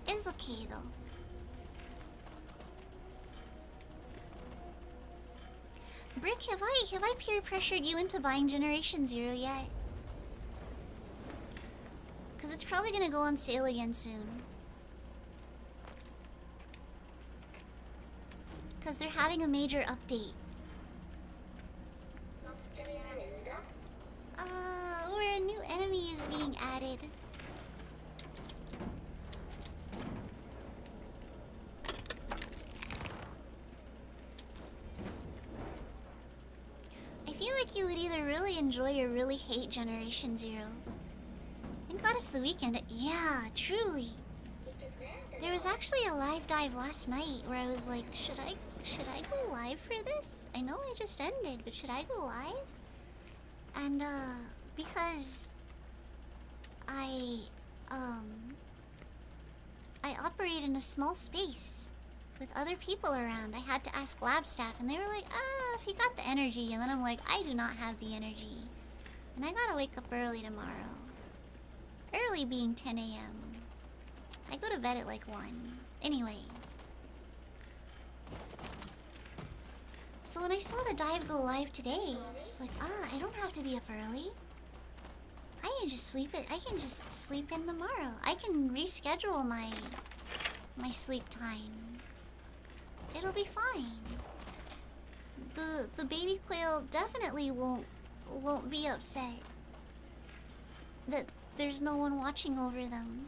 It's okay though. Brick, have I peer pressured you into buying Generation Zero yet? Because it's probably gonna go on sale again soon. Because they're having a major update. Where a new enemy is being added. I feel like you would either really enjoy or really hate Generation Zero. Thank God it's the weekend. Yeah, truly. There was actually a live dive last night where I was like, should I go live for this? I know I just ended, but should I go live? And because I operate in a small space with other people around. I had to ask lab staff, and they were like, if you got the energy. And then I'm like, I do not have the energy. And I gotta wake up early tomorrow. Early being 10 a.m. I go to bed at like 1. Anyway. So when I saw the dive go live today, it's like, I don't have to be up early. I can just sleep in tomorrow. I can reschedule my sleep time. It'll be fine. The baby quail definitely won't be upset that there's no one watching over them.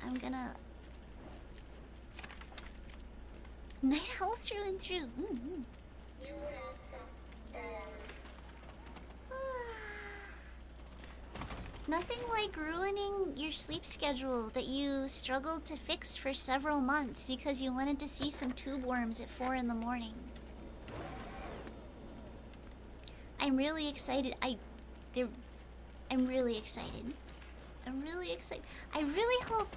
I'm gonna night owl through and through. Nothing like ruining your sleep schedule that you struggled to fix for several months because you wanted to see some tube worms at 4 in the morning. I'm really excited. I'm really excited. I'm really excited. I really hope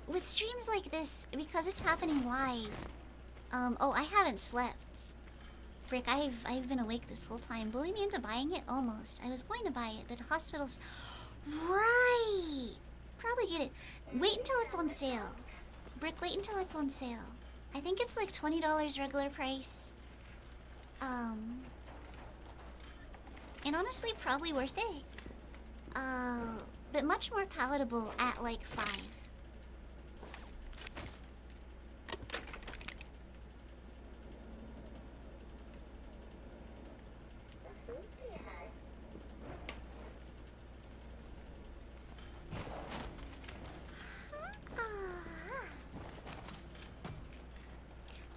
with streams like this, because it's happening live. I haven't slept. Frick, I've been awake this whole time. Bully me into buying it? Almost. I was going to buy it, but hospitals... Right! Probably get it. Wait until it's on sale. Brick, wait until it's on sale. I think it's like $20 regular price. And honestly, probably worth it. But much more palatable at like 5.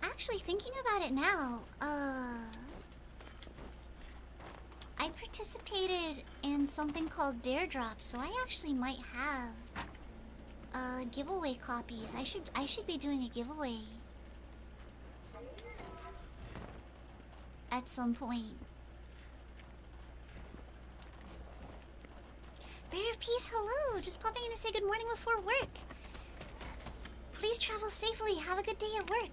Actually, thinking about it now, I participated in something called Dare Drop, so I actually might have giveaway copies. I should be doing a giveaway at some point. Bear of Peace, hello! Just popping in to say good morning before work. Please travel safely. Have a good day at work.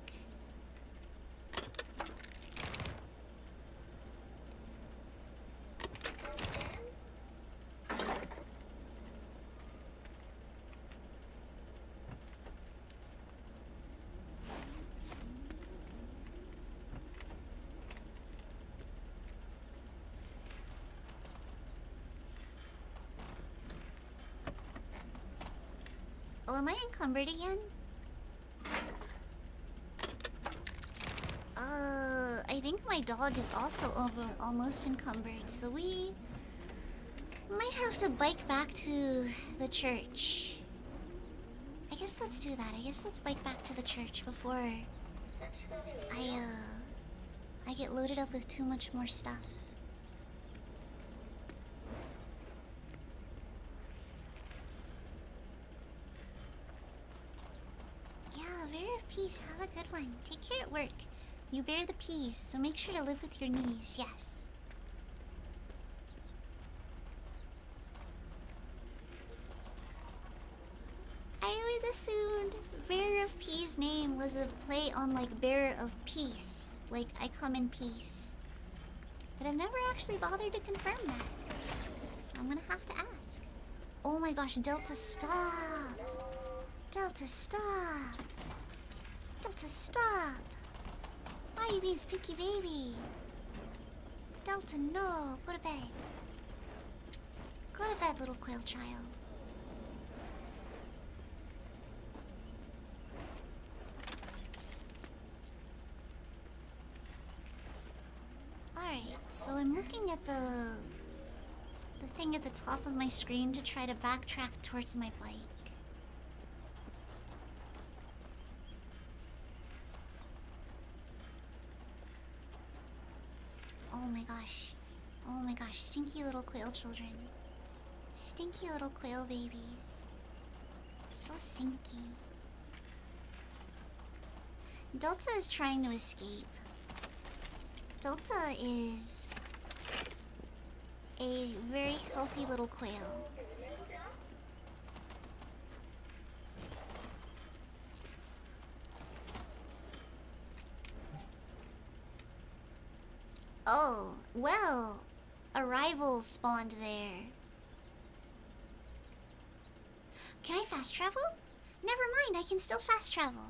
Oh, am I encumbered again? I think my dog is also almost encumbered, so we might have to bike back to the church. I guess let's do that. I guess let's bike back to the church before I get loaded up with too much more stuff. Yeah, Bear of Peace, have a good one. Take care at work. You bear the peas, so make sure to live with your knees, yes. I always assumed Bearer of Peace' name was a play on like Bearer of Peace, like I come in peace. But I've never actually bothered to confirm that. I'm gonna have to ask. Oh my gosh, Delta, stop! Delta, stop! Delta, stop! Why are you being stinky baby? Delta, no! Go to bed. Go to bed, little quail child. Alright, so I'm looking at the thing at the top of my screen to try to backtrack towards my bike. Oh my gosh. Oh my gosh, stinky little quail children. Stinky little quail babies. So stinky. Delta is trying to escape. Delta is a very healthy little quail. Oh, well, a rival spawned there. Can I fast travel? Never mind, I can still fast travel.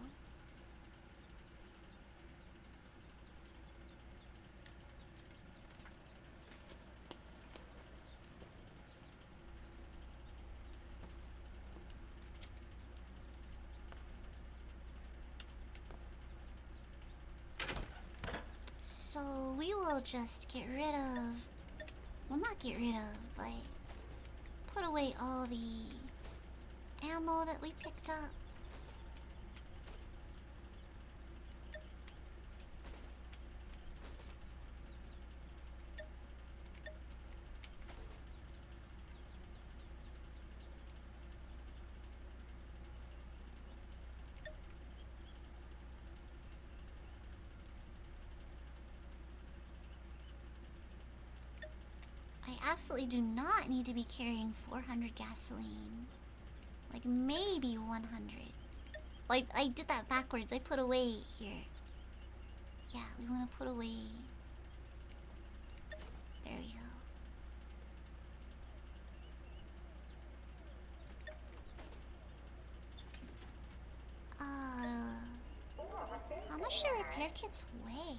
So we will just get rid of, well, not get rid of, but put away all the ammo that we picked up. I absolutely do not need to be carrying 400 gasoline. Like maybe 100. Like I did that backwards. I put away here. Yeah, we want to put away. There we go. How much do repair kits weigh?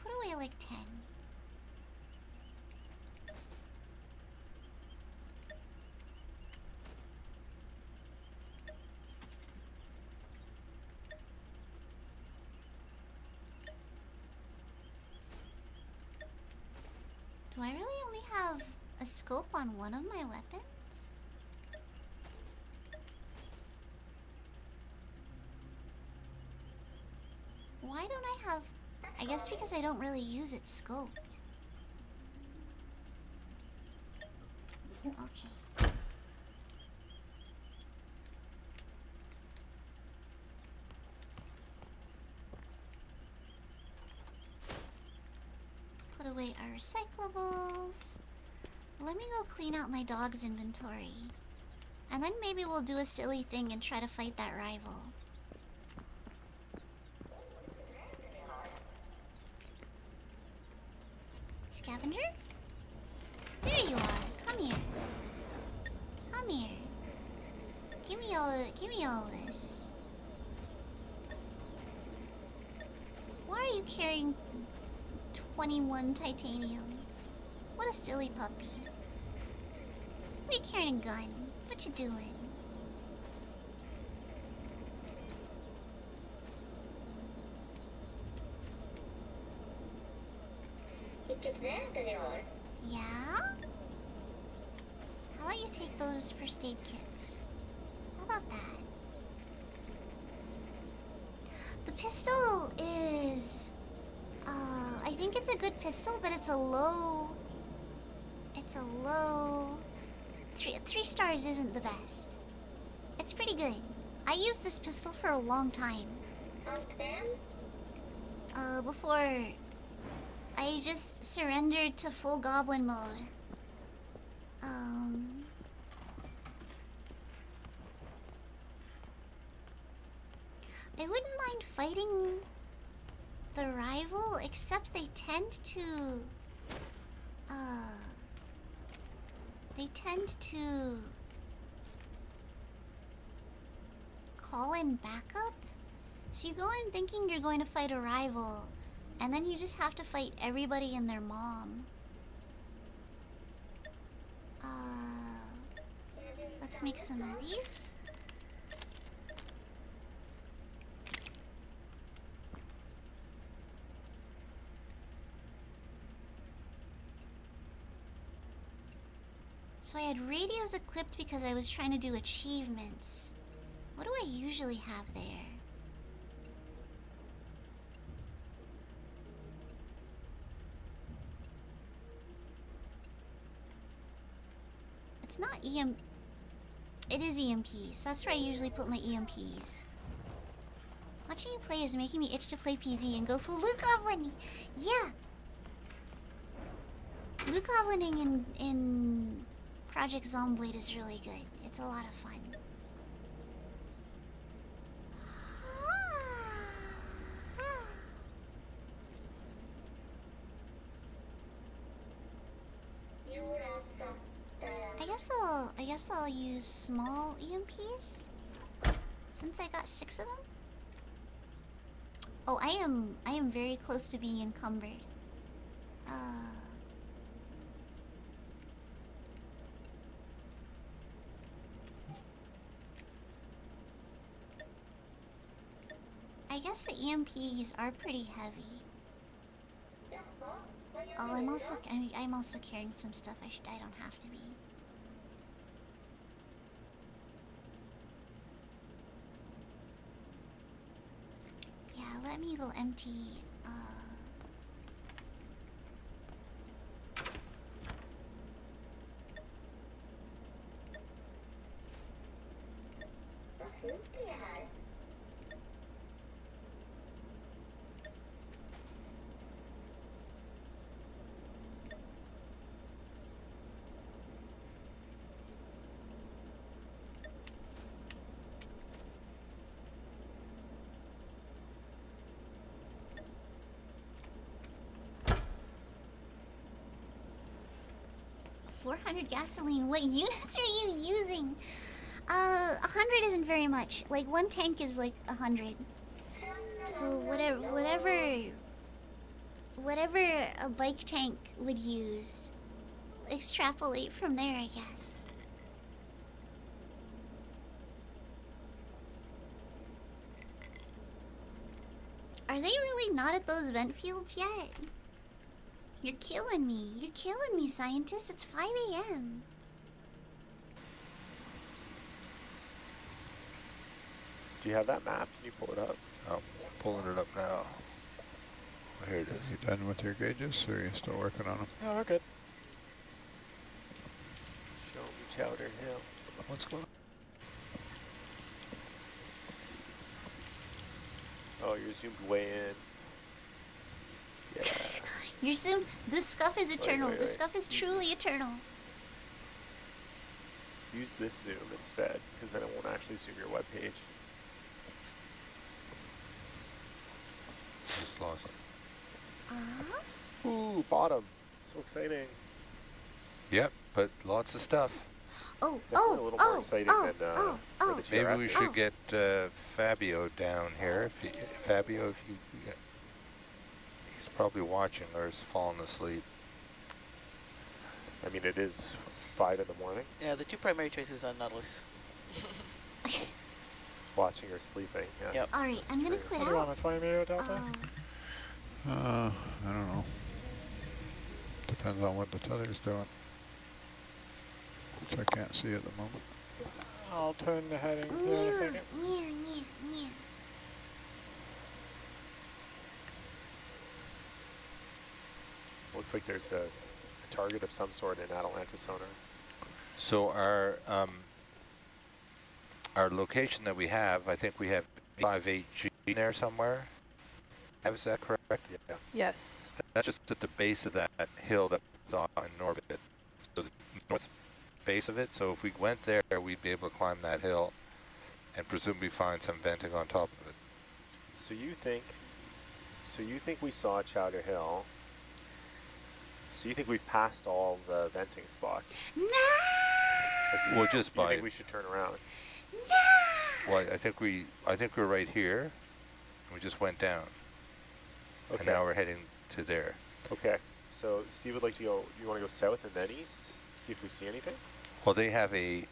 Put away like 10. Do I really only have a scope on one of my weapons? Why don't I have... I guess because I don't really use it scoped. Okay. Put away our recyclables. Let me go clean out my dog's inventory. And then maybe we'll do a silly thing and try to fight that rival. Scavenger? There you are. Come here. Come here. Give me all this. Why are you carrying 21 titanium? What a silly puppy. Why are you carrying a gun? What you doing? Yeah? How about you take those first aid kits? How about that? The pistol is... I think it's a good pistol, but it's a low... It's a low... Three stars isn't the best. It's pretty good. I used this pistol for a long time. Before... I just surrendered to full goblin mode. I wouldn't mind fighting the rival, except they tend to... They tend to... call in backup? So you go in thinking you're going to fight a rival, and then you just have to fight everybody and their mom. Let's make some of these. So I had radios equipped because I was trying to do achievements. What do I usually have there? It's not EM... It is EMPs. That's where I usually put my EMPs. Watching you play is making me itch to play PZ and go full loot goblining. Yeah! Loot goblining in Project Zomblade is really good. It's a lot of fun. I guess I'll use small EMPs since I got 6 of them. Oh, I am very close to being encumbered. I guess the EMPs are pretty heavy. Oh, I'm also carrying some stuff I don't have to be. Yeah, let me go empty. $400 gasoline. What units are you using? 100 isn't very much. Like, one tank is like 100. So whatever a bike tank would use, extrapolate from there, I guess. Are they really not at those vent fields yet? You're killing me. You're killing me, scientists. It's 5 a.m. Do you have that map? Can you pull it up? I'm pulling it up now. Here it is. You done with your gauges, or are you still working on them? No, we're good. Show me Chowder Hill. What's going on? Oh, you're zoomed way in. Yeah. You're soon. This scuff is eternal. wait, This wait. scuff is truly eternal. Use this zoom instead, because then it won't actually zoom your web page. Just lost it. Ooh, bottom. So exciting. Yep, but lots of stuff. Oh, Definitely a little more exciting than the Maybe TRF. we should get Fabio down here. Fabio, if you, he's probably watching or is falling asleep. I mean, it is 5 in the morning. Yeah, the two primary choices on Nautilus. Watching or sleeping. Yeah. Yep. All right, I'm gonna quit What do you out. want, a 20-meter delta? I don't know. Depends on what the tether's doing, which I can't see at the moment. I'll turn the heading here in a second. Yeah. Looks like there's a target of some sort in Atalanta sonar. So our location that we have, I think we have 58G in there somewhere. Is that correct? Yeah. Yes. That's just at the base of that hill that's on Norbit. So the north base of it. So if we went there, we'd be able to climb that hill and presumably find some venting on top of it. So you think we saw Chowder Hill. So you think we've passed all the venting spots? No! Well, just You by. think we should turn around? No! Well, I think we're right here. We just went down. Okay. And now we're heading to there. Okay. So Steve would like to go. You want to go south and then east? See if we see anything. Well, they have a.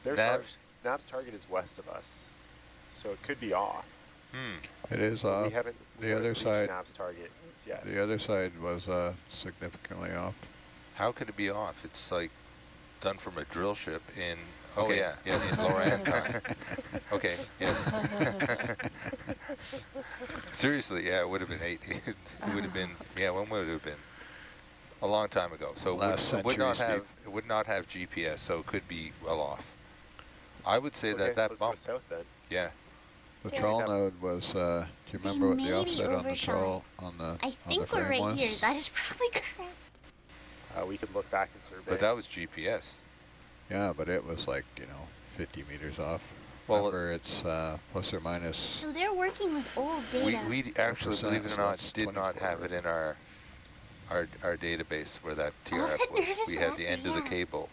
Their NAV's target is west of us, so it could be off. It is But off. we haven't The other reached side. NAV's target yet. The other side was significantly off. How could it be off? It's like done from a drill ship in. Oh yeah, yes, Loranta. Okay, yes. Seriously, yeah, it would have been 18. It would have been, yeah, when would it have been? A long time ago. So it would not have GPS, so it could be well off. I would say Okay, that so let's bump. go south then. Yeah. The trawl node was. Do you remember what the maybe offset on the overshot. trawl on the I think we're frame right was? here. That is probably correct. We could look back and survey. But that was GPS. Yeah, but it was like 50 meters off. Well, Remember, it's plus or minus. So they're working with old data. We actually, 4%, believe it or so not, that's did not have it in our database where that TRF that was. nervous We had the end of the yeah. cable.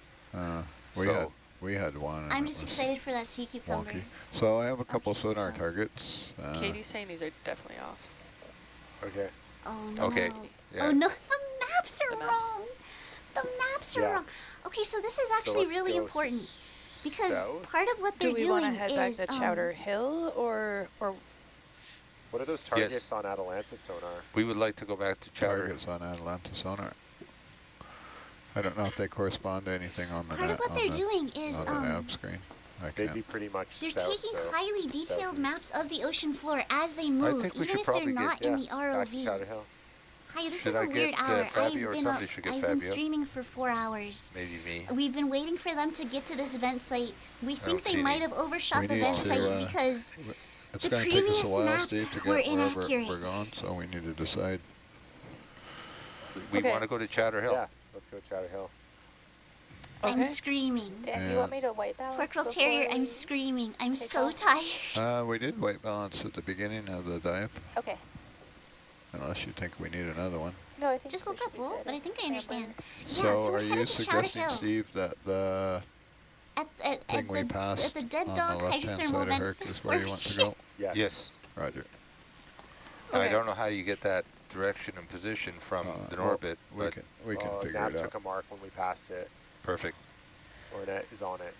We had one. and I'm it just was excited for that sea cucumber. wonky. So I have a couple Okay, sonar so- targets. Katie's saying these are definitely off. Okay. Oh no. Okay, yeah. Oh no, the maps are The maps. wrong. The maps are Yeah. wrong. Okay, so this is So actually let's really go important because south. part of what they're Do we doing want to head is back to Chowder Hill or What are those Yes. targets on Atalanta sonar? We would like to go back to Chowder. Targets on Atalanta sonar. I don't know if they correspond to anything on the part of what on they're the, doing is on the nav screen. I They'd can't. be pretty much they're south, taking though. highly detailed Southeast. maps of the ocean floor as they move, think we even should if they're probably get- not in the Back to ROV. Chowder Hill. Hi, this Should is I a weird get, hour. Fabio or somebody should get I've been Fabio? streaming for 4 hours. Maybe me. We've been waiting for them to get to this event site. We think don't they see might any. have overshot We the need event to, site because It's the going to take us previous a while, maps Steve, to get were wherever inaccurate. we're going, so we need to decide. We Okay. want to go to Chowder Hill. Yeah, let's go Chowder Hill. I'm Okay. screaming. Dan, do you want me to white balance? Porkroll before Terrier, I'm we screaming. I'm take so off? tired. We did white balance at the beginning of the dive, Okay. unless you think we need another one. No, I think Just we look should up be low, good. but I think I understand. So Yeah, so we're are you headed to Chowder suggesting, Hill. Steve, that the At we passed at the Dead on Dog the left-hand hydrothermal side of vent Herc is where you want to go? Yes. Yes. Roger. And I Okay. don't know how you get that direction and position from the well, orbit, we but can figure Nav it took out. a mark when we passed it. perfect. Ornette is on it.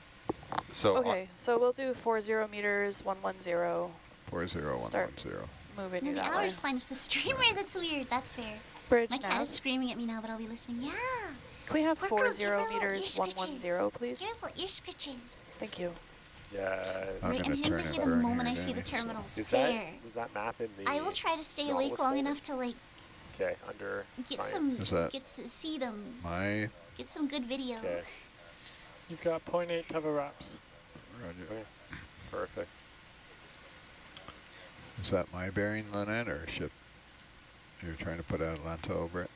So Okay, so we'll do 40 meters, 110. 40110. Moving No, you the that way. hour's fine. It's the streamer that's weird. That's fair. Bridge My cat nav. is screaming at me now, but I'll be listening. Yeah. Can we have Porkroll, 40 give her a little meters, ear scritches. 110, please? Give her little ear scritches. Thank you. Yeah. I'm Right, gonna I'm turn gonna it hit the burn moment here, I see the Danny, so- terminals. Is Fair. was that map in the I will try to stay Nautilus awake long folder? enough to like Okay, under get science. see them, My get some good video. Okay, You've got 0.8 cover wraps. Roger. okay. Perfect. Is that my bearing, Lynette, or ship? You're trying to put Atalanta over it?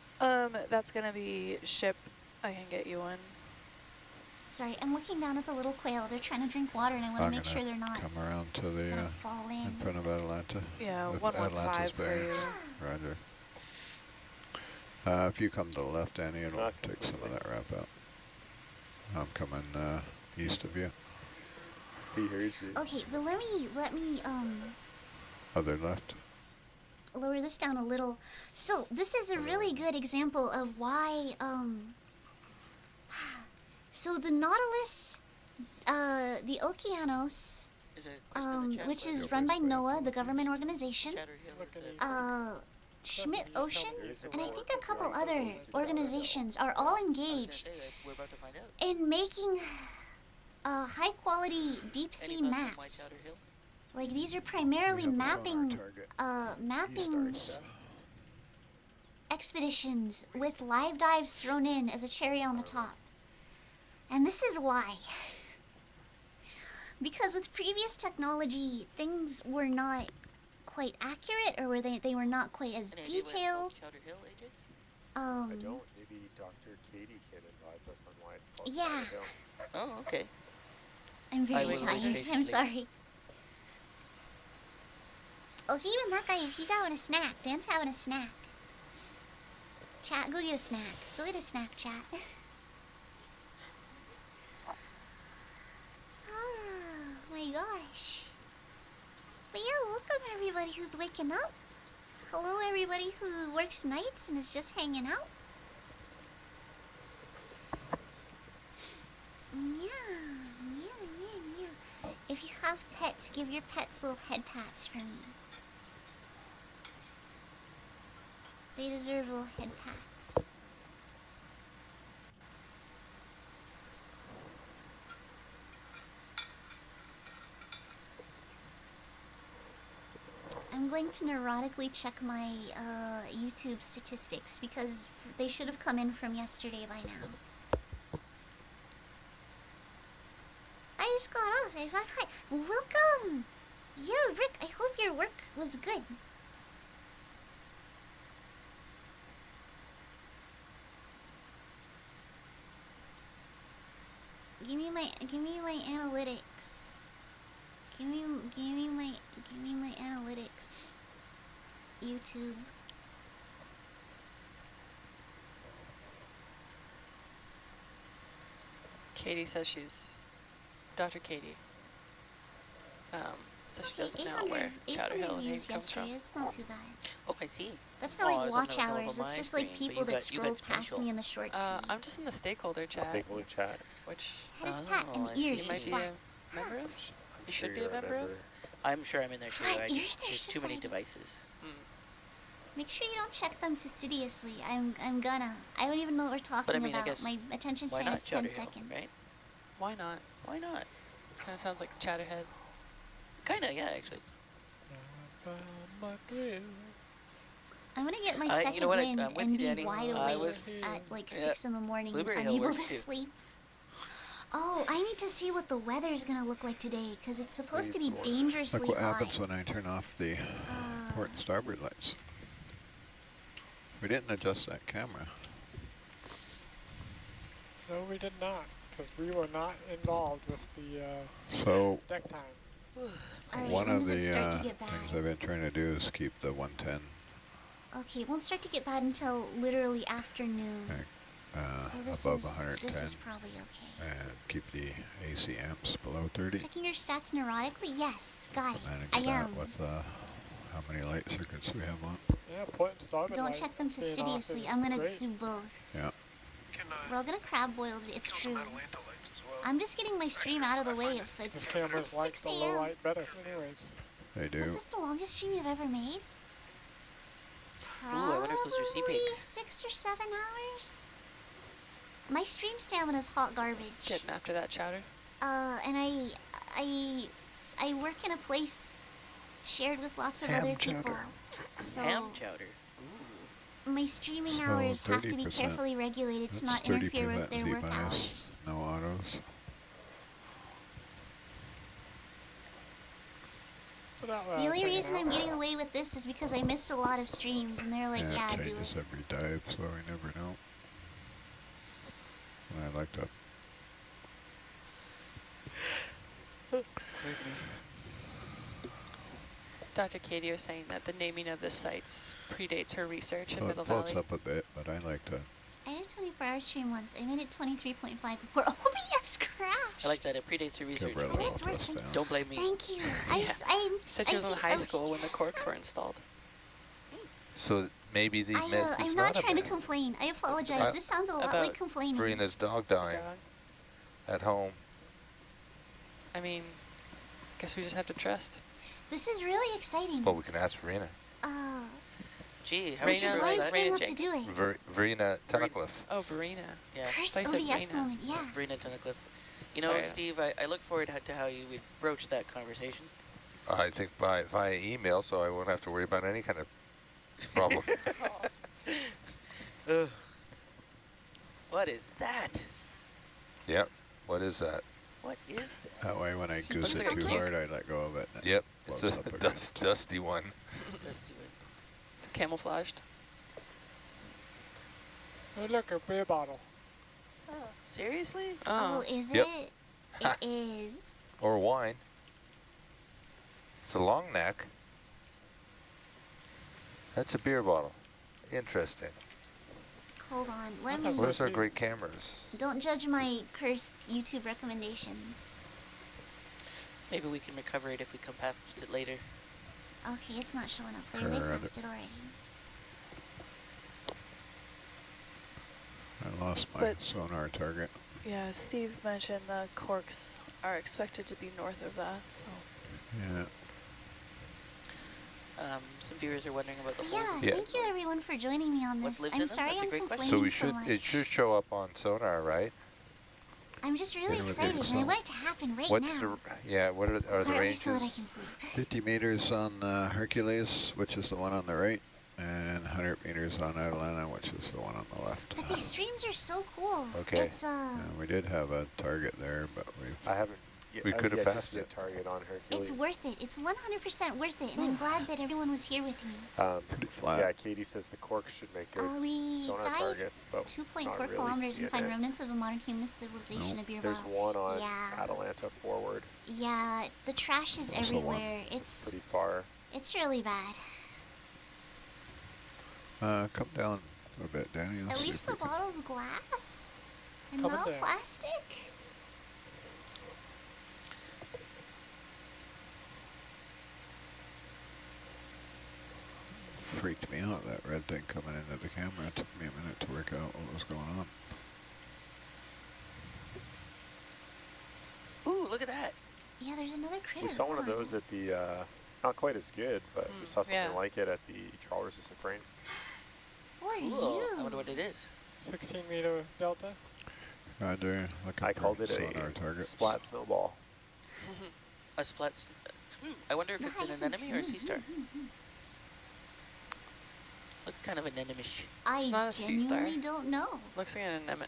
That's gonna be ship. I can get you one. Sorry, I'm looking down at the little quail. They're trying to drink water, and I want to I'm make gonna sure they're not come around to the gonna fall in in. front of Atalanta. Yeah, with 115 Atalanta's for bearing. you. Roger. If you come to the left, Annie, it'll Not take some of completely. that wrap out. I'm coming east of you. He hears you. Okay, but let me Other left. lower this down a little. So this is a really good example of why so the Nautilus, the Okeanos, Is it quicker than Chowder? which is run by NOAA, the government organization, Chowder Hill is Schmidt Ocean, and I think a couple other organizations are all engaged we're about to find out. in making high quality deep sea Any thoughts on why maps. Chowder Hill? Like these are primarily mapping expeditions with live dives thrown in as a cherry on the top. And this is why. Because with previous technology, things were not quite accurate, or they were not quite as Any idea what it's called, detailed. Chowder Hill, AJ? I don't. Maybe Dr. Katie can advise us on why it's called Yeah. Chowder Hill. Oh, okay. I'm I very will tired. patiently. I'm sorry. Oh, see, even that guy he's having a snack. Dan's having a snack. Chat, go get a snack. Go get a snack, chat. Oh my gosh. But yeah, welcome everybody who's waking up. Hello everybody who works nights and is just hanging out. Yeah. If you have pets, give your pets little head pats for me. They deserve little head pats. I'm going to neurotically check my YouTube statistics because they should have come in from yesterday by now. I just got off. I thought, hi. Welcome! Yeah, Rick, I hope your work was good. Give me my analytics. Give me my analytics. YouTube. Katie says Dr. Katie says she doesn't know where Chowder Hill and views Hague comes from. yesterday. It's not too bad. Oh, I see. That's not Oh, I like was watch on the hours. my It's just like screen, but people that you had scrolled past special. me in the shorts. I'm just in the stakeholder It's a chat, stakeholder chat. which Head is pat and I ears see. you is might be flat. a member of. I'm You sure should be you're a member of. I'm sure I'm in there too. Flat I ears, just, they're there's too many society. devices. Make sure you don't check them fastidiously. I'm gonna. I don't even know what we're talking But I mean, I about. guess, My attention why span not is 10 Chowder Hill, seconds. right? Why not? Why not? Kind of sounds like Chatterhead. Kinda, yeah, actually. I'm gonna get my You second know what, wind I'm with and you, be Danny. wide I awake was- at like Yeah, 6 in the morning, Blueberry Hill unable to works too. sleep. Oh, I need to see what the weather is gonna look like today, because it's supposed to be dangerously Look what hot. happens when I turn off the port and starboard lights. We didn't adjust that camera. No, we did not, because we were not involved with the So deck time. Alright, one when of does it the start to get bad? things I've been trying to do is keep the 110 Okay, it won't start to get bad until literally afternoon. So this above is 110 this is probably okay. and keep the AC amps below 30. Checking your stats neurotically? Yes, got it. Manage I that am. with how many light circuits we have on. Yeah, port and starboard Don't light check them being off fastidiously. is I'm gonna great. do both. Yeah. We're all gonna crab boil it. It's true. I'm just getting my stream out of the way of it. This camera's like 6 the low a.m. light better, anyways. They do. Is this the longest stream you've ever made? Ooh, I wonder if those are sea Probably pigs. 6 or 7 hours. My stream stamina is hot garbage. Getting after that Chowder. And I work in a place shared with lots of Ham other chowder. people. So Ham chowder. my streaming So hours have to be 30%. carefully regulated to not That's interfere 30% with their work Z-minus, hours. no autos. The only reason I'm getting away with this is because I missed a lot of streams, and they're like, yeah, it do changes it. every dive, so I never know. And I like to Dr. Katie was saying that the naming of the sites predates her research in so it Middle floats Valley. up a bit, but I like to. I did a 24-hour stream once. I made it 23.5 before OBS crashed. I like that. It predates your research. Give her a But little it's twist working. down. Don't blame me. Thank you. Yeah. I'm Said she was in high school when the corks were installed. So maybe the myth I'm is not trying to about complain. I apologize. Uh, This sounds a lot about like complaining. Verena's dog dying at home. I mean, guess we just have to trust. This is really exciting. Well, we can ask Verena. Gee, how Which would is you why like I'm that? staying up to do it. Verena Tunnicliffe. Oh, Verena. Yeah. First I said OBS Verena. moment, yeah. Verena Tunnicliffe. You know, Sorry. Steve, I look forward to how you would broach that conversation. I think via email, so I won't have to worry about any kind of problem. Ugh. What is that? Yep. What is that? What is that? That way, when I Looks goose like it a too cube. hard, I let go of it. and it Yep. It's floats a up against. dusty one. Dusty one. Camouflaged. Hey, look, a beer bottle. Seriously? Oh, is Yep. it? It is. Or wine. It's a long neck. That's a beer bottle. Interesting. Hold on. Let me. Where's our great cameras? Don't judge my cursed YouTube recommendations. Maybe we can recover it if we come past it later. Okay, it's not showing up there. They Heard passed it already. I lost my But- sonar target. Yeah, Steve mentioned the corks are expected to be north of that, so. Yeah. Some viewers are wondering about the Yeah, whole. Yeah. thank you everyone for joining me on What this. lives I'm in them? sorry That's a I'm great question. complaining So we so should much. it should show up on sonar, right? I'm just really Yeah, we excited, think and I so. want it to happen right What's now. the yeah? What are the Partly so that I ranges? can sleep. 50 meters on Hercules, which is the one on the right, and 100 meters on Atalanta, which is the one on the left. But these streams are so cool. Okay. It's We did have a target there, but we've I haven't. We I've could have yet to passed see a it. target on Hercules. it's worth it. It's 100% worth it, and I'm glad that everyone was here with me. pretty flat. Yeah, Katie says the corks should make good We sonar dive targets, but 2.4 not really kilometers seeing and find it. remnants of a modern human civilization of There's one on Yeah. Atalanta forward, Yeah, the trash is Also one. everywhere. It's pretty far. really bad. Come down a bit, Danny. Let's At see least if the we can- bottle's glass and Coming not down. plastic. freaked me out, that red thing coming into the camera. It took me a minute to work out what was going on. Ooh, look at that. Yeah, there's another critter. We saw one of those at the, not quite as good, but we saw something yeah. like it at the trawl resistant crane. What are Ooh, you? I wonder what it is. 16-meter delta. Roger, looking I for called it sonar a targets. splat snowball. A splat. I wonder if it's an Nice. anemone or a sea star. Looks kind of anemone-ish. I not a sea star. genuinely don't know. Looks like an anemone.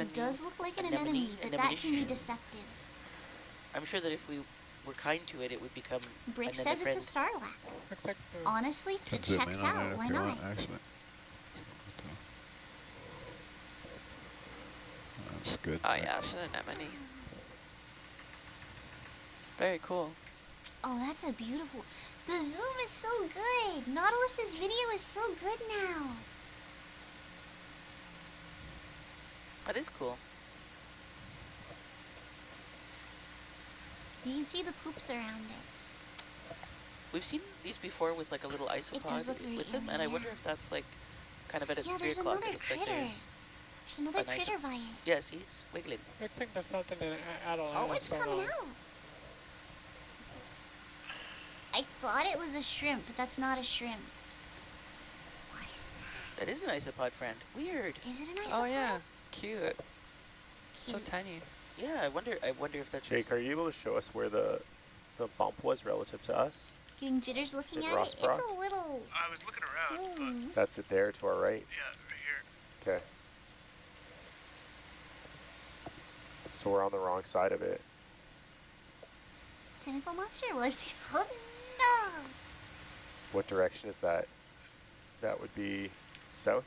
It does look like an Anemone, anemone, but that can be anemone-ish. deceptive. I'm sure that if we were kind to it, it would become Brick an says it's a friend. sarlacc. Looks like Honestly, Can it zoom checks in on out. it if Why you not? want, actually. That's good. Oh yeah, it's an anemone. Very cool. Oh, that's a beautiful. The zoom is so good. Nautilus's video is so good now. That is cool. You can see the poops around it. We've seen these before with like a little isopod look very with them, eerie, and I yeah. wonder if that's like kind of at its Yeah, 3 there's o'clock. another It looks like critter. there's There's another a nice- critter by it. yes, he's wiggling. Looks like there's something in Atalanta. Oh, it's coming out. I thought it was a shrimp, but that's not a shrimp. What is That is an isopod friend. Weird. that? Is it an isopod? Oh yeah, cute. So Cute. tiny. Yeah, I wonder if that's Jake, are you able to show us where the bump was relative to us? Getting jitters looking In at it. Ross It's Brock? a little. I was looking around, but That's it there to our right? yeah, right here. Okay. So we're on the wrong side of it. Tentacle monster? Well, I've seen. Oh no! What direction is that? That would be south?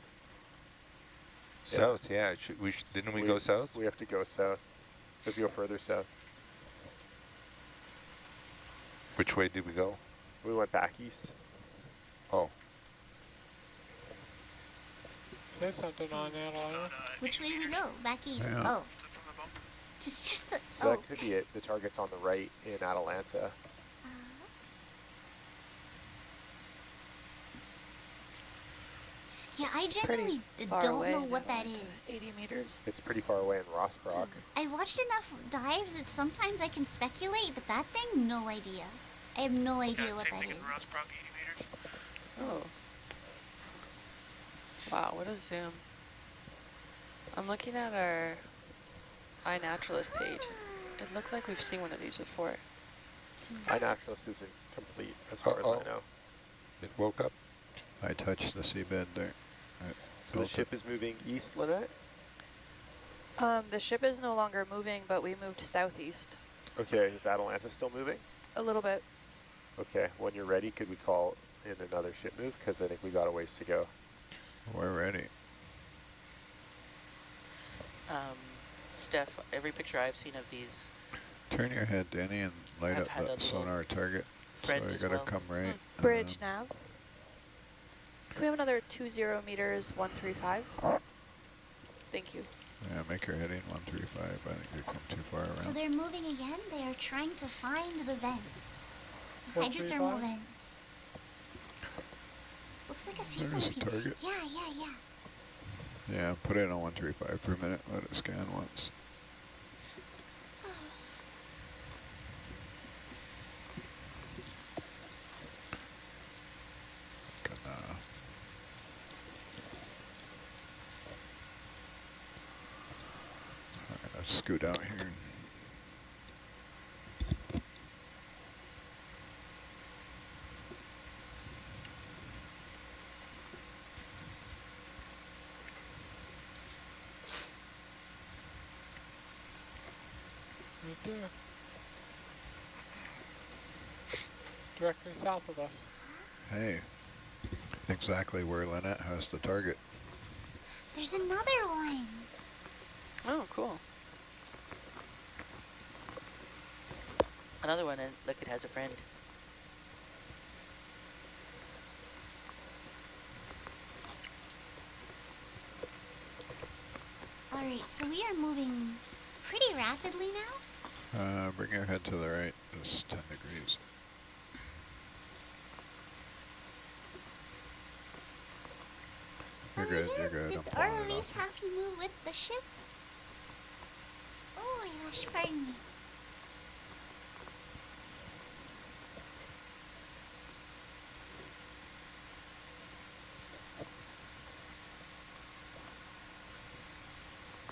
Yeah. South, yeah. Didn't we go south? We have to go south. We have to go further south. Which way did we go? We went back east. Oh, There's something on Atalanta. Which way do we go? Back east. Yeah. Oh. Just the. So oh. that could be it. The target's on the right in Atalanta. Yeah, I It's pretty generally far don't away know in what that Atalanta. is. 80 meters. It's pretty far away in Rossbrock. I've watched enough dives that sometimes I can speculate, but that thing, no idea. I have no idea what Same that thing in is. Rossbrock, 80 meters. Oh. Wow, what a zoom. I'm looking at our iNaturalist page. It looked like we've seen one of these before. iNaturalist isn't complete as far as I know. it woke up. I touched the seabed there. So the Felt ship is moving east, Lynette? The ship is no longer moving, but we moved southeast Okay, is Atalanta still moving? a little bit. Okay, when you're ready, could we call in another ship move? Because I think we got a ways to go. We're ready. Steph, every picture I've seen of these, Turn your head, Danny, and light I've up had a that little sonar target. So friend you as gotta well. come right. Bridge nav. Can we have another 20 meters 135? Thank you. Yeah, make your heading 135. I think you come too far around. So they're moving again. They are trying to find the vents. The hydrothermal 135? vents. Looks like I see There's some a people. target. Yeah. Yeah, put it on 135 for a minute. Let it scan once. Alright, let's scoot out here. Right there. Directly south of us. Hey, exactly where Lynette has the target. There's another one. Oh, cool. another one, and look, it has a friend. Alright, so we are moving pretty rapidly now. Bring your head to the right, just 10 degrees. You're good, you're good. Did I'm the pulling it ROVs off. have to move with the ship? Oh my gosh, pardon me.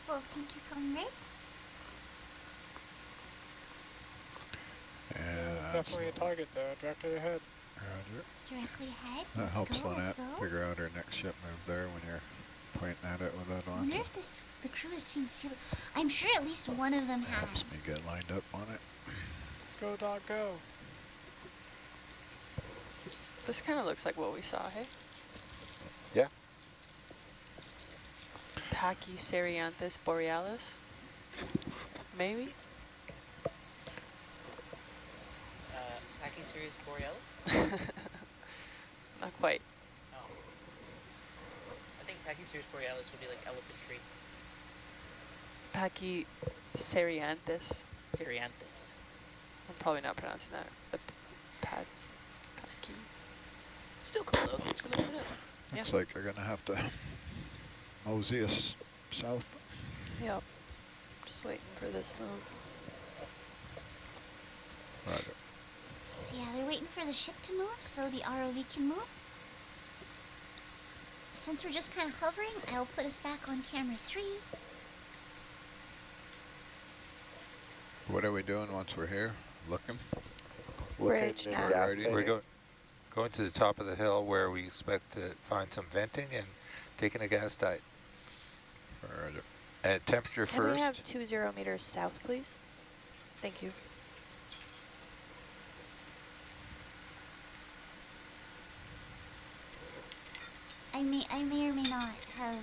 Well, thank you, Conrad. Yeah, Definitely a target there, directly ahead. Roger. Directly ahead. That Let's helps go, let's Lynette go. figure out our next ship move there when you're pointing at it with that I on. wonder if the crew has seen seal. I'm sure at least one of them has. Helps me get lined up on it. Go, dog, go. This kind of looks like what we saw, hey? Yeah. Pachyceranthus borealis? Maybe? Pachyceranthus borealis? Not quite. Oh. I think Pachyceranthus borealis would be like elephant tree. Pachyceranthus. Ceranthus. I'm probably not pronouncing that. The pachy. Still cool though. Thanks for looking it up. Looks like they're gonna have to mosey us south. Yep. Just waiting for this move. Roger. So yeah, they're waiting for the ship to move so the ROV can move. Since we're just kind of hovering, I'll put us back on camera 3. What are we doing once we're here? Looking? Bridge now. We're going to the top of the hill where we expect to find some venting and taking a gas tight. Roger. And temperature Can first. we have 20 meters south, please? Thank you. I may or may not have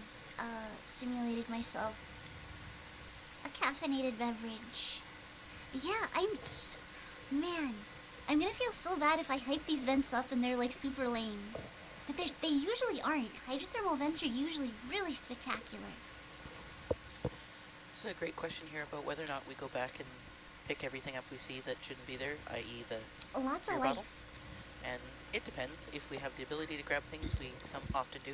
simulated myself a caffeinated beverage. But yeah, man, I'm gonna feel so bad if I hype these vents up and they're like super lame. But they usually aren't. Hydrothermal vents are usually really spectacular. So a great question here about whether or not we go back and pick everything up we see that shouldn't be there, i.e. the Lots of beer life. bottle. And it depends. If we have the ability to grab things, we often do.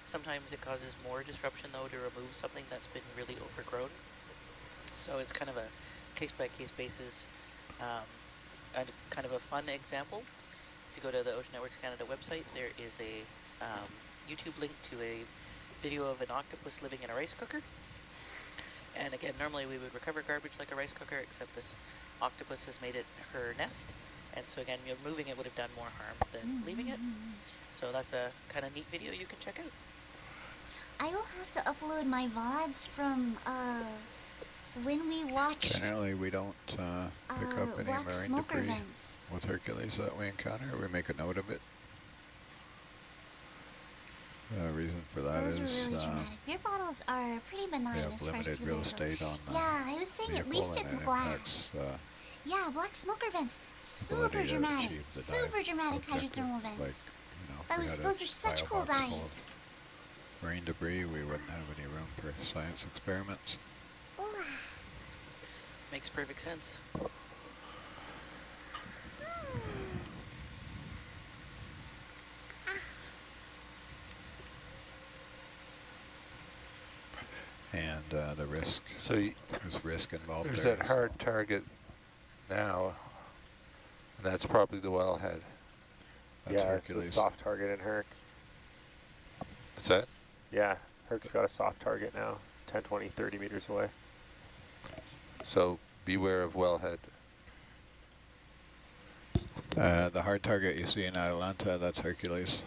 Sometimes it causes more disruption though to remove something that's been really overgrown. So it's kind of a case-by-case basis. And kind of a fun example, if you go to the Ocean Networks Canada website, there is a YouTube link to a video of an octopus living in a rice cooker. And again, normally we would recover garbage like a rice cooker, except this octopus has made it her nest. And so again, moving it would have done more harm than leaving it. So that's a kind of neat video you can check out. I will have to upload my VODs from when we watched Generally, we don't pick up any black marine smoker debris vents. with Hercules that we encounter. We make a note of it. The reason for that Those is were really dramatic. Beer bottles are pretty benign we have as far as limited sea real level goes. estate on the Yeah, I was saying at vehicle, least and it's it glass. impacts, Yeah, black smoker vents. Super ability to dramatic. achieve the Super dive dramatic objective. hydrothermal vents. Like, you know, if That we was, had those a are such cool bio box full of dives. marine debris, we wouldn't have any room for science experiments. Ooh. Makes perfect sense. And the risk. So there's risk involved. There's there. that hard target now, and that's probably the wellhead. That's Yeah, it's Hercules. a soft target in Herc. What's that? Yeah, Herc's got a soft target now, 10, 20, 30 meters away. So beware of wellhead. The hard target you see in Atalanta, that's Hercules.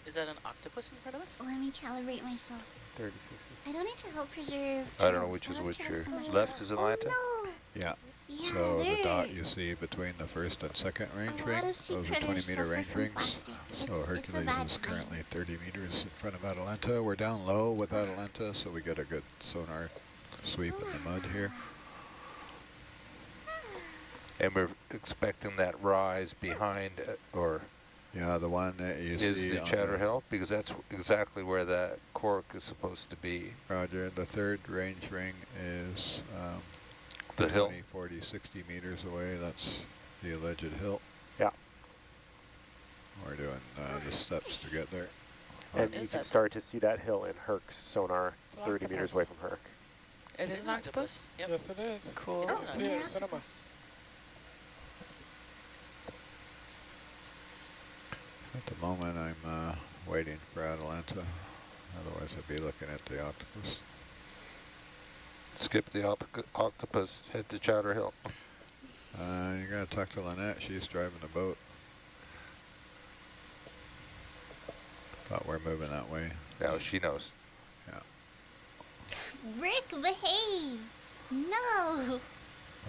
Is that an octopus in front of us? Let me calibrate myself. 30, 60. I don't need to help preserve I don't know turtles. which I is love which turtles here. so much. Left is Atlanta? Oh, no. Yeah. Yeah, So the there. dot you see between the first and second range A ring, lot of those sea are critters 20-meter suffer range from rings. plastic. So It's a Hercules bad is time. currently 30 meters in front of Atalanta. We're down low with Atalanta, so we get a good sonar sweep in the mud here. And we're expecting that rise behind, or Yeah, the one that you is see the on Chatter Hill, because that's exactly where that cork is supposed to be. Roger. The third range ring is The hill. 20, 40, 60 meters away. That's the alleged hill. Yeah. We're doing the steps to get there. What And you is can that? start to see that hill in Herc sonar It's an 30 meters octopus. away from Herc. It is an octopus? Yep. Yes, it is. Cool. It is Oh, an see it, octopus. cinema. octopus. At the moment, I'm waiting for Atalanta. Otherwise, I'd be looking at the octopus. Skip the octopus, head to Chowder Hill. You gotta talk to Lynette. She's driving the boat. Thought we're moving that way. Now she knows. Yeah. Rick, behave! No!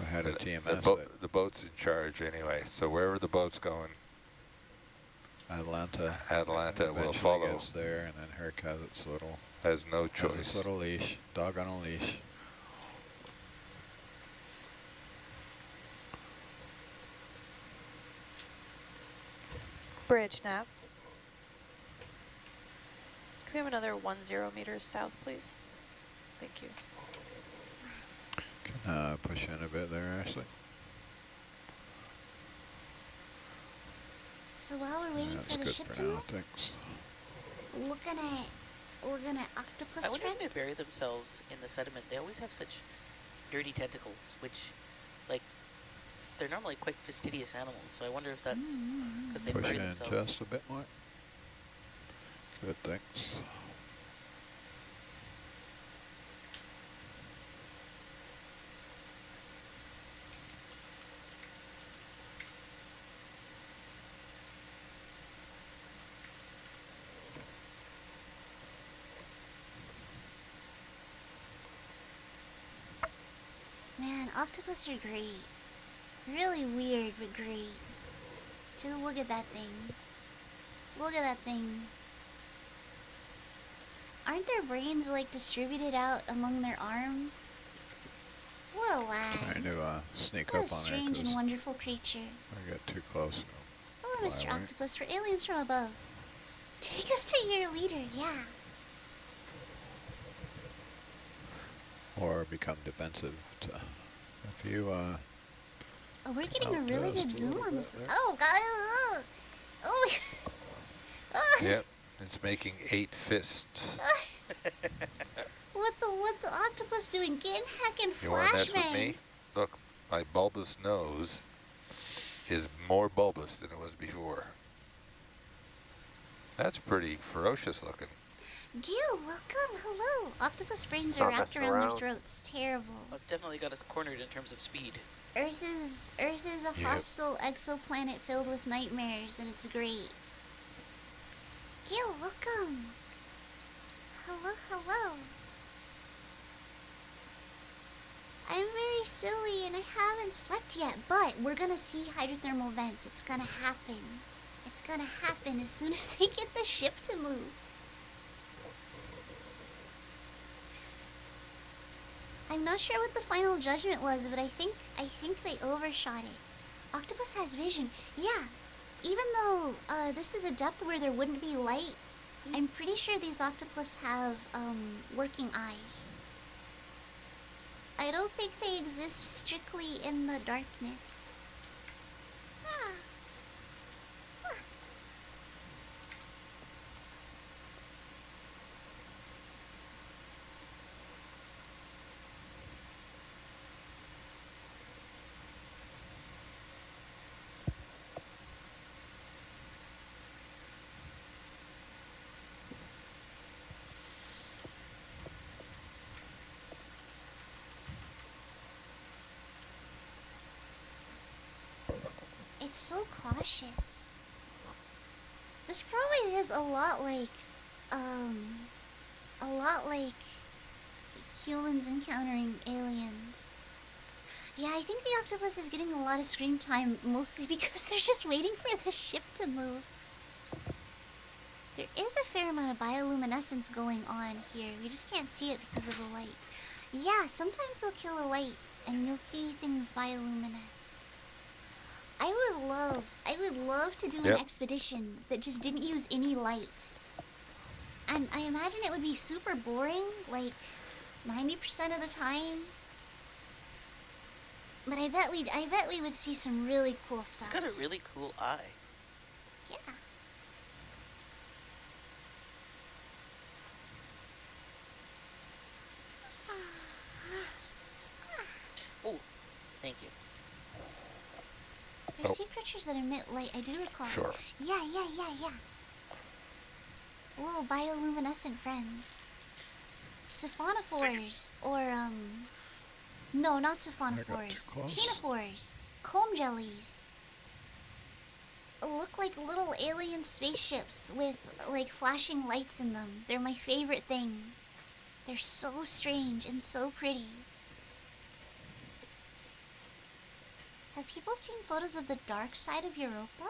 I had a The, TMS. the boat's in charge anyway, so wherever the boat's going, Atalanta. Atalanta will eventually follow. gets there, and then Herc has its little. Has no Has choice. its little leash. Dog on a leash. Bridge nav. Can we have another 10 meters south, please? Thank you. Can push in a bit there, Ashley. So while we're waiting That's for the good ship for to now, move, thanks. looking at octopus I wonder friend. if they bury themselves in the sediment. They always have such dirty tentacles, which, like, they're normally quite fastidious animals. So I wonder if that's because they Push bury in themselves. just a bit more. Good, thanks. Man, octopus are great. Really weird, but great. Just look at that thing. Look at that thing. Aren't their brains like distributed out among their arms? What a lad. Trying to sneak What a up on her strange and because wonderful creature. I got too close. Hello, Fly Mr. away. Octopus, for aliens from above. Take us to your leader, yeah. Or become defensive. If you Oh, we're getting a Out really to us good a zoom little on bit this. there. Oh, God. Oh, Yep, it's making 8 fists. what the octopus doing? Getting heckin' You want to mess with flashbanged. me? Look, my bulbous nose is more bulbous than it was before. That's pretty ferocious looking. Gil, welcome. Hello. Octopus brains It's are not wrapped messing around their around. throats. Terrible. Well, it's definitely got us cornered in terms of speed. Earth is a Yep. hostile exoplanet filled with nightmares, and it's great. Gil, welcome. Hello, hello. I'm very silly and I haven't slept yet, but we're gonna see hydrothermal vents. It's gonna happen. It's gonna happen as soon as they get the ship to move. I'm not sure what the final judgment was, but I think they overshot it. Octopus has vision. Yeah. Even though this is a depth where there wouldn't be light, I'm pretty sure these octopus have working eyes. I don't think they exist strictly in the darkness. Ah. Ah. It's so cautious. This probably is a lot like humans encountering aliens. Yeah, I think the octopus is getting a lot of screen time, mostly because they're just waiting for the ship to move. There is a fair amount of bioluminescence going on here. We just can't see it because of the light. Yeah, sometimes they'll kill a light and you'll see things bioluminesce. I would love to do an Yep. expedition that just didn't use any lights. And I imagine it would be super boring, like 90% of the time. But I bet we would see some really cool stuff. It's got a really cool eye. Yeah. Nope. sea creatures that emit light, I do recall. Sure. Yeah. Little bioluminescent friends. Siphonophores, or, no, not siphonophores. close. Ctenophores. Comb jellies. Look like little alien spaceships with, like, flashing lights in them. They're my favorite thing. They're so strange and so pretty. Have people seen photos of the dark side of Europa?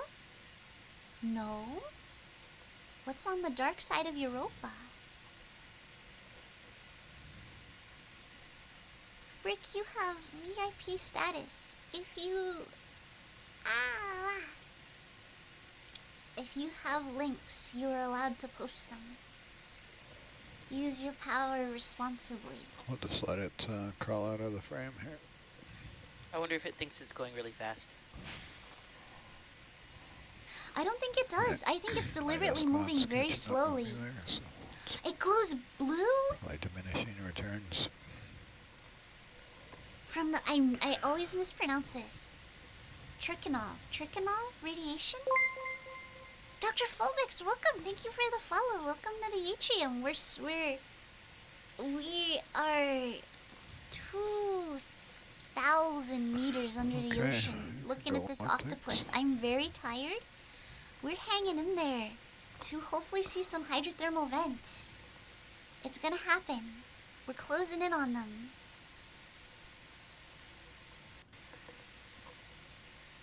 No? What's on the dark side of Europa? Brick, you have VIP status. If you have links, you are allowed to post them. Use your power responsibly. We'll just let it crawl out of the frame here. I wonder if it thinks it's going really fast. I don't think it does. I think it's deliberately moving very slowly. It glows blue? By diminishing returns. From the I always mispronounce this. Trikanov radiation? Dr. Phobix, welcome. Thank you for the follow. Welcome to the atrium. We are 2,000 meters under the ocean, looking at this octopus. I'm very tired. We're hanging in there to hopefully see some hydrothermal vents. It's gonna happen. We're closing in on them.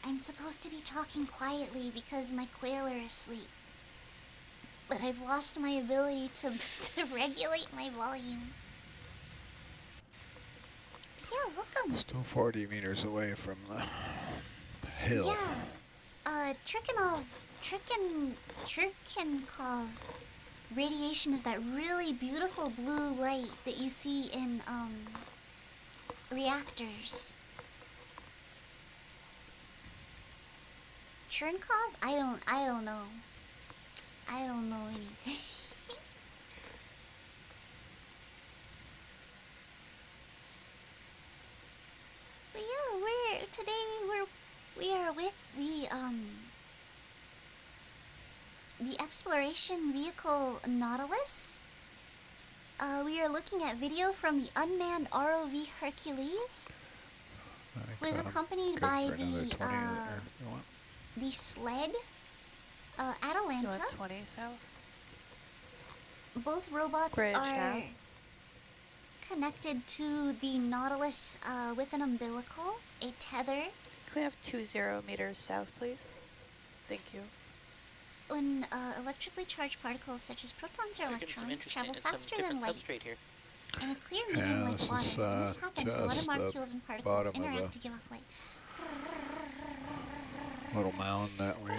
I'm supposed to be talking quietly because my quail are asleep. But I've lost my ability to regulate my volume. Yeah, welcome. Still 40 meters away from the hill. Yeah. Trikankov radiation is that really beautiful blue light that you see in reactors. Chernkov? I don't know. I don't know anything. But yeah, we are with the exploration vehicle Nautilus. We are looking at video from the unmanned ROV Hercules, who is accompanied by the sled Atalanta. 20 south. Both robots Bridge are now. connected to the Nautilus with an umbilical, a tether. Can we have 20 meters south, please? Thank you. When electrically charged particles such as protons or electrons travel faster than different light substrate here. in a clear medium like water, when this happens, the water just molecules and particles bottom of interact the to give off light. little mound that we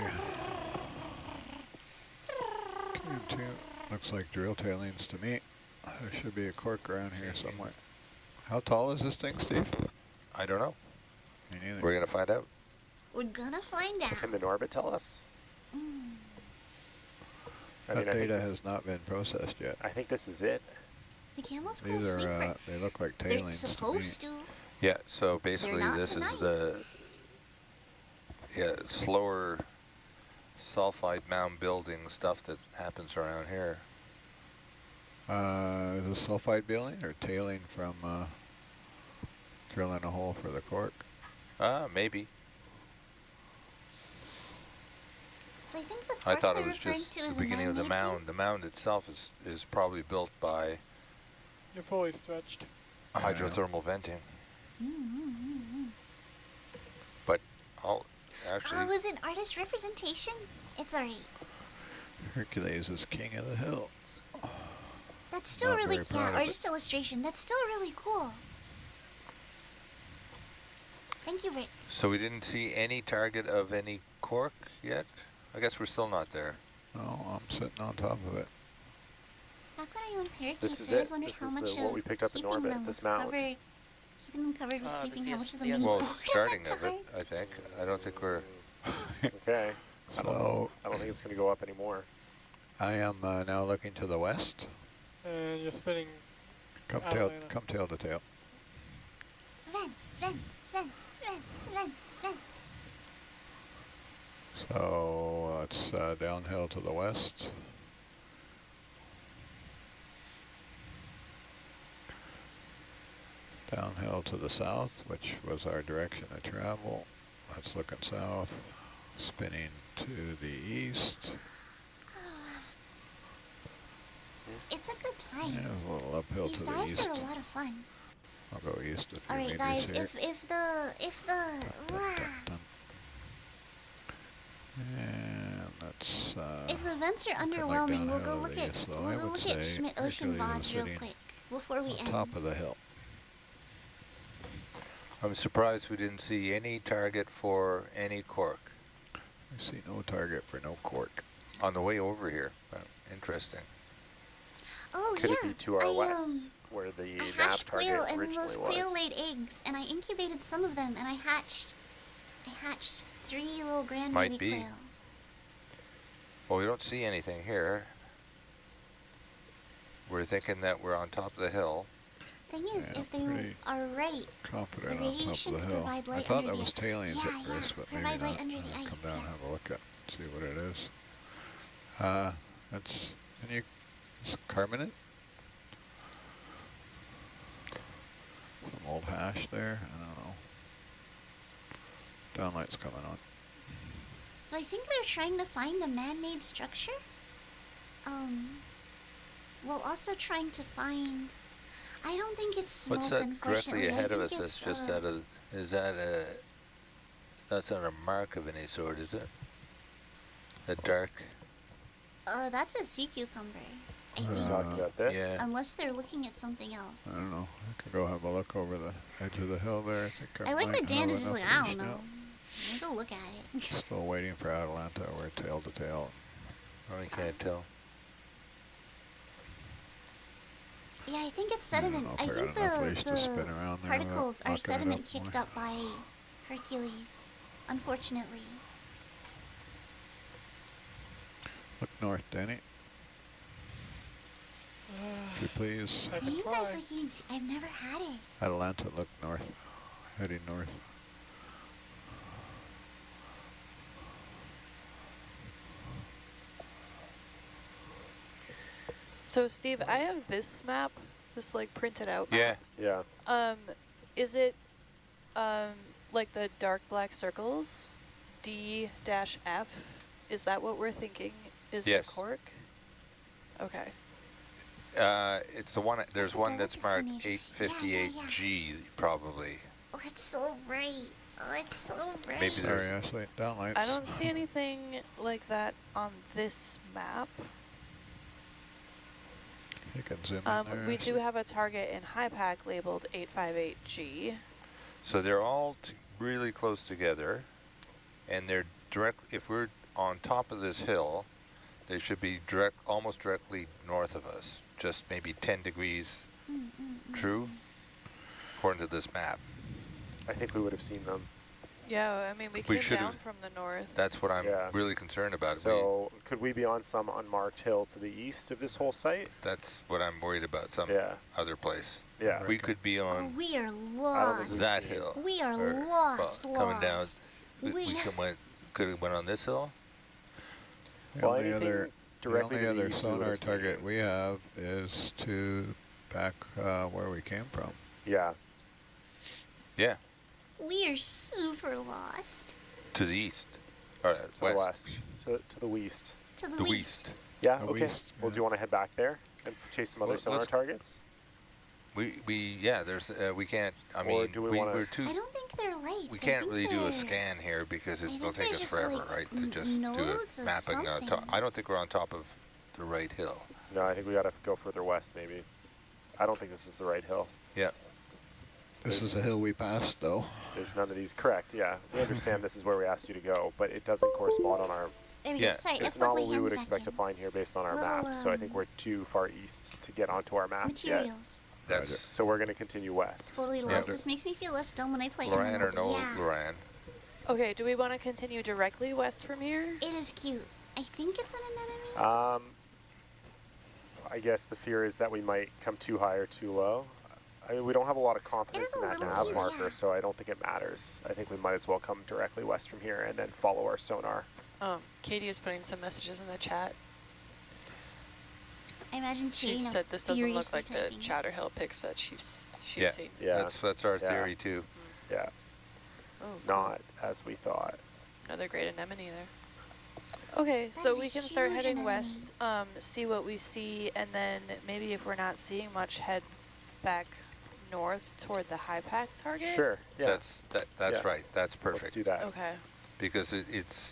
came to. Looks like drill tailings to me. There should be a cork around here somewhere. How tall is this thing, Steve? I don't know. Me neither. We're going to find out. We're gonna find out. Can the Norbit tell us? That data has not been processed yet. I think this is it. The camels go These asleep. are, they look like They're tailings supposed to me. to. Yeah, so basically not this tonight. is the slower sulfide mound building stuff that happens around here. Is this sulfide building or tailing from drilling a hole for the cork? Maybe. So I think the I cork thought they're it was referring just to the is a beginning of the man-made thing. mound. The mound itself is probably built by You're fully stretched. hydrothermal venting. But I'll actually... Was it artist representation? It's alright. Hercules is king of the hills. That's still Not really, very proud of artist illustration. That's still really cool. Thank you, Rick. So we didn't see any target of any cork yet? I guess we're still not there. Oh, I'm sitting on top of it. Back when I owned This parakeets, is I always it. wondered This how is much what of we picked up in keeping orbit, them this was mound. covered, keeping them covered with sleeping, how much of them was Well, broken starting at of it, I think. I don't think we're... Okay. I So don't think it's going to go up anymore. I am now looking to the west. And you're spinning. Come Atalanta. tail to tail. Vents, vents, vents, vents, vents, vents. So it's downhill to the west. Downhill to the south, which was our direction of travel. That's looking south, spinning to the east. It's a good time. Yeah, it's a little uphill These to the dives east. are a lot of fun. I'll go east a few All right, meters guys. here. And that's If the vents are looking like underwhelming, we'll downhill go to look the at east, so I would say Schmidt Ocean Hercules is VODs real sitting quick before we on end. top of the hill. I'm surprised we didn't see any target for any cork. I see no target for no cork. On the way over here. Interesting. Oh Could yeah. it be to our west, where the I nav hatched target quail, and originally those was? quail laid eggs, and I incubated some of them, and I hatched 3 little grandbaby Might be. quail. Well, we don't see anything here. We're thinking that we're on top of the hill. Thing is, Yeah, if they pretty are right, confident the on top radiation of the could hill. provide I light thought under that the was tailings yeah, at first, but maybe provide light not. under the I'll ice. come down and Yes. have a look at see what it is. That's it's carbonate. Some old hash there. I don't know. Downlight's coming on. So I think they're trying to find a man-made structure. While also trying to find. I don't think it's smoke. What's that unfortunately. directly ahead I of us? think That's it's, just out of. Is that a? That's not a mark of any sort, is it? A dark. That's a sea cucumber. I Are we think. talking about this? Yeah. Unless they're looking at something else. I don't know. I can go have a look over the edge of the hill there. I think I like might that Dan have is just like, enough I don't fish know. now. Let me go look at it. Still waiting for Atalanta. We're tail to tail. I can't tell. Yeah, I think it's sediment. know if I I got think enough leash to spin the around there particles without are knocking it sediment up kicked more. up by Hercules, unfortunately. Look north, Danny. If you please. I Are can you try. guys looking? I've never had it. Atalanta, look north. Heading north. So Steve, I have this map, this like printed out Yeah. map. Yeah. Is it like the dark black circles? D-F? Is that what we're thinking is Yes. the cork? Okay. It's the one. There's It's a one that's marked delicacy. 858G, probably. Oh, it's so bright. Oh, it's so bright. Maybe Sorry, there's. Ashley. Downlights. I don't see anything like that on this map. You can zoom in there. We do have a target in high pack labeled 858G. So they're all really close together, and they're direct. If we're on top of this hill, they should be almost directly north of us, just maybe 10 degrees. True, according to this map. I think we would have seen them. Yeah, I mean, we We came should've- down from the north. That's what I'm Yeah. really concerned about. So could we be on some unmarked hill to the east of this whole site? That's what I'm worried about. Some Yeah. other place. Yeah. We could be Oh, on we are I don't think lost. we've that seen- hill. We are or, lost, well, coming down. lost. We could have went on this hill. The Well, only anything other, directly to the other east we would sonar have seen. target we have is to back where we came from. Yeah. Yeah, We are super lost. to the east. Or To the west. To the west. To the, The west. west. Yeah, The okay. west, Well, do you want to head back there and chase some other Well, sonar let's- targets? Yeah, there's, we can't, I Or mean, do we wanna- we're too, I don't think they're lights. we I can't think really do a they're- scan here because I it'll think take they're us just forever, like right? To just do nodes a of mapping on top. something. I don't think we're on top of the right hill. No, I think we got to go further west, maybe. I don't think this is the right hill. Yeah. This is a hill we passed, though. There's none of these. Correct, yeah. We understand this is where we asked you to go, but it doesn't correspond on our... There we Yeah. go. Sorry, I It's plugged not my what we hands would back expect to in. find here based on our Little, map, so I think we're too far east to get onto our maps yet. Materials. That's So we're going to continue west. Totally lost. This makes me feel less dumb when I play Loran or MMOs. no Yeah. Loran? Okay, do we want to continue directly west from here? It is cute. I think it's an anemone. I guess the fear is that we might come too high or too low. I mean, we don't have a lot of confidence is a in that little nav cute, marker, yeah. so I don't think it matters. I think we might as well come directly west from here and then follow our sonar. Katie is putting some messages in the chat. I imagine She Katie said this doesn't look furiously like the typing. Chowder Hill pics that she's Yeah, seen. Yeah. that's our theory too. Yeah. Oh, Not as we thought. another great anemone there. Okay, so That's a we can start huge heading anemone. west, see what we see, and then maybe if we're not seeing much, head back north toward the high pack target. Sure. Yeah. That's Yeah. right. That's perfect. Let's do that. Okay. Because it's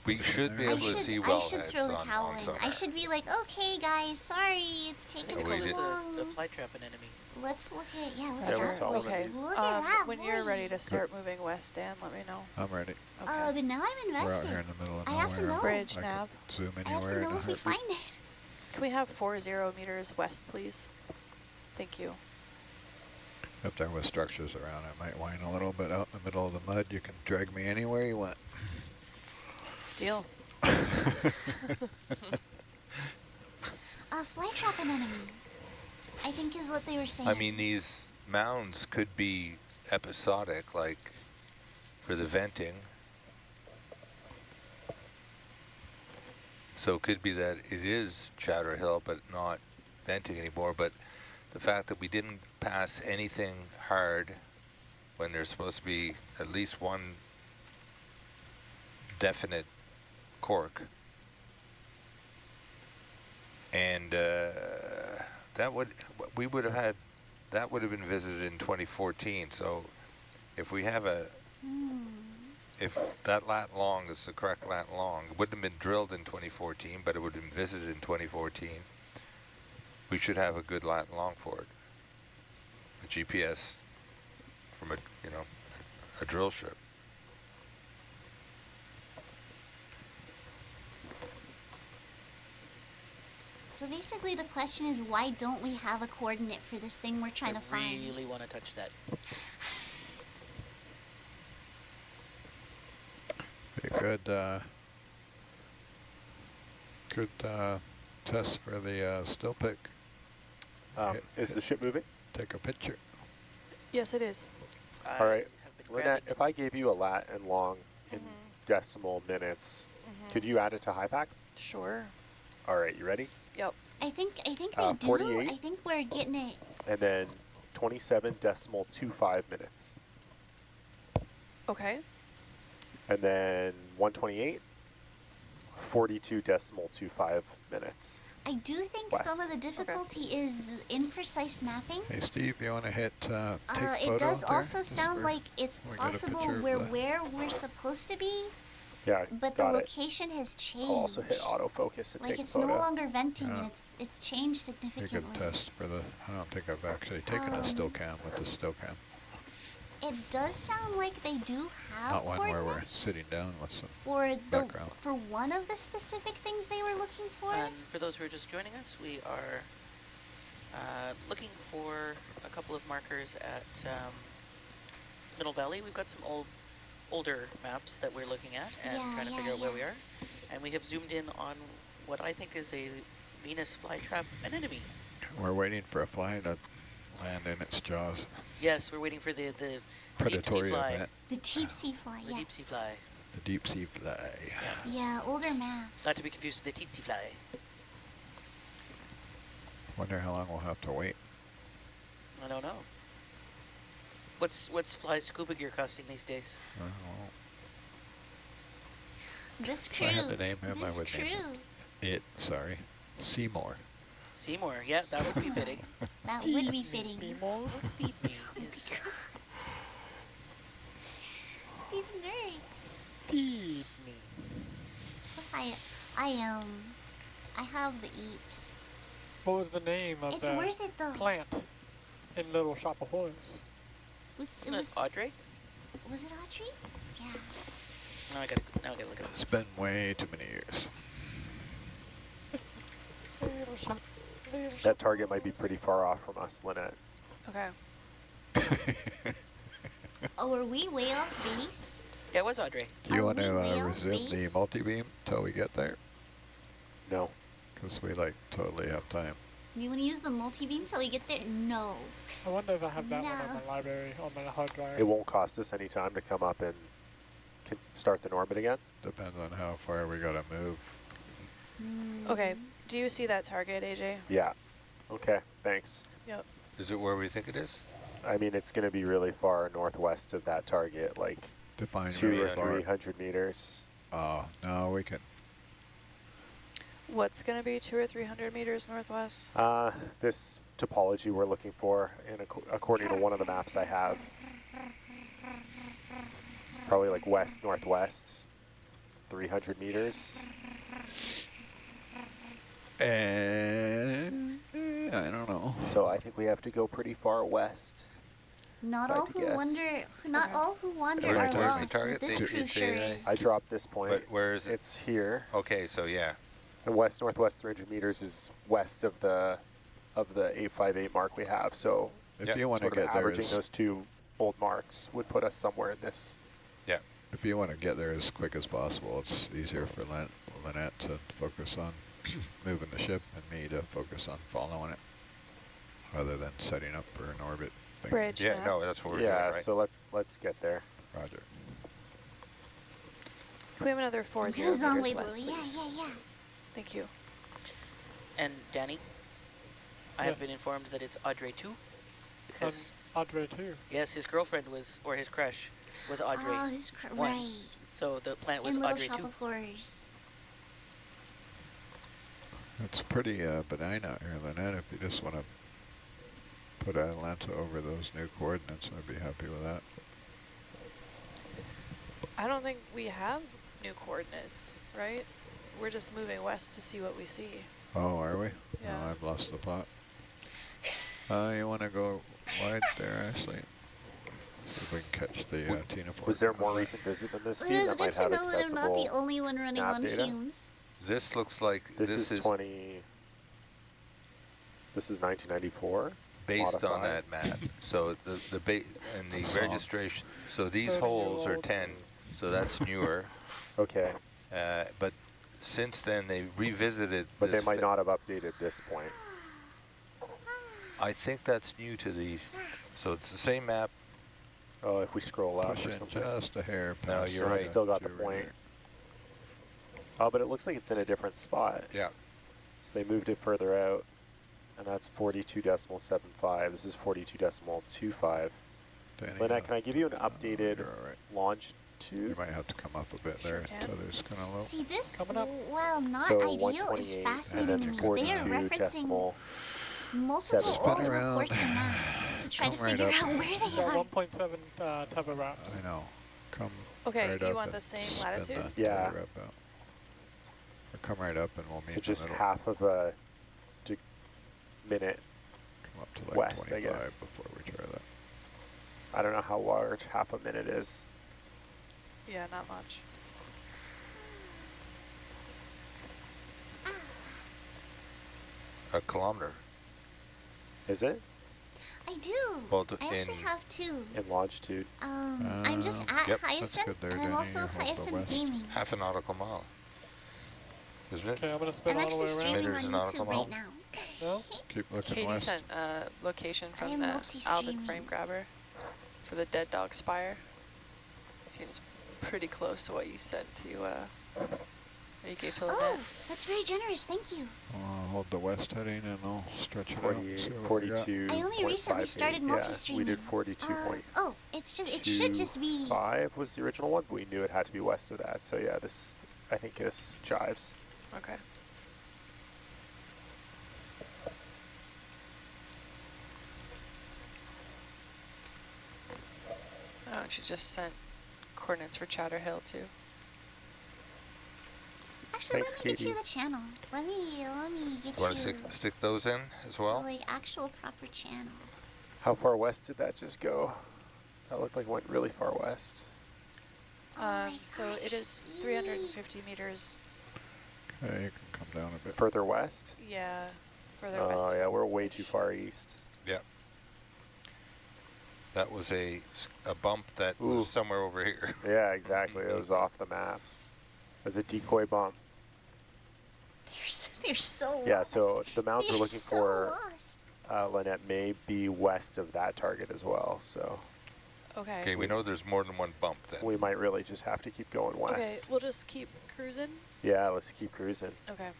we should be I able to see should wellheads throw the on towel in. some I should be like, okay, guys, sorry, it's taking we too did. long. The fly trap anemone. Let's look at Yeah, look we at saw that. one of Okay. these. Look at that. When you're boy. ready to start moving west, Dan, let me know. I'm ready. Okay. But now I'm We're out invested. here in the middle of I nowhere. have to know. Bridge I nav. could zoom I have to anywhere in know a if we heartbeat. find it. Can we have 40 meters west, please? Thank you. If there was structures around, I might whine a little bit out in the middle of the mud. You can drag me anywhere you want. Deal. Fly trap anemone, I think is what they were saying. I mean, these mounds could be episodic, like for the venting. So it could be that it is Chowder Hill, but not venting anymore. But the fact that we didn't pass anything hard when there's supposed to be at least one definite cork. And that would have been visited in 2014. So if we have if that lat long is the correct lat long, it wouldn't have been drilled in 2014, but it would have been visited in 2014. We should have a good lat long for it. A GPS from a drill ship. So basically the question is, why don't we have a coordinate for this thing we're trying to I find? really want to touch that. Be a good test for the still pick. Is the ship moving? Take a picture. Yes, it is. All right. Lynette, if I gave you a lat and long in decimal minutes, could you add it to HiPAC? Sure. All right, you ready? Yep. I think they do. 48. I think we're getting it. And then 27.25 minutes. Okay. And then 128, 42.25 minutes. I do think West. some of the difficulty is the imprecise mapping. Hey Steve, you want to hit take photo It does there? also sound like it's we get a possible picture of we're the- where we're supposed to be, Yeah, but the got it. location has changed. I'll also hit autofocus and Like take it's a photo. no longer venting, and Yeah. it's changed Be a significantly. good test for the. I don't think I've actually taken a still cam with the still cam. It does sound like they do have Not one where we're coordinates sitting down with some for the background. for one of the specific things they were looking for. And for those who are just joining us, we are looking for a couple of markers at Middle Valley. We've got some older maps that we're looking at and trying to figure out where we are. And we have zoomed in on what I think is a Venus flytrap anemone. We're waiting for a fly to land in its jaws. Yes, we're waiting for the deep sea Predatory fly. event. The deep sea fly, The yes. deep sea fly. The deep sea fly. Yeah, older maps. Not to be confused with the tsetse fly. Wonder how long we'll have to wait. I don't know. What's fly scuba gear costing these days? This If crew. I had to name him, I this would crew. name it. Seymour. Seymour, yeah, that would be fitting. That would be fitting. Seymour? Feed me. Is These nerds. Feed me. I have the eeps. What was the name of It's the worth it though. plant in Little Shop of Horrors? Isn't it Audrey? Was it Audrey? Yeah. Now I gotta look it up. It's been way too many years. Little shop. That target might be pretty far off from us, Lynette. Okay. Oh, are we way off base? Yeah, it was Audrey. Do you Are want we to way off resume the base? multi-beam till we get there? No. Because we totally have time. You want to use the multi-beam till we get there? No. I wonder if I have that one No. on my library, on my hard drive. It won't cost us any time to come up and start the Norbit again? Depends on how far we gotta move. Okay, do you see that target, AJ? Yeah. Okay, thanks. Yep. Is it where we think it is? I mean, it's going to be really far northwest of that target, like Define 200 really or far. 300 meters. Oh, no, we can. What's going to be 200 or 300 meters northwest? This topology we're looking for, and according to one of the maps I have, probably like west-northwest, 300 meters. I don't know. So I think we have to go pretty far west. Not if I all had to who guess. wander, not all who wander Where are is the lost. target? But this They- crew they- sure they- is. I dropped this point. But where is it? It's here. Okay, so yeah. And west-northwest 300 meters is west of the 858 mark we have. So If you want to sort of get there, averaging those two old marks would put us somewhere in this. Yeah. if you want to get there as quick as possible, it's easier for Lynette to focus on moving the ship and me to focus on following it, rather than setting up for an orbit thing. Bridge. Yeah, no, that's what we're doing, right? So let's get there. Roger. Can we have another 40 Get a meters zombie west, blue. please? Yeah. Thank you. And Danny, I have Yes. been informed that it's Audrey 2, because Audrey 2. yes, his girlfriend was, or his crush was Audrey. Oh, this one. right. So the planet was In Little Audrey Shop 2. of Horrors. It's pretty benign out here, Lynette. If you just want to put Atlanta over those new coordinates, I'd be happy with that. I don't think we have new coordinates, right? We're just moving west to see what we see. Oh, are we? Yeah. Oh, I've lost the plot. You want to go wide there, Ashley? If we can catch the Tina Ford. Was there more recent visit than this, Well, Steve? it's That good might to have know that I'm not the accessible only one running nav on data? fumes. This looks like This is 20. This is 1994. based on modified. that map. So the and the Song. registration. So these 30-year-old holes are 10. So that's newer. Okay, But since then they revisited. but they this might not have updated this point. I think that's new to the. So it's the same map. Oh, if we scroll up or Pushing something. just a hair past. No, you're So I right. still got the Jury point. there. Oh, but it looks like it's in a different spot. Yeah. So they moved it further out, and that's 42.75. This is 42.25. Danny, Lynette, can I give you an updated you're all right. longitude? You might have to come up a bit Sure there. can. So there's kind of low. See, this, Coming up. while not So ideal, is 128 and fascinating to then me. They are 42 referencing decimal. multiple seven. old Spin around. reports and maps to try to Come right figure up. out where they It's got are. 1.7 Teva wraps. I know. Come Okay, right you up want and the same spin latitude? the Yeah. tether up out. Or come right up and we'll meet So in the just middle. half of a minute Come up to like west, I 25 guess. before we try that. I don't know how large half a minute is. Yeah, not much. A kilometer. Is it? I do. Well, I actually in- have two. In longitude? I'm just at Yep, that's Hyacinth, good there, and I'm Danny. also You're also Hyacinth west. Gaming. Half a nautical mile. Isn't it? Okay, I'm gonna spin I'm all the actually way around. streaming Meters on and nautical YouTube right miles? now. No? Keep looking Katie west. sent a location I from am the multi-streaming. Alvin frame grabber for the Dead Dog Spire. Seems pretty close to what you said to you gave to Oh, Lynette. that's very generous. Thank you. Hold the west heading and I'll stretch it out. and see 48, what we got. 42. I only recently started Yeah, multi-streaming. we did 42.25 Oh, it's just it should just be. was the original one, but we knew it had to be west of that. So yeah, this I think is jives. Okay. Oh, and she just sent coordinates for Chowder Hill too. Actually, Thanks, let me get you Katie. the channel. Let me get You want to stick those in as the well? like actual proper channel. How far west did that just go? That looked like it went really far west. So it is 350 meters. Okay, you can come down a bit. Further west? Yeah, further west. Oh yeah, we're way too far east. Yeah. That was a bump that Ooh. was somewhere over here. Yeah, exactly. It was off the map. It was a decoy bump. They're so lost. Yeah, so the mounds we're They're looking so for, lost. Lynette, may be west of that target as well. So Okay. Okay, we know there's more than one bump then. We might really just have to keep going west. Okay, we'll just keep cruising. Yeah, let's keep cruising. Okay.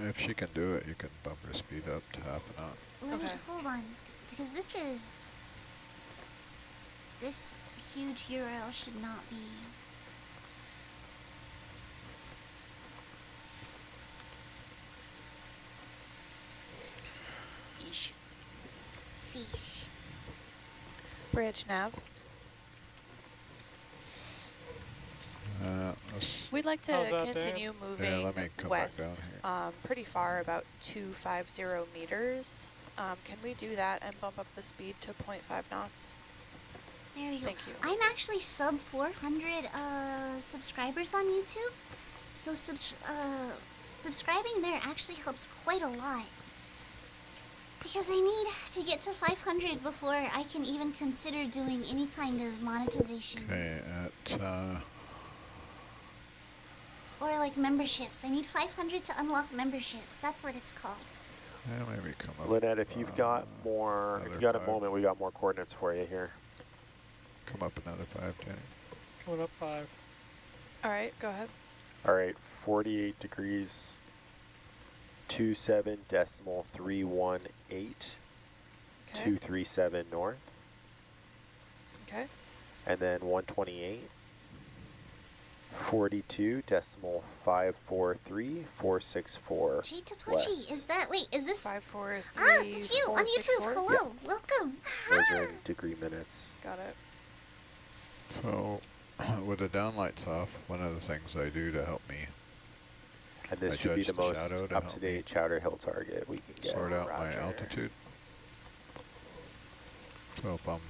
If she can do it, you can bump her speed up to half a knot. Let me, hold on, because this huge URL should not be. Fish. Fish. Bridge nav. We'd like to continue moving west pretty far, about 250 meters. Can we do that and bump up the speed to 0.5 knots? There you go. Thank you. I'm actually sub 400 subscribers on YouTube, so subscribing there actually helps quite a lot. Because I need to get to 500 before I can even consider doing any kind of monetization. Okay, Or like memberships. I need 500 to unlock memberships. That's what it's called. Yeah, maybe come up. Lynette, if you've got more, if you got a moment, we got more coordinates for you here. Come up another 5, Danny. Coming up 5. All right, go ahead. All right, 48 degrees, 27.318, 237 north. Okay. And then 128. 42.543.464. Gee, Tapuchi, is that, wait, is this? 543. Ah, it's you on YouTube. Hello, welcome. Those are in degree minutes. Got it. So, with the downlights off, one of the things I do to help me, and this should be the most up-to-date Chowder Hill target we can get. Sort out my altitude. So if I'm,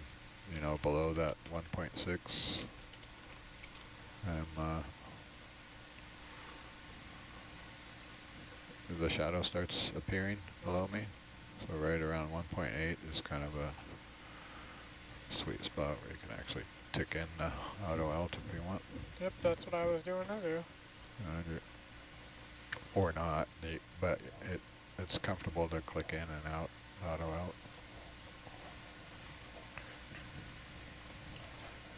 below that 1.6, the shadow starts appearing below me. So right around 1.8 is kind of a sweet spot where you can actually tick in the auto alt if you want. Yep, that's what I was doing earlier. Or not, but it's comfortable to click in and out, auto out.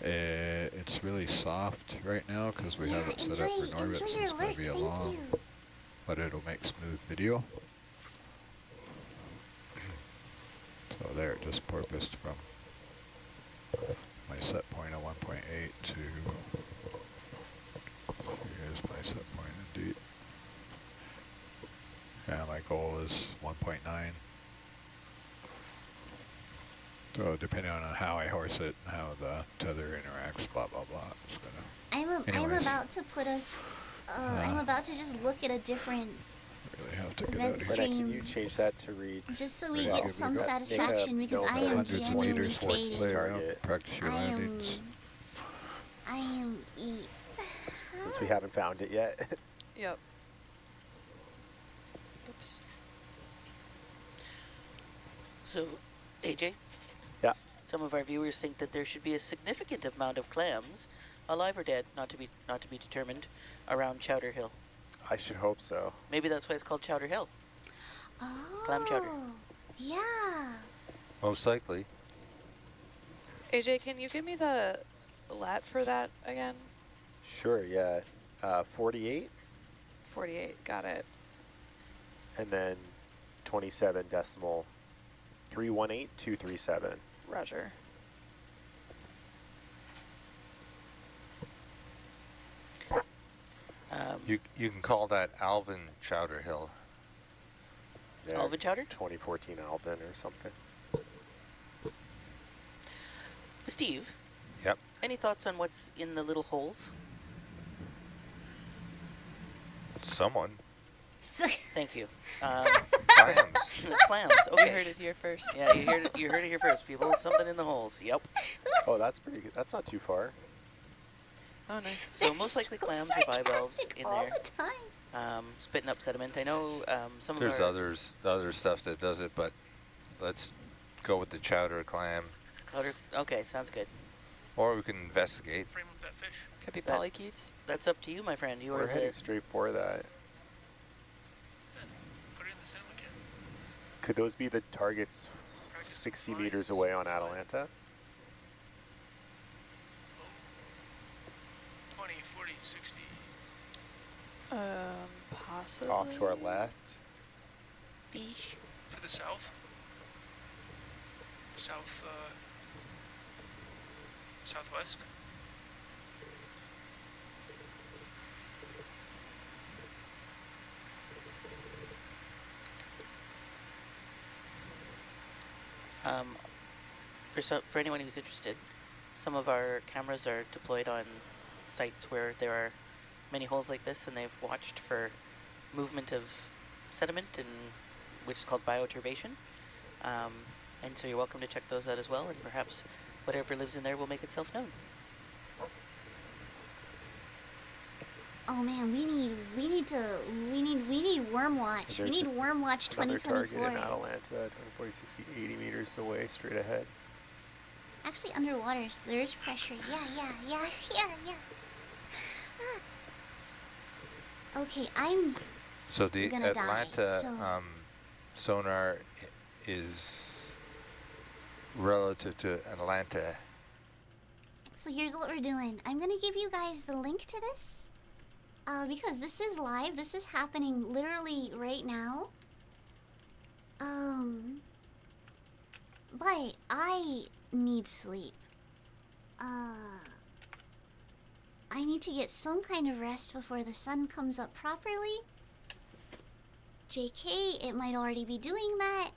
It's really soft right now because we have it set up for Norbit, so it's going to be a long, but it'll make smooth video. So there, it just porpoised from my set point of 1.8 to, here's my set point indeed. And my goal is 1.9. So depending on how I horse it and how the tether interacts, blah, blah, blah. It's gonna, I'm about to put us, I'm about to just look at a different really have to get event out stream. Can you change that to read? Just so we get some satisfaction, because I am genuinely fading. Practice your landings. I am Since we haven't found it yet. Yep. Oops. So, AJ? Yeah. Some of our viewers think that there should be a significant amount of clams, alive or dead, not to be determined, around Chowder Hill. I should hope so. Maybe that's why it's called Chowder Hill. Oh. Clam chowder. Yeah. Most likely. AJ, can you give me the lat for that again? Sure, yeah. 48. 48, got it. And then 27.318.237. Roger. You can call that Alvin Chowder Hill. Yeah, Alvin Chowder? 2014 Alvin or something. Steve? Yep. Any thoughts on what's in the little holes? Someone. Thank you. Clams. Clams. Okay. You heard it here first. Yeah, you heard it here first, people. Something in the holes. Yep. Oh, that's pretty good. That's not too far. Oh, nice. So most likely clams or bivalves in all there. the time. Spitting up sediment. I know some There's of our... other stuff that does it, but let's go with the chowder clam. Okay, sounds good. Or we can investigate. Frame up that fish. Could be polychaetes. That's up to you, my friend. You We're are heading the... straight for that. Put it in the cinema can. Could those be the targets 60 meters away on Atalanta. 20, 40, 60. Possibly. Off to our left. Beach. To the south. Southwest. For anyone who's interested, some of our cameras are deployed on sites where there are many holes like this, and they've watched for movement of sediment, and which is called bioturbation. And so you're welcome to check those out as well, and perhaps whatever lives in there will make itself known. Oh man, we need Worm Watch. We need Worm Watch 2024. Another target in Atalanta, 40, 60, 80 meters away, straight ahead. Actually, underwater, so there is pressure. Yeah. Okay, I'm So the gonna Atlanta die, so. Sonar is relative to Atlanta. So here's what we're doing. I'm gonna give you guys the link to this. Because this is live. This is happening literally right now. But I need sleep. I need to get some kind of rest before the sun comes up properly. JK, it might already be doing that.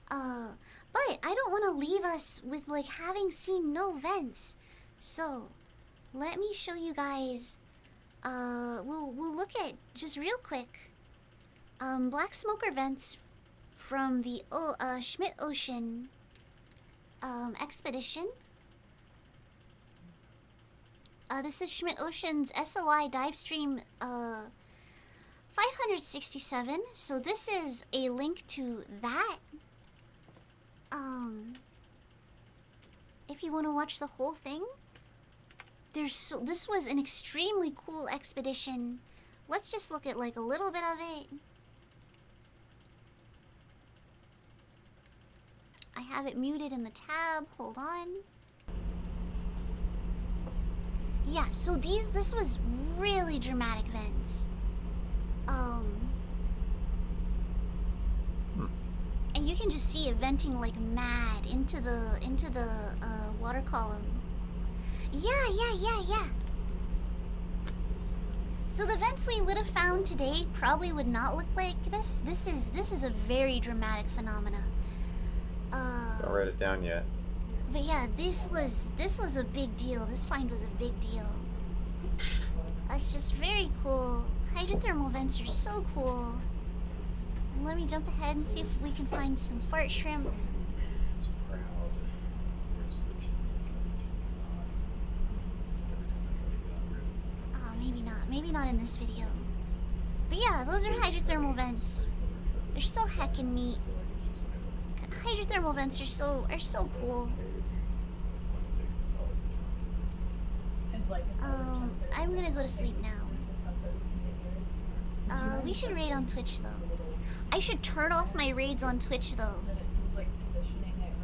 But I don't want to leave us with like having seen no vents. So, let me show you guys. We'll look at just real quick. Black smoker vents from the Schmidt Ocean expedition. This is Schmidt Ocean's SOI dive stream 567. So this is a link to that. If you want to watch the whole thing, this was an extremely cool expedition. Let's just look at like a little bit of it. I have it muted in the tab. Hold on. Yeah, so this was really dramatic vents. And you can just see it venting like mad into the water column. Yeah. So the vents we would have found today probably would not look like this. This is a very dramatic phenomena. Don't write it down yet. But yeah, this was a big deal. This find was a big deal. It's just very cool. Hydrothermal vents are so cool. Let me jump ahead and see if we can find some fart shrimp. Oh, maybe not. Maybe not in this video. But yeah, those are hydrothermal vents. They're so heckin' neat. Hydrothermal vents are so cool. I'm gonna go to sleep now. We should raid on Twitch though. I should turn off my raids on Twitch though.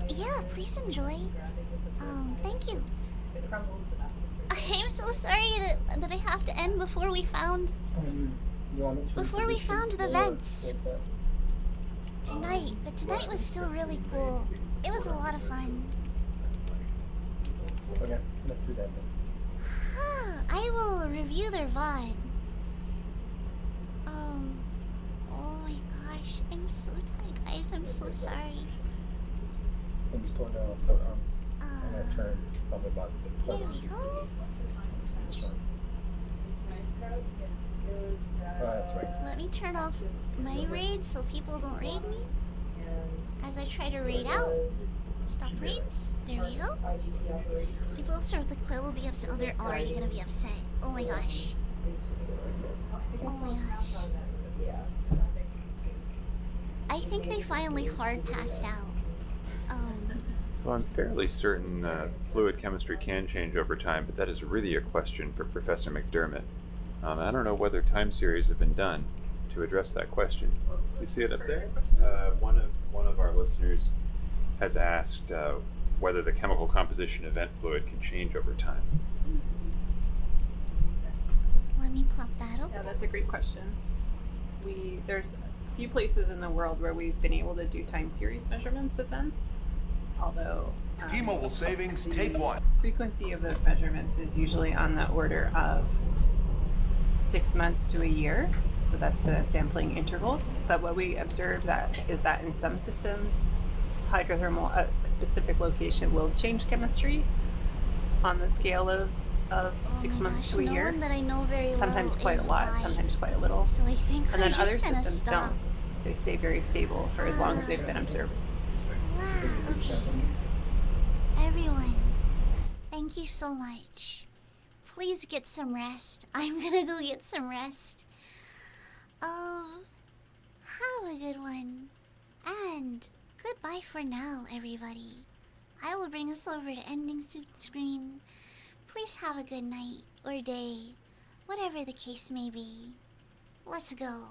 Yeah, please enjoy. Thank you. I'm so sorry that I have to end before we found the vents tonight. But tonight was still really cool. It was a lot of fun. Okay, let's do that then. I will review their VOD. Oh my gosh, I'm so tired, guys. I'm so sorry. I'm just going down, so I'm gonna turn probably about Here we go. That's right. Let me turn off my raid so people don't raid me. As I try to raid out. Stop raids. There we go. See, people start with the quill will be upset. Oh, they're already gonna be upset. Oh my gosh. Oh my gosh. I think they finally hard passed out. So I'm fairly certain fluid chemistry can change over time, but that is really a question for Professor McDermott. I don't know whether time series have been done to address that question. You see it up there? One of our listeners has asked whether the chemical composition of vent fluid can change over time. Let me plop that up. Yeah, that's a great question. There's a few places in the world where we've been able to do time series measurements of vents, although T-Mobile savings, take one. Frequency of those measurements is usually on the order of 6 months to a year, so that's the sampling interval. But what we observe is that in some systems, hydrothermal, a specific location will change chemistry on the scale of 6 months to a year. One that I know very sometimes well quite a lot, live. sometimes quite a little. So I think and then we're other just gonna systems stop. don't. They stay very stable for as long as they've been observed. Wow, okay. Everyone, thank you so much. Please get some rest. I'm gonna go get some rest. Have a good one. And goodbye for now, everybody. I will bring us over to ending screen. Please have a good night or day, whatever the case may be. Let's go.